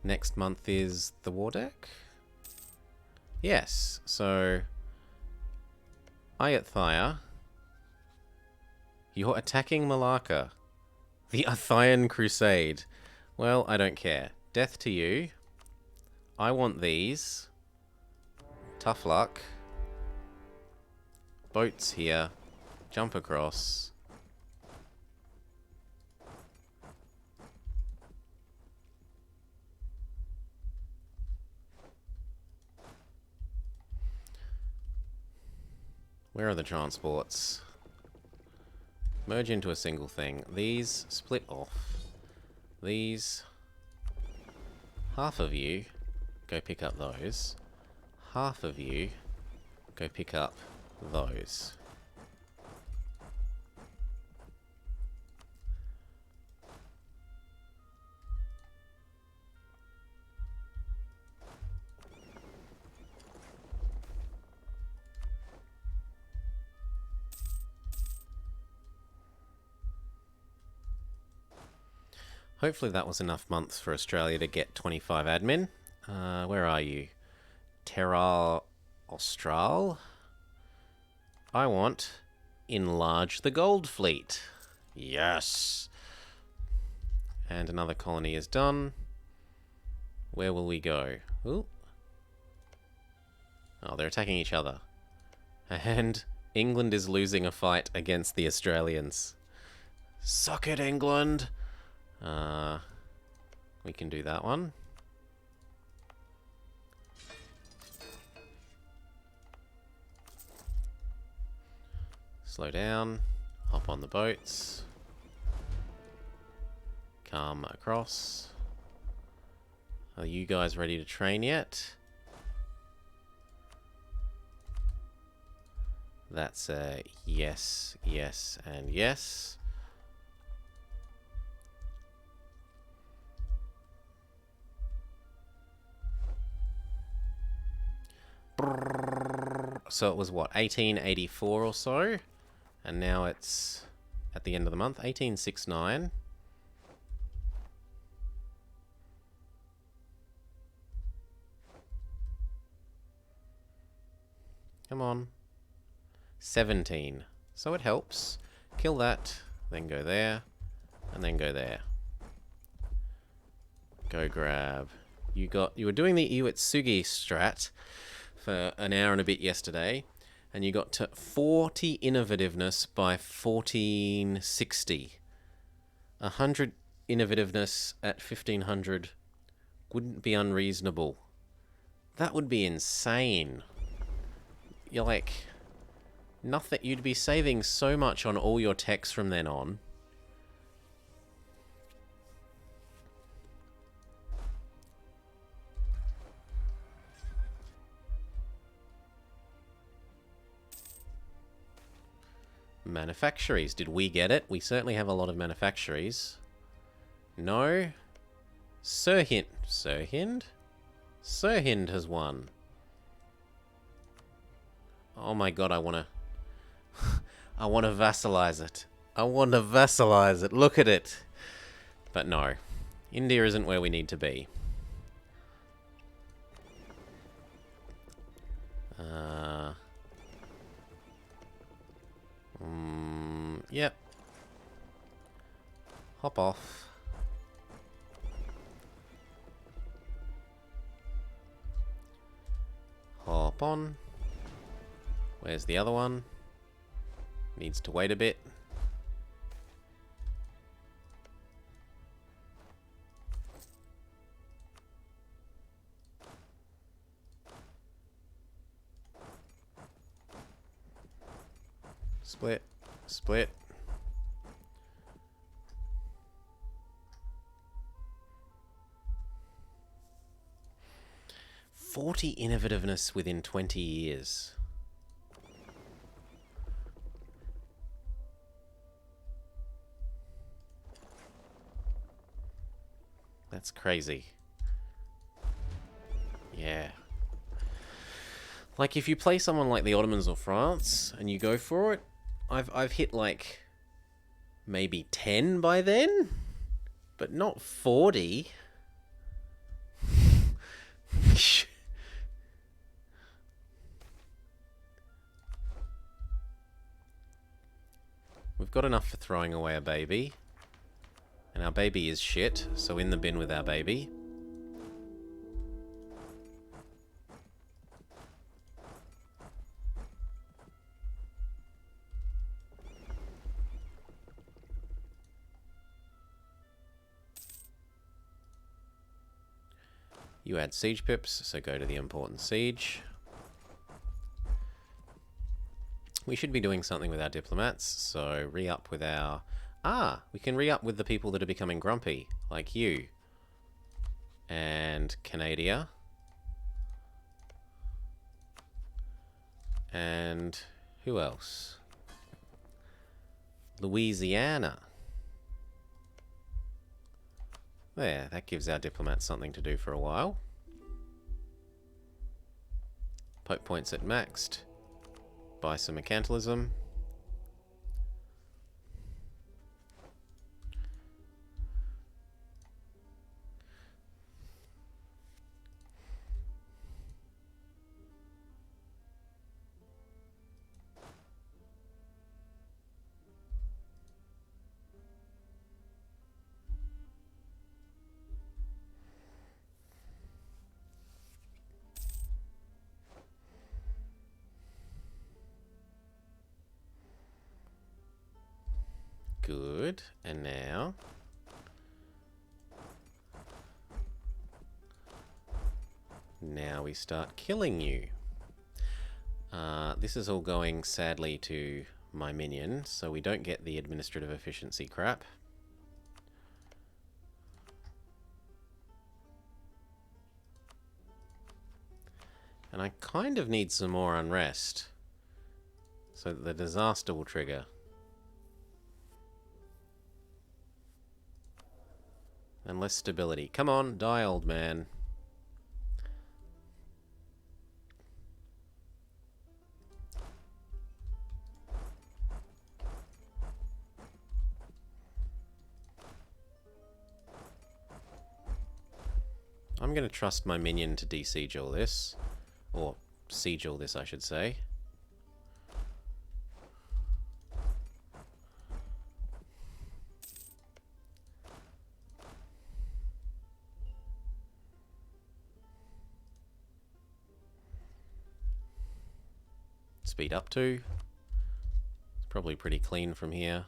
Next month is the war deck? Yes, so Ayathaya, you're attacking Malacca. The Athian Crusade. Well, I don't care. Death to you. I want these. Tough luck. Boats here. Jump across. Where are the transports? Merge into a single thing. These split off. These. Half of you go pick up those. Half of you go pick up those. Hopefully that was enough months for Australia to get 25 admin. Where are you? Terra Austral? I want enlarge the gold fleet. Yes. And another colony is done. Where will we go? Ooh. Oh, they're attacking each other. And England is losing a fight against the Australians. Suck it, England! We can do that one. Slow down. Hop on the boats. Come across. Are you guys ready to train yet? That's a yes, yes, and yes. So it was what, 1884 or so? And now it's at the end of the month, 1869. Come on. 17. So it helps. Kill that, then go there, and then go there. Go grab. You were doing the Iwatsugi strat for an hour and a bit yesterday, and you got to 40 innovativeness by 1460. 100 innovativeness at 1500 wouldn't be unreasonable. That would be insane. You're like, nothing. You'd be saving so much on all your techs from then on. Manufactories. Did we get it? We certainly have a lot of manufactories. No. Sirhind. Sirhind? Sirhind has won. Oh my god, I wanna... I wanna vassalize it. I wanna vassalize it. Look at it. But no. India isn't where we need to be. Yep. Hop off. Hop on. Where's the other one? Needs to wait a bit. Split. Split. "40 innovativeness within 20 years. That's crazy. Yeah. Like, if you play someone like the Ottomans or France, and you go for it, I've hit, like, maybe 10 by then? But not 40. We've got enough for throwing away a baby. And our baby is shit, so in the bin with our baby. You add siege pips, so go to the important siege. We should be doing something with our diplomats, so re-up with our... Ah, we can re-up with the people that are becoming grumpy, like you. And Canada. And who else? Louisiana. There, that gives our diplomats something to do for a while. Pope points at maxed. Buy some mercantilism. Good. And now... Now we start killing you. This is all going sadly to my minion, so we don't get the administrative efficiency crap. And I kind of need some more unrest, so that the disaster will trigger. And less stability. Come on, die, old man. I'm going to trust my minion to de-siege all this. Or siege all this, I should say. Speed up to. It's probably pretty clean from here.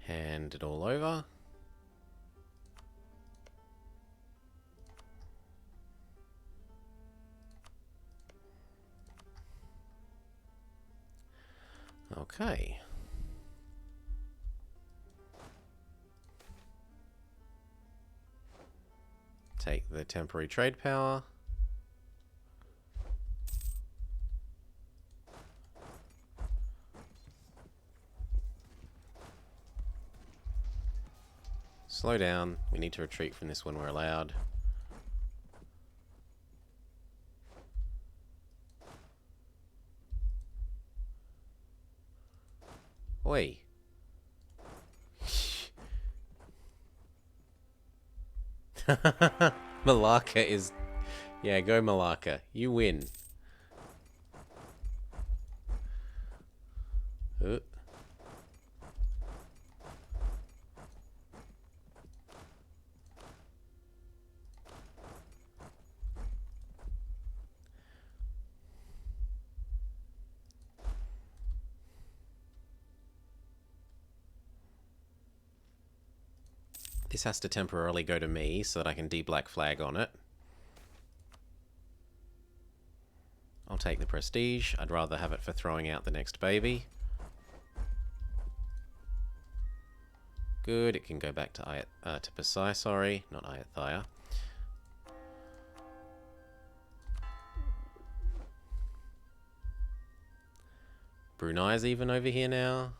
Hand it all over. Okay. Take the temporary trade power. Slow down. We need to retreat from this when we're allowed. Oi. Malacca is... Yeah, go Malacca. You win. This has to temporarily go to me so that I can de-black flag on it. I'll take the prestige. I'd rather have it for throwing out the next baby. Good, it can go back to Pasai, sorry, not Ayathaya. Brunei's even over here now.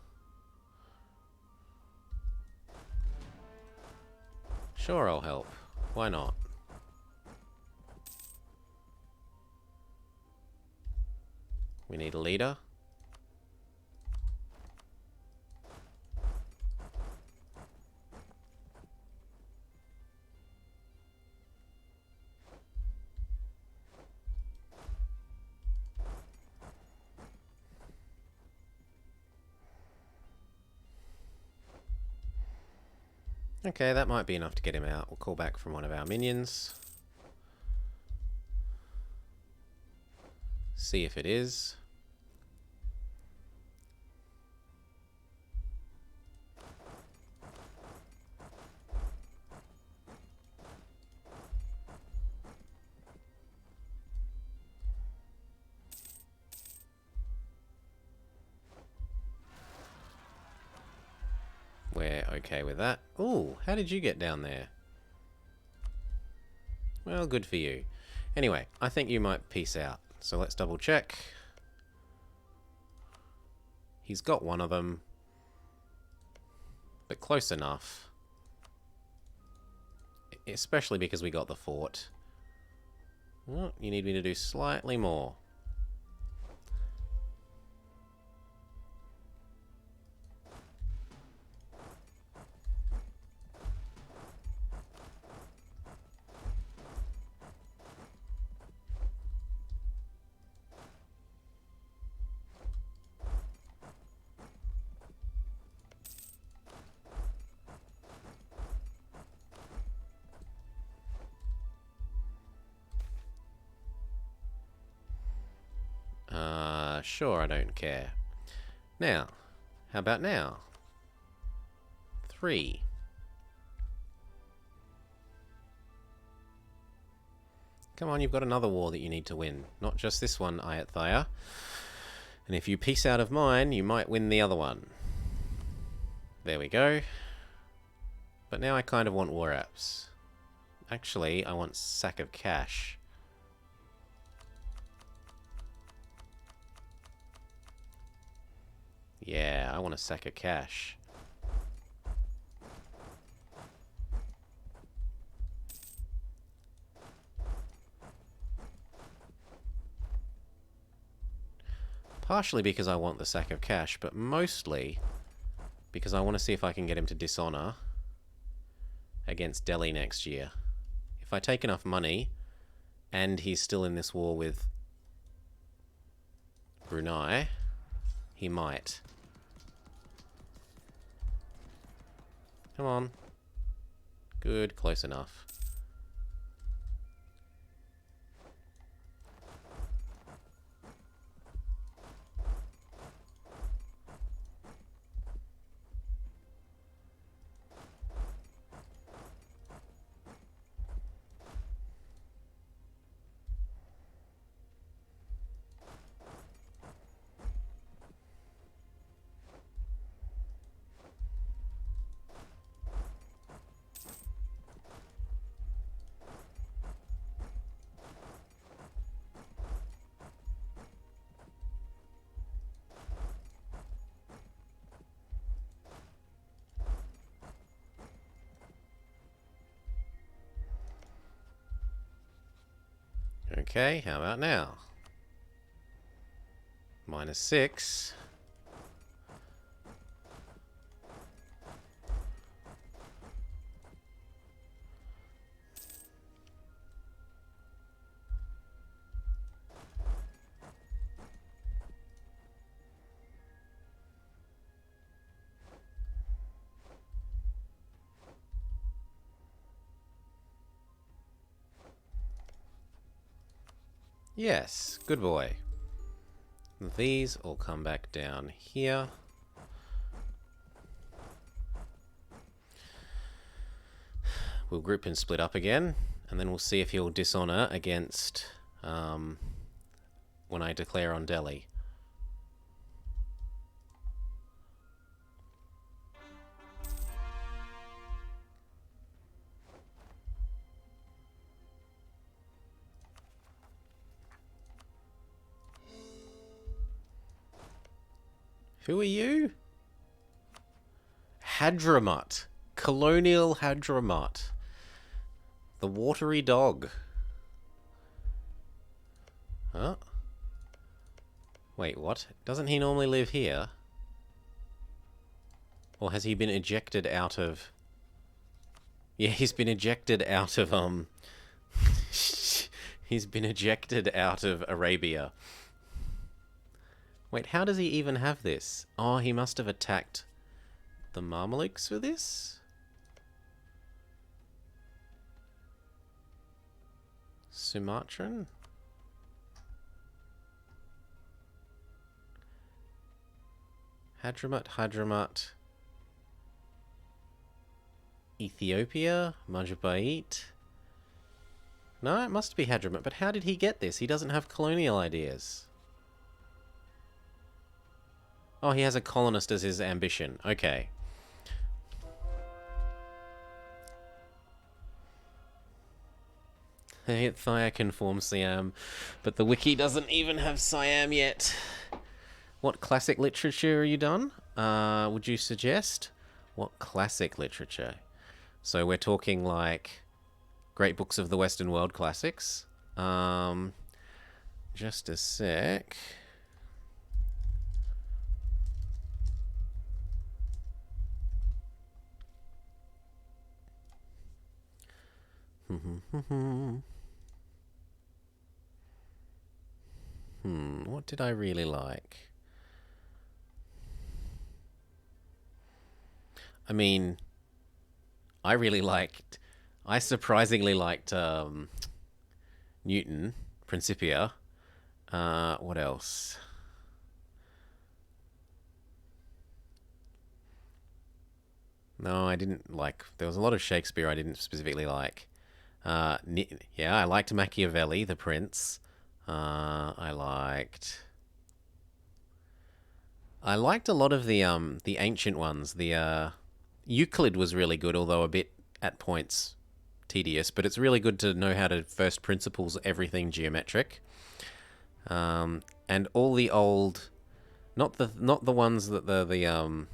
Sure, I'll help. Why not? We need a leader. Okay, that might be enough to get him out. We'll call back from one of our minions. See if it is. We're okay with that. Ooh, how did you get down there? Well, good for you. Anyway, I think you might peace out. So let's double check. He's got one of them. But close enough. Especially because we got the fort. Oh, you need me to do slightly more. Sure, I don't care. Now, how about now? 3. Come on, you've got another war that you need to win. Not just this one, Ayathaya. And if you peace out of mine, you might win the other one. There we go. But now I kind of want war apps. Actually, I want sack of cash. Yeah, I want a sack of cash. Partially because I want the sack of cash, but mostly because I want to see if I can get him to dishonor against Delhi next year. If I take enough money, and he's still in this war with Brunei, he might. Come on. Good, close enough. Okay, how about now? -6. Yes, good boy. These all come back down here. We'll group and split up again, and then we'll see if he'll dishonor against when I declare on Delhi. Who are you? Hadramut. Colonial Hadramut. The watery dog. Huh? Wait, what? Doesn't he normally live here? Or has he been ejected out of... Yeah, he's been ejected out of, he's been ejected out of Arabia. Wait, how does he even have this? Oh, he must have attacked the Mamluks for this? Sumatran? Hadramut. Ethiopia? Majapahit? No, it must be Hadramut. But how did he get this? He doesn't have colonial ideas. Oh, he has a colonist as his ambition. Okay. Thaya can form Siam, but the wiki doesn't even have Siam yet. What classic literature are you done? Would you suggest? What classic literature? So we're talking like great books of the Western world classics. Just a sec. What did I really like? I mean, I surprisingly liked Newton, Principia. What else? No, I didn't like. There was a lot of Shakespeare I didn't specifically like. Yeah, I liked Machiavelli, the Prince. I liked a lot of the ancient ones. The Euclid was really good, although a bit at points tedious. But it's really good to know how to first principles everything geometric. And all the old, not the ones that the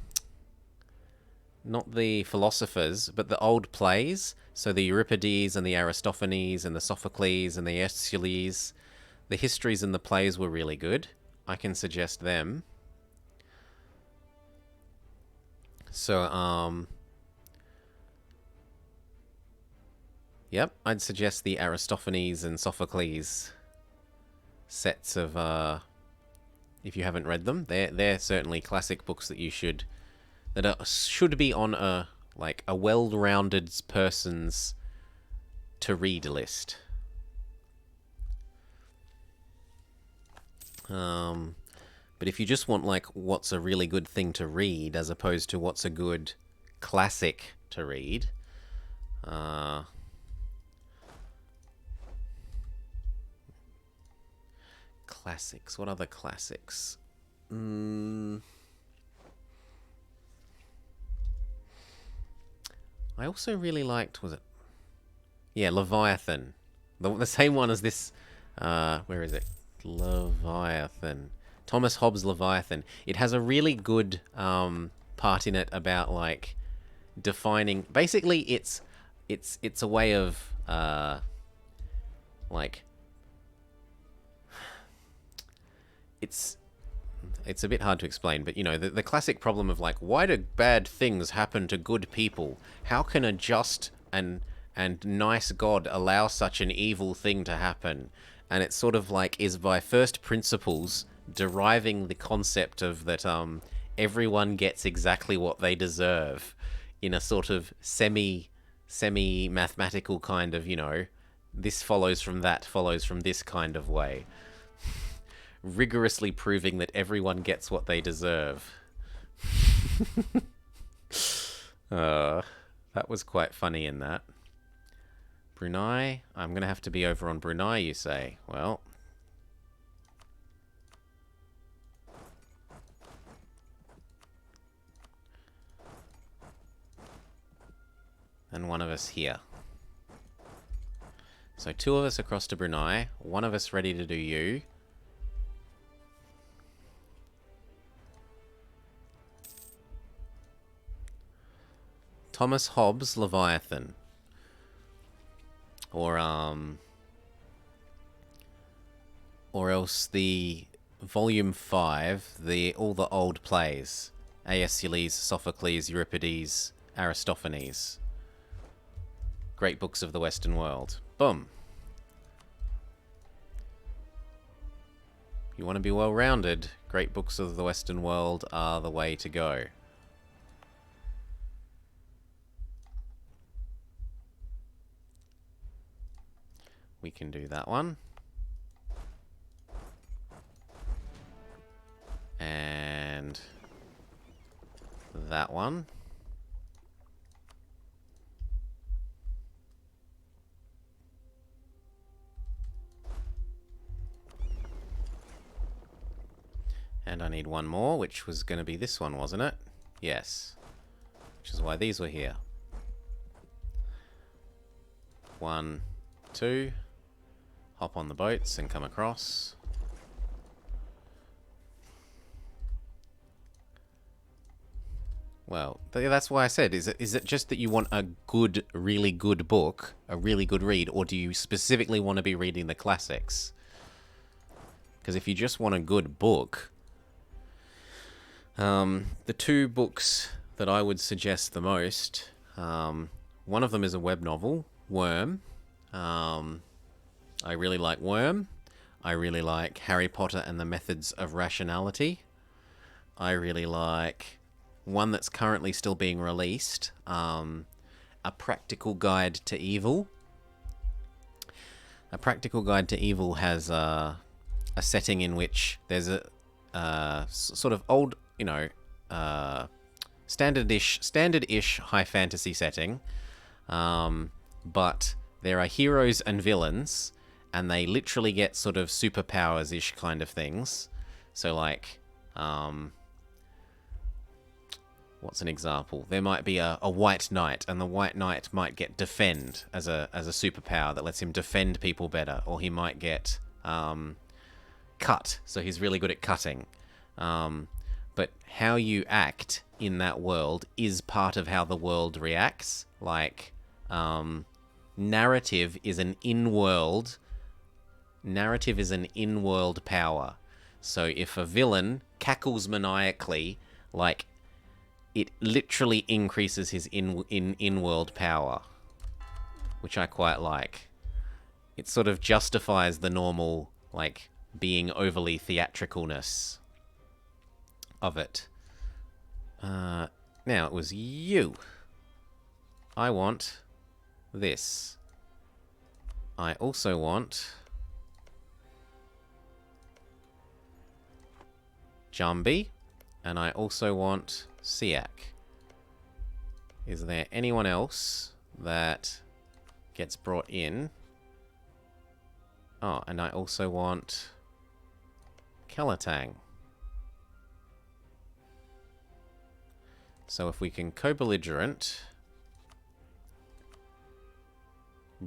not the philosophers, but the old plays. So the Euripides and the Aristophanes and the Sophocles and the Aeschylus. The histories and the plays were really good. I can suggest them. So, yep, I'd suggest the Aristophanes and Sophocles sets of, if you haven't read them. They're certainly classic books that should be on a well-rounded person's to-read list. But if you just want what's a really good thing to read as opposed to what's a good classic to read, classics. What other classics? I also really liked, Leviathan. The same one as this, where is it? Leviathan. Thomas Hobbes' Leviathan. It has a really good part in it about defining. Basically, it's a way of it's a bit hard to explain, but the classic problem of why do bad things happen to good people? How can a just and nice God allow such an evil thing to happen? And it's sort of is by first principles deriving the concept of that everyone gets exactly what they deserve in a sort of semi mathematical kind of, this follows from that follows from this kind of way. Rigorously proving that everyone gets what they deserve. That was quite funny in that. Brunei? I'm going to have to be over on Brunei, you say? Well. And one of us here. So 2 of us across to Brunei. 1 of us ready to do you. Thomas Hobbes' Leviathan. Or else the Volume 5, all the old plays. Aeschylus, Sophocles, Euripides, Aristophanes. Great books of the Western world. Boom. You want to be well-rounded, great books of the Western world are the way to go. We can do that one. And that one. And I need one more, which was going to be this one, wasn't it? Yes. Which is why these were here. 1, 2. Hop on the boats and come across. Well, that's why I said, is it just that you want a good, really good book, a really good read, or do you specifically want to be reading the classics? Because if you just want a good book, the 2 books that I would suggest the most, one of them is a web novel, Worm. I really like Worm. I really like Harry Potter and the Methods of Rationality. I really like one that's currently still being released, A Practical Guide to Evil. A Practical Guide to Evil has a setting in which there's a sort of old, standard-ish high fantasy setting, but there are heroes and villains, and they literally get sort of superpowers-ish kind of things. So like, what's an example? There might be a white knight, and the white knight might get defend as a superpower that lets him defend people better, or he might get cut, so he's really good at cutting. But how you act in that world is part of how the world reacts. Like, narrative is an in-world power. So if a villain cackles maniacally, like, it literally increases his in-world power, which I quite like. It sort of justifies the normal, like, being overly theatricalness of it. Now, it was you. I want this. I also want Jambi, and I also want Siak. Is there anyone else that gets brought in? Oh, and I also want Kelatang. So if we can co-belligerent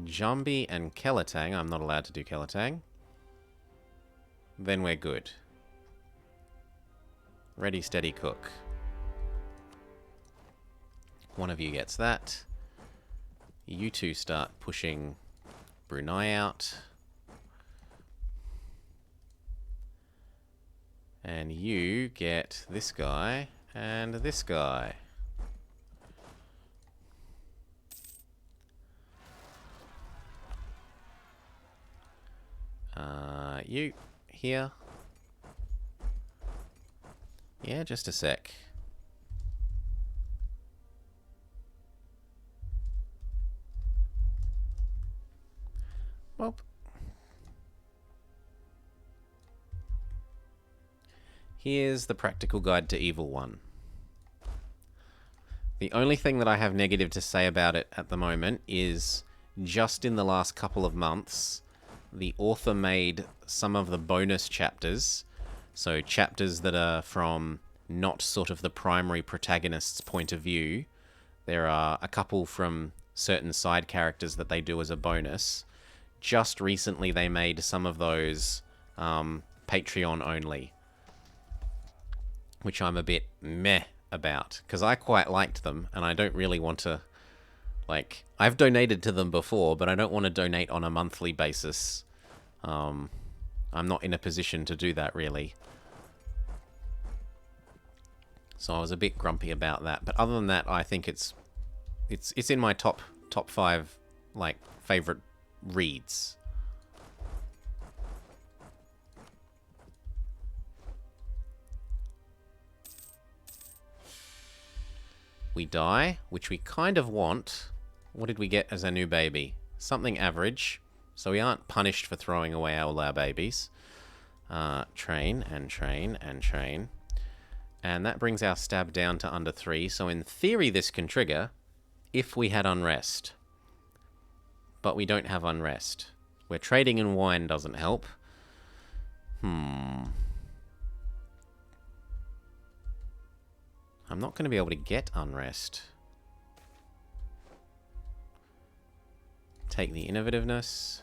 Jambi and Kelatang, I'm not allowed to do Kelatang, then we're good. Ready, steady, cook. One of you gets that. You two start pushing Brunei out. And you get this guy and this guy. You here. Yeah, just a sec. Well, here's the practical guide to Evil 1. The only thing that I have negative to say about it at the moment is just in the last couple of months, the author made some of the bonus chapters, so chapters that are from not sort of the primary protagonist's point of view. There are a couple from certain side characters that they do as a bonus. Just recently they made some of those Patreon only, which I'm a bit meh about, because I quite liked them, and I don't really want to, like, I've donated to them before, but I don't want to donate on a monthly basis. I'm not in a position to do that, really. So I was a bit grumpy about that, but other than that, I think it's in my top 5, like, favorite reads. We die, which we kind of want. What did we get as a new baby? Something average, so we aren't punished for throwing away all our babies. Train and train and train. And that brings our stab down to under 3, so in theory this can trigger if we had unrest. But we don't have unrest. Where trading in wine doesn't help. I'm not going to be able to get unrest. Take the innovativeness.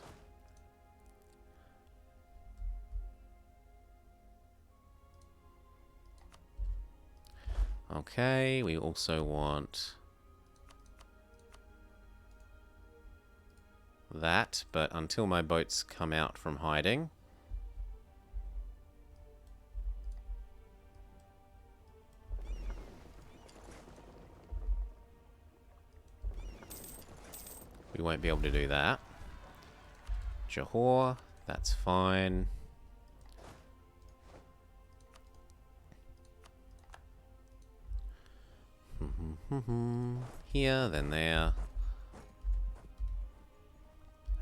Okay, we also want that, but until my boats come out from hiding. We won't be able to do that. Johor, that's fine. Here, then there.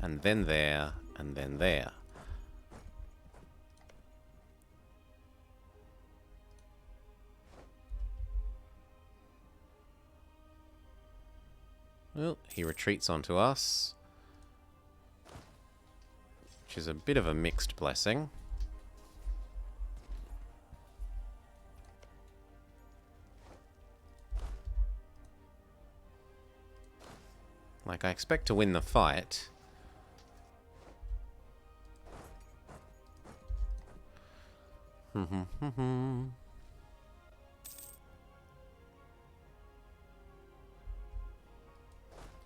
And then there, and then there. Well, he retreats onto us, which is a bit of a mixed blessing. Like, I expect to win the fight.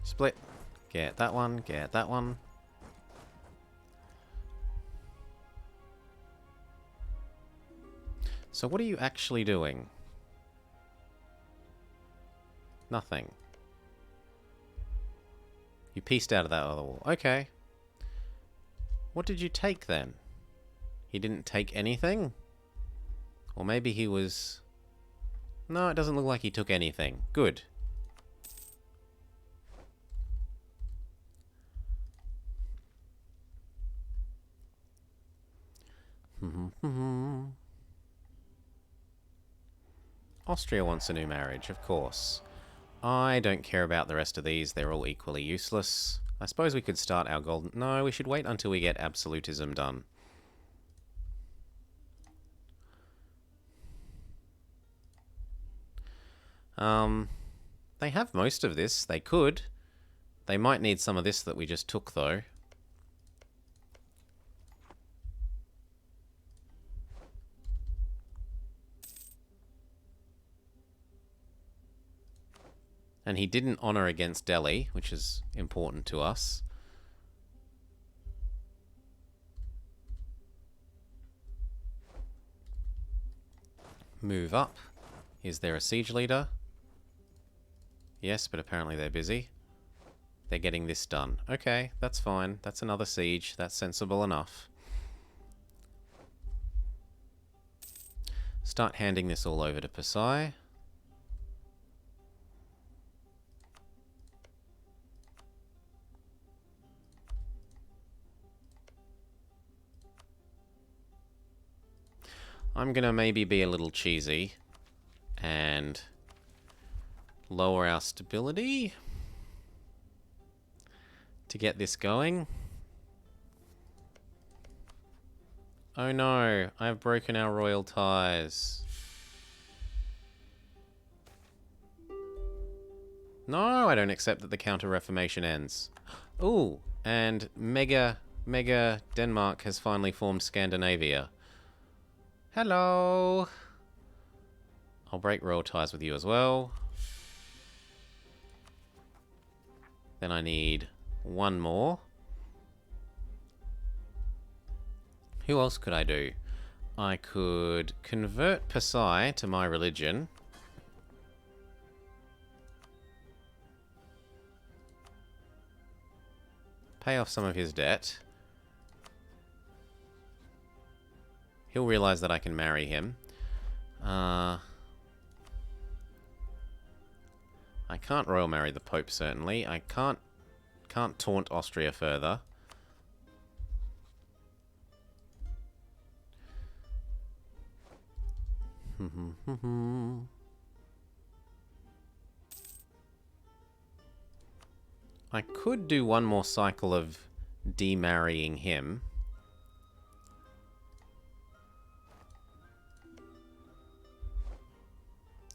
Split. Get that one, get that one. So what are you actually doing? Nothing. You pieced out of that other wall. Okay. What did you take then? He didn't take anything? Or maybe he was... No, it doesn't look like he took anything. Good. Austria wants a new marriage, of course. I don't care about the rest of these. They're all equally useless. I suppose we could start our golden... No, we should wait until we get absolutism done. They have most of this. They could. They might need some of this that we just took, though. And he didn't honor against Delhi, which is important to us. Move up. Is there a siege leader? Yes, but apparently they're busy. They're getting this done. Okay, that's fine. That's another siege. That's sensible enough. Start handing this all over to Pasai. I'm gonna maybe be a little cheesy and lower our stability to get this going. Oh no, I've broken our royal ties. No, I don't accept that the Counter-Reformation ends. Ooh, and Mega Denmark has finally formed Scandinavia. Hello! I'll break royal ties with you as well. Then I need one more. Who else could I do? I could convert Pasai to my religion. Pay off some of his debt. He'll realize that I can marry him. I can't royal marry the Pope, certainly. I can't taunt Austria further. I could do one more cycle of demarrying him.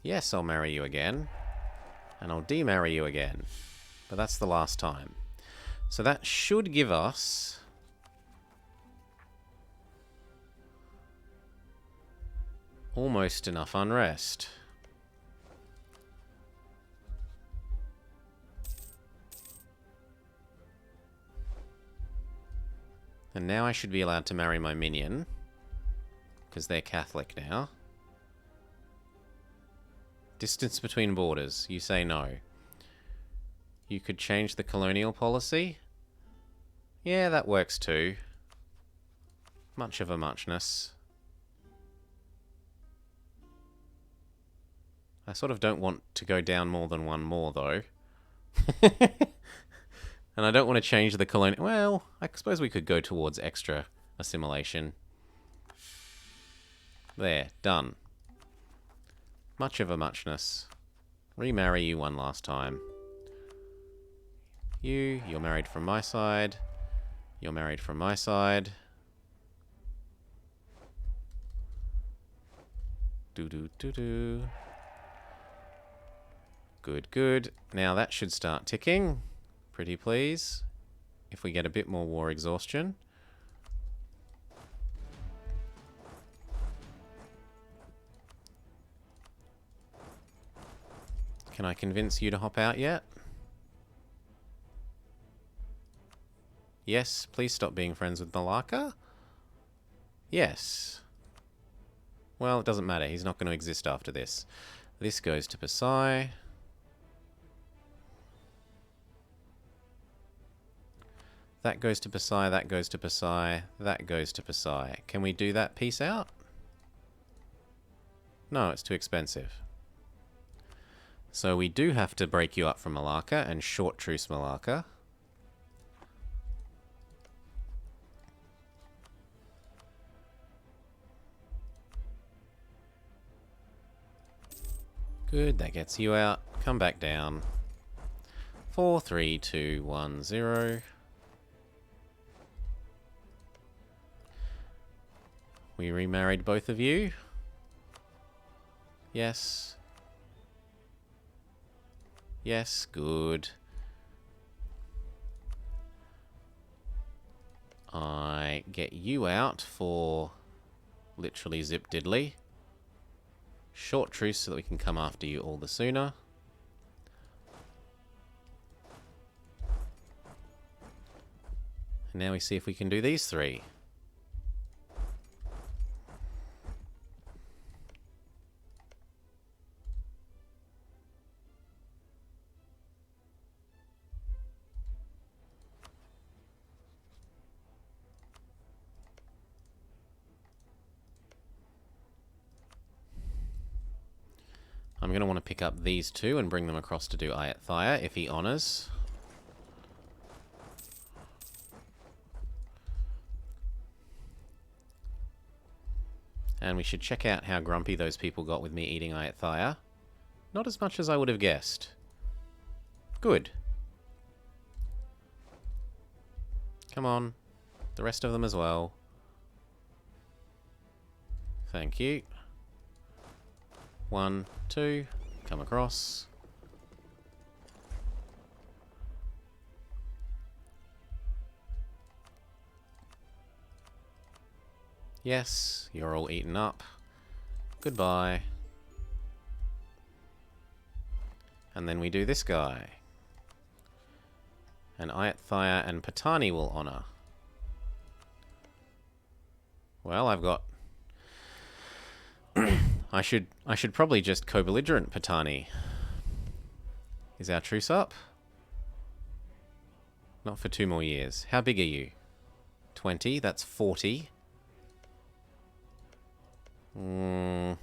Yes, I'll marry you again. And I'll demarry you again. But that's the last time. So that should give us... almost enough unrest. And now I should be allowed to marry my minion. Because they're Catholic now. Distance between borders. You say no. You could change the colonial policy. Yeah, that works too. Much of a muchness. I sort of don't want to go down more than one more, though. And I don't want to change the colonial... Well, I suppose we could go towards extra assimilation. There, done. Much of a muchness. Remarry you one last time. You're married from my side. You're married from my side. Do. Good, good. Now that should start ticking. Pretty please. If we get a bit more war exhaustion. Can I convince you to hop out yet? Yes, please stop being friends with Malacca. Yes. Well, it doesn't matter. He's not going to exist after this. This goes to Pasai. That goes to Pasai, that goes to Pasai, that goes to Pasai. Can we do that piece out? No, it's too expensive. So we do have to break you up from Malacca and short truce Malacca. Good, that gets you out. Come back down. 4, 3, 2, 1, 0. We remarried both of you. Yes. Yes, good. I get you out for literally zip diddly. Short truce so that we can come after you all the sooner. And now we see if we can do these three. I'm going to want to pick up these two and bring them across to do Ayat if he honours. And we should check out how grumpy those people got with me eating Ayat. Not as much as I would have guessed. Good. Come on. The rest of them as well. Thank you. 1, 2, come across. Yes, you're all eaten up. Goodbye. And then we do this guy. And Ayat and Patani will honour. Well, I've got... I should probably just co-belligerent Patani. Is our truce up? Not for 2 more years. How big are you? 20? That's 40. Oh,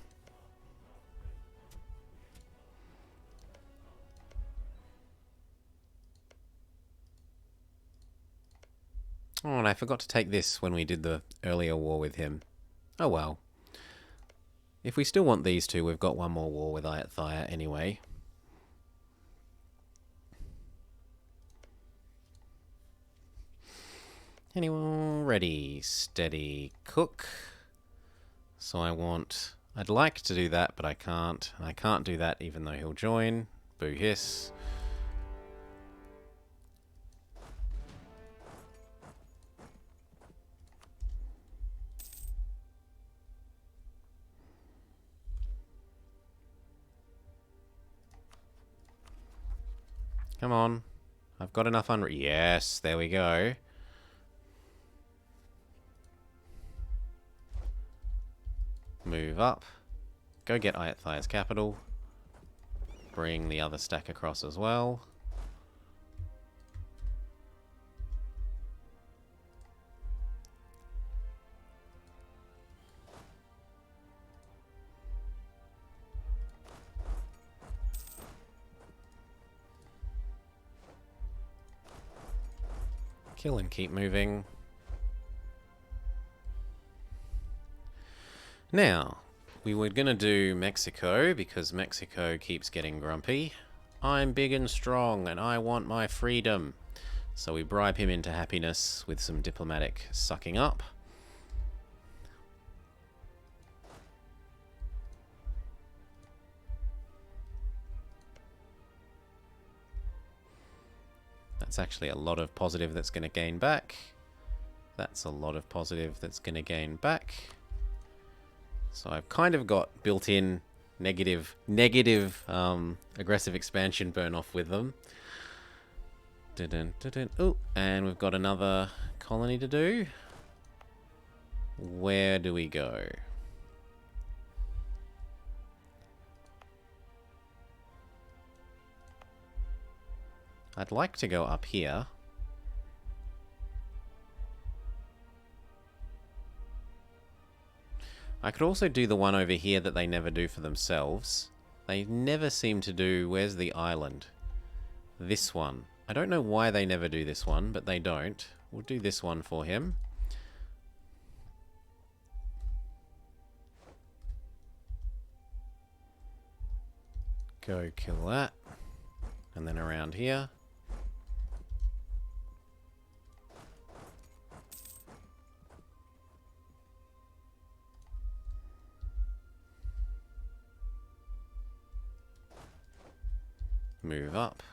and I forgot to take this when we did the earlier war with him. Oh well. If we still want these two, we've got one more war with Ayat anyway. Anyone ready? Steady, cook. So I'd like to do that, but I can't. And I can't do that even though he'll join. Boo hiss. Come on. I've got enough Yes, there we go. Move up. Go get Ayat capital. Bring the other stack across as well. Kill and keep moving. Now, we were going to do Mexico because Mexico keeps getting grumpy. I'm big and strong and I want my freedom. So we bribe him into happiness with some diplomatic sucking up. That's actually a lot of positive that's going to gain back. That's a lot of positive that's going to gain back. So I've kind of got built-in negative aggressive expansion burn off with them. Oh, and we've got another colony to do. Where do we go? I'd like to go up here. I could also do the one over here that they never do for themselves. They never seem to do... Where's the island? This one. I don't know why they never do this one, but they don't. We'll do this one for him. Go kill that. And then around here. Move up.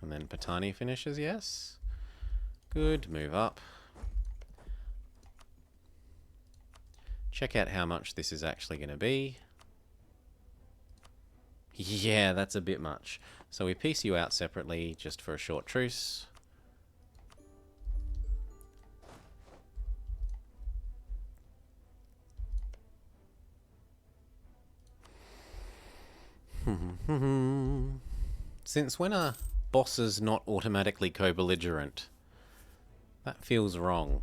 And then Patani finishes, yes. Good, move up. Check out how much this is actually going to be. Yeah, that's a bit much. So we piece you out separately just for a short truce. Since when are bosses not automatically co-belligerent? That feels wrong.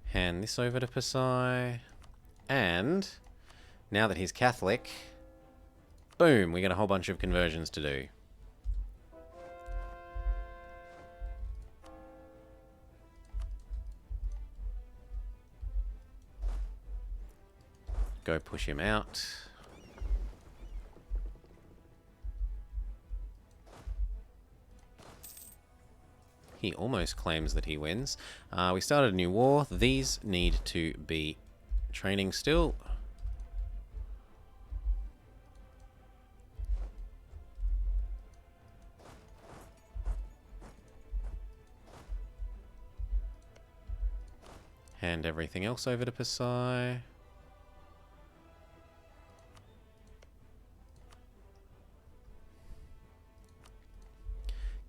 Hand this over to Pasai. And now that he's Catholic, boom, we got a whole bunch of conversions to do. Go push him out. He almost claims that he wins. We started a new war. These need to be training still. Hand everything else over to Pasai.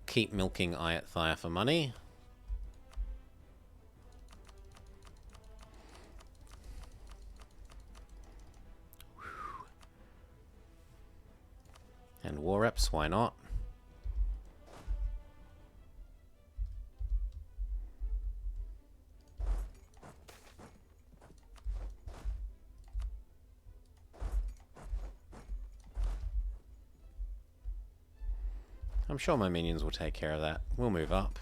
Keep milking Ayathaya for money. And war reps, why not? I'm sure my minions will take care of that. We'll move up.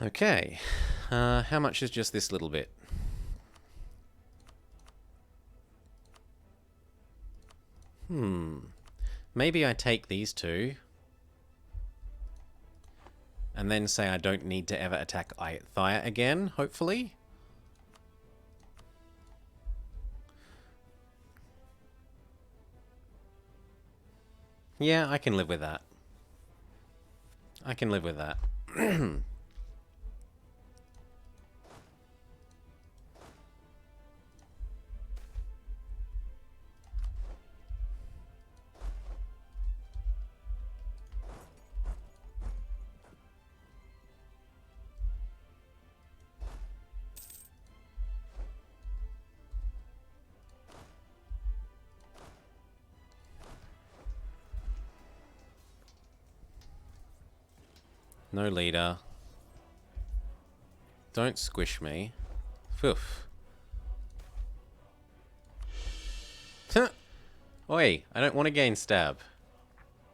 Okay. How much is just this little bit? Maybe I take these two. And then say I don't need to ever attack Ayathaya again, hopefully. Yeah, I can live with that. I can live with that. No leader. Don't squish me. Poof. Oi, I don't want to gain stab.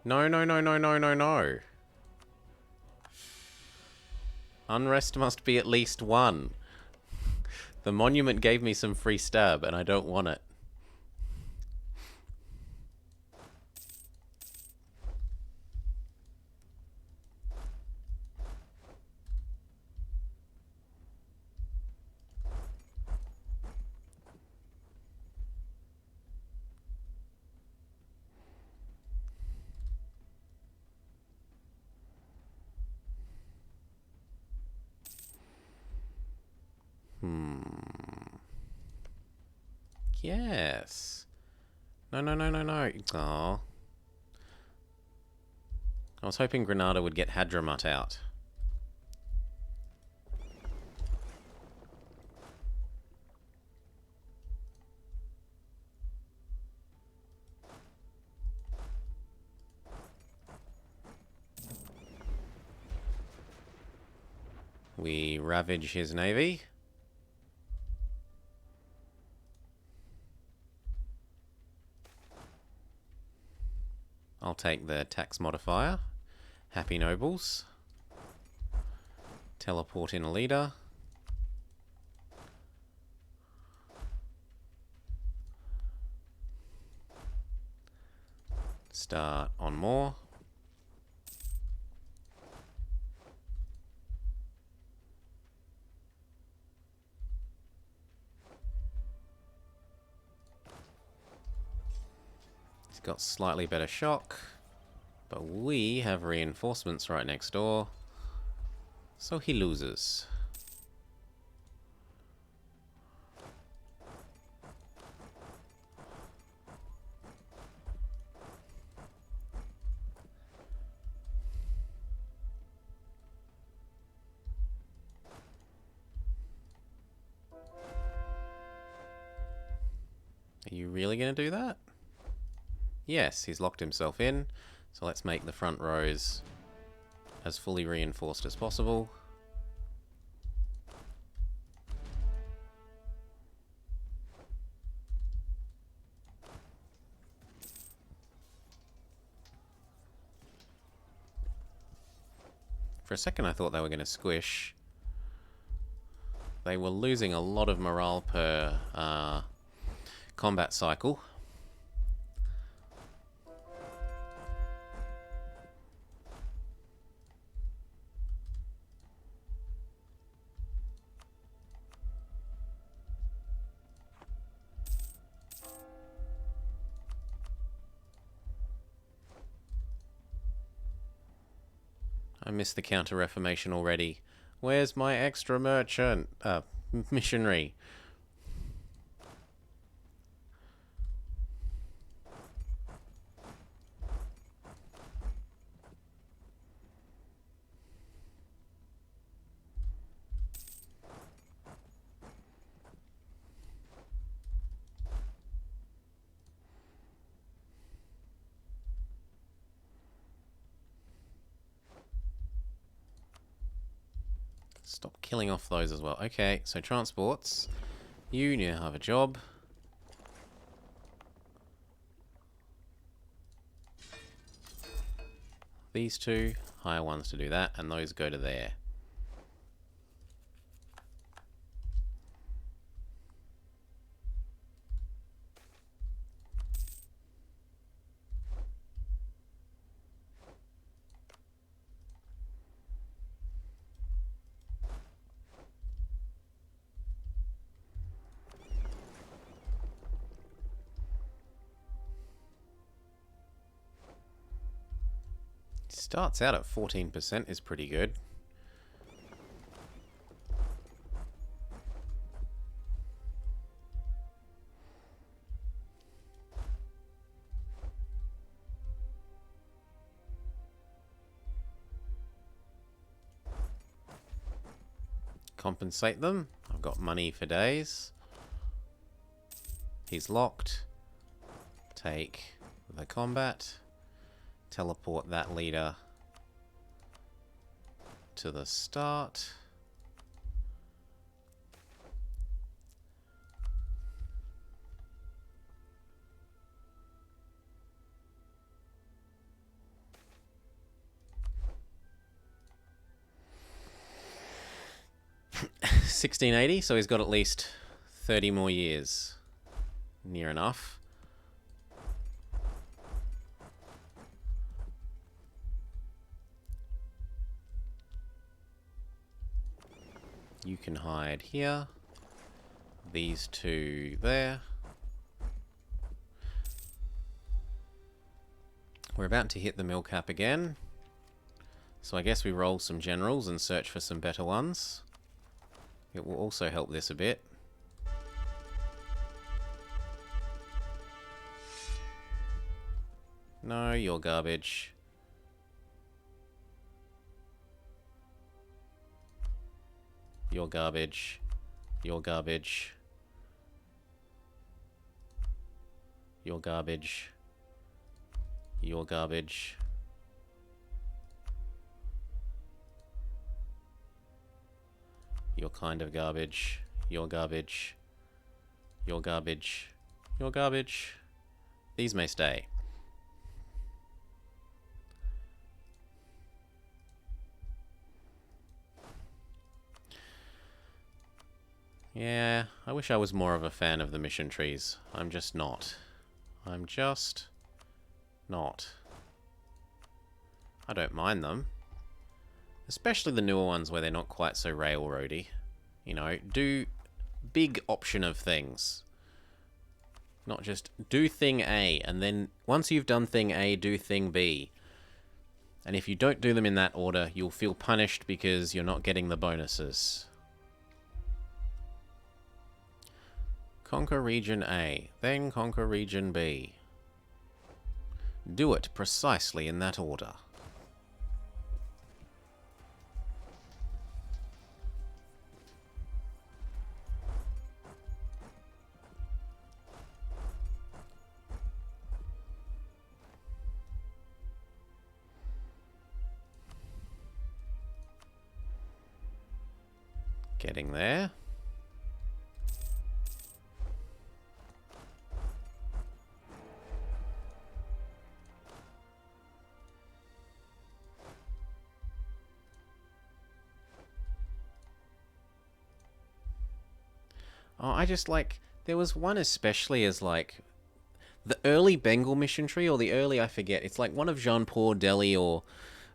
No, no, no, no, no, no, no. Unrest must be at least 1. The monument gave me some free stab, and I don't want it. Yes. No, no, no, no, no. Aw. I was hoping Granada would get Hadramut out. We ravage his navy. I'll take the tax modifier. Happy nobles. Teleport in a leader. Start on more. He's got slightly better shock, but we have reinforcements right next door, so he loses. Are you really going to do that? Yes, he's locked himself in, so let's make the front rows as fully reinforced as possible. For a second I thought they were going to squish. They were losing a lot of morale per combat cycle. I missed the Counter-Reformation already. Where's my extra merchant? Missionary. Stop killing off those as well. Okay, so transports. You now have a job. These two, hire ones to do that, and those go to there. Starts out at 14% is pretty good. Compensate them. I've got money for days. He's locked. Take the combat. Teleport that leader to the start. 1680, so he's got at least 30 more years. Near enough. You can hide here. These two there. We're about to hit the mill cap again. So I guess we roll some generals and search for some better ones. It will also help this a bit. No, you're garbage. You're garbage. You're garbage. You're garbage. You're garbage. You're kind of garbage. You're garbage. You're garbage. You're garbage. These may stay. Yeah, I wish I was more of a fan of the mission trees. I'm just not. I'm just not. I don't mind them. Especially the newer ones where they're not quite so railroady. You know, do big option of things. Not just do thing A, and then once you've done thing A, do thing B. And if you don't do them in that order, you'll feel punished because you're not getting the bonuses. Conquer region A, then conquer region B. Do it precisely in that order. Getting there. Oh, I just like, there was one especially as like, the early Bengal mission tree, or the early, I forget, it's like one of Jean-Paul, Delhi, or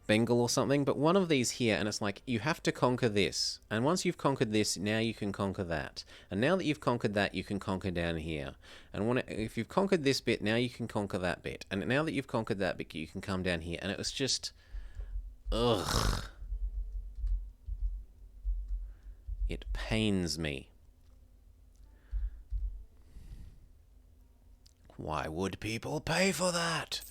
Bengal or something, but one of these here, and it's like, you have to conquer this, and once you've conquered this, now you can conquer that, and now that you've conquered that, you can conquer down here, and if you've conquered this bit, now you can conquer that bit, and now that you've conquered that bit, you can come down here, and it was just, ugh. It pains me. Why would people pay for that?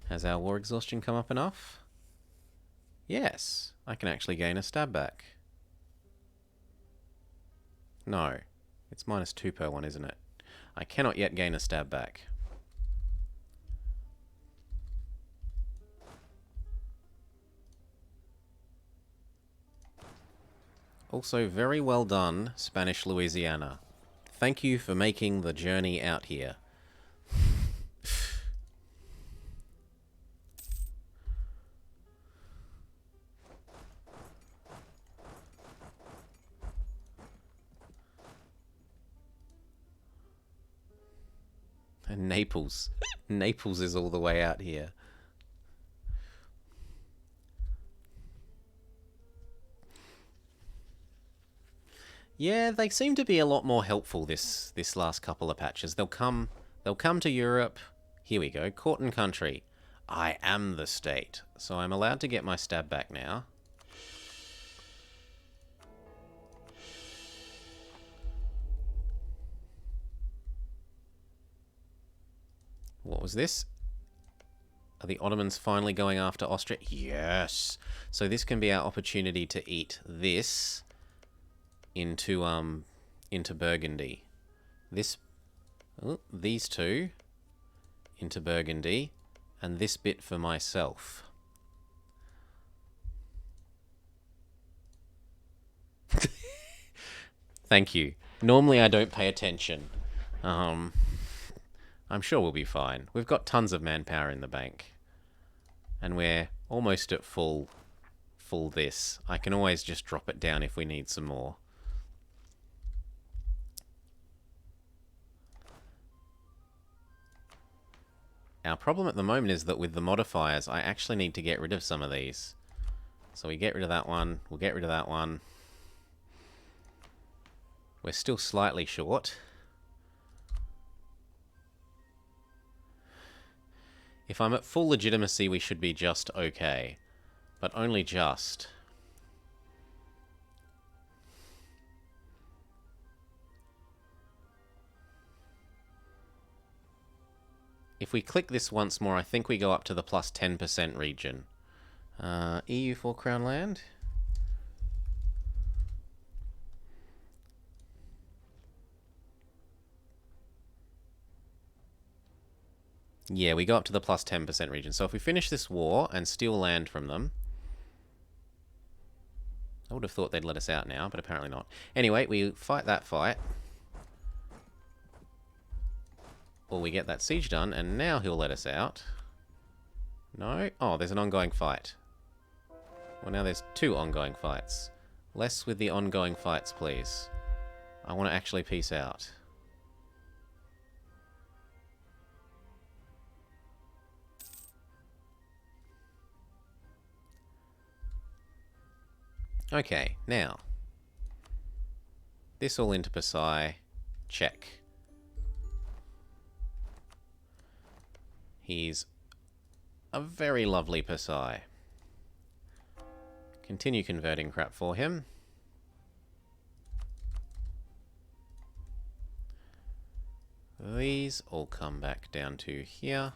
Has our war exhaustion come up enough? Yes, I can actually gain a stab back. No, it's -2 per one, isn't it? I cannot yet gain a stab back. Also, very well done, Spanish Louisiana. Thank you for making the journey out here. And Naples. Naples is all the way out here. Yeah, they seem to be a lot more helpful this last couple of patches. They'll come to Europe. Here we go, court and country. I am the state. So I'm allowed to get my stab back now. What was this? Are the Ottomans finally going after Austria? Yes! So this can be our opportunity to eat this into Burgundy. These two into Burgundy, and this bit for myself. Thank you. Normally I don't pay attention. I'm sure we'll be fine. We've got tons of manpower in the bank. And we're almost at full this. I can always just drop it down if we need some more. Our problem at the moment is that with the modifiers, I actually need to get rid of some of these. So we get rid of that one, we'll get rid of that one. We're still slightly short. If I'm at full legitimacy, we should be just okay. But only just. If we click this once more, I think we go up to the plus 10% region. EU4 Crown Land. Yeah, we go up to the plus 10% region. So if we finish this war and steal land from them... I would have thought they'd let us out now, but apparently not. Anyway, we fight that fight. Or we get that siege done, and now he'll let us out. No? Oh, there's an ongoing fight. Well, now there's 2 ongoing fights. Less with the ongoing fights, please. I want to actually peace out. Okay, now. This all into Pasai. Check. He's a very lovely Pasai. Continue converting crap for him. These all come back down to here.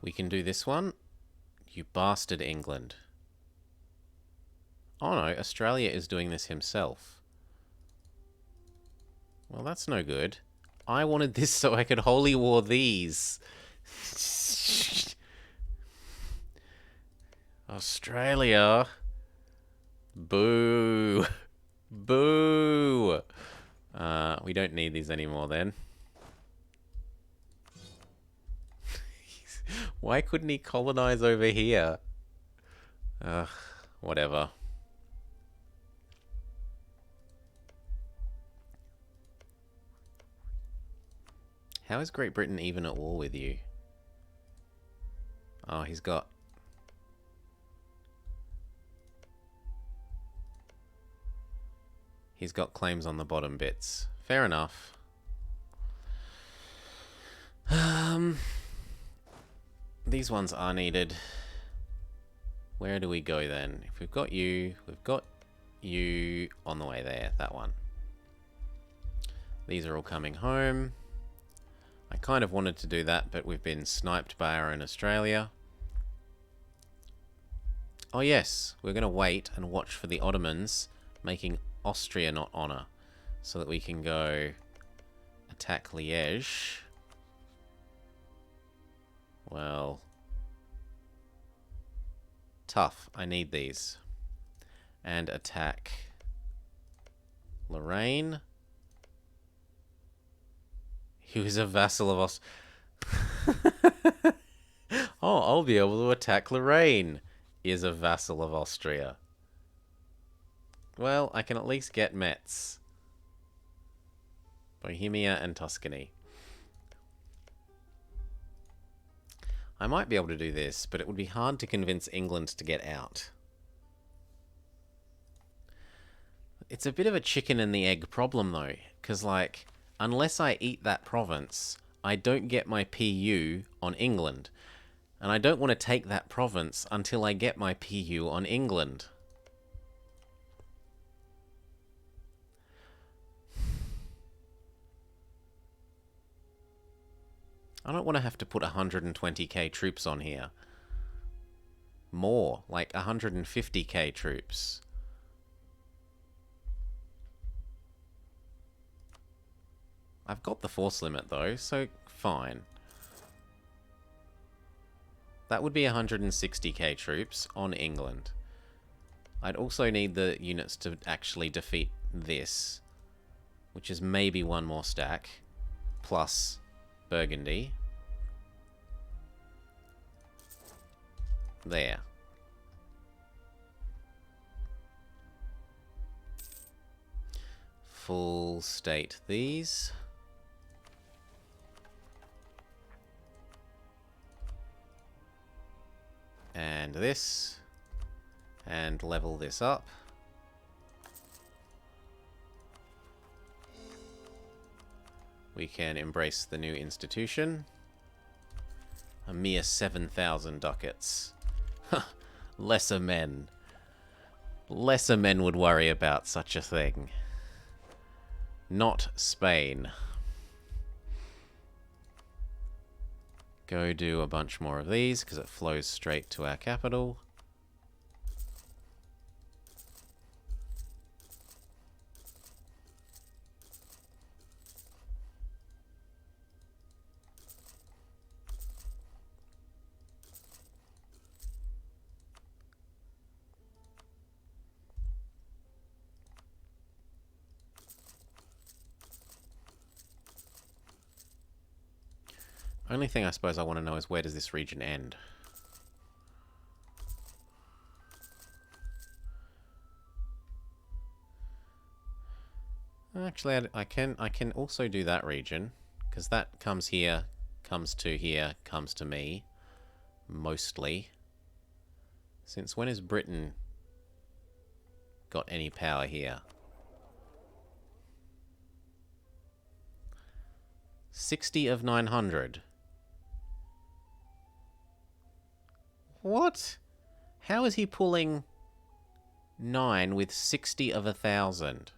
We can do this one. You bastard, England. Oh no, Australia is doing this himself. Well, that's no good. I wanted this so I could holy war these. Australia. Boo. Boo. We don't need these anymore then. Why couldn't he colonize over here? Ugh, whatever. How is Great Britain even at war with you? Oh, he's got... He's got claims on the bottom bits. Fair enough. These ones are needed. Where do we go then? If we've got you on the way there. That one. These are all coming home. I kind of wanted to do that, but we've been sniped by our own Australia. Oh yes, we're going to wait and watch for the Ottomans making Austria not honour, so that we can go attack Liège. Well, tough. I need these. And attack Lorraine. He was a vassal of Oh, I'll be able to attack Lorraine. Is a vassal of Austria. Well, I can at least get Metz. Bohemia and Tuscany. I might be able to do this, but it would be hard to convince England to get out. It's a bit of a chicken and the egg problem, though. Because, like, unless I eat that province, I don't get my PU on England. And I don't want to take that province until I get my PU on England. I don't want to have to put 120k troops on here. More, like 150k troops. I've got the force limit though, so fine. That would be 160k troops on England. I'd also need the units to actually defeat this, which is maybe one more stack, plus Burgundy. There. Full state these. And this. And level this up. We can embrace the new institution. A mere 7,000 ducats. Lesser men. Lesser men would worry about such a thing. Not Spain. Go do a bunch more of these, because it flows straight to our capital. Only thing I suppose I want to know is where does this region end? Actually, I can also do that region, because that comes here, comes to here, comes to me, mostly. Since when has Britain got any power here? 60 of 900. What? How is he pulling 9 with 60 of 1,000?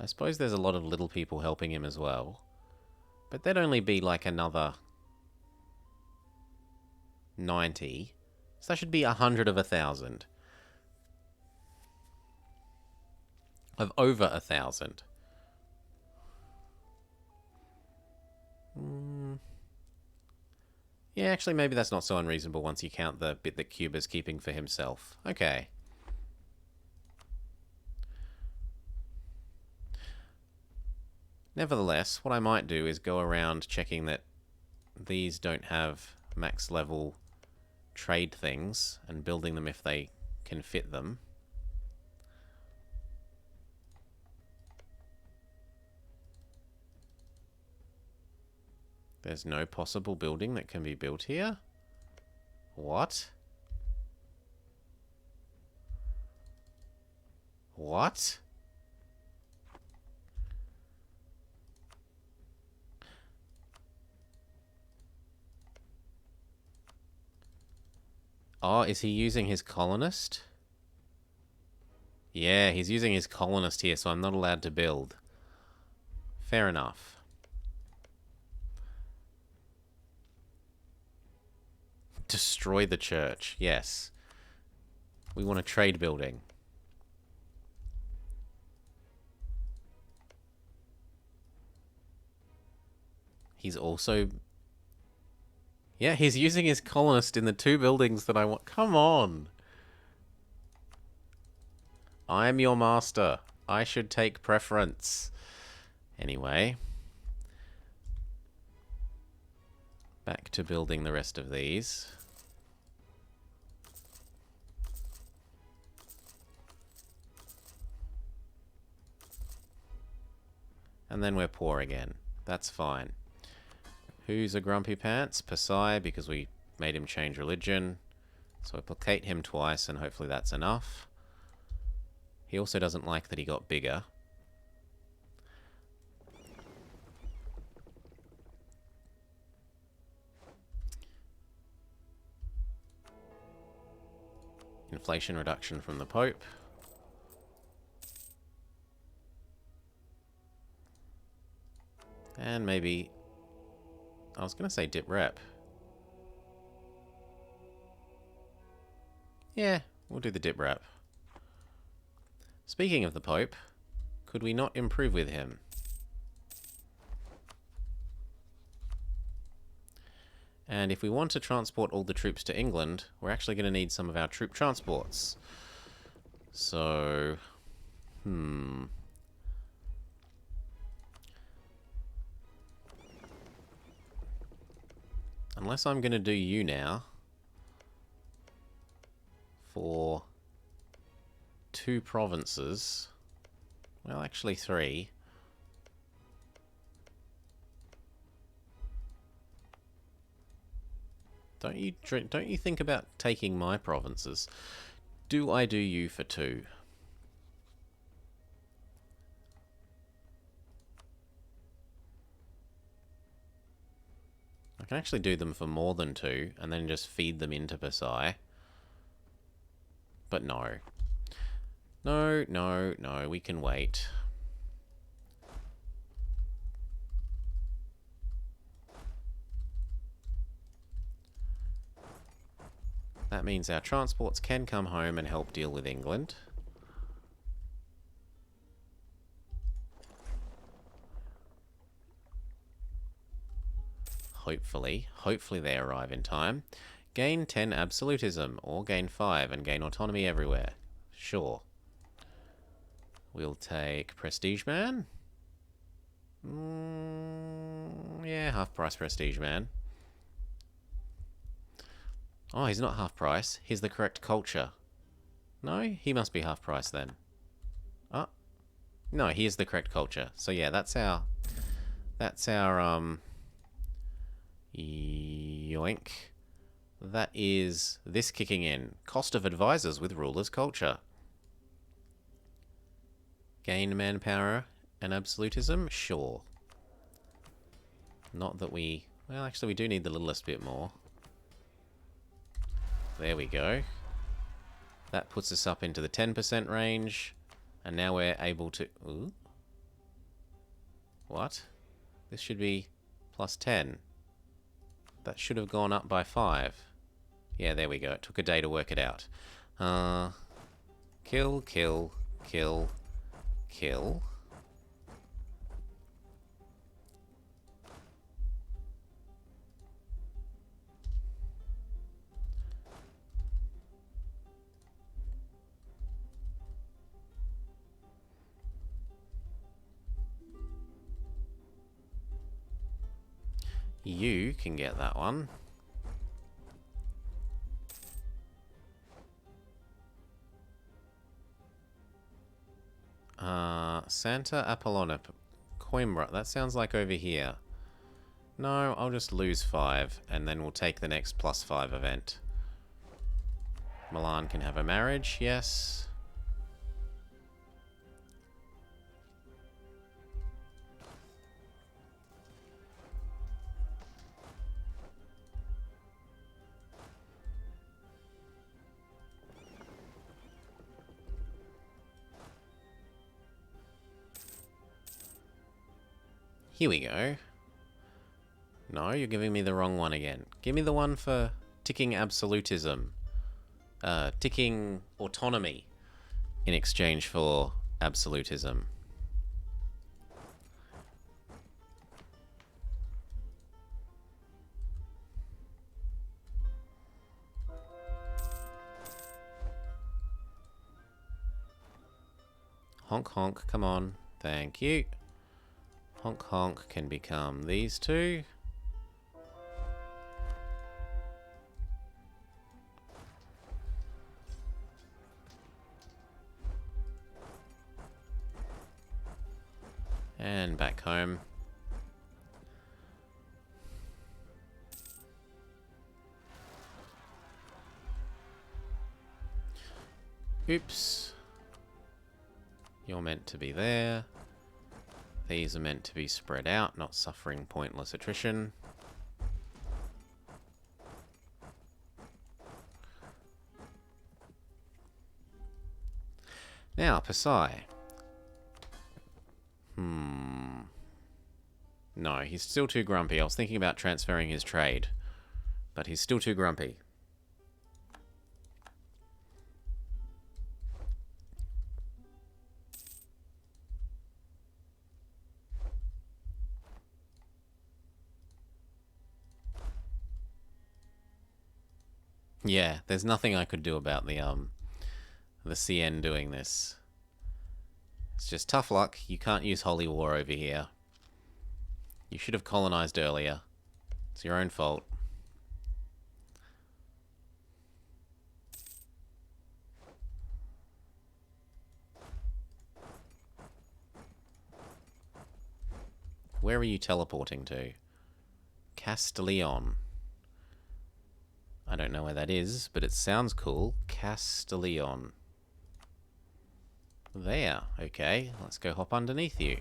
I suppose there's a lot of little people helping him as well. But that'd only be like another 90. So that should be 100 of 1,000. Of over 1,000. Yeah, actually, maybe that's not so unreasonable once you count the bit that Cuba's keeping for himself. Okay. Nevertheless, what I might do is go around checking that these don't have max level trade things and building them if they can fit them. There's no possible building that can be built here? What? What? Oh, is he using his colonist? Yeah, he's using his colonist here, so I'm not allowed to build. Fair enough. Destroy the church, yes. We want a trade building. He's also... Yeah, he's using his colonist in the 2 buildings that I want. Come on! I am your master. I should take preference. Anyway. Back to building the rest of these. And then we're poor again. That's fine. Who's a grumpy pants? Pasai, because we made him change religion. So we placate him twice, and hopefully that's enough. He also doesn't like that he got bigger. Inflation reduction from the Pope. And maybe... I was going to say dip rep. Yeah, we'll do the dip wrap. Speaking of the Pope, could we not improve with him? And if we want to transport all the troops to England, we're actually going to need some of our troop transports. So, unless I'm going to do you now for 2 provinces. Well, actually 3. Don't you think about taking my provinces? Do I do you for 2? I can actually do them for more than 2 and then just feed them into Versailles. But no. No, no, no, we can wait. That means our transports can come home and help deal with England. Hopefully they arrive in time. Gain 10 absolutism, or gain 5 and gain autonomy everywhere. Sure. We'll take Prestige Man. Yeah, half price Prestige Man. Oh, he's not half price. He's the correct culture. No, he must be half price then. Oh, no, he is the correct culture. So yeah, that's our yoink. That is this kicking in. Cost of advisors with ruler's culture. Gain manpower and absolutism? Sure. Not that we... Well, actually, we do need the littlest bit more. There we go. That puts us up into the 10% range. And now we're able to... Ooh. What? This should be plus 10. That should have gone up by 5. Yeah, there we go. It took a day to work it out. Kill, kill, kill, kill. You can get that one. Santa Apollonia, Coimbra. That sounds like over here. No, I'll just lose 5, and then we'll take the next plus 5 event. Milan can have a marriage, yes. Here we go. No, you're giving me the wrong one again. Give me the one for ticking absolutism. Ticking autonomy in exchange for absolutism. Honk honk, come on. Thank you. Honk honk can become these 2. And back home. Oops. You're meant to be there. These are meant to be spread out, not suffering pointless attrition. Now, Pasai. No, he's still too grumpy. I was thinking about transferring his trade, but he's still too grumpy. Yeah, there's nothing I could do about the CN doing this. It's just tough luck. You can't use Holy War over here. You should have colonized earlier. It's your own fault. Where are you teleporting to? Castile. I don't know where that is, but it sounds cool. Castile. There. Okay, let's go hop underneath you.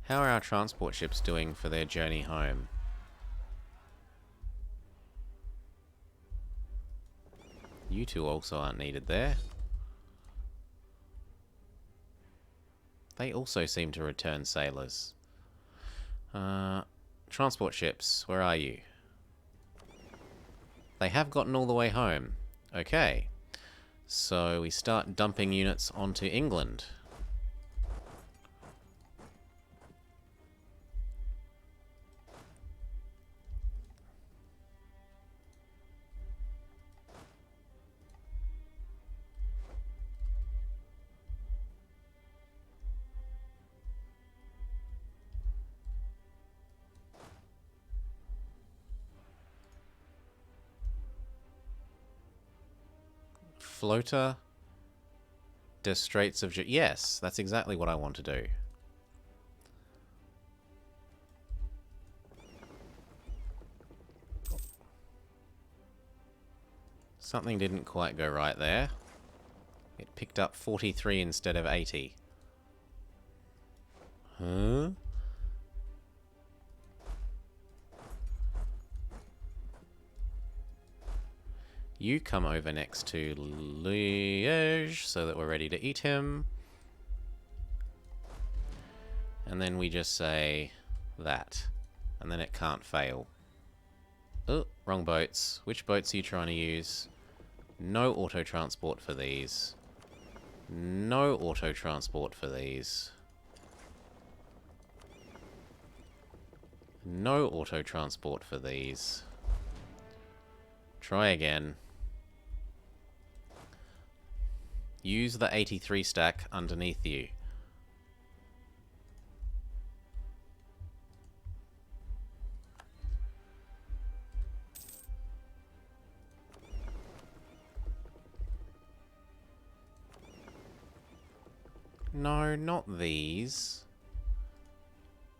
How are our transport ships doing for their journey home? You two also aren't needed there. They also seem to return sailors. Transport ships, where are you? They have gotten all the way home. Okay. So we start dumping units onto England. Floater des Straits of... Yes, that's exactly what I want to do. Something didn't quite go right there. It picked up 43 instead of 80. Huh? You come over next to Liège so that we're ready to eat him. And then we just say that. And then it can't fail. Oh, wrong boats. Which boats are you trying to use? No auto-transport for these. No auto-transport for these. No auto-transport for these. Try again. Use the 83 stack underneath you. No, not these.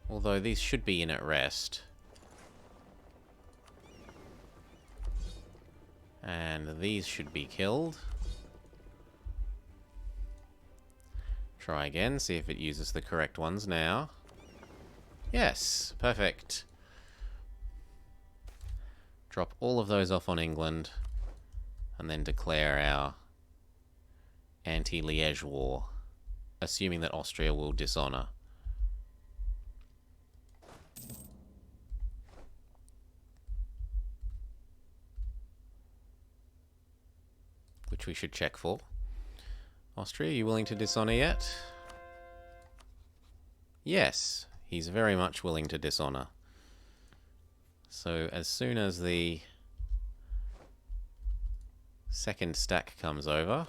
Although these should be in at rest. And these should be killed. Try again, see if it uses the correct ones now. Yes, perfect. Drop all of those off on England, and then declare our anti-Liège war, assuming that Austria will dishonor. Which we should check for. Austria, are you willing to dishonor yet? Yes, he's very much willing to dishonor. So as soon as the second stack comes over,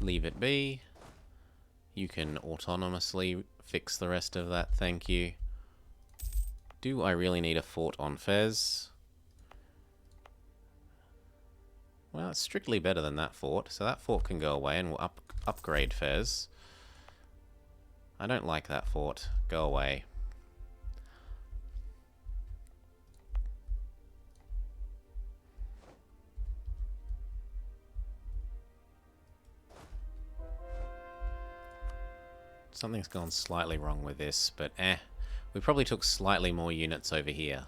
leave it be. You can autonomously fix the rest of that, thank you. Do I really need a fort on Fez? Well, it's strictly better than that fort, so that fort can go away and we'll upgrade Fez. I don't like that fort. Go away. Something's gone slightly wrong with this, but we probably took slightly more units over here.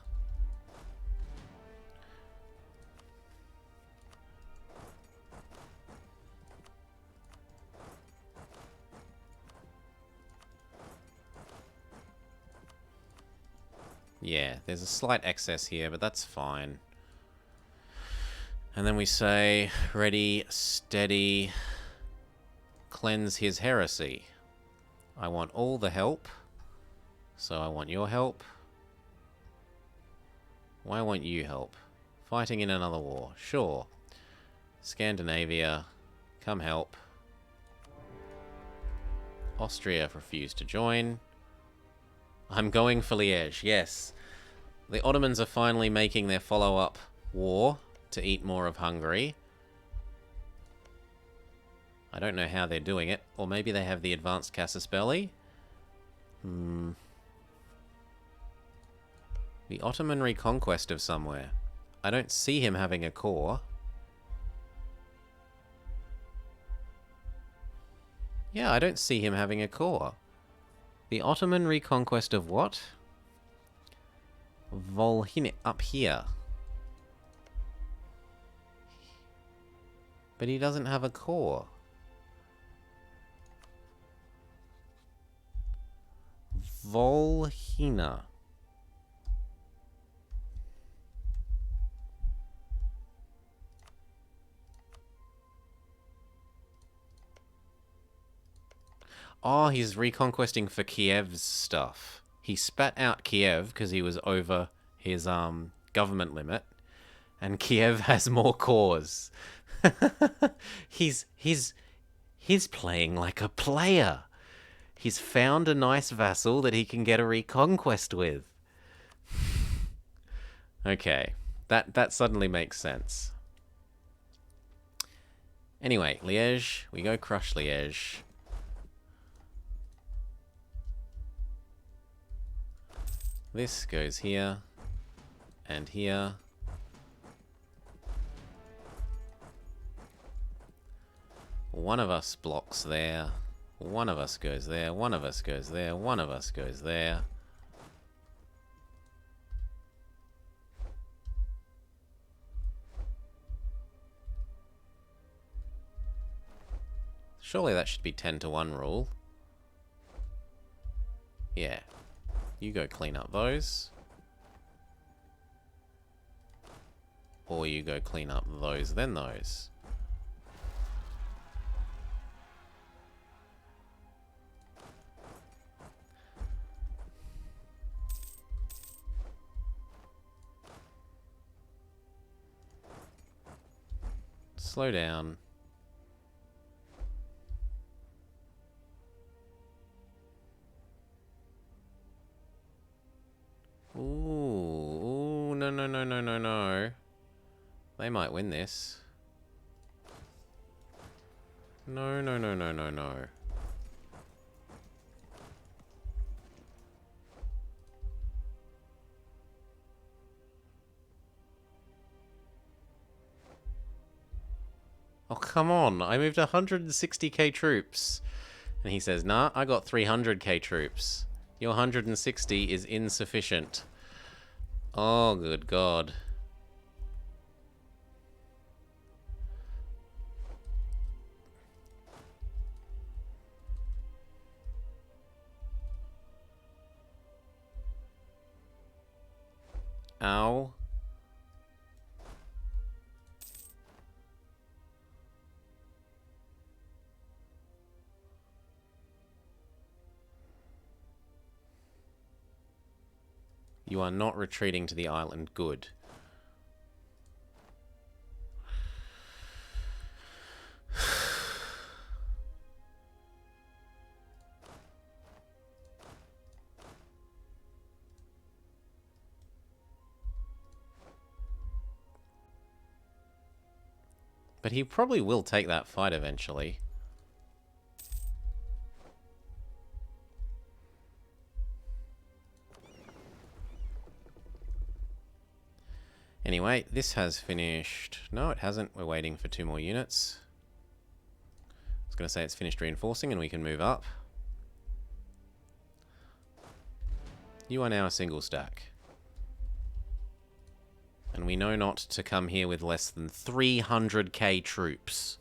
Yeah, there's a slight excess here, but that's fine. And then we say, ready, steady, cleanse his heresy. I want all the help, so I want your help. Why won't you help? Fighting in another war, sure. Scandinavia, come help. Austria refused to join. I'm going for Liège, yes. The Ottomans are finally making their follow-up war to eat more of Hungary. I don't know how they're doing it. Or maybe they have the advanced casus belli? The Ottoman reconquest of somewhere. I don't see him having a core. Yeah, I don't see him having a core. The Ottoman reconquest of what? Volhynia, up here. But he doesn't have a core. Volhynia. Oh, he's reconquesting for Kiev's stuff. He spat out Kiev because he was over his government limit, and Kiev has more cores. he's playing like a player. He's found a nice vassal that he can get a reconquest with. Okay, that suddenly makes sense. Anyway, Liège, we go crush Liège. This goes here, and here. One of us blocks there. One of us goes there. One of us goes there. One of us goes there. Surely that should be 10-to-1 rule. Yeah. You go clean up those. Or you go clean up those, then those. Slow down. Ooh, no. They might win this. No. Oh, come on. I moved 160k troops. And he says, nah, I got 300k troops. Your 160 is insufficient. Oh, good God. Ow. You are not retreating to the island. Good. But he probably will take that fight eventually. Anyway, this has finished. No, it hasn't. We're waiting for 2 more units. I was going to say it's finished reinforcing and we can move up. You are now a single stack. And we know not to come here with less than 300k troops.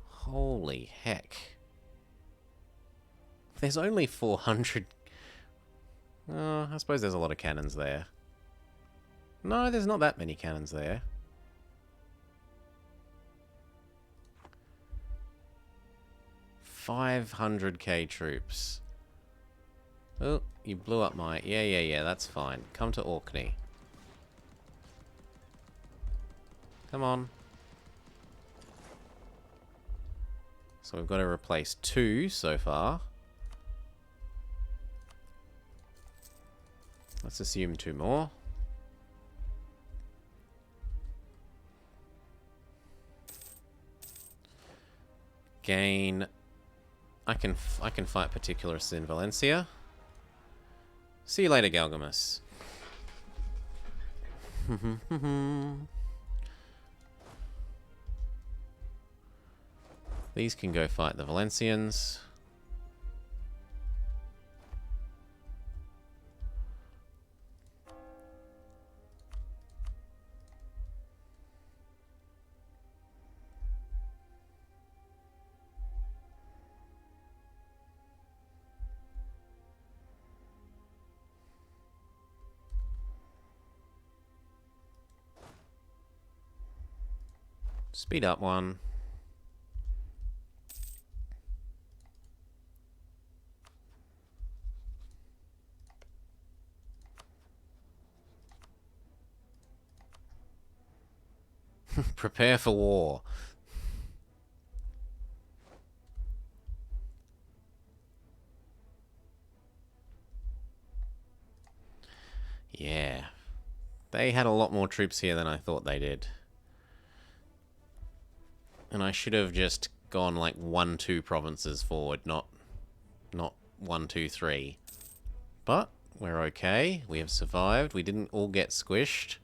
Holy heck. There's only 400... I suppose there's a lot of cannons there. No, there's not that many cannons there. $500k troops. Oh, you blew up my... Yeah, that's fine. Come to Orkney. Come on. So we've got to replace 2 so far. Let's assume 2 more. Gain... I can fight Particularists in Valencia. See you later, Galgamus. These can go fight the Valencians. Speed up one. Prepare for war. Yeah. They had a lot more troops here than I thought they did. And I should have just gone like 1-2 provinces forward, not 1-2-3. But we're okay. We have survived. We didn't all get squished.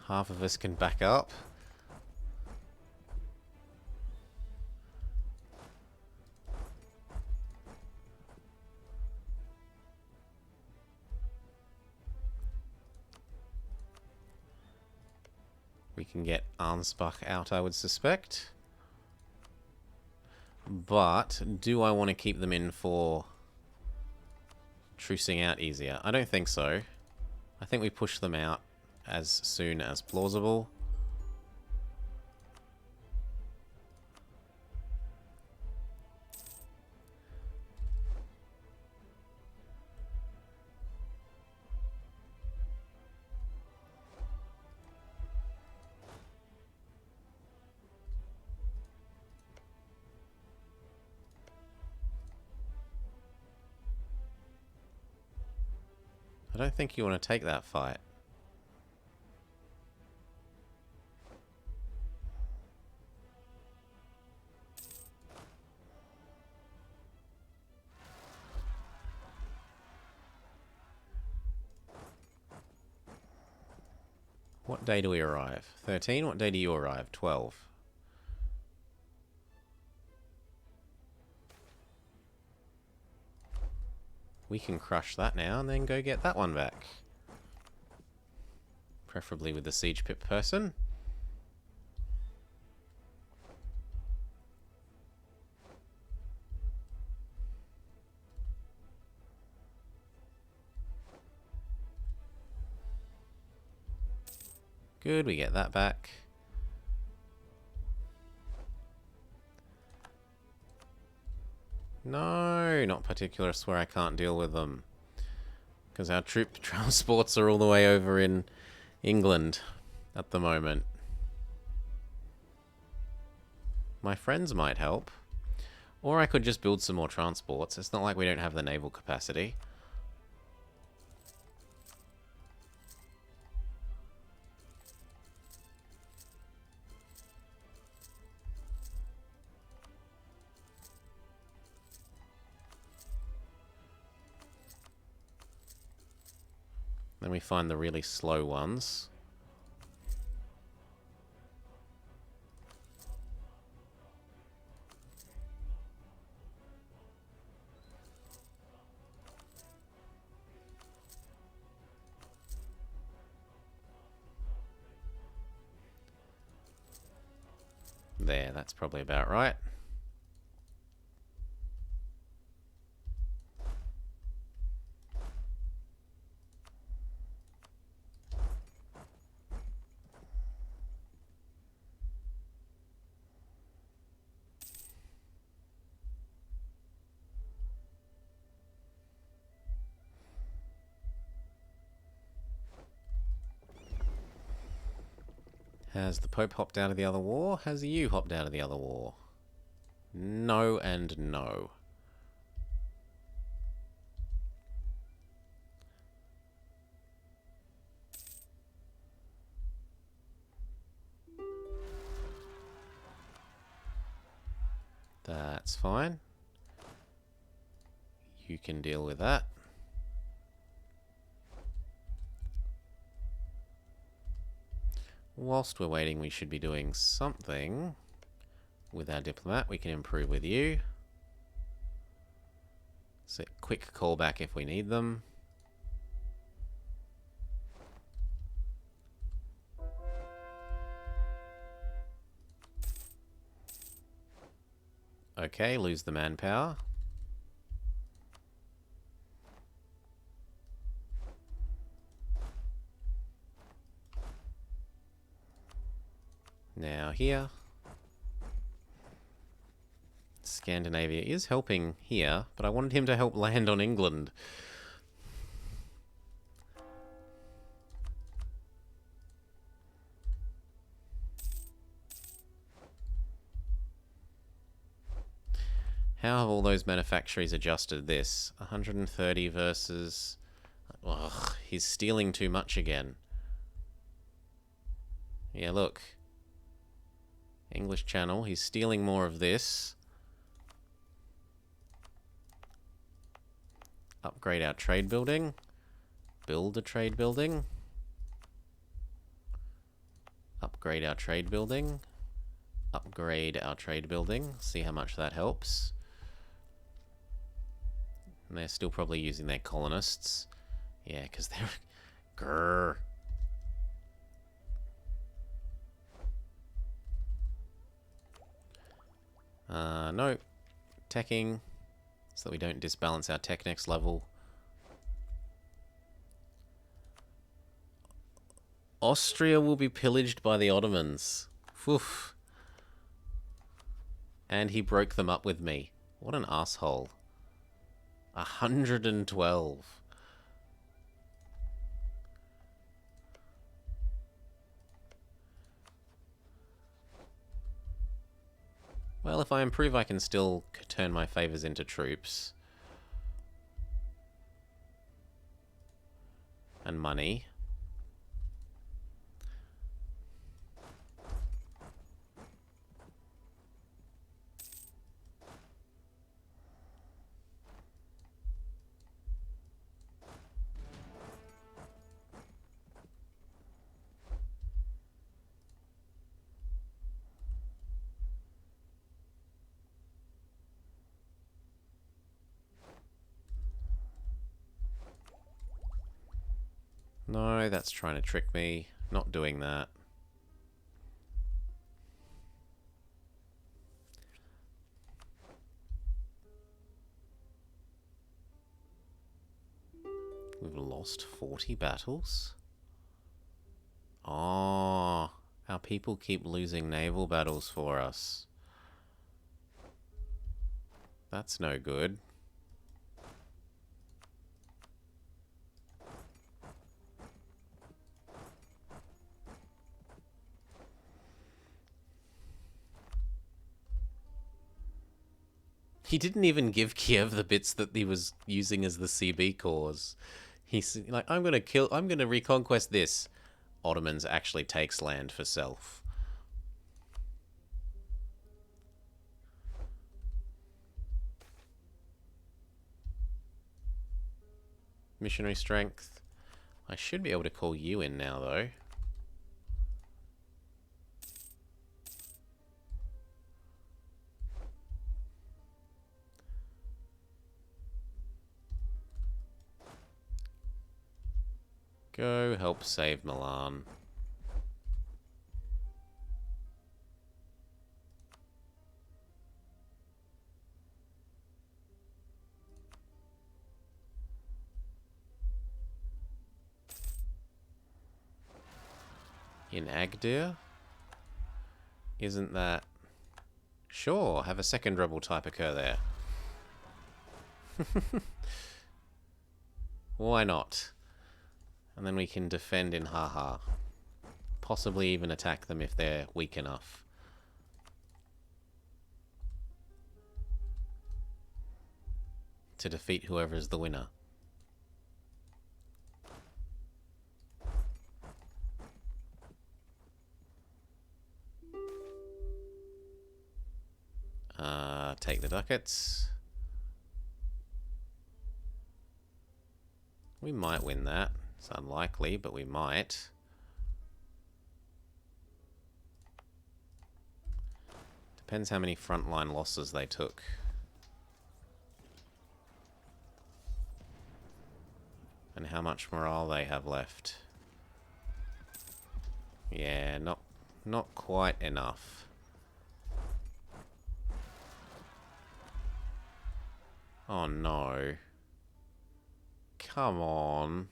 Half of us can back up. We can get Arnsbach out, I would suspect. But do I want to keep them in for trucing out easier? I don't think so. I think we push them out as soon as plausible. I don't think you want to take that fight. What day do we arrive? 13? What day do you arrive? 12. We can crush that now and then go get that one back. Preferably with the siege pip person. Good, we get that back. No, not Particularists where I can't deal with them. Because our troop transports are all the way over in England at the moment. My friends might help. Or I could just build some more transports. It's not like we don't have the naval capacity. Then we find the really slow ones. There, that's probably about right. Has the Pope hopped out of the other war? Has the EU hopped out of the other war? No and no. That's fine. You can deal with that. Whilst we're waiting, we should be doing something with our diplomat. We can improve with you. So quick callback if we need them. Okay, lose the manpower. Now here. Scandinavia is helping here, but I wanted him to help land on England. How have all those manufactories adjusted this? 130 versus... Ugh, he's stealing too much again. Yeah, look. English Channel, he's stealing more of this. Upgrade our trade building. Build a trade building. Upgrade our trade building. Upgrade our trade building. See how much that helps. And they're still probably using their colonists. Yeah, because they're... Grrr. No. Teching. So that we don't disbalance our tech next level. Austria will be pillaged by the Ottomans. Oof. And he broke them up with me. What an asshole. 112. Well, if I improve, I can still turn my favors into troops. And money. No, that's trying to trick me. Not doing that. We've lost 40 battles? Oh, our people keep losing naval battles for us. That's no good. He didn't even give Kiev the bits that he was using as the CB cores. He's like, I'm gonna reconquest this. Ottomans actually takes land for self. Missionary strength. I should be able to call you in now, though. Go help save Milan. In Agdir? Isn't that... Sure, have a second rebel type occur there. Why not? And then we can defend in Haha. possibly even attack them if they're weak enough. To defeat whoever is the winner. Take the ducats. We might win that. It's unlikely, but we might. Depends how many frontline losses they took. And how much morale they have left. Yeah, not quite enough. Oh no. Come on.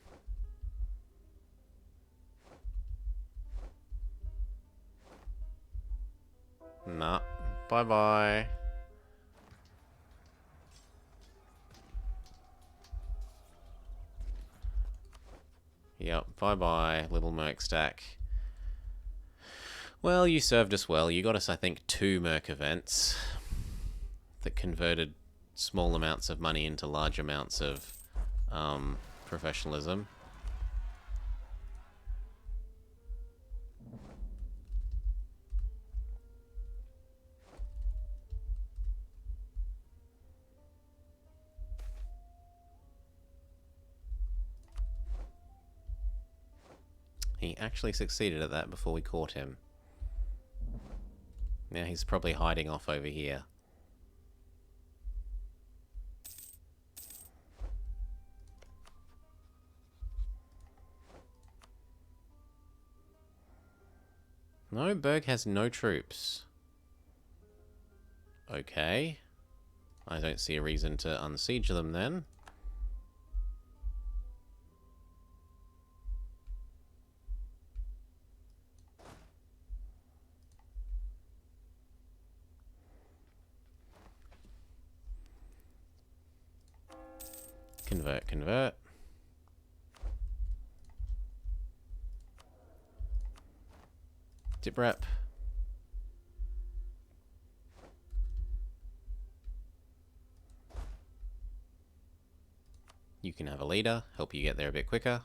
Nah. Bye-bye. Yep, bye-bye, little merc stack. Well, you served us well. You got us, I think, 2 merc events that converted small amounts of money into large amounts of professionalism. He actually succeeded at that before we caught him. Now he's probably hiding off over here. No, Berg has no troops. Okay. I don't see a reason to unsiege them then. Convert, convert. Tip rep. You can have a leader, help you get there a bit quicker.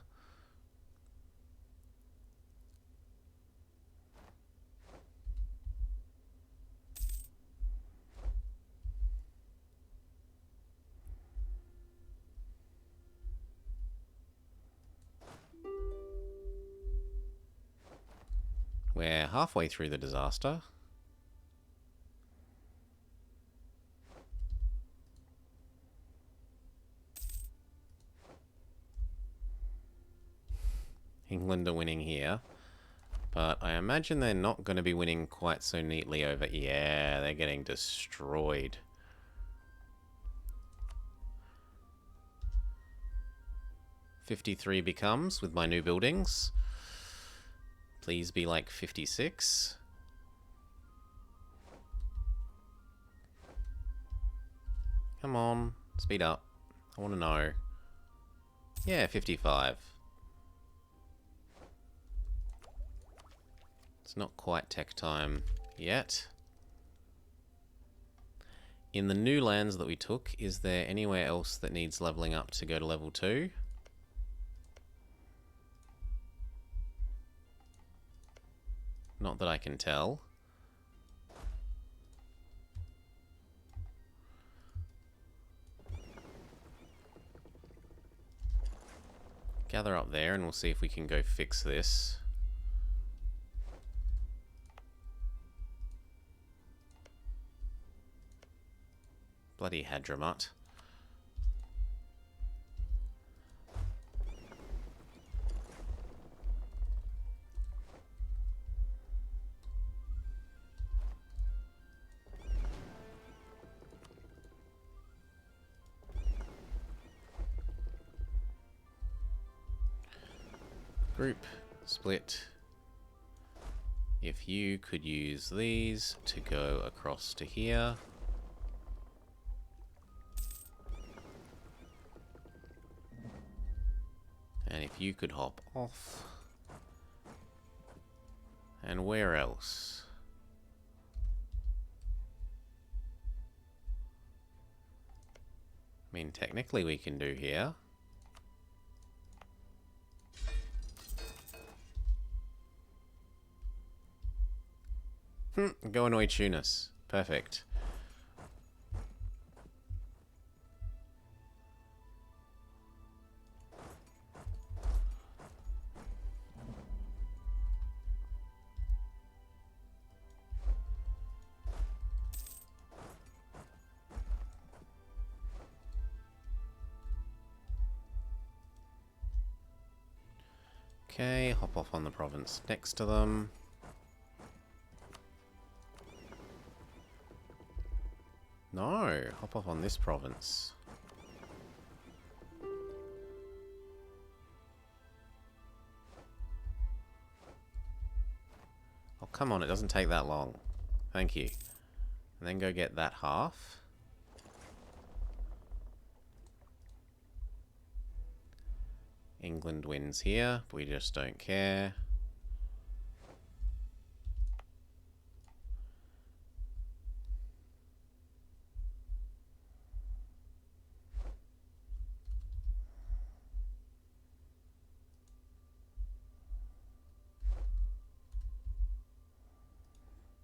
We're halfway through the disaster. England are winning here. But I imagine they're not going to be winning quite so neatly over... Yeah, they're getting destroyed. $53 becomes with my new buildings. Please be like 56. Come on, speed up. I want to know. Yeah, 55. It's not quite tech time yet. In the new lands that we took, is there anywhere else that needs leveling up to go to level 2? Not that I can tell. Gather up there and we'll see if we can go fix this. Bloody Hadramut. Group, split. If you could use these to go across to here. And if you could hop off And where else? I mean, technically we can do here. Go annoy Tunis. Perfect. Okay, hop off on the province next to them. No, hop off on this province. Oh, come on, it doesn't take that long. Thank you. And then go get that half. England wins here, but we just don't care.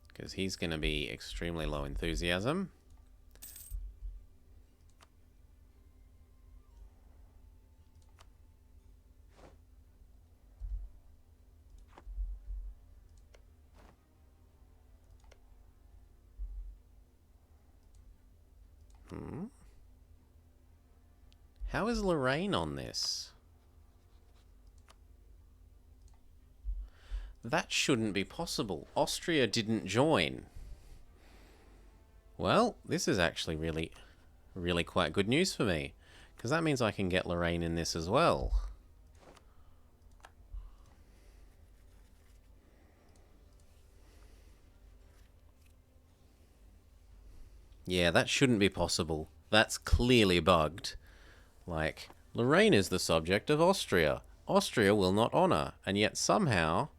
Because he's going to be extremely low enthusiasm. How is Lorraine on this? That shouldn't be possible. Austria didn't join. Well, this is actually really quite good news for me. Because that means I can get Lorraine in this as well. Yeah, that shouldn't be possible. That's clearly bugged. Like, Lorraine is the subject of Austria. Austria will not honour, and yet somehow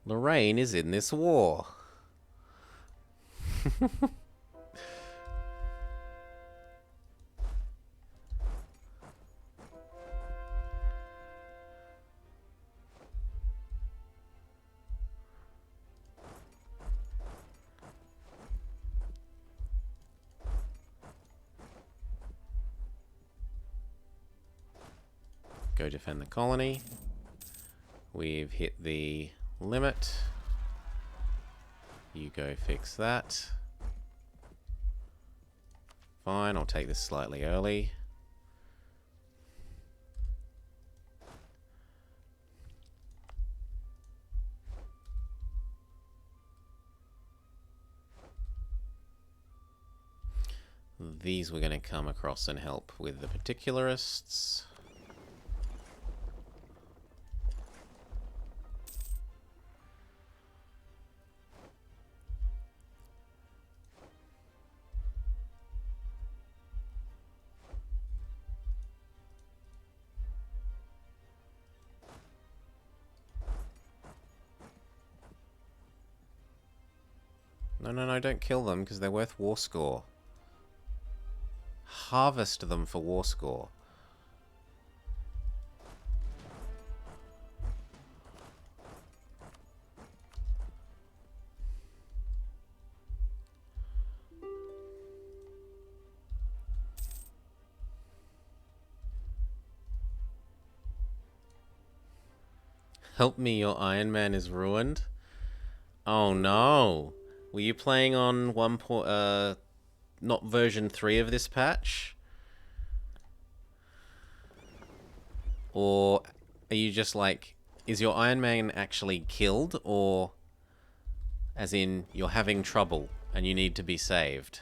Lorraine is in this war. Go defend the colony. We've hit the limit. You go fix that. Fine, I'll take this slightly early. These we're going to come across and help with the particularists. No, don't kill them because they're worth war score. Harvest them for war score. Help me, your Iron Man is ruined. Oh no. Were you playing on not version 3 of this patch? Or are you just like, is your Iron Man actually killed, or as in you're having trouble and you need to be saved?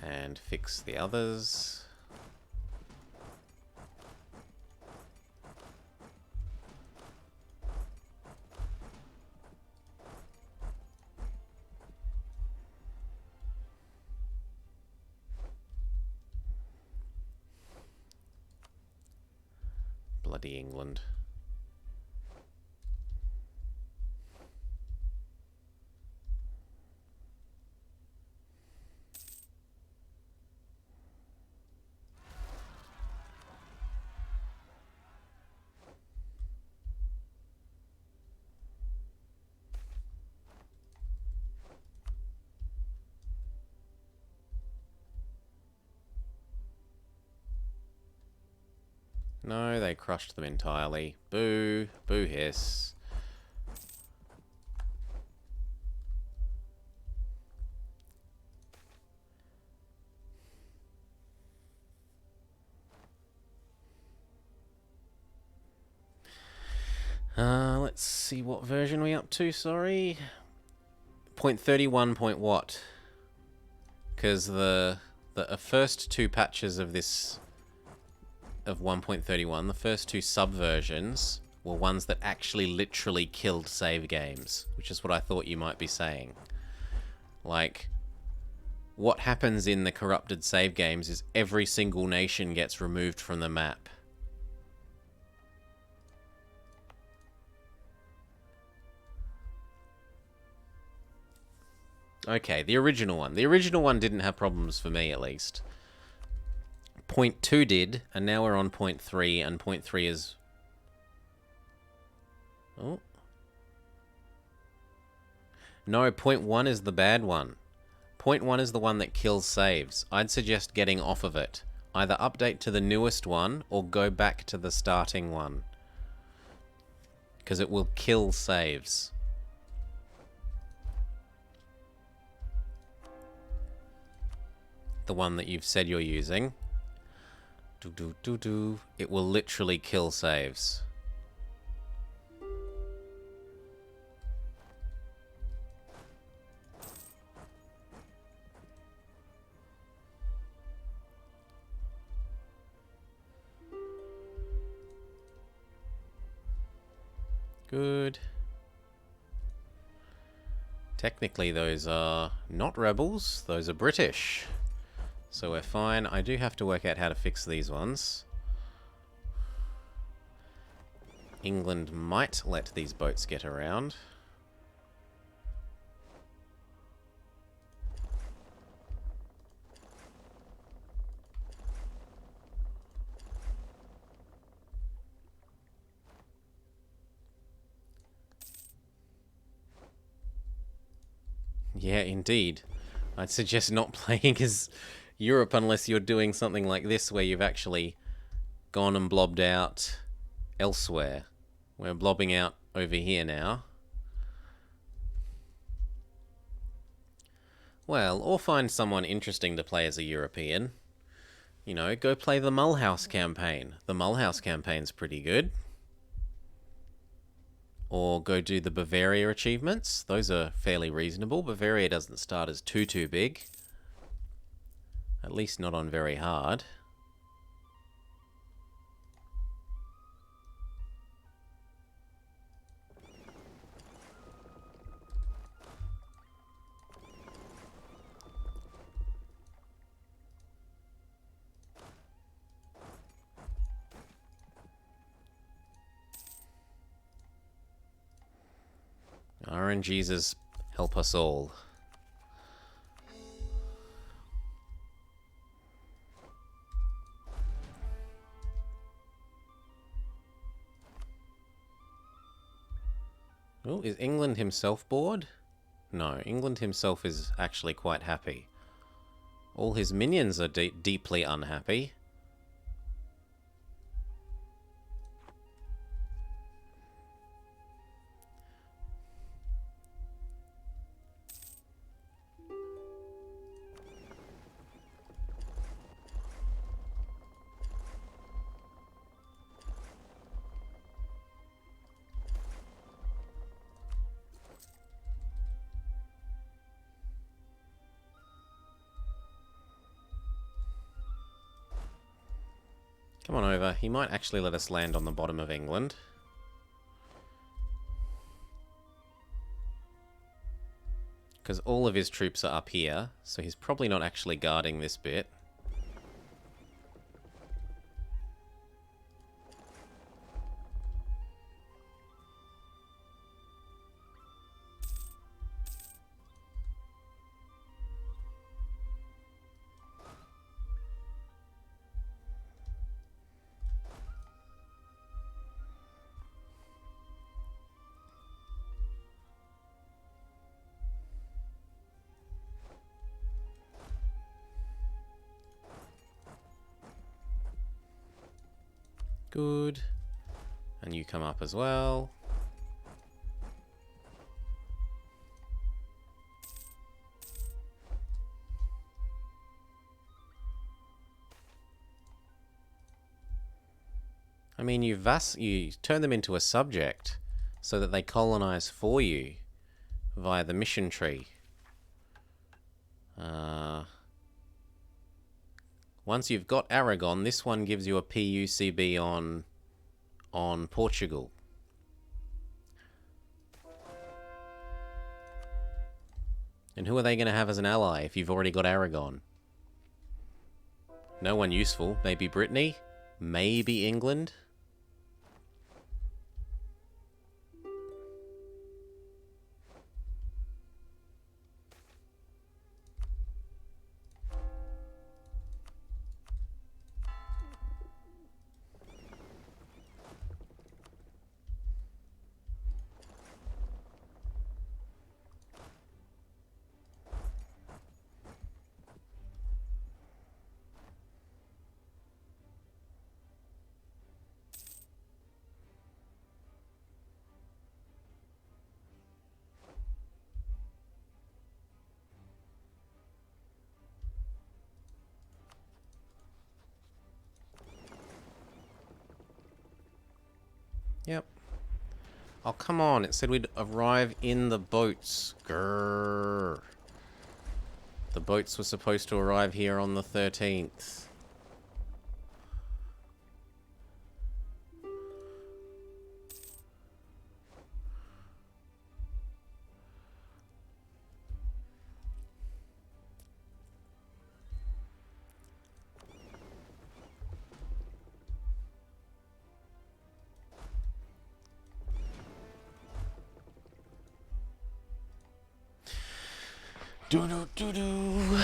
And fix the others. Bloody England. No, they crushed them entirely. Boo. Boo hiss. Let's see what version we up to, sorry. 0.31 point what? Because the first two patches of this of 1.31, the first two subversions were ones that actually literally killed save games, which is what I thought you might be saying. Like, what happens in the corrupted save games is every single nation gets removed from the map. Okay, the original one. The original one didn't have problems for me, at least. 0.2 did, and now we're on 0.3, and 0.3 is... Oh. No, 0.1 is the bad one. 0.1 is the one that kills saves. I'd suggest getting off of it. Either update to the newest one, or go back to the starting one. Because it will kill saves. The one that you've said you're using. It will literally kill saves. Good. Technically those are not rebels, those are British. So we're fine. I do have to work out how to fix these ones. England might let these boats get around. Yeah, indeed. I'd suggest not playing as Europe unless you're doing something like this where you've actually gone and blobbed out elsewhere. We're blobbing out over here now. Well, or find someone interesting to play as a European. You know, go play the Mulhouse campaign. The Mulhouse campaign's pretty good. Or go do the Bavaria achievements. Those are fairly reasonable. Bavaria doesn't start as too big. At least not on very hard. RNGs help us all. Oh, is England himself bored? No, England himself is actually quite happy. All his minions are deeply unhappy. Come on over. He might actually let us land on the bottom of England. Because all of his troops are up here, so he's probably not actually guarding this bit. Good. And you come up as well. I mean, you turn them into a subject so that they colonize for you via the mission tree. Once you've got Aragon, this one gives you a PUCB on Portugal. And who are they going to have as an ally if you've already got Aragon? No one useful. Maybe Brittany? Maybe England? Yep. Oh, come on. It said we'd arrive in the boats. Grrr. The boats were supposed to arrive here on the 13th. Do-do-do-do.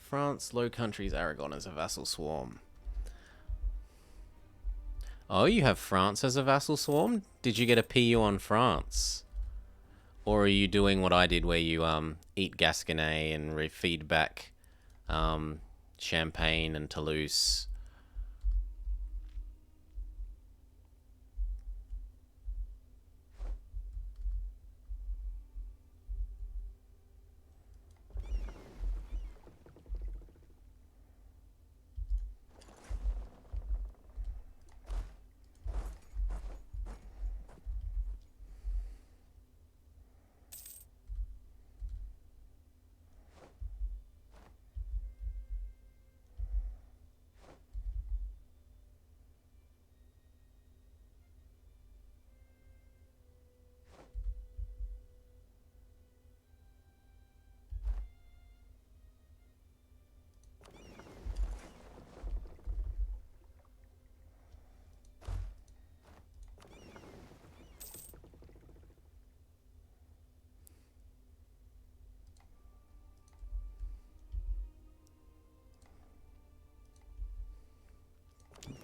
France, Low Countries, Aragon as a vassal swarm. Oh, you have France as a vassal swarm? Did you get a PU on France? Or are you doing what I did where you eat Gasconay and feed back Champagne and Toulouse?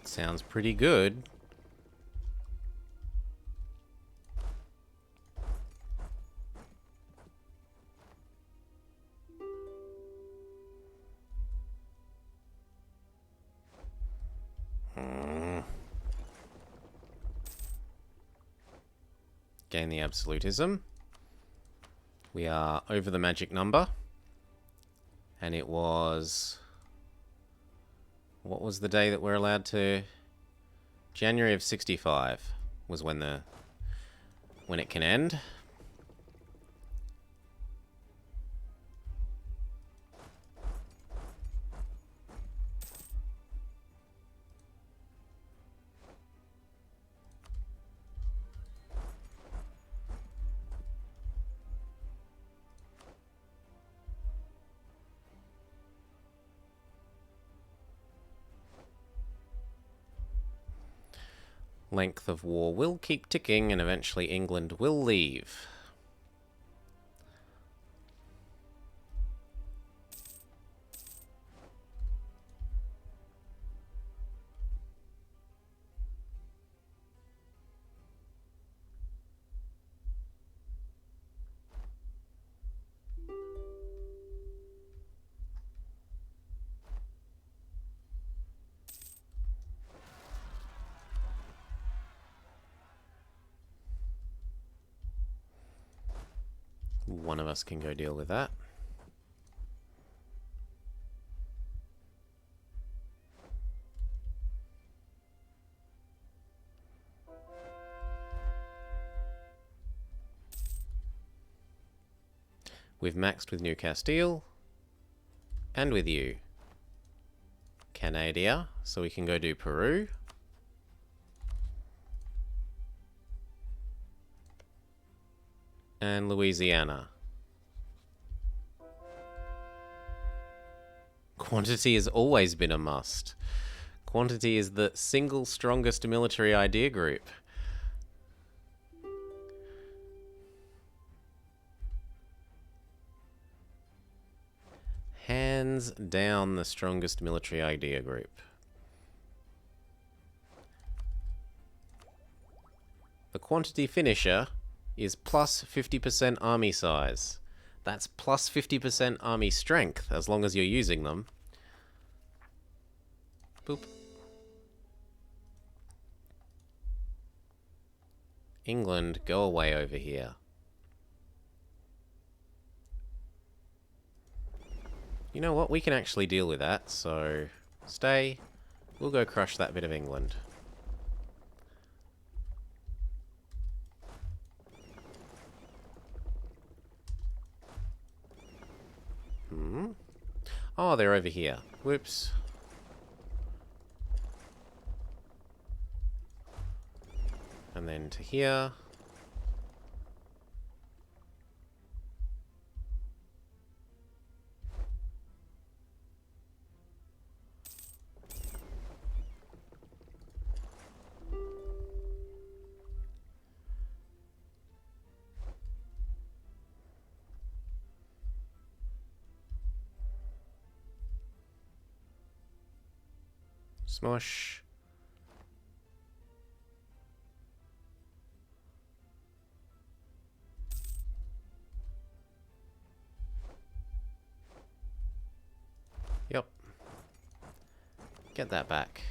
Sounds pretty good. Gain the absolutism. We are over the magic number. And it was... What was the day that we're allowed to... January of 65 was when it can end. Length of war will keep ticking, and eventually England will leave. One of us can go deal with that. We've maxed with New Castile. And with you. Canada. So we can go do Peru. And Louisiana. Quantity has always been a must. Quantity is the single strongest military idea group. Hands down the strongest military idea group. The quantity finisher is plus 50% army size. That's plus 50% army strength, as long as you're using them. Boop. England, go away over here. You know what? We can actually deal with that, so stay. We'll go crush that bit of England. Oh, they're over here. Whoops. And then to here. Smush. Yep. Get that back.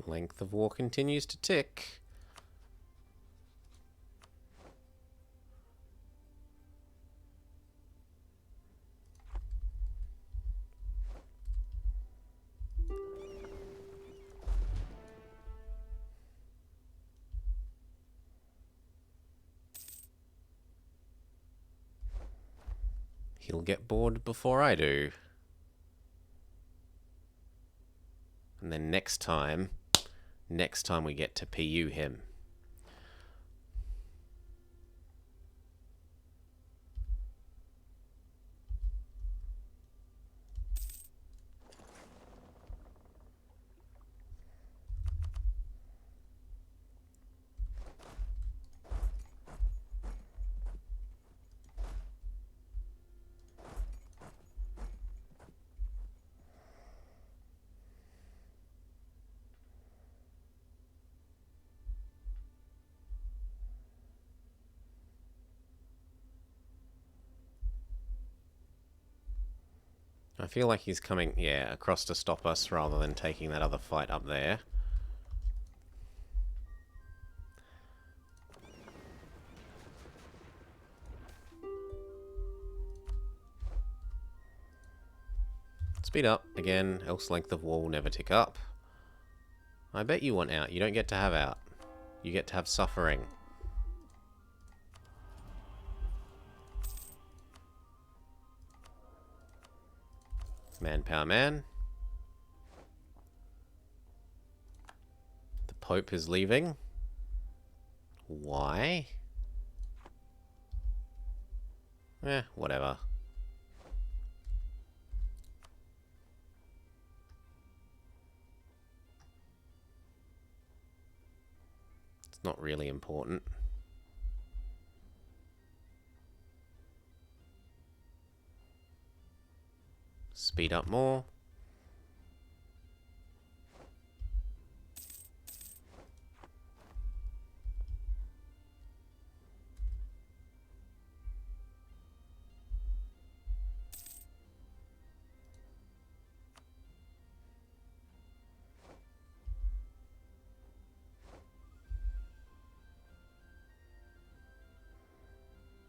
Length of war continues to tick. He'll get bored before I do. And then next time we get to PU him. I feel like he's coming, yeah, across to stop us rather than taking that other fight up there. Speed up, again, else length of wall will never tick up. I bet you want out. You don't get to have out. You get to have suffering. Manpower man. The Pope is leaving. Why? Whatever. not really important. Speed up more.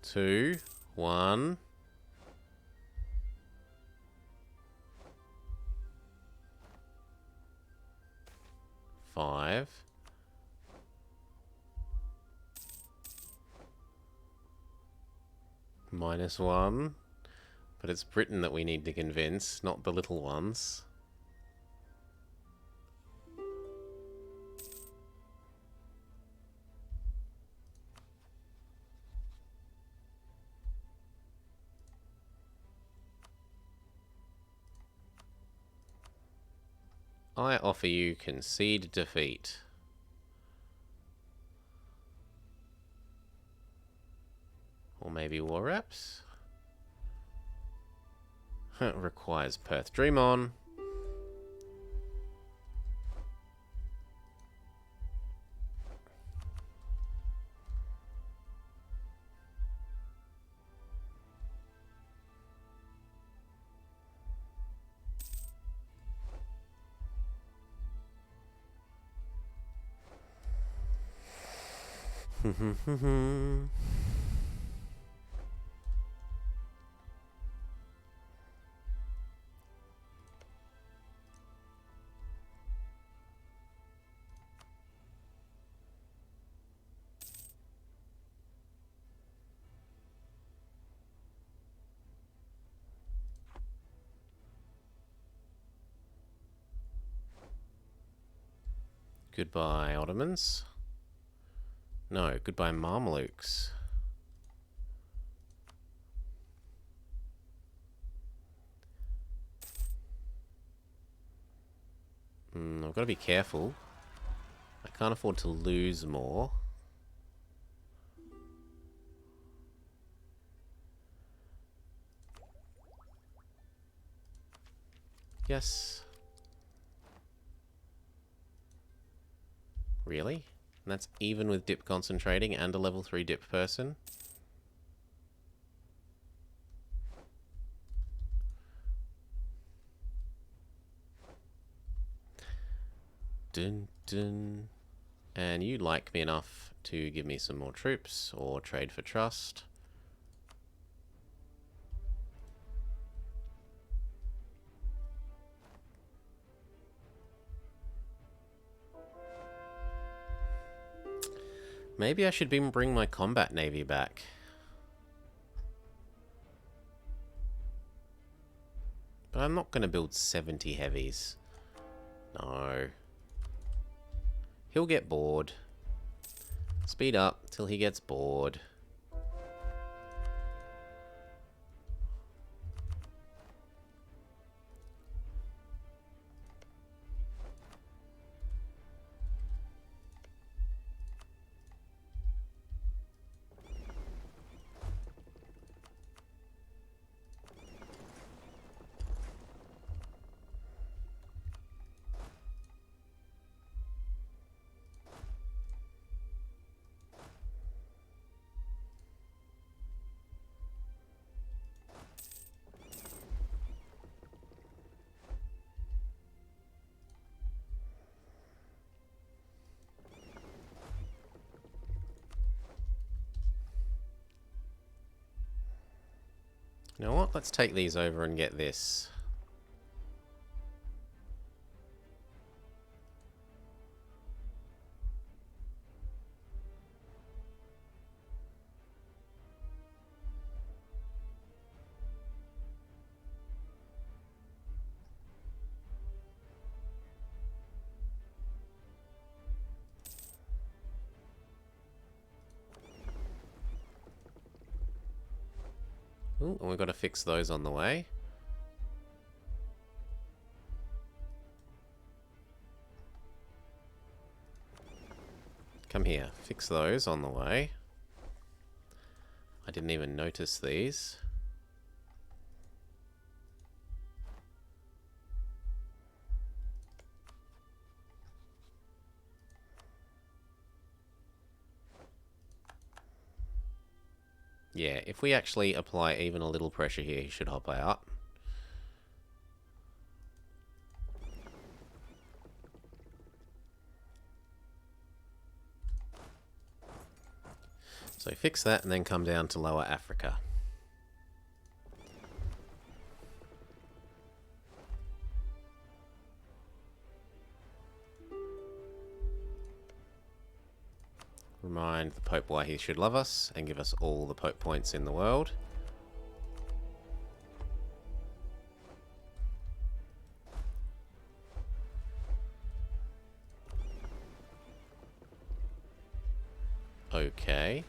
Two, one. Five. -1. But it's Britain that we need to convince, not the little ones. I offer you concede defeat. Or maybe war reps? Requires Perth. Dream on. Goodbye, Ottomans. No, goodbye, Mamelukes. I've got to be careful. I can't afford to lose more. Yes. Really? And that's even with dip concentrating and a level 3 dip person? Dun dun. And you like me enough to give me some more troops or trade for trust. Maybe I should bring my combat navy back. But I'm not going to build 70 heavies. No. He'll get bored. Speed up till he gets bored. You know what? Let's take these over and get this. Ooh, and we've got to fix those on the way. Come here. Fix those on the way. I didn't even notice these. Yeah, if we actually apply even a little pressure here, he should hop out. So fix that and then come down to Lower Africa. Remind the Pope why he should love us and give us all the Pope points in the world. Okay.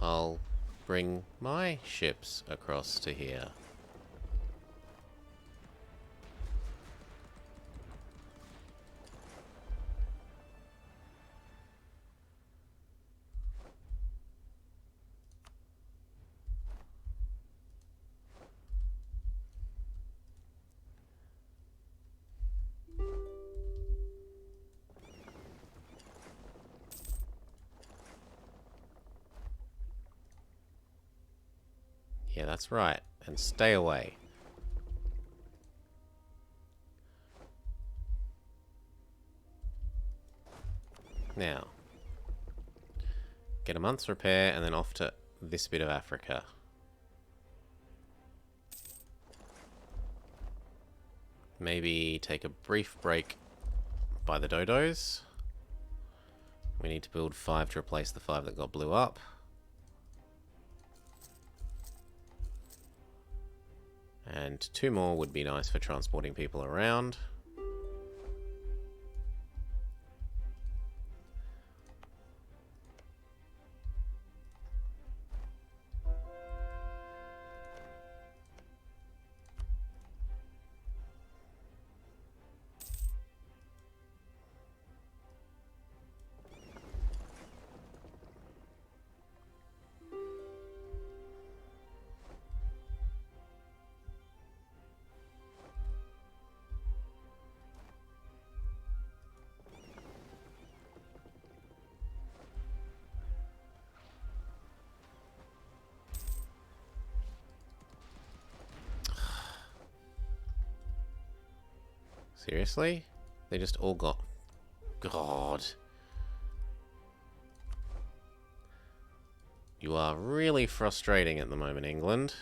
I'll bring my ships across to here. Yeah, that's right. And stay away. Now, get a month's repair and then off to this bit of Africa. Maybe take a brief break by the dodos. We need to build 5 to replace the 5 that got blew up. And 2 more would be nice for transporting people around. Seriously? They just all got... God. You are really frustrating at the moment, England.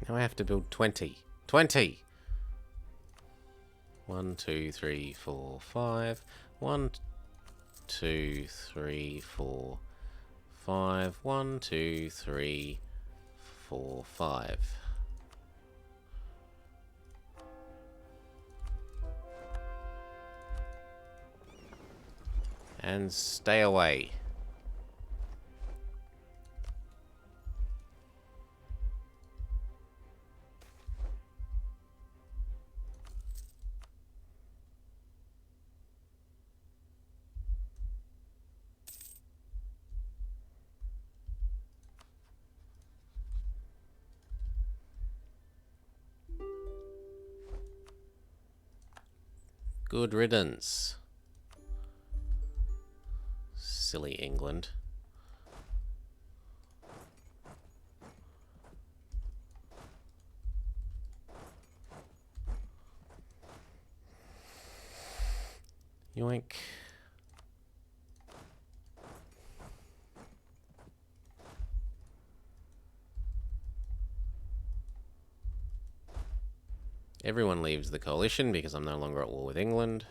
Now I have to build 20. 20! 1, 2, 3, 4, 5. 1, 2, 3, 4, 5. 1, 2, 3, 4, 5. And stay away. Good riddance. Silly England. Yoink. Everyone leaves the coalition because I'm no longer at war with England.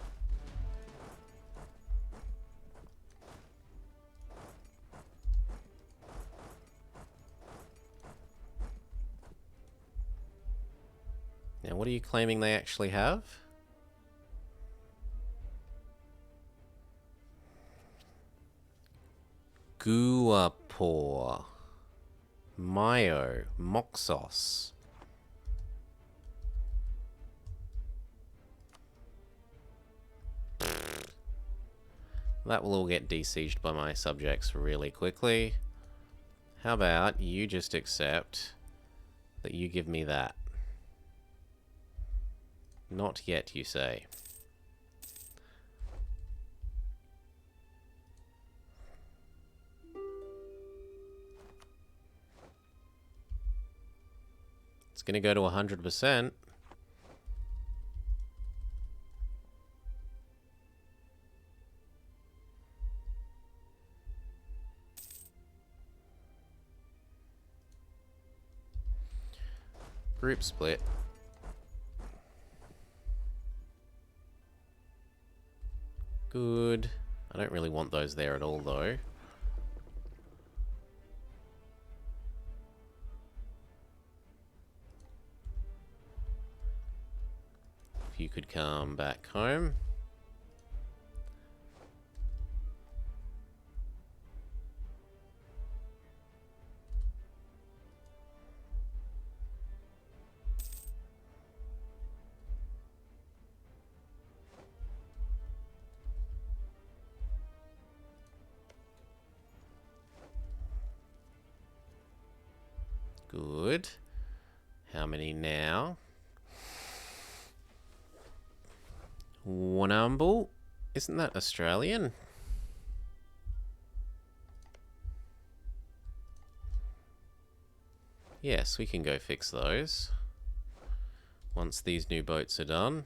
Now, what are you claiming they actually have? Guapor. Mayo. Moxos. That will all get besieged by my subjects really quickly. How about you just accept that you give me that? Not yet, you say. It's going to go to 100%. Group split. Good. I don't really want those there at all, though. If you could come back home. Good. How many now? Wanamble? Isn't that Australian? Yes, we can go fix those. Once these new boats are done.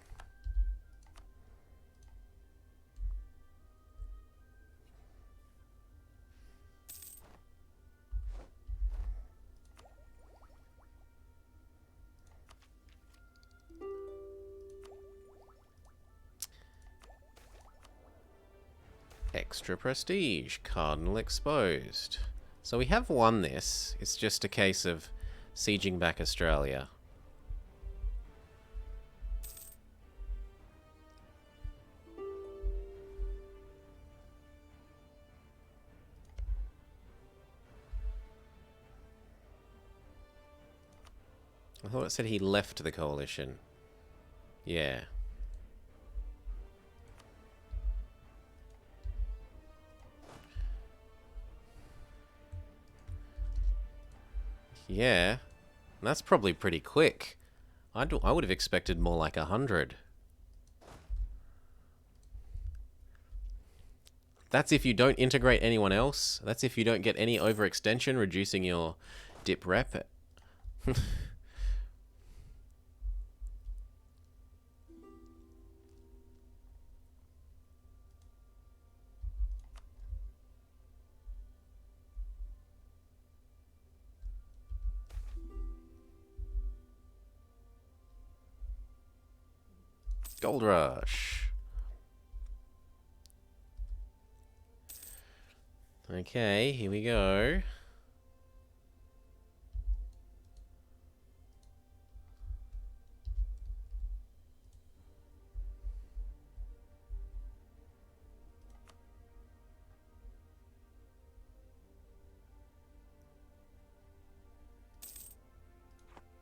Extra prestige, cardinal exposed. So we have won this. It's just a case of sieging back Australia. I thought it said he left the coalition. Yeah. Yeah, that's probably pretty quick. I would have expected more like 100. That's if you don't integrate anyone else. That's if you don't get any overextension, reducing your dip rep. Gold Rush. Okay, here we go.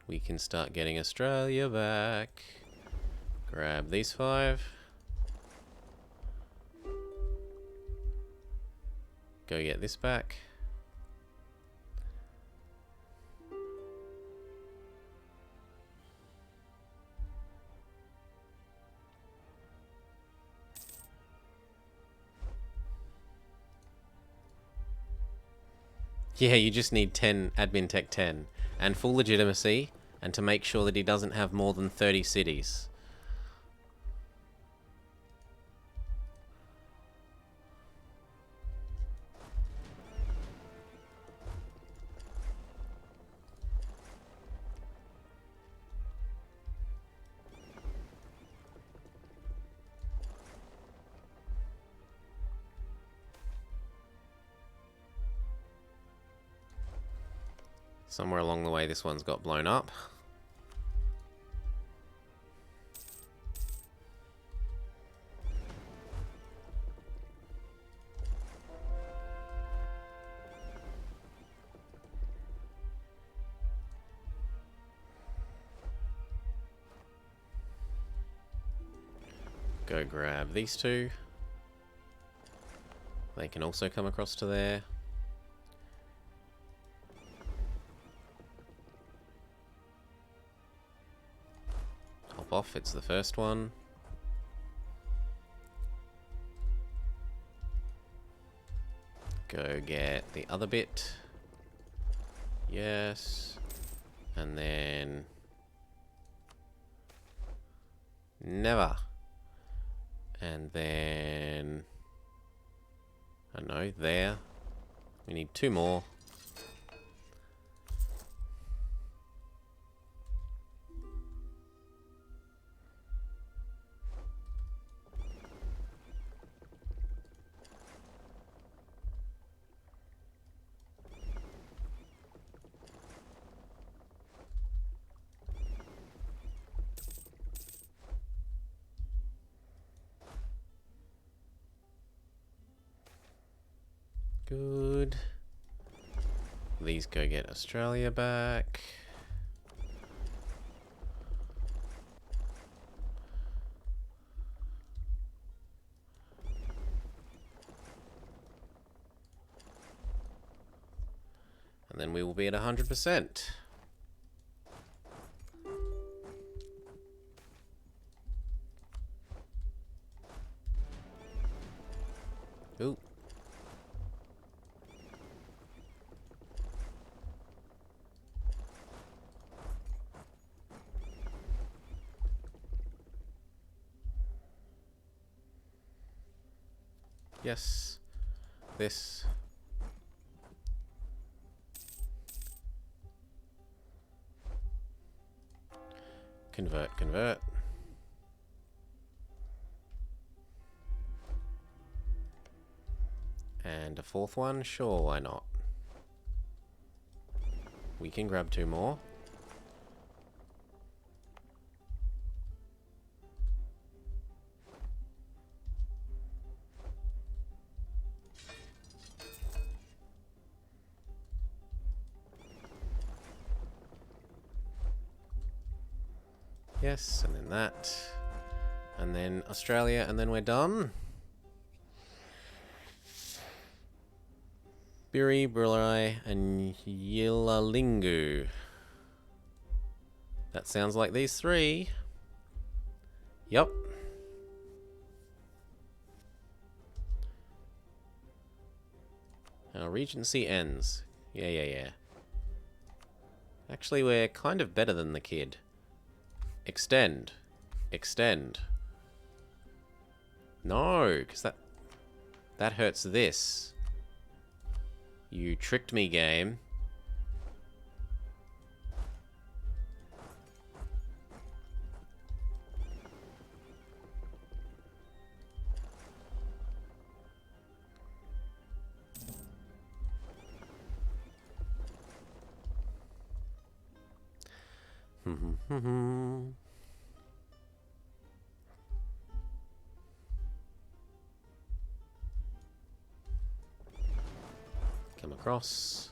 We can start getting Australia back. Grab these 5. Go get this back. Yeah, you just need 10 admin tech 10 and full legitimacy, and to make sure that he doesn't have more than 30 cities. Somewhere along the way this one's got blown up. Go grab these two. They can also come across to there. Hop off, it's the first one. Go get the other bit. Yes. And then... never. And then... I don't know, there. We need two more. Good. These go get Australia back. And then we will be at 100%. Ooh. Yes. This. Convert, convert. And a fourth one? Sure, why not? We can grab two more. Yes, and then that. And then Australia, and then we're done. Biri, Brulai, and Yilalingu. That sounds like these three. Yup. Our regency ends. Yeah. Actually, we're kind of better than the kid. Extend. Extend. No, because that hurts this. You tricked me, game. Come across.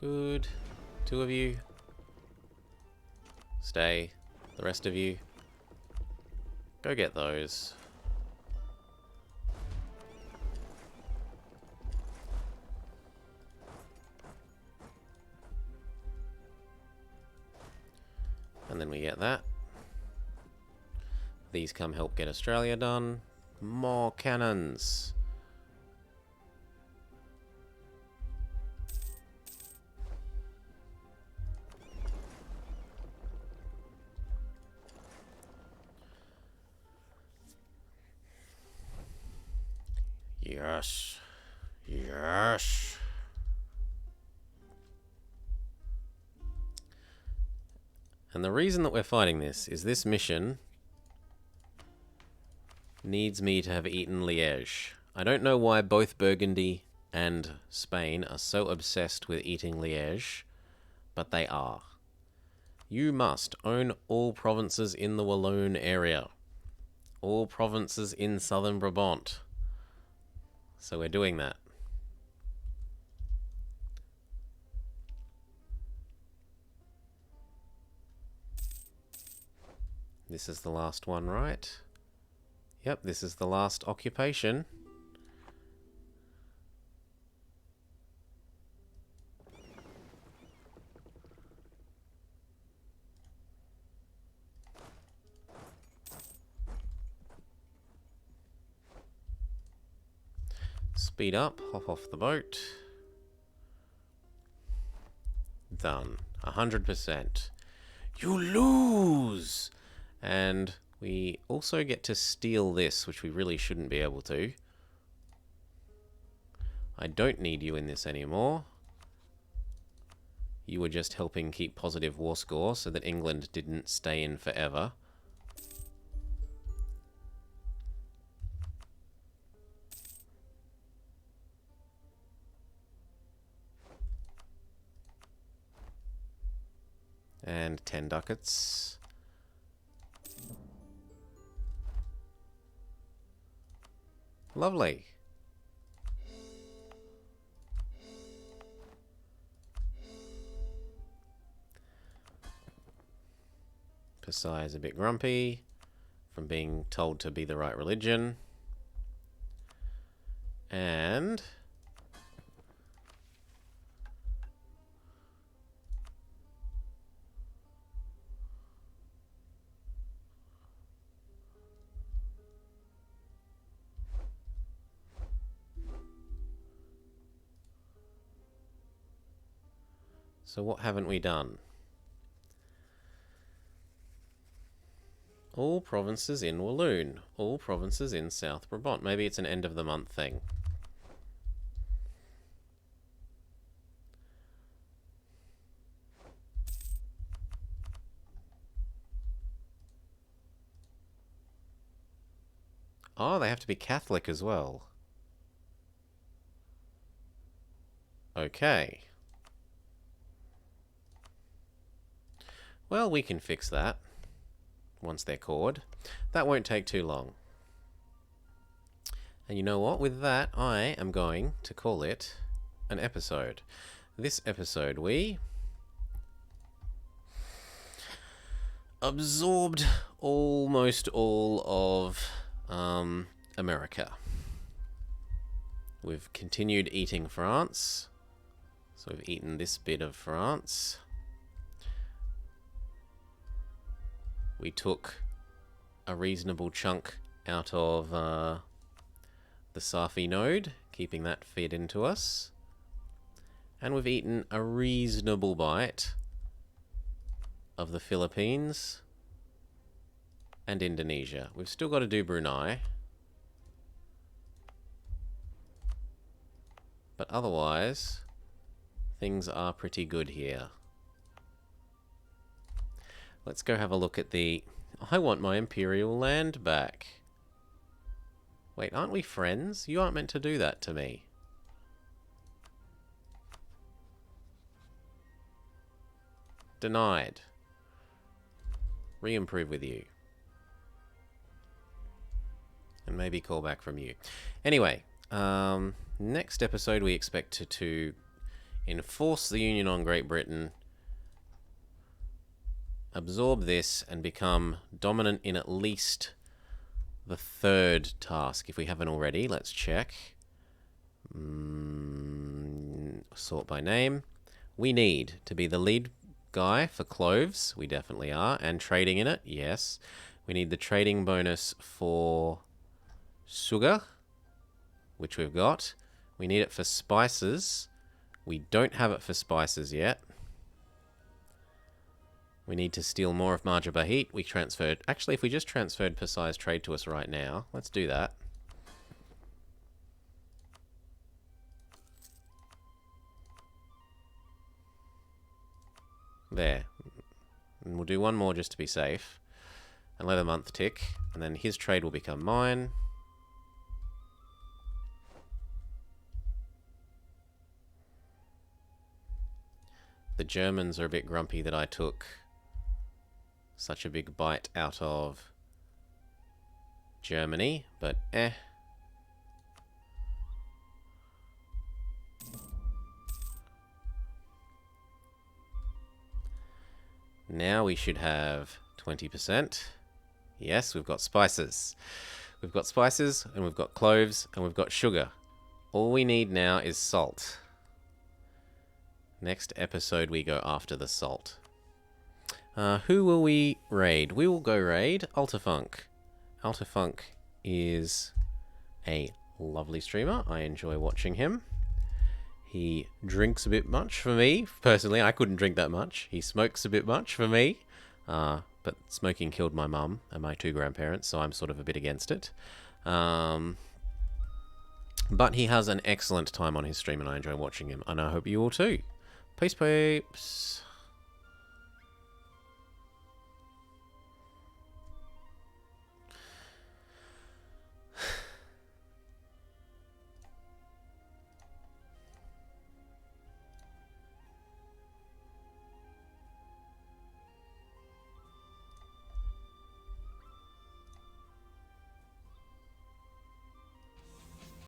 Good. Two of you. Stay. The rest of you. Go get those. And then we get that. These come help get Australia done. More cannons. Yes. Yes. And the reason that we're fighting this is this mission needs me to have eaten Liège. I don't know why both Burgundy and Spain are so obsessed with eating Liège, but they are. You must own all provinces in the Walloon area. All provinces in southern Brabant. So we're doing that. This is the last one, right? Yep, this is the last occupation. Speed up, hop off the boat. Done. 100%. You lose! And we also get to steal this, which we really shouldn't be able to. I don't need you in this anymore. You were just helping keep positive war score so that England didn't stay in forever. And 10 ducats. Lovely. Pasai is a bit grumpy from being told to be the right religion. And so what haven't we done? All provinces in Walloon. All provinces in South Brabant. Maybe it's an end of the month thing. Oh, they have to be Catholic as well. Okay. Well, we can fix that once they're cored. That won't take too long. And you know what? With that, I am going to call it an episode. This episode, we absorbed almost all of America. We've continued eating France. So we've eaten this bit of France. We took a reasonable chunk out of the Safi node, keeping that fed into us. And we've eaten a reasonable bite of the Philippines and Indonesia. We've still got to do Brunei. But otherwise, things are pretty good here. Let's go have a look at the... I want my Imperial land back. Wait, aren't we friends? You aren't meant to do that to me. Denied. Re-improve with you. And maybe call back from you. Anyway, next episode we expect to enforce the Union on Great Britain, absorb this, and become dominant in at least the third task. If we haven't already, let's check. Sort by name. We need to be the lead guy for cloves. We definitely are. And trading in it, yes. We need the trading bonus for sugar, which we've got. We need it for spices. We don't have it for spices yet. We need to steal more of Marjabahit. We transferred... Actually, if we just transferred Pasai's trade to us right now, let's do that. There. And we'll do one more just to be safe. and let the month tick, and then his trade will become mine. The Germans are a bit grumpy that I took such a big bite out of Germany, but eh. Now we should have 20%. Yes, we've got spices. We've got spices, and we've got cloves, and we've got sugar. All we need now is salt. Next episode we go after the salt. Who will we raid? We will go raid Altafunk. Altafunk is a lovely streamer. I enjoy watching him. He drinks a bit much for me. Personally, I couldn't drink that much. He smokes a bit much for me. But smoking killed my mum and my 2 grandparents, so I'm sort of a bit against it. But he has an excellent time on his stream, and I enjoy watching him. And I hope you all too. Peace, peeps.